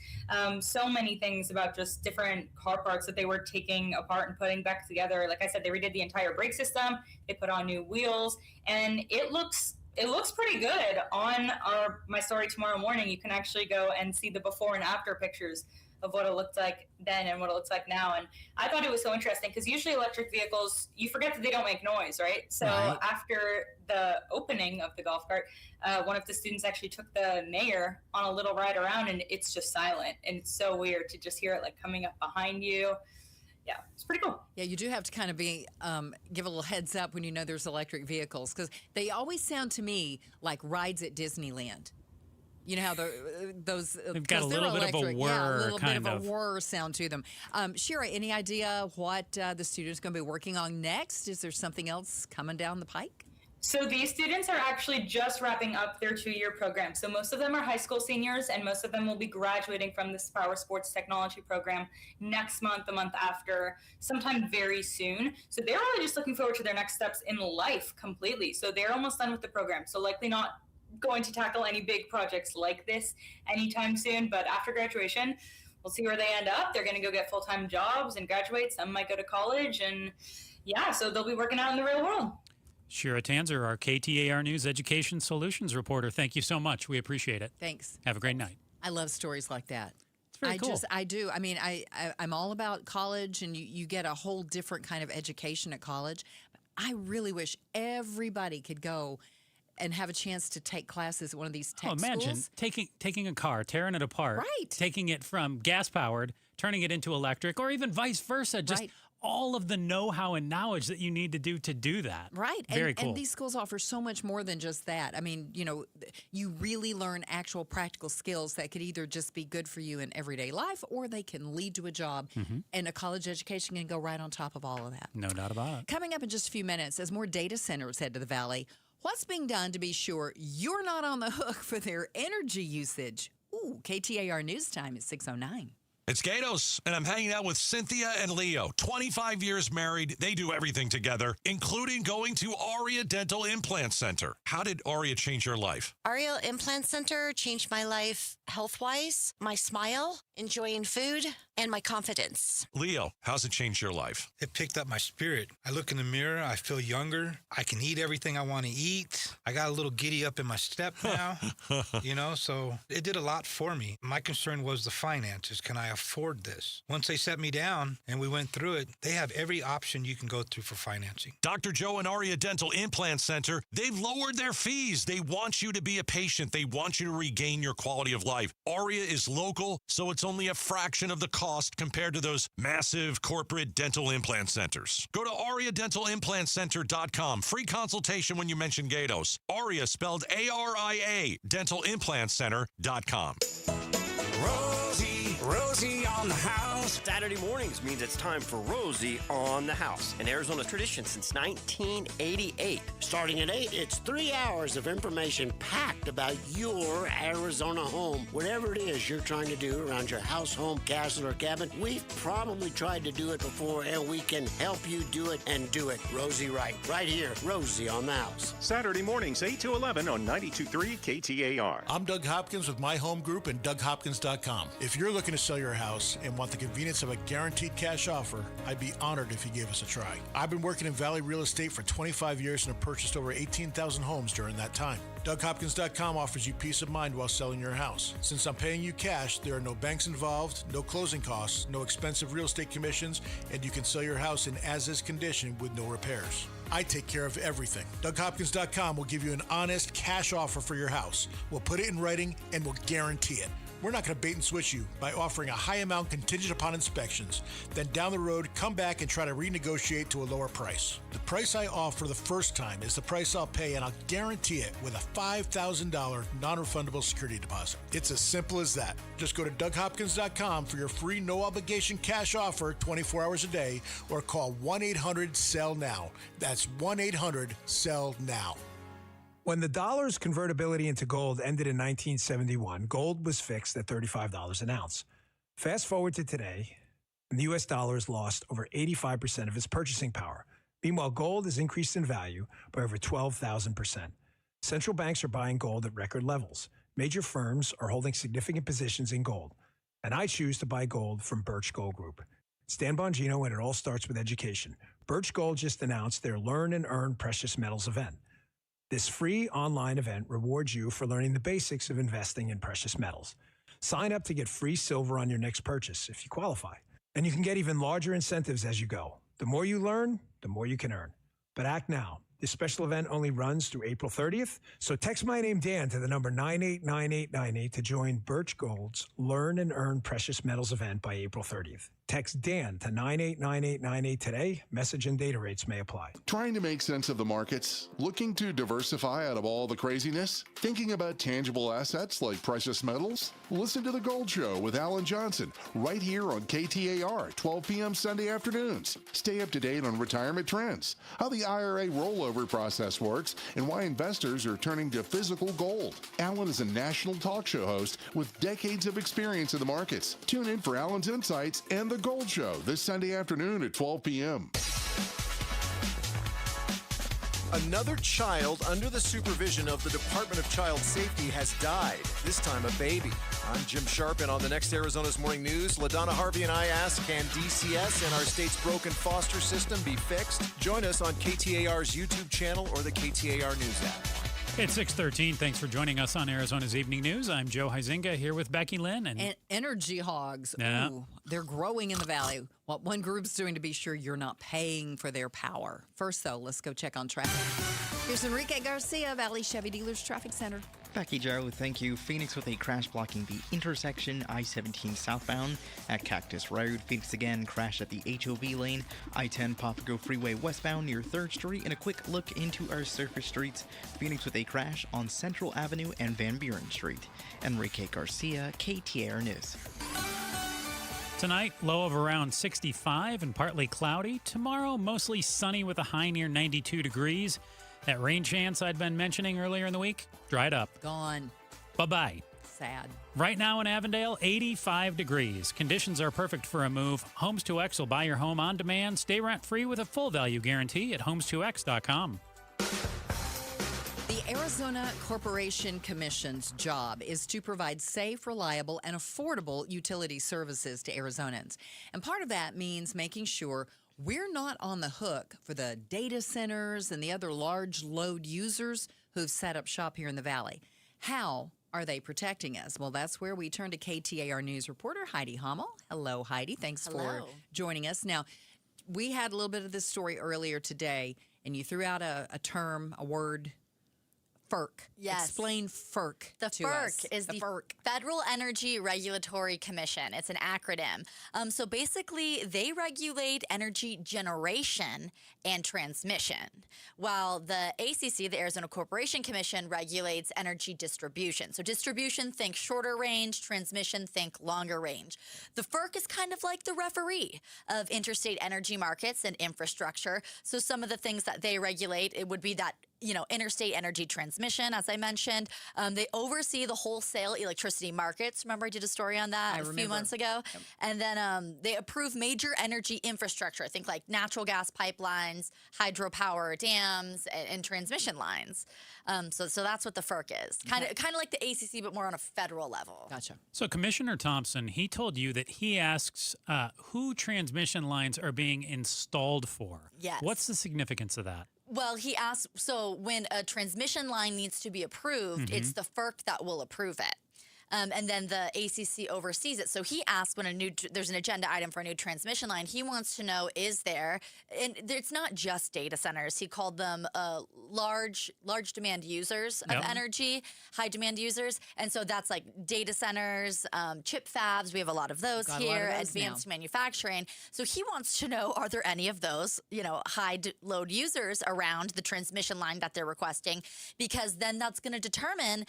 so many things about just different car parts that they were taking apart and putting back together. Like I said, they redid the entire brake system, they put on new wheels, and it looks pretty good. On my story tomorrow morning, you can actually go and see the before and after pictures of what it looked like then and what it looks like now. And I thought it was so interesting because usually electric vehicles, you forget that they don't make noise, right? So after the opening of the golf cart, one of the students actually took the mayor on a little ride around, and it's just silent. And it's so weird to just hear it like coming up behind you. Yeah, it's pretty cool. Yeah, you do have to kind of give a little heads up when you know there's electric vehicles, because they always sound to me like rides at Disneyland. You know how those they've got a little bit of a whir, a little bit of a whir sound to them. Shira, any idea what the students going to be working on next? Is there something else coming down the pike? So these students are actually just wrapping up their 2-year program. So most of them are high school seniors, and most of them will be graduating from this Power Sports Technology program next month, the month after, sometime very soon. So they're really just looking forward to their next steps in life completely. So they're almost done with the program. So likely not going to tackle any big projects like this anytime soon. But after graduation, we'll see where they end up. They're going to go get full-time jobs and graduate. Some might go to college. And yeah, so they'll be working out in the real world. Shira Tanzer, our KTAR News Education Solutions reporter. Thank you so much. We appreciate it. Thanks. Have a great night. I love stories like that. It's very cool. I do. I mean, I'm all about college, and you get a whole different kind of education at college. I really wish everybody could go and have a chance to take classes at one of these tech imagine schools. taking a car, tearing it apart, right? Taking it from gas-powered, turning it into electric, or even vice versa. Just all of the know-how and knowledge that you need to do that. Right. Very cool. And these schools offer so much more than just that. I mean, you know, you really learn actual practical skills that could either just be good for you in everyday life, or they can lead to a job. And a college education can go right on top of all of that. No doubt about it. Coming up in just a few minutes, as more data centers head to the Valley, what's being done to be sure you're not on the hook for their energy usage? Ooh, KTAR News Time is 6:09. It's Gatos, and I'm hanging out with Cynthia and Leo. 25 years married. They do everything together, including going to Aria Dental Implant Center. How did Aria change your life? Aria Implant Center changed my life health-wise, my smile, enjoying food, and my confidence. Leo, how's it changed your life? It picked up my spirit. I look in the mirror, I feel younger. I can eat everything I want to eat. I got a little giddy up in my step now, so it did a lot for me. My concern was the finances. Can I afford this? Once they set me down and we went through it, they have every option you can go through for financing. Dr. Joe and Aria Dental Implant Center, they've lowered their fees. They want you to be a patient. They want you to regain your quality of life. Aria is local, so it's only a fraction of the cost compared to those massive corporate dental implant centers. Go to AriaDentalImplantCenter.com. Free consultation when you mention Gatos. Aria spelled ARIA, DentalImplantCenter.com. Rosie on the house. Saturday mornings means it's time for Rosie on the house, an Arizona tradition since 1988. Starting at 8, it's 3 hours of information packed about your Arizona home. Whatever it is you're trying to do around your house, home, castle, or cabin, we've probably tried to do it before, and we can help you do it and do it Rosie right. Right here, Rosie on the house. Saturday mornings, 8 to 11 on 92.3 KTAR. I'm Doug Hopkins with My Home Group and DougHopkins.com. If you're looking to sell your house and want the convenience of a guaranteed cash offer, I'd be honored if you gave us a try. I've been working in Valley real estate for 25 years and have purchased over 18,000 homes during that time. DougHopkins.com offers you peace of mind while selling your house. Since I'm paying you cash, there are no banks involved, no closing costs, no expensive real estate commissions, and you can sell your house in as-is condition with no repairs. I take care of everything. DougHopkins.com will give you an honest cash offer for your house. We'll put it in writing and we'll guarantee it. We're not going to bait and switch you by offering a high amount contingent upon inspections. Then down the road, come back and try to renegotiate to a lower price. The price I offer the first time is the price I'll pay, and I'll guarantee it with a $5,000 non-refundable security deposit. It's as simple as that. Just go to DougHopkins.com for your free no-obligation cash offer 24 hours a day, or call 1-800-SELL-NOW. That's 1-800-SELL-NOW. When the dollar's convertibility into gold ended in 1971, gold was fixed at $35 an ounce. Fast forward to today, and the U.S. dollar has lost over 85% of its purchasing power. Meanwhile, gold has increased in value by over 12,000%. Central banks are buying gold at record levels. Major firms are holding significant positions in gold. And I choose to buy gold from Birch Gold Group. It's Dan Bongino, and it all starts with education. Birch Gold just announced their Learn and Earn Precious Metals event. This free online event rewards you for learning the basics of investing in precious metals. Sign up to get free silver on your next purchase if you qualify. And you can get even larger incentives as you go. The more you learn, the more you can earn. But act now. This special event only runs through April 30th, so text my name Dan to the number 989898 to join Birch Gold's Learn and Earn Precious Metals event by April 30th. Text Dan to 989898 today. Message and data rates may apply. Trying to make sense of the markets? Looking to diversify out of all the craziness? Thinking about tangible assets like precious metals? Listen to The Gold Show with Alan Johnson right here on KTAR, 12 p.m. Sunday afternoons. Stay up to date on retirement trends, how the IRA rollover process works, and why investors are turning to physical gold. Alan is a national talk show host with decades of experience in the markets. Tune in for Alan's insights and The Gold Show this Sunday afternoon at 12 p.m. Another child under the supervision of the Department of Child Safety has died, this time a baby. I'm Jim Sharp, and on the next Arizona's Morning News, LaDonna Harvey and I ask, can DCS and our state's broken foster system be fixed? Join us on KTAR's YouTube channel or the KTAR News app. It's 6:13. Thanks for joining us on Arizona's Evening News. I'm Joe Huizinga here with Becky Lynn. And energy hogs. Yeah. Ooh, they're growing in the valley. What one group's doing to be sure you're not paying for their power. First, though, let's go check on traffic. Here's Enrique Garcia, Valley Chevy Dealers Traffic Center. Becky, Joe, thank you. Phoenix with a crash blocking the intersection I-17 southbound at Cactus Road. Phoenix again crash at the HOV lane. I-10 Papago Freeway westbound near 3rd Street. And a quick look into our surface streets. Phoenix with a crash on Central Avenue and Van Buren Street. Enrique Garcia, KTAR News. Tonight, low of around 65 and partly cloudy. Tomorrow, mostly sunny with a high near 92 degrees. That rain chance I'd been mentioning earlier in the week, dried up. Gone. Bye-bye. Sad. Right now in Avondale, 85 degrees. Conditions are perfect for a move. Homes 2X will buy your home on demand. Stay rent-free with a full value guarantee at homes2x.com. The Arizona Corporation Commission's job is to provide safe, reliable, and affordable utility services to Arizonans. And part of that means making sure we're not on the hook for the data centers and the other large load users who've set up shop here in the Valley. How are they protecting us? Well, that's where we turn to KTAR News reporter Heidi Hommel. Hello, Heidi. Thanks for joining us. Now, we had a little bit of this story earlier today, and you threw out a term, a word, FERC. Yes. Explain FERC The to FERC us. is the Federal Energy Regulatory Commission. It's an acronym. So basically, they regulate energy generation and transmission, while the ACC, the Arizona Corporation Commission, regulates energy distribution. So distribution, think shorter range. Transmission, think longer range. The FERC is kind of like the referee of interstate energy markets and infrastructure. So some of the things that they regulate, it would be that interstate energy transmission, as I mentioned. They oversee the wholesale electricity markets. Remember I did a story on that a few months ago? Yep. And then they approve major energy infrastructure. Think like natural gas pipelines, hydropower dams, and transmission lines. So that's what the FERC is. Kind of like the ACC, but more on a federal level. Gotcha. So Commissioner Thompson, he told you that he asks who transmission lines are being installed for. Yes. What's the significance of that? Well, he asked, so when a transmission line needs to be approved, it's the FERC that will approve it. And then the ACC oversees it. So he asked when there's an agenda item for a new transmission line, he wants to know, is there, and it's not just data centers. He called them large demand users of energy, high demand users. And so that's like data centers, chip fabs. We have a lot of those here, advanced manufacturing. So he wants to know, are there any of those, high load users around the transmission line that they're requesting? Because then that's going to determine,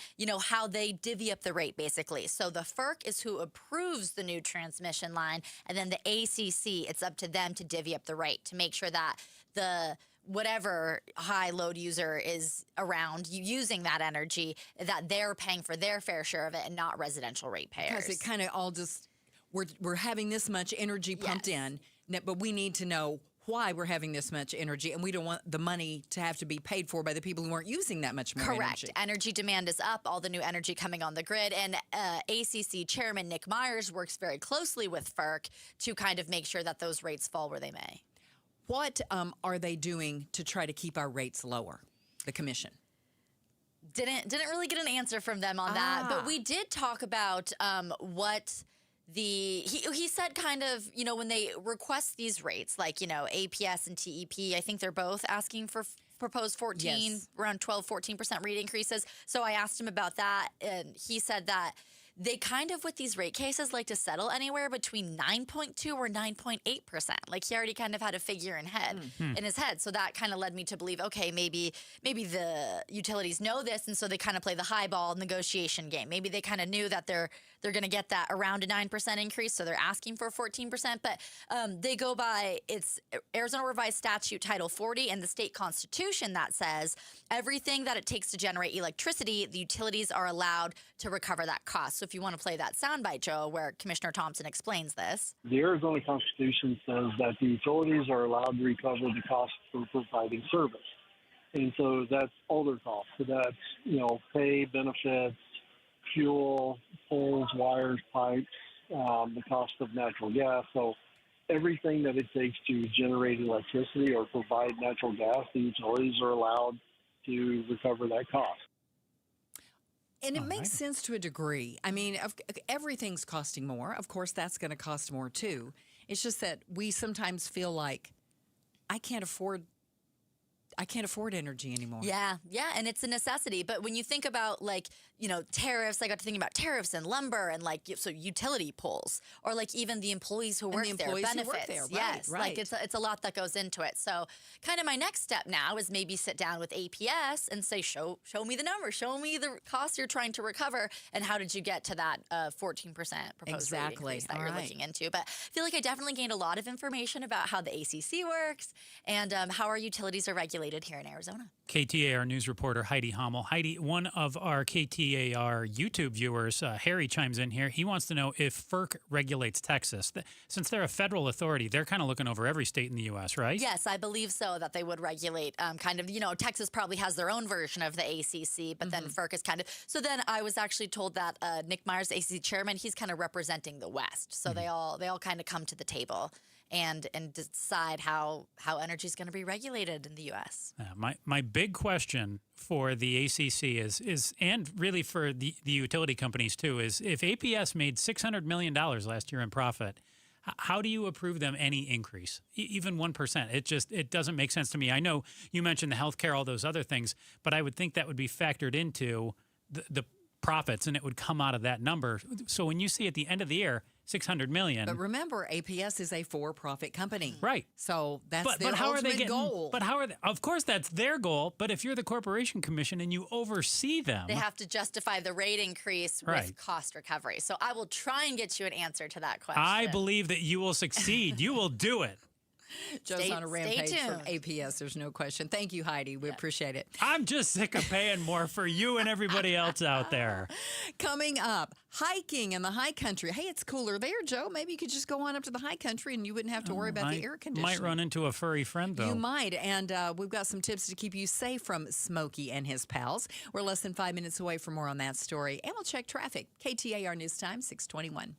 how they divvy up the rate, basically. So the FERC is who approves the new transmission line, and then the ACC, it's up to them to divvy up the rate to make sure that the whatever high load user is around using that energy, that they're paying for their fair share of it and not residential ratepayers. Because it kind of all just, we're having this much energy pumped in, but we need to know why we're having this much energy, and we don't want the money to have to be paid for by the people who aren't using that much more energy. Correct. Energy demand is up, all the new energy coming on the grid, and ACC Chairman Nick Myers works very closely with FERC to kind of make sure that those rates fall where they may. What are they doing to try to keep our rates lower, the commission? Didn't really get an answer from them on that, but we did talk about what he said kind of, when they request these rates, like, APS and TEP, I think they're both asking for proposed 14, around 12, 14% rate increases. So I asked him about that, and he said that they kind of, with these rate cases, like to settle anywhere between 9.2 or 9.8%. Like he already kind of had a figure in his head. So that kind of led me to believe, okay, maybe the utilities know this, and so they kind of play the highball negotiation game. Maybe they kind of knew that they're going to get that around a 9% increase, so they're asking for 14%. But they go by, it's Arizona Revised Statute Title 40 and the state constitution that says everything that it takes to generate electricity, the utilities are allowed to recover that cost. So if you want to play that soundbite, Joe, where Commissioner Thompson explains this. The Arizona Constitution says that the utilities are allowed to recover the cost for providing service. And so that's all their costs. So that's, pay, benefits, fuel, poles, wires, pipes, the cost of natural gas. So everything that it takes to generate electricity or provide natural gas, the utilities are allowed to recover that cost. And it makes sense to a degree. I mean, everything's costing more. Of course, that's going to cost more too. It's just that we sometimes feel like I can't afford energy anymore. Yeah, and it's a necessity. But when you think about tariffs, I got to thinking about tariffs and lumber and so utility poles, or even the employees who work there, benefits. Yes, right. It's a lot that goes into it. So kind of my next step now is maybe sit down with APS and say, show me the numbers, show me the costs you're trying to recover, and how did you get to that 14% proposed rate increase that you're looking into. But I feel like I definitely gained a lot of information about how the ACC works and how our utilities are regulated here in Arizona. KTAR news reporter Heidi Hommel. Heidi, one of our KTAR YouTube viewers, Harry, chimes in here. He wants to know if FERC regulates Texas. Since they're a federal authority, they're kind of looking over every state in the U.S., right? Yes, I believe so, that they would regulate Texas probably has their own version of the ACC, but then FERC is kind of. So then I was actually told that Nick Myers, the ACC chairman, he's kind of representing the West. So they all kind of come to the table and decide how energy is going to be regulated in the U.S. My big question for the ACC is and really for the utility companies too, is if APS made $600 million last year in profit, how do you approve them any increase, even 1%? It doesn't make sense to me. I know you mentioned the healthcare, all those other things, but I would think that would be factored into the profits, and it would come out of that number. So when you see at the end of the year, $600 million. But remember, APS is a for-profit company. Right. So that's their ultimate goal. But how are they? Of course, that's their goal. But if you're the Corporation Commission and you oversee them, they have to justify the rate increase with cost recovery. So I will try and get you an answer to that question. I believe that you will succeed. You will do it. Joe's on a rampage from APS. There's no question. Thank you, Heidi. We appreciate it. I'm just sick of paying more for you and everybody else out there. Coming up, hiking in the high country. Hey, it's cooler there, Joe. Maybe you could just go on up to the high country and you wouldn't have to worry about the air conditioning. Might run into a furry friend, though. You might. And we've got some tips to keep you safe from Smokey and his pals. We're less than 5 minutes away from more on that story. And we'll check traffic. KTAR News Time, 621.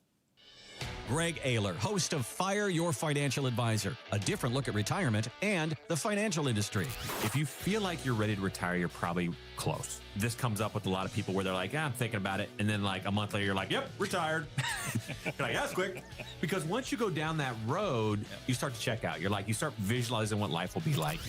Greg Ayler, host of Fire Your Financial Advisor, a different look at retirement and the financial industry. If you feel like you're ready to retire, you're probably close. This comes up with a lot of people where they're like, I'm thinking about it. And then a month later, you're like, yep, retired. You're like, that's quick. Because once you go down that road, you start to check out. You start visualizing what life will be like.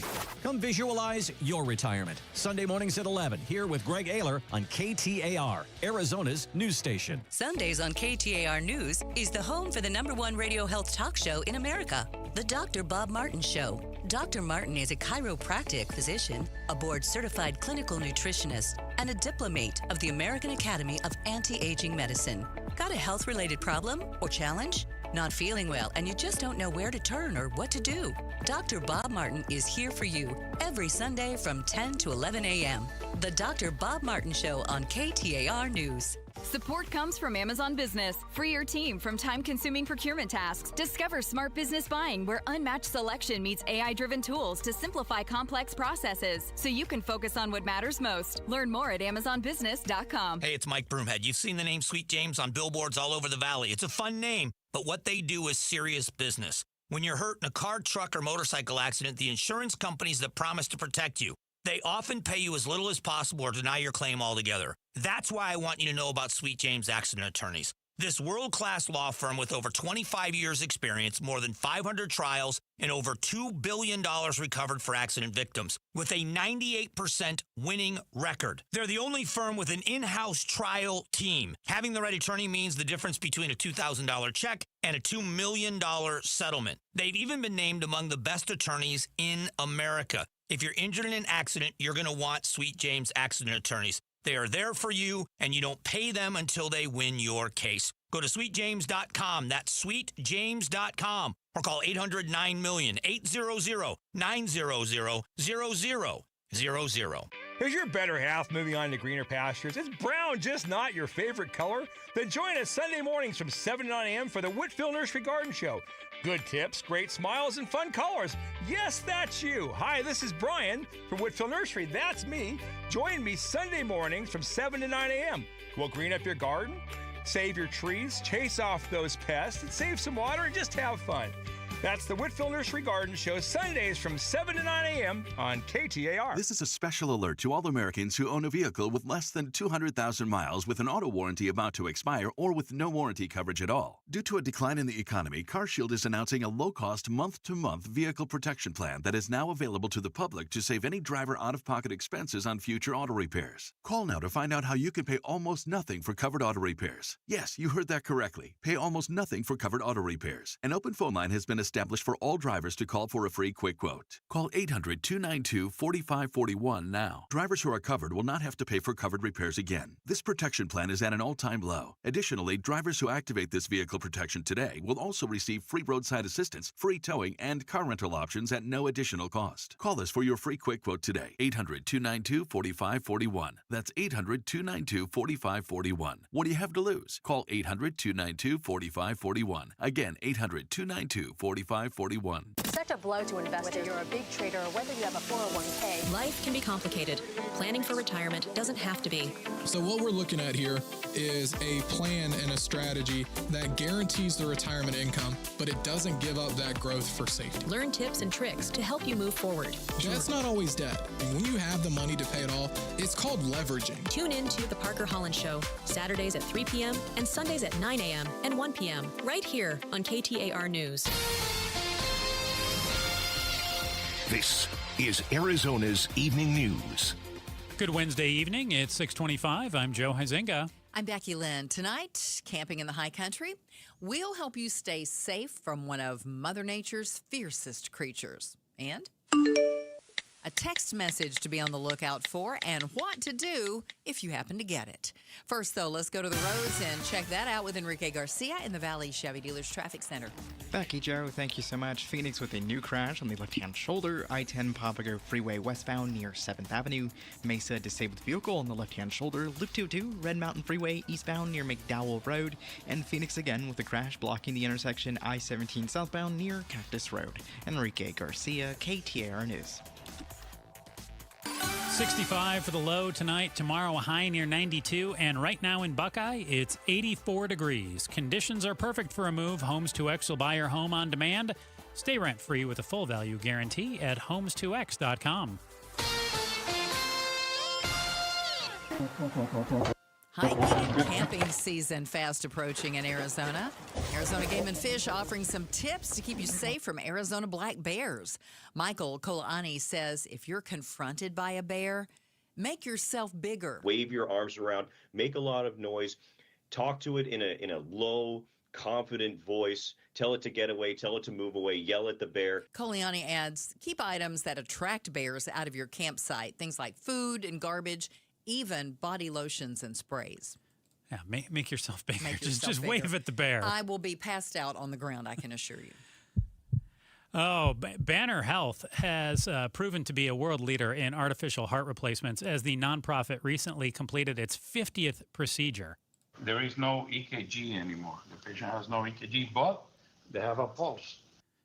Come visualize your retirement. Sunday mornings at 11, here with Greg Ayler on KTAR, Arizona's news station. Sundays on KTAR News is the home for the #1 radio health talk show in America, The Dr. Bob Martin Show. Dr. Martin is a chiropractic physician, a board-certified clinical nutritionist, and a diplomate of the American Academy of Anti-Aging Medicine. Got a health-related problem or challenge? Not feeling well and you just don't know where to turn or what to do? Dr. Bob Martin is here for you every Sunday from 10 to 11 a.m. The Dr. Bob Martin Show on KTAR News. Support comes from Amazon Business. Free your team from time-consuming procurement tasks. Discover smart business buying where unmatched selection meets AI-driven tools to simplify complex processes so you can focus on what matters most. Learn more at amazonbusiness.com. Hey, it's Mike Broomhead. You've seen the name Sweet James on billboards all over the valley. It's a fun name, but what they do is serious business. When you're hurt in a car, truck, or motorcycle accident, the insurance companies that promise to protect you, they often pay you as little as possible or deny your claim altogether. That's why I want you to know about Sweet James Accident Attorneys. This world-class law firm with over 25 years experience, more than 500 trials, and over $2 billion recovered for accident victims, with a 98% winning record. They're the only firm with an in-house trial team. Having the right attorney means the difference between a $2,000 check and a $2 million settlement. They've even been named among the best attorneys in America. If you're injured in an accident, you're going to want Sweet James Accident Attorneys. They are there for you, and you don't pay them until they win your case. Go to sweetjames.com. That's sweetjames.com. Or call 800-9-MILLION, 800-900-0000. Is your better half moving on to greener pastures? Is brown just not your favorite color? Then join us Sunday mornings from 7 to 9 a.m. for the Whitfield Nursery Garden Show. Good tips, great smiles, and fun colors. Yes, that's you. Hi, this is Brian from Whitfield Nursery. That's me. Join me Sunday mornings from 7 to 9 a.m. We'll green up your garden, save your trees, chase off those pests, and save some water, and just have fun. That's the Whitfield Nursery Garden Show, Sundays from 7 to 9 a.m. on KTAR. This is a special alert to all Americans who own a vehicle with less than 200,000 miles with an auto warranty about to expire or with no warranty coverage at all. Due to a decline in the economy, CarShield is announcing a low-cost month-to-month vehicle protection plan that is now available to the public to save any driver out-of-pocket expenses on future auto repairs. Call now to find out how you can pay almost nothing for covered auto repairs. Yes, you heard that correctly. Pay almost nothing for covered auto repairs. An open phone line has been established for all drivers to call for a free quick quote. Call 800-292-4541 now. Drivers who are covered will not have to pay for covered repairs again. This protection plan is at an all-time low. Additionally, drivers who activate this vehicle protection today will also receive free roadside assistance, free towing, and car rental options at no additional cost. Call us for your free quick quote today. 800-292-4541. That's 800-292-4541. What do you have to lose? Call 800-292-4541. Again, 800-292-4541. Such a blow to investors. Whether you're a big trader or whether you have a 401k. Life can be complicated. Planning for retirement doesn't have to be. So what we're looking at here is a plan and a strategy that guarantees the retirement income, but it doesn't give up that growth for safety. Learn tips and tricks to help you move forward. That's not always debt. And when you have the money to pay it off, it's called leveraging. Tune in to The Parker Holland Show, Saturdays at 3 p.m. and Sundays at 9 a.m. and 1 p.m. right here on KTAR News. This is Arizona's Evening News. Good Wednesday evening. It's 6:25. I'm Joe Huizenga. I'm Becky Lynn. Tonight, camping in the high country, we'll help you stay safe from one of Mother Nature's fiercest creatures. And a text message to be on the lookout for and what to do if you happen to get it. First, though, let's go to the roads and check that out with Enrique Garcia in the Valley Chevy Dealers Traffic Center. Becky, Joe, thank you so much. Phoenix with a new crash on the left-hand shoulder, I-10 Papago Freeway westbound near 7th Avenue. Mesa disabled vehicle on the left-hand shoulder, Loop 22, Red Mountain Freeway eastbound near McDowell Road. And Phoenix again with a crash blocking the intersection I-17 southbound near Cactus Road. Enrique Garcia, KTAR News. 65 for the low tonight. Tomorrow, a high near 92. And right now in Buckeye, it's 84 degrees. Conditions are perfect for a move. Homes 2X will buy your home on demand. Stay rent-free with a full value guarantee at homes2x.com. Hiking and camping season fast approaching in Arizona. Arizona Game and Fish offering some tips to keep you safe from Arizona black bears. Michael Kolani says if you're confronted by a bear, make yourself bigger. Wave your arms around, make a lot of noise, talk to it in a low, confident voice. Tell it to get away, tell it to move away, yell at the bear. Koliani adds, keep items that attract bears out of your campsite, things like food and garbage, even body lotions and sprays. Yeah, make yourself bigger. Just bigger. Wave at the bear. I will be passed out on the ground, I can assure you. Oh, Banner Health has proven to be a world leader in artificial heart replacements as the nonprofit recently completed its 50th procedure. There is no EKG anymore. The patient has no EKG, but they have a pulse.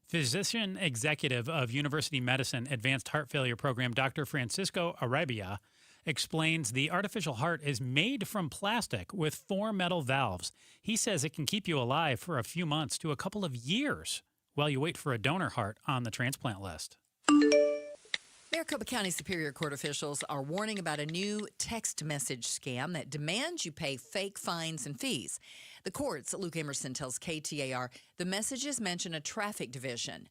Physician executive of University Medicine Advanced Heart Failure Program, Dr. Francisco Arabia, explains the artificial heart is made from plastic with 4 metal valves. He says it can keep you alive for a few months to a couple of years while you wait for a donor heart on the transplant list. Maricopa County Superior Court officials are warning about a new text message scam that demands you pay fake fines and fees. The courts, Luke Emerson tells KTAR, the messages mention a traffic division.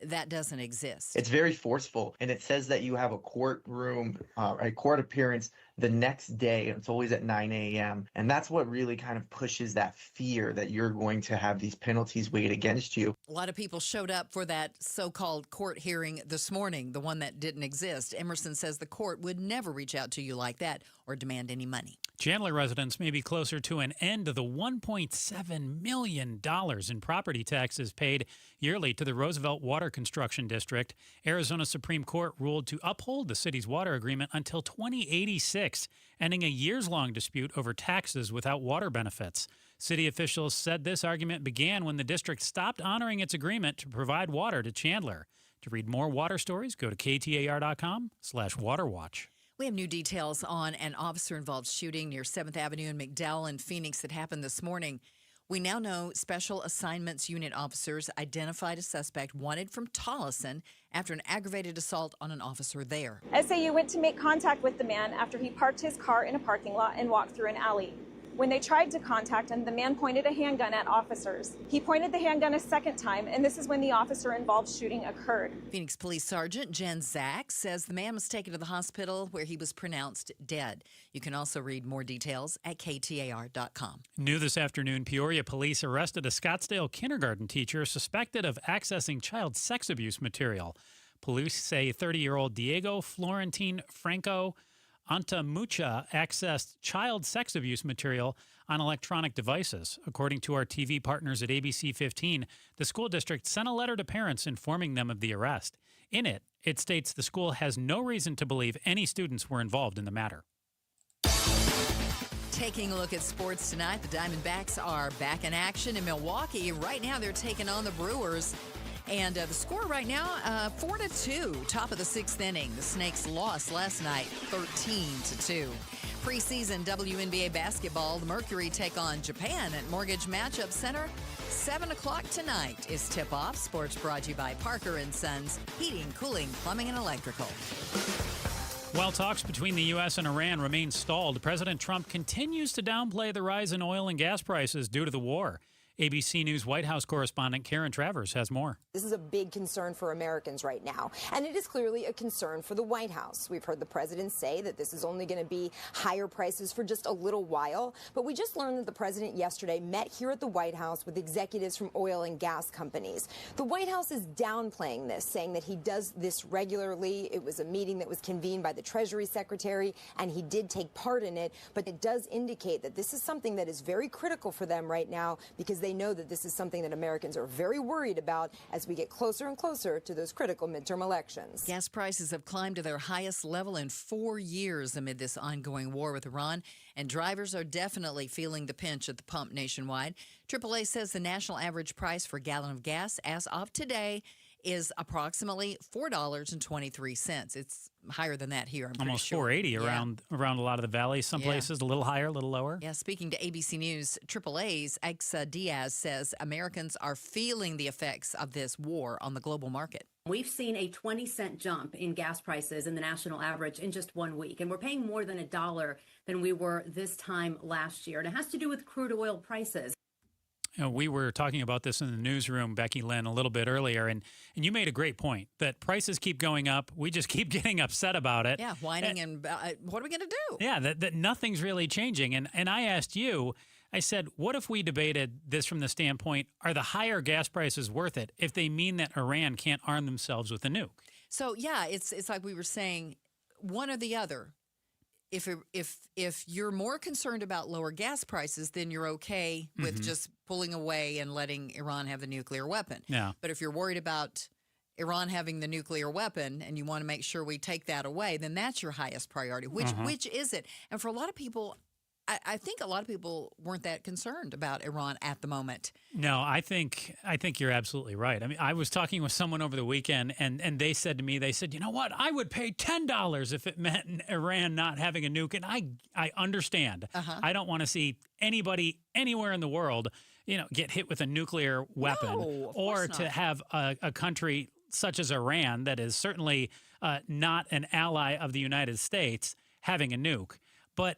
That doesn't exist. It's very forceful, and it says that you have a courtroom, a court appearance the next day. It's always at 9 a.m. And that's what really kind of pushes that fear that you're going to have these penalties weighed against you. A lot of people showed up for that so-called court hearing this morning, the one that didn't exist. Emerson says the court would never reach out to you like that or demand any money. Chandler residents may be closer to an end to the $1.7 million in property taxes paid yearly to the Roosevelt Water Construction District. Arizona Supreme Court ruled to uphold the city's water agreement until 2086, ending a years-long dispute over taxes without water benefits. City officials said this argument began when the district stopped honoring its agreement to provide water to Chandler. To read more water stories, go to KTAR.com/waterwatch. We have new details on an officer-involved shooting near 7th Avenue in McDowell and Phoenix that happened this morning. We now know Special Assignments Unit officers identified a suspect wanted from Tolleson after an aggravated assault on an officer there. SAU went to make contact with the man after he parked his car in a parking lot and walked through an alley. When they tried to contact him, the man pointed a handgun at officers. He pointed the handgun a second time, and this is when the officer-involved shooting occurred. Phoenix Police Sergeant Jen Zach says the man was taken to the hospital where he was pronounced dead. You can also read more details at KTAR.com. New this afternoon, Peoria police arrested a Scottsdale kindergarten teacher suspected of accessing child sex abuse material. Police say 30-year-old Diego Florentine Franco Antamucha accessed child sex abuse material on electronic devices. According to our TV partners at ABC 15, the school district sent a letter to parents informing them of the arrest. In it, it states the school has no reason to believe any students were involved in the matter. Taking a look at sports tonight, the Diamondbacks are back in action in Milwaukee. Right now, they're taking on the Brewers. And the score right now, 4-2, top of the 6th inning. The Snakes lost last night, 13-2. Preseason WNBA basketball, the Mercury take on Japan at Mortgage Matchup Center. 7 o'clock tonight is tip-off. Sports brought to you by Parker & Sons, Heating, Cooling, Plumbing, and Electrical. While talks between the U.S. and Iran remain stalled, President Trump continues to downplay the rise in oil and gas prices due to the war. ABC News White House correspondent Karen Travers has more. This is a big concern for Americans right now, and it is clearly a concern for the White House. We've heard the president say that this is only going to be higher prices for just a little while, but we just learned that the president yesterday met here at the White House with executives from oil and gas companies. The White House is downplaying this, saying that he does this regularly. It was a meeting that was convened by the Treasury Secretary, and he did take part in it, but it does indicate that this is something that is very critical for them right now because they know that this is something that Americans are very worried about as we get closer and closer to those critical midterm elections. Gas prices have climbed to their highest level in 4 years amid this ongoing war with Iran, and drivers are definitely feeling the pinch at the pump nationwide. AAA says the national average price for a gallon of gas as of today is approximately $4.23. It's higher than that here, I'm pretty almost sure. $4.80 around a lot of the valleys. Some places a little higher, a little lower. Yeah, speaking to ABC News, AAA's Exa Diaz says Americans are feeling the effects of this war on the global market. We've seen a 20-cent jump in gas prices in the national average in just 1 week, and we're paying more than $1 than we were this time last year. And it has to do with crude oil prices. We were talking about this in the newsroom, Becky Lynn, a little bit earlier, and you made a great point that prices keep going up. We just keep getting upset about it. Yeah, whining and what are we going to do? Yeah, that nothing's really changing. And I asked you, I said, what if we debated this from the standpoint, are the higher gas prices worth it if they mean that Iran can't arm themselves with a nuke? So, yeah, it's like we were saying, one or the other. If you're more concerned about lower gas prices, then you're okay with just pulling away and letting Iran have the nuclear weapon. Yeah. But if you're worried about Iran having the nuclear weapon and you want to make sure we take that away, then that's your highest priority. Which is it? And for a lot of people, I think a lot of people weren't that concerned about Iran at the moment. No, I think you're absolutely right. I mean, I was talking with someone over the weekend, and they said to me, you know what, I would pay $10 if it meant Iran not having a nuke. And I understand. I don't want to see anybody anywhere in the world, get hit with a nuclear weapon, No, of or course to not. have a country such as Iran, that is certainly not an ally of the United States, having a nuke. But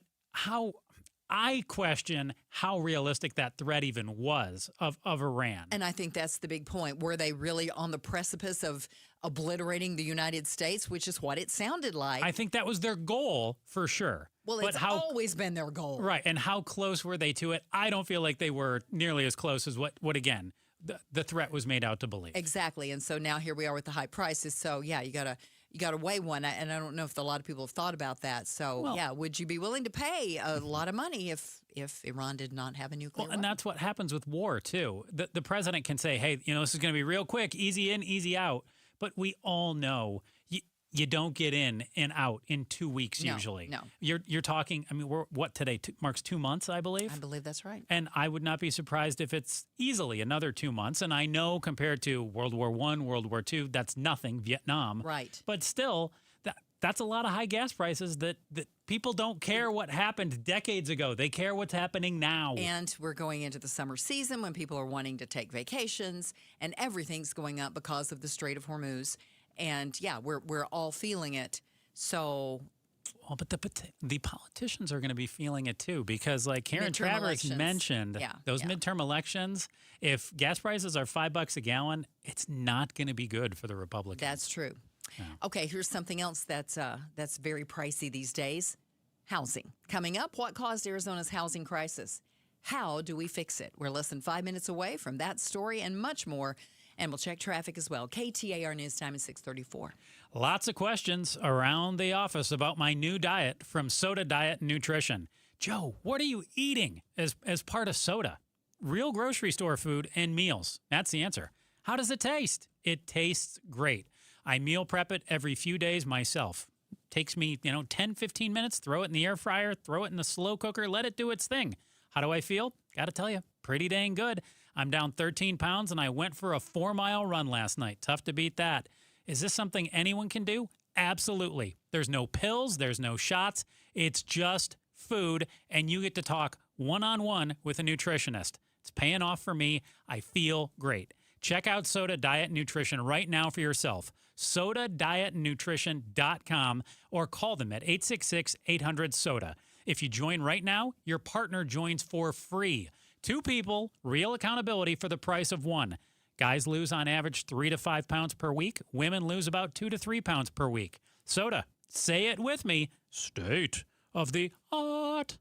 I question how realistic that threat even was of Iran. And I think that's the big point. Were they really on the precipice of obliterating the United States, which is what it sounded like? I think that was their goal for sure. Well, it's always been their goal. Right. And how close were they to it? I don't feel like they were nearly as close as what again, the threat was made out to believe. Exactly. And so now here we are with the high prices. So, yeah, you got to weigh one. And I don't know if a lot of people have thought about that. So, would you be willing to pay a lot of money if Iran did not have a nuclear weapon? And that's what happens with war, too. The president can say, hey, this is going to be real quick, easy in, easy out. But we all know you don't get in and out in 2 weeks usually. No. You're talking, we're what today? Marks 2 months, I believe? I believe that's right. And I would not be surprised if it's easily another 2 months. And I know compared to World War I, World War II, that's nothing, Vietnam. Right. But still, that's a lot of high gas prices that people don't care what happened decades ago. They care what's happening now. And we're going into the summer season when people are wanting to take vacations, and everything's going up because of the Strait of Hormuz. And, we're all feeling it. So... Well, but the politicians are going to be feeling it, too, because like Karen Travers mentioned, those midterm elections, if gas prices are $5 a gallon, it's not going to be good for the Republicans. That's true. Yeah. Okay, here's something else that's very pricey these days. Housing. Coming up, what caused Arizona's housing crisis? How do we fix it? We're less than 5 minutes away from that story and much more. And we'll check traffic as well. KTAR News Time is 6:34. Lots of questions around the office about my new diet from Soda Diet Nutrition. Joe, what are you eating as part of Soda? Real grocery store food and meals. That's the answer. How does it taste? It tastes great. I meal prep it every few days myself. Takes me, 10, 15 minutes, throw it in the air fryer, throw it in the slow cooker, let it do its thing. How do I feel? Got to tell you, pretty dang good. I'm down 13 pounds and I went for a 4-mile run last night. Tough to beat that. Is this something anyone can do? Absolutely. There's no pills, there's no shots. It's just food, and you get to talk one-on-one with a nutritionist. It's paying off for me. I feel great. Check out Soda Diet Nutrition right now for yourself. SodaDietNutrition.com or call them at 866-800-SODA. If you join right now, your partner joins for free. 2 people, real accountability for the price of 1. Guys lose on average 3 to 5 pounds per week. Women lose about 2 to 3 pounds per week. Soda, say it with me, state of the art.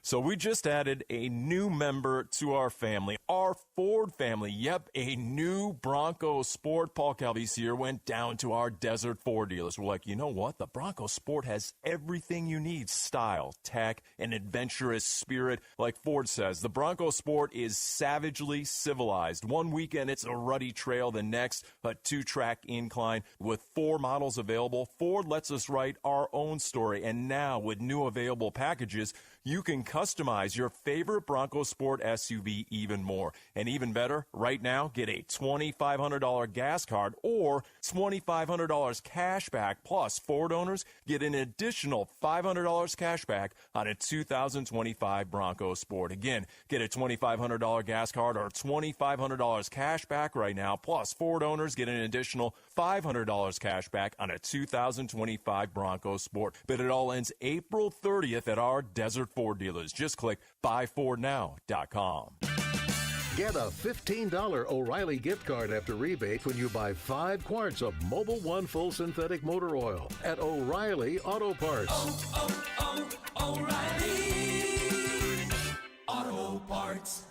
So we just added a new member to our family, our Ford family. Yep, a new Bronco Sport. Paul Calvisier went down to our Desert Ford dealers. We're like, you know what? The Bronco Sport has everything you need. Style, tech, an adventurous spirit. Like Ford says, the Bronco Sport is savagely civilized. One weekend, it's a ruddy trail. The next, a 2-track incline. With 4 models available, Ford lets us write our own story. And now, with new available packages, you can customize your favorite Bronco Sport SUV even more. And even better, right now, get a $2,500 gas card or $2,500 cash back. Plus, Ford owners get an additional $500 cash back on a 2025 Bronco Sport. Again, get a $2,500 gas card or $2,500 cash back right now. Plus, Ford owners get an additional $500 cash back on a 2025 Bronco Sport. But it all ends April 30th at our Desert Ford dealers. Just click buyfordnow.com. Get a $15 O'Reilly gift card after rebate when you buy 5 quarts of Mobil 1 full synthetic motor oil at O'Reilly Auto Parts. O'Reilly Auto Parts.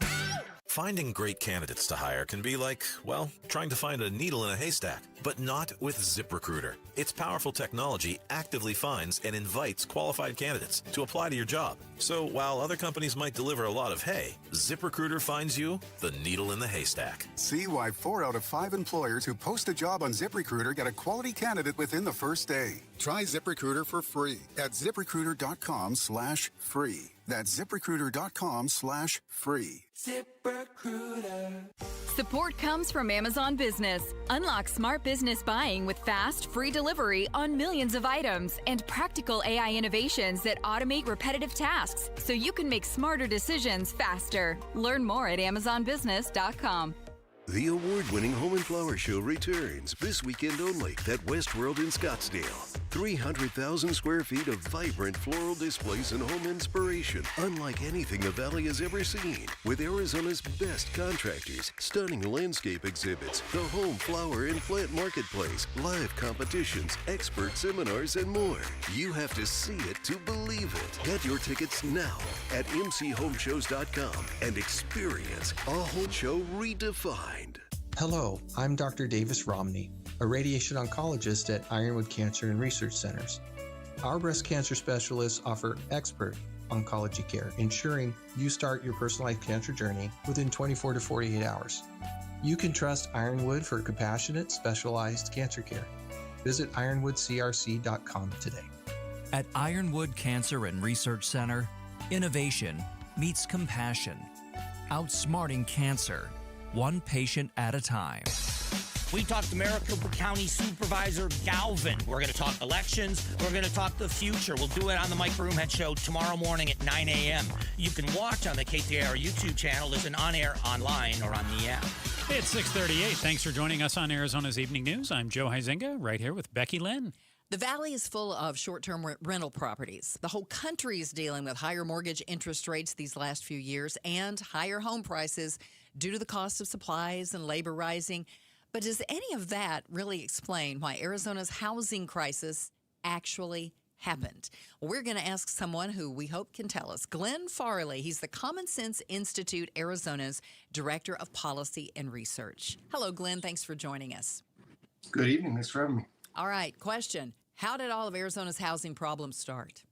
Finding great candidates to hire can be like, well, trying to find a needle in a haystack, but not with ZipRecruiter. Its powerful technology actively finds and invites qualified candidates to apply to your job. So while other companies might deliver a lot of hay, ZipRecruiter finds you the needle in the haystack. See why 4 out of 5 employers who post a job on ZipRecruiter get a quality candidate within the first day. Try ZipRecruiter for free at ZipRecruiter.com/free. That's ZipRecruiter.com/free. ZipRecruiter. Support comes from Amazon Business. Unlock smart business buying with fast, free delivery on millions of items and practical AI innovations that automate repetitive tasks so you can make smarter decisions faster. Learn more at AmazonBusiness.com. The award-winning Home and Flower Show returns this weekend only at Westworld in Scottsdale. 300,000 square feet of vibrant floral displays and home inspiration, unlike anything the Valley has ever seen. With Arizona's best contractors, stunning landscape exhibits, the home, flower, and plant marketplace, live competitions, expert seminars, and more. You have to see it to believe it. Get your tickets now at mchomeshows.com and experience a home show redefined. Hello, I'm Dr. Davis Romney, a radiation oncologist at Ironwood Cancer and Research Centers. Our breast cancer specialists offer expert oncology care, ensuring you start your personalized cancer journey within 24 to 48 hours. You can trust Ironwood for compassionate, specialized cancer care. Visit ironwoodcrc.com today. At Ironwood Cancer and Research Center, innovation meets compassion, outsmarting cancer, one patient at a time. We talked to Maricopa County Supervisor Galvin. We're going to talk elections. We're going to talk the future. We'll do it on the Mike Broomhead Show tomorrow morning at 9 a.m. You can watch on the KTAR YouTube channel, listen on air, online, or on the app. It's 6:38. Thanks for joining us on Arizona's Evening News. I'm Joe Huizenga, right here with Becky Lynn. The Valley is full of short-term rental properties. The whole country is dealing with higher mortgage interest rates these last few years and higher home prices due to the cost of supplies and labor rising. But does any of that really explain why Arizona's housing crisis actually happened? Well, we're going to ask someone who we hope can tell us. Glenn Farley, he's the Common Sense Institute, Arizona's Director of Policy and Research. Hello, Glenn. Thanks for joining us. Good evening. Thanks for having me. All right. Question. How did all of Arizona's housing problems start?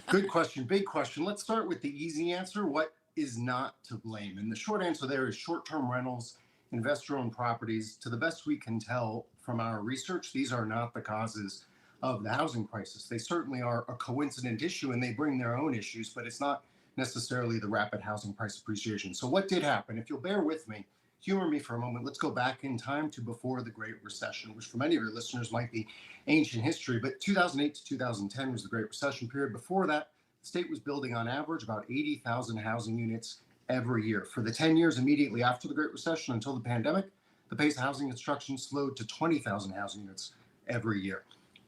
Good question. Big question. Let's start with the easy answer. What is not to blame? And the short answer there is short-term rentals, investor-owned properties. To the best we can tell from our research, these are not the causes of the housing crisis. They certainly are a coincident issue and they bring their own issues, but it's not necessarily the rapid housing price appreciation. So what did happen? If you'll bear with me, humor me for a moment, let's go back in time to before the Great Recession, which for many of your listeners might be ancient history, but 2008 to 2010 was the Great Recession period. Before that, the state was building on average about 80,000 housing units every year. For the 10 years immediately after the Great Recession until the pandemic, the pace of housing construction slowed to 20,000 housing units every year.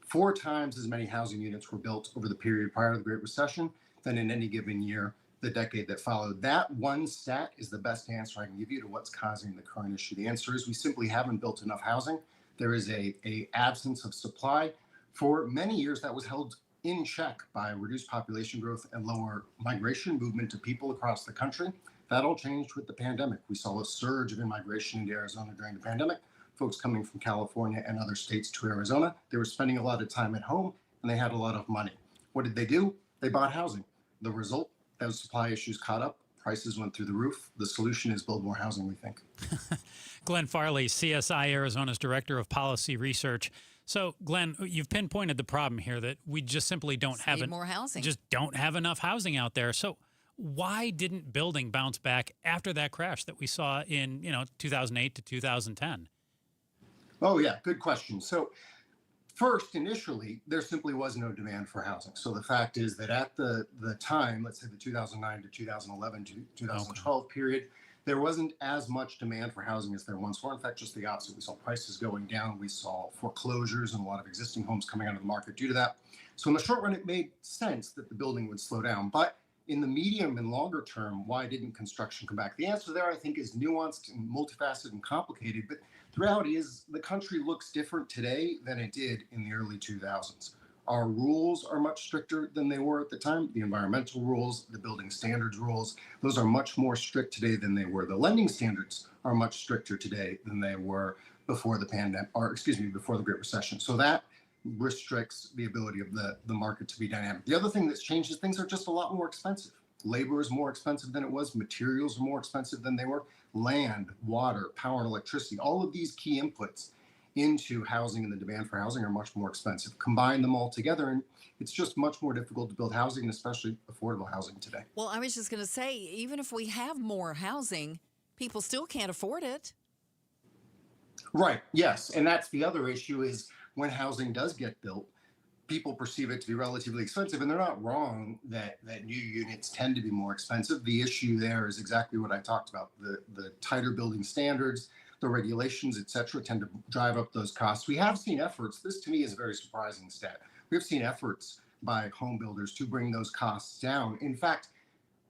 4 times as many housing units were built over the period prior to the Great Recession than in any given year the decade that followed. That one stat is the best answer I can give you to what's causing the current issue. The answer is we simply haven't built enough housing. There is a absence of supply. For many years, that was held in check by reduced population growth and lower migration movement of people across the country. That all changed with the pandemic. We saw a surge of immigration into Arizona during the pandemic, folks coming from California and other states to Arizona. They were spending a lot of time at home and they had a lot of money. What did they do? They bought housing. The result, those supply issues caught up. Prices went through the roof. The solution is build more housing, we think. Glenn Farley, CSI Arizona's Director of Policy Research. So, Glenn, you've pinpointed the problem here that we just simply don't have more housing. Just don't have enough housing out there. So, why didn't building bounce back after that crash that we saw in 2008 to 2010? Oh yeah, good question. So, first, initially, there simply was no demand for housing. So the fact is that at the time, let's say the 2009 to 2011 to 2012 period, there wasn't as much demand for housing as there once were. In fact, just the opposite. We saw prices going down. We saw foreclosures and a lot of existing homes coming out of the market due to that. So in the short run, it made sense that the building would slow down. But in the medium and longer term, why didn't construction come back? The answer there, I think, is nuanced and multifaceted and complicated. But the reality is the country looks different today than it did in the early 2000s. Our rules are much stricter than they were at the time. The environmental rules, the building standards rules, those are much more strict today than they were. The lending standards are much stricter today than they were before the pandemic, before the Great Recession. So that restricts the ability of the market to be dynamic. The other thing that's changed is things are just a lot more expensive. Labor is more expensive than it was. Materials are more expensive than they were. Land, water, power, and electricity, all of these key inputs into housing and the demand for housing are much more expensive. Combine them all together, and it's just much more difficult to build housing, and especially affordable housing today. Well, I was just going to say, even if we have more housing, people still can't afford it. Right, yes, and that's the other issue is when housing does get built, people perceive it to be relatively expensive, and they're not wrong that new units tend to be more expensive. The issue there is exactly what I talked about. The tighter building standards, the regulations, et cetera, tend to drive up those costs. We have seen efforts. This to me is a very surprising stat. We have seen efforts by home builders to bring those costs down. In fact,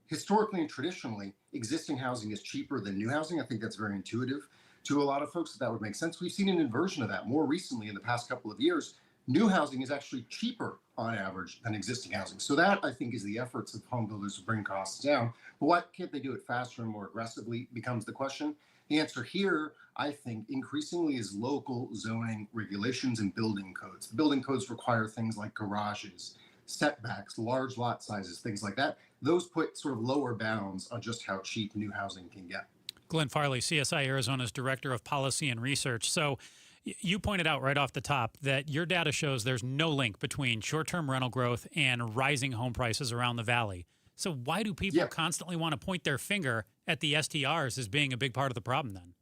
historically and traditionally, existing housing is cheaper than new housing. I think that's very intuitive to a lot of folks that would make sense. We've seen an inversion of that more recently in the past couple of years. New housing is actually cheaper on average than existing housing. So that, I think, is the efforts of home builders to bring costs down. But why can't they do it faster and more aggressively becomes the question. The answer here, I think, increasingly is local zoning regulations and building codes. The building codes require things like garages, setbacks, large lot sizes, things like that. Those put sort of lower bounds on just how cheap new housing can get. Glenn Farley, CSI Arizona's Director of Policy and Research. So you pointed out right off the top that your data shows there's no link between short-term rental growth and rising home prices around the valley. So why do people constantly want to point their finger at the STRs as being a big part of the problem then?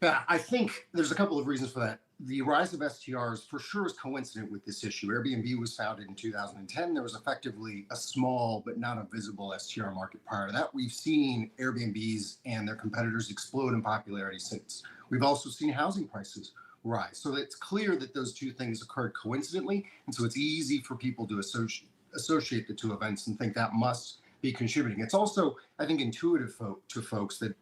Yeah, I think there's a couple of reasons for that. The rise of STRs for sure is coincident with this issue. Airbnb was founded in 2010. There was effectively a small but not a visible STR market prior to that. We've seen Airbnbs and their competitors explode in popularity since. We've also seen housing prices rise. So it's clear that those two things occurred coincidentally. And so it's easy for people to associate the two events and think that must be contributing. It's also, I think, intuitive to folks that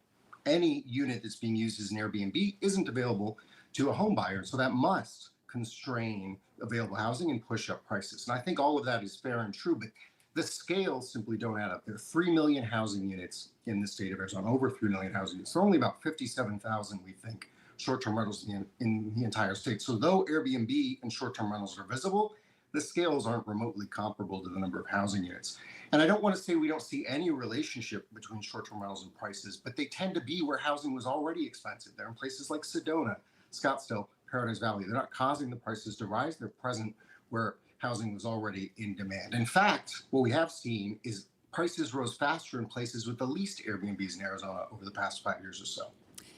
any unit that's being used as an Airbnb isn't available to a home buyer. So that must constrain available housing and push up prices. And I think all of that is fair and true, but the scales simply don't add up. There are 3 million housing units in the state of Arizona, over 3 million housing units. There are only about 57,000, we think, short-term rentals in the entire state. So though Airbnb and short-term rentals are visible, the scales aren't remotely comparable to the number of housing units. And I don't want to say we don't see any relationship between short-term rentals and prices, but they tend to be where housing was already expensive. They're in places like Sedona, Scottsdale, Paradise Valley. They're not causing the prices to rise. They're present where housing was already in demand. In fact, what we have seen is prices rose faster in places with the least Airbnbs in Arizona over the past 5 years or so.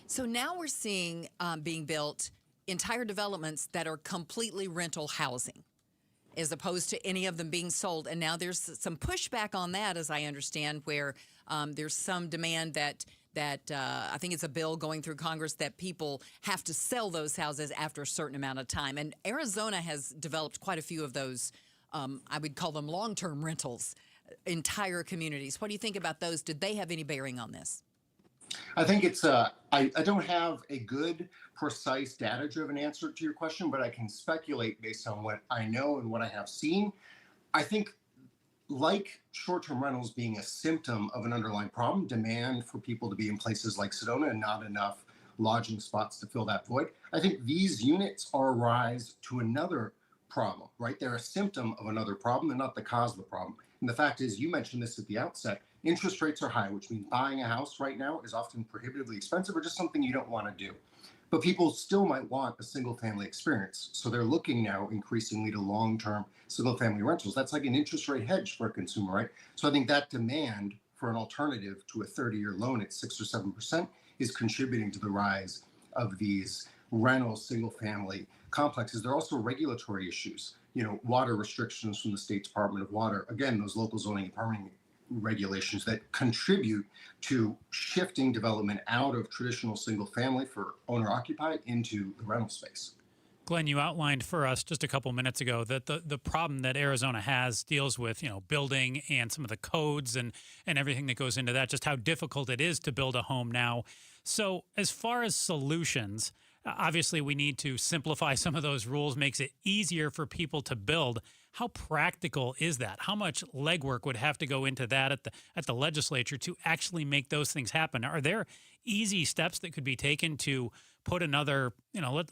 So now we're seeing being built entire developments that are completely rental housing, as opposed to any of them being sold. And now there's some pushback on that, as I understand, where there's some demand that I think it's a bill going through Congress that people have to sell those houses after a certain amount of time. And Arizona has developed quite a few of those, I would call them long-term rentals, entire communities. What do you think about those? Did they have any bearing on this? I think it's, I don't have a good, precise, data-driven answer to your question, but I can speculate based on what I know and what I have seen. I think, like short-term rentals being a symptom of an underlying problem, demand for people to be in places like Sedona and not enough lodging spots to fill that void, I think these units are a rise to another problem, right? They're a symptom of another problem and not the cause of the problem. And the fact is, you mentioned this at the outset, interest rates are high, which means buying a house right now is often prohibitively expensive or just something you don't want to do. But people still might want a single family experience. So they're looking now increasingly to long-term single family rentals. That's like an interest rate hedge for a consumer, right? So I think that demand for an alternative to a 30-year loan at 6 or 7% is contributing to the rise of these rental single family complexes. There are also regulatory issues, water restrictions from the State Department of Water. Again, those local zoning and permitting regulations that contribute to shifting development out of traditional single family for owner occupied into the rental space. Glenn, you outlined for us just a couple minutes ago that the problem that Arizona has deals with, building and some of the codes and everything that goes into that, just how difficult it is to build a home now. So as far as solutions, obviously we need to simplify some of those rules, makes it easier for people to build. How practical is that? How much legwork would have to go into that at the legislature to actually make those things happen? Are there easy steps that could be taken to put another,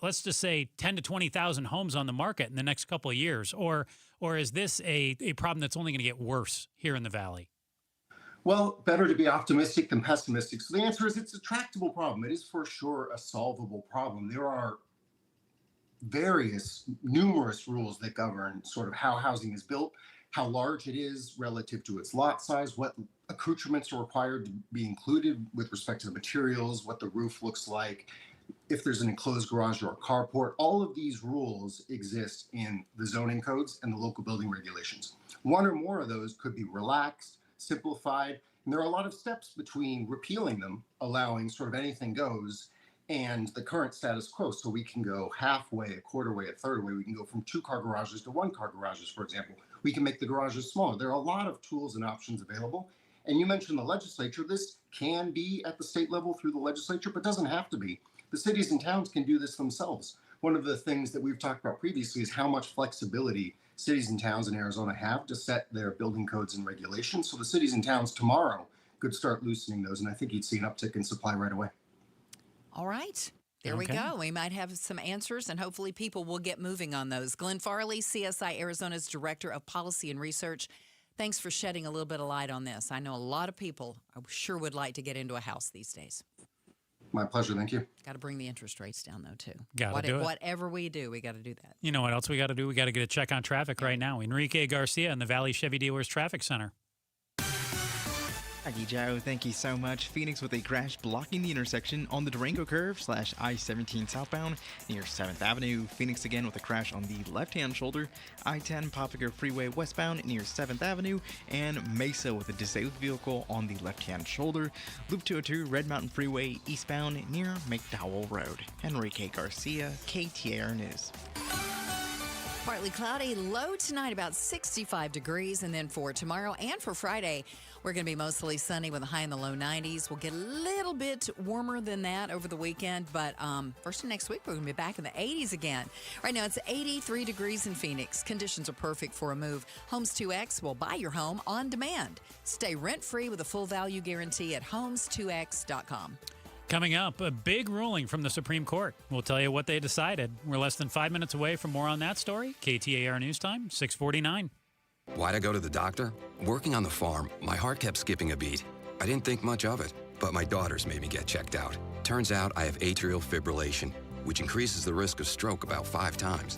let's just say 10 to 20,000 homes on the market in the next couple of years? Or is this a problem that's only going to get worse here in the Valley? Well, better to be optimistic than pessimistic. So the answer is it's a tractable problem. It is for sure a solvable problem. There are numerous rules that govern sort of how housing is built, how large it is relative to its lot size, what accoutrements are required to be included with respect to the materials, what the roof looks like, if there's an enclosed garage or a carport. All of these rules exist in the zoning codes and the local building regulations. One or more of those could be relaxed, simplified, and there are a lot of steps between repealing them, allowing sort of anything goes, and the current status quo. So we can go halfway, a quarter way, a third way. We can go from 2-car garages to 1-car garages, for example. We can make the garages smaller. There are a lot of tools and options available. And you mentioned the legislature. This can be at the state level through the legislature, but doesn't have to be. The cities and towns can do this themselves. One of the things that we've talked about previously is how much flexibility cities and towns in Arizona have to set their building codes and regulations. So the cities and towns tomorrow could start loosening those, and I think you'd see an uptick in supply right away. All right. There we go. We might have some answers, and hopefully people will get moving on those. Glenn Farley, CSI Arizona's Director of Policy and Research, thanks for shedding a little bit of light on this. I know a lot of people sure would like to get into a house these days. My pleasure. Thank you. Got to bring the interest rates down, though, too. Got to do it. Whatever we do, we got to do that. You know what else we got to do? We got to get a check on traffic right now. Enrique Garcia in the Valley Chevy Dealers Traffic Center. Aggie Joe, thank you so much. Phoenix with a crash blocking the intersection on the Durango curve / I-17 southbound near 7th Avenue. Phoenix again with a crash on the left-hand shoulder. I-10 Papago Freeway westbound near 7th Avenue. And Mesa with a disabled vehicle on the left-hand shoulder. Loop 202 Red Mountain Freeway eastbound near McDowell Road. Enrique Garcia, KTAR News. Partly cloudy, low tonight about 65 degrees, and then for tomorrow and for Friday, we're going to be mostly sunny with a high in the low 90s. We'll get a little bit warmer than that over the weekend, but first of next week, we're going to be back in the 80s again. Right now, it's 83 degrees in Phoenix. Conditions are perfect for a move. Homes 2X will buy your home on demand. Stay rent-free with a full value guarantee at homes2x.com. Coming up, a big ruling from the Supreme Court. We'll tell you what they decided. We're less than 5 minutes away from more on that story. KTAR News Time, 6:49. Why'd I go to the doctor? Working on the farm, my heart kept skipping a beat. I didn't think much of it, but my daughters made me get checked out. Turns out I have atrial fibrillation, which increases the risk of stroke about 5 times.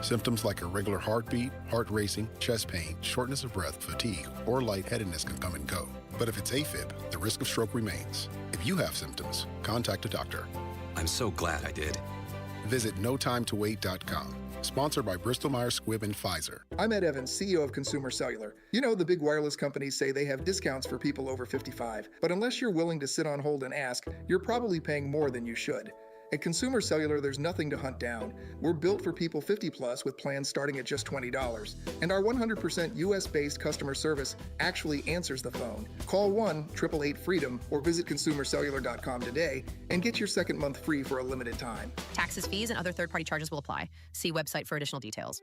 Symptoms like irregular heartbeat, heart racing, chest pain, shortness of breath, fatigue, or lightheadedness can come and go. But if it's AFib, the risk of stroke remains. If you have symptoms, contact a doctor. I'm so glad I did. Visit notimetowait.com. Sponsored by Bristol-Myers Squibb and Pfizer. I'm Ed Evans, CEO of Consumer Cellular. You know, the big wireless companies say they have discounts for people over 55. But unless you're willing to sit on hold and ask, you're probably paying more than you should. At Consumer Cellular, there's nothing to hunt down. We're built for people 50 plus with plans starting at just $20. And our 100% US-based customer service actually answers the phone. Call 1-888-FREEDOM or visit consumercellular.com today and get your second month free for a limited time. Taxes, fees, and other third-party charges will apply. See website for additional details.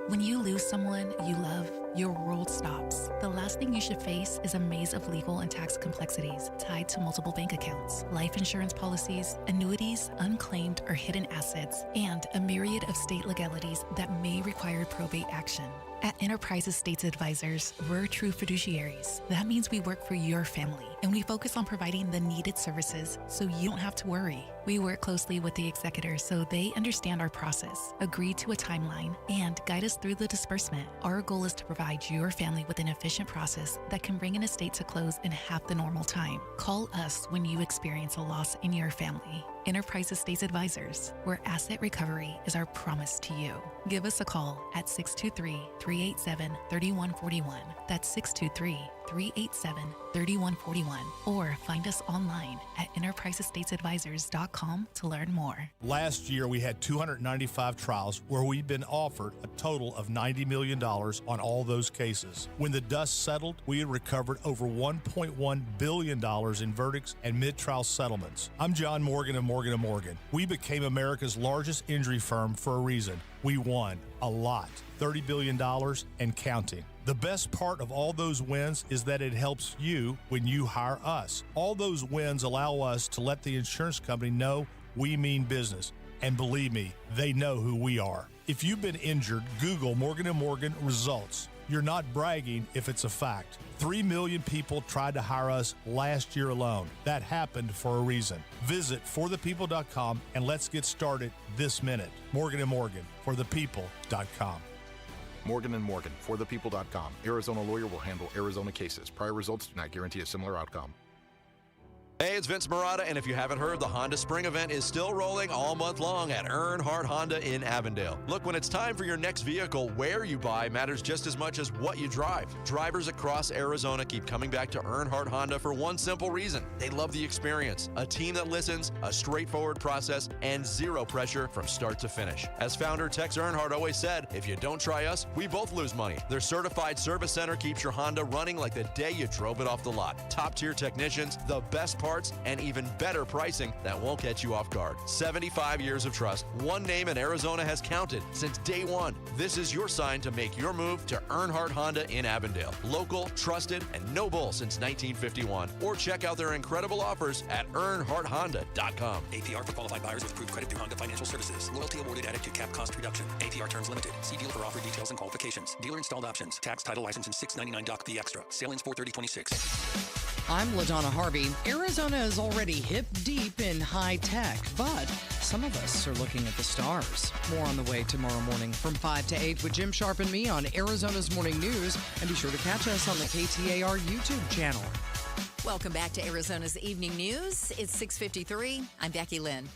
When you lose someone you love, your world stops. The last thing you should face is a maze of legal and tax complexities tied to multiple bank accounts, life insurance policies, annuities, unclaimed or hidden assets, and a myriad of state legalities that may require probate action. At Enterprise Estates Advisors, we're true fiduciaries. That means we work for your family, and we focus on providing the needed services so you don't have to worry. We work closely with the executors so they understand our process, agree to a timeline, and guide us through the disbursement. Our goal is to provide your family with an efficient process that can bring an estate to close in half the normal time. Call us when you experience a loss in your family. Enterprise Estates Advisors, where asset recovery is our promise to you. Give us a call at 623-387-3141. That's 623-387-3141. Or find us online at enterpriseestatesadvisors.com to learn more. Last year, we had 295 trials where we've been offered a total of $90 million on all those cases. When the dust settled, we had recovered over $1.1 billion in verdicts and mid-trial settlements. I'm John Morgan of Morgan & Morgan. We became America's largest injury firm for a reason. We won a lot, $30 billion and counting. The best part of all those wins is that it helps you when you hire us. All those wins allow us to let the insurance company know we mean business. And believe me, they know who we are. If you've been injured, Google Morgan & Morgan results. You're not bragging if it's a fact. 3 million people tried to hire us last year alone. That happened for a reason. Visit forthepeople.com and let's get started this minute. Morgan & Morgan, forthepeople.com. Morgan & Morgan, forthepeople.com. Arizona lawyer will handle Arizona cases. Prior results do not guarantee a similar outcome. Hey, it's Vince Marotta, and if you haven't heard, the Honda Spring event is still rolling all month long at Earnhardt Honda in Avondale. Look, when it's time for your next vehicle, where you buy matters just as much as what you drive. Drivers across Arizona keep coming back to Earnhardt Honda for one simple reason. They love the experience, a team that listens, a straightforward process, and zero pressure from start to finish. As founder Tex Earnhardt always said, if you don't try us, we both lose money. Their certified service center keeps your Honda running like the day you drove it off the lot. Top-tier technicians, the best parts, and even better pricing that won't catch you off guard. 75 years of trust. One name in Arizona has counted since day one. This is your sign to make your move to Earnhardt Honda in Avondale. Local, trusted, and no bull since 1951. Or check out their incredible offers at EarnhardtHonda.com. APR for qualified buyers with approved credit through Honda Financial Services. Loyalty awarded added to cap cost reduction. APR terms limited. See dealer for offer details and qualifications. Dealer installed options. Tax, title, license, and $6.99 doc fee extra. Sale ends 4/30/26. I'm LaDonna Harvey. Arizona is already hip deep in high tech, but some of us are looking at the stars. More on the way tomorrow morning from 5 to 8 with Jim Sharp and me on Arizona's Morning News. And be sure to catch us on the KTAR YouTube channel. Welcome back to Arizona's Evening News. It's 6:53. I'm Becky Lynn.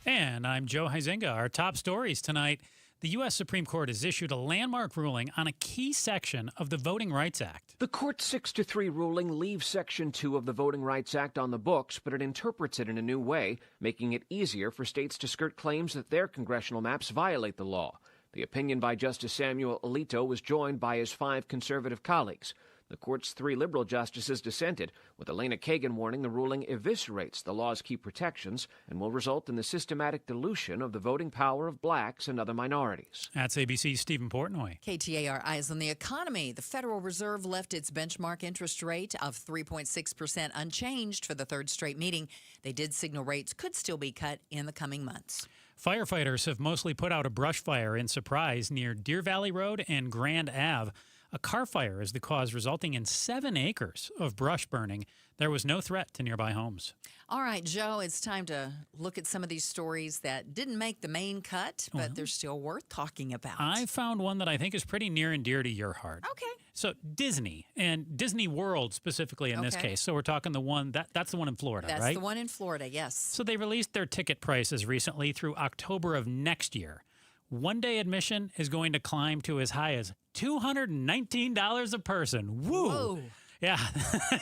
And I'm Joe Huizenga. Our top stories tonight. The U.S. Supreme Court has issued a landmark ruling on a key section of the Voting Rights Act. The court's 6-3 ruling leaves Section 2 of the Voting Rights Act on the books, but it interprets it in a new way, making it easier for states to skirt claims that their congressional maps violate the law. The opinion by Justice Samuel Alito was joined by his 5 conservative colleagues. The court's 3 liberal justices dissented, with Elena Kagan warning the ruling eviscerates the law's key protections and will result in the systematic dilution of the voting power of blacks and other minorities. That's ABC's Stephen Portnoy. KTAR Eyes on the Economy. The Federal Reserve left its benchmark interest rate of 3.6% unchanged for the third straight meeting. They did signal rates could still be cut in the coming months. Firefighters have mostly put out a brush fire in Surprise near Deer Valley Road and Grand Ave. A car fire is the cause, resulting in 7 acres of brush burning. There was no threat to nearby homes. All right, Joe, it's time to look at some of these stories that didn't make the main cut, but they're still worth talking about. I found one that I think is pretty near and dear to your heart. Okay. So Disney, and Disney World specifically in this case. So we're talking the one, that's the one in Florida, right? That's the one in Florida, yes. So they released their ticket prices recently through October of next year. One-day admission is going to climb to as high as $219 a person. Woo! Whoa. Yeah,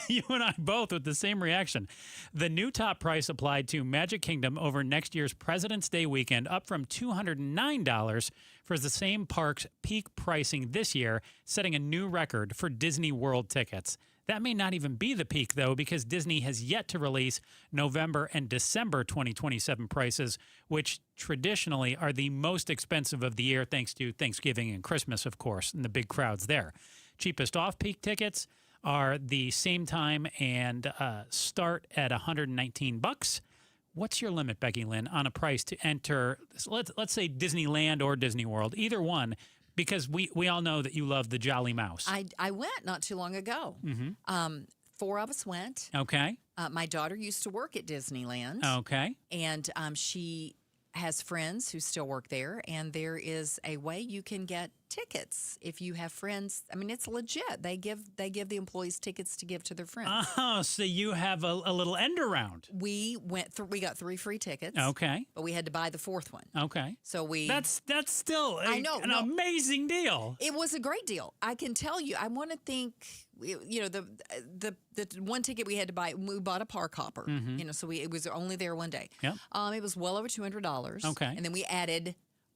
you and I both with the same reaction. The new top price applied to Magic Kingdom over next year's President's Day weekend, up from $209 for the same park's peak pricing this year, setting a new record for Disney World tickets. That may not even be the peak, though, because Disney has yet to release November and December 2027 prices, which traditionally are the most expensive of the year, thanks to Thanksgiving and Christmas, of course, and the big crowds there. Cheapest off-peak tickets are the same time and start at $119. What's your limit, Becky Lynn, on a price to enter, let's say Disneyland or Disney World, either one? Because we all know that you love the Jolly Mouse. I went not too long ago. Mm-hmm. 4 of us went. Okay. My daughter used to work at Disneyland. Okay. And she has friends who still work there, and there is a way you can get tickets if you have friends. I mean, it's legit. They give the employees tickets to give to their friends. Oh, so you have a little end around. We we got 3 free tickets. Okay. But we had to buy the 4th one. Okay. So That's still an amazing deal. It was a great deal. I can tell you. I want to think, the one ticket we had to buy, we bought a park hopper. Mm-hmm. So it was only there one day. Yep. It was well over $200. Okay. And then we added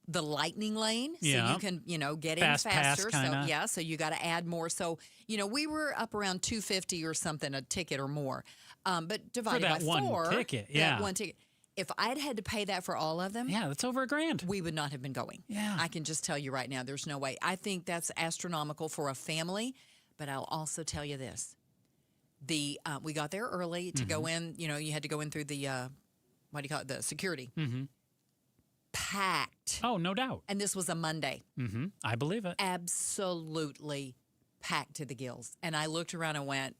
the lightning lane, so you can, get Fast in faster. pass, So you got to add more. So, we were up around $250 or something a ticket or more. But divided for that by one 4, ticket, that one ticket. If I'd had to pay that for all of them, that's over $1,000. We would not have been going. Yeah. I can just tell you right now, there's no way. I think that's astronomical for a family. But I'll also tell you this: we got there early to go in. You had to go in through the the security. Mm-hmm. Packed. Oh, no doubt. And this was a Monday. Mm-hmm. I believe it. Absolutely packed to the gills. And I looked around and went,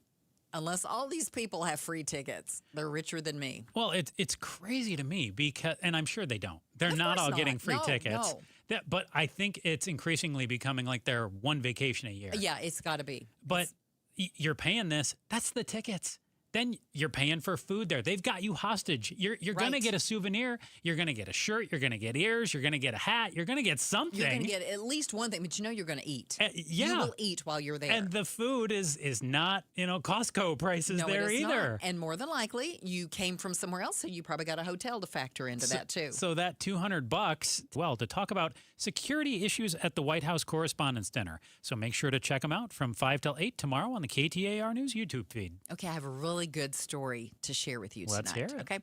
unless all these people have free tickets, they're richer than me. Well, it's crazy to me because, and I'm sure they don't. They're not all getting free tickets. No. But I think it's increasingly becoming like their one vacation a year. Yeah, it's got to be. But you're paying this. That's the tickets. then you're paying for food there. They've got you hostage. You're going to get a souvenir. You're going to get a shirt. You're going to get ears. You're going to get a hat. You're going to get something. You're going to get at least one thing, but you're going to eat. Yeah. You will eat while you're there. And the food is not, Costco prices there either. Not. And more than likely, you came from somewhere else, so you probably got a hotel to factor into that too. So that $200, well, to talk about security issues at the White House Correspondents' Dinner. So make sure to check them out from 5 till 8 tomorrow on the KTAR News YouTube feed. Okay, I have a really good story to share with you tonight. Let's hear it. Okay.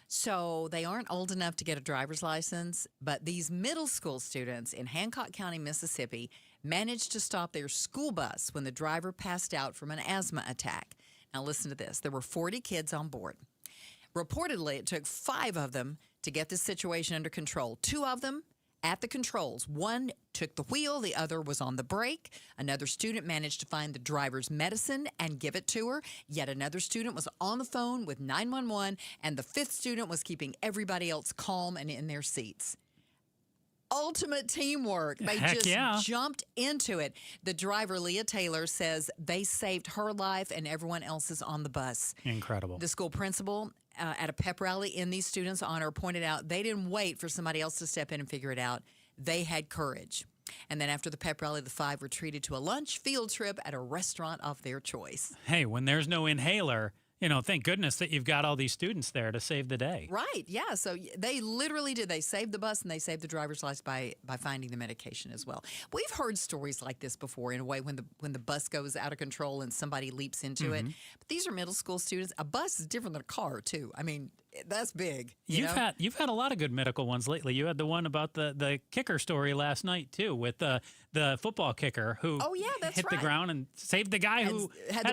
So they aren't old enough to get a driver's license, but these middle school students in Hancock County, Mississippi, managed to stop their school bus when the driver passed out from an asthma attack. Now listen to this. There were 40 kids on board. Reportedly, it took 5 of them to get this situation under control. 2 of them at the controls. One took the wheel, the other was on the brake. Another student managed to find the driver's medicine and give it to her. Yet another student was on the phone with 911, and the 5th student was keeping everybody else calm and in their seats. Ultimate teamwork. They just jumped into it. The driver, Leah Taylor, says they saved her life and everyone else's on the bus. Incredible. The school principal at a pep rally in these students' honor pointed out they didn't wait for somebody else to step in and figure it out. They had courage. And then after the pep rally, the 5 were treated to a lunch field trip at a restaurant of their choice. Hey, when there's no inhaler, thank goodness that you've got all these students there to save the day. Right, yeah. So they literally did. They saved the bus and they saved the driver's license by finding the medication as well. We've heard stories like this before in a way when the bus goes out of control and somebody leaps into it. But these are middle school students. A bus is different than a car, too. I mean, that's big. You've had a lot of good medical ones lately. You had the one about the kicker story last night, too, with the football kicker who hit the ground and saved the guy who had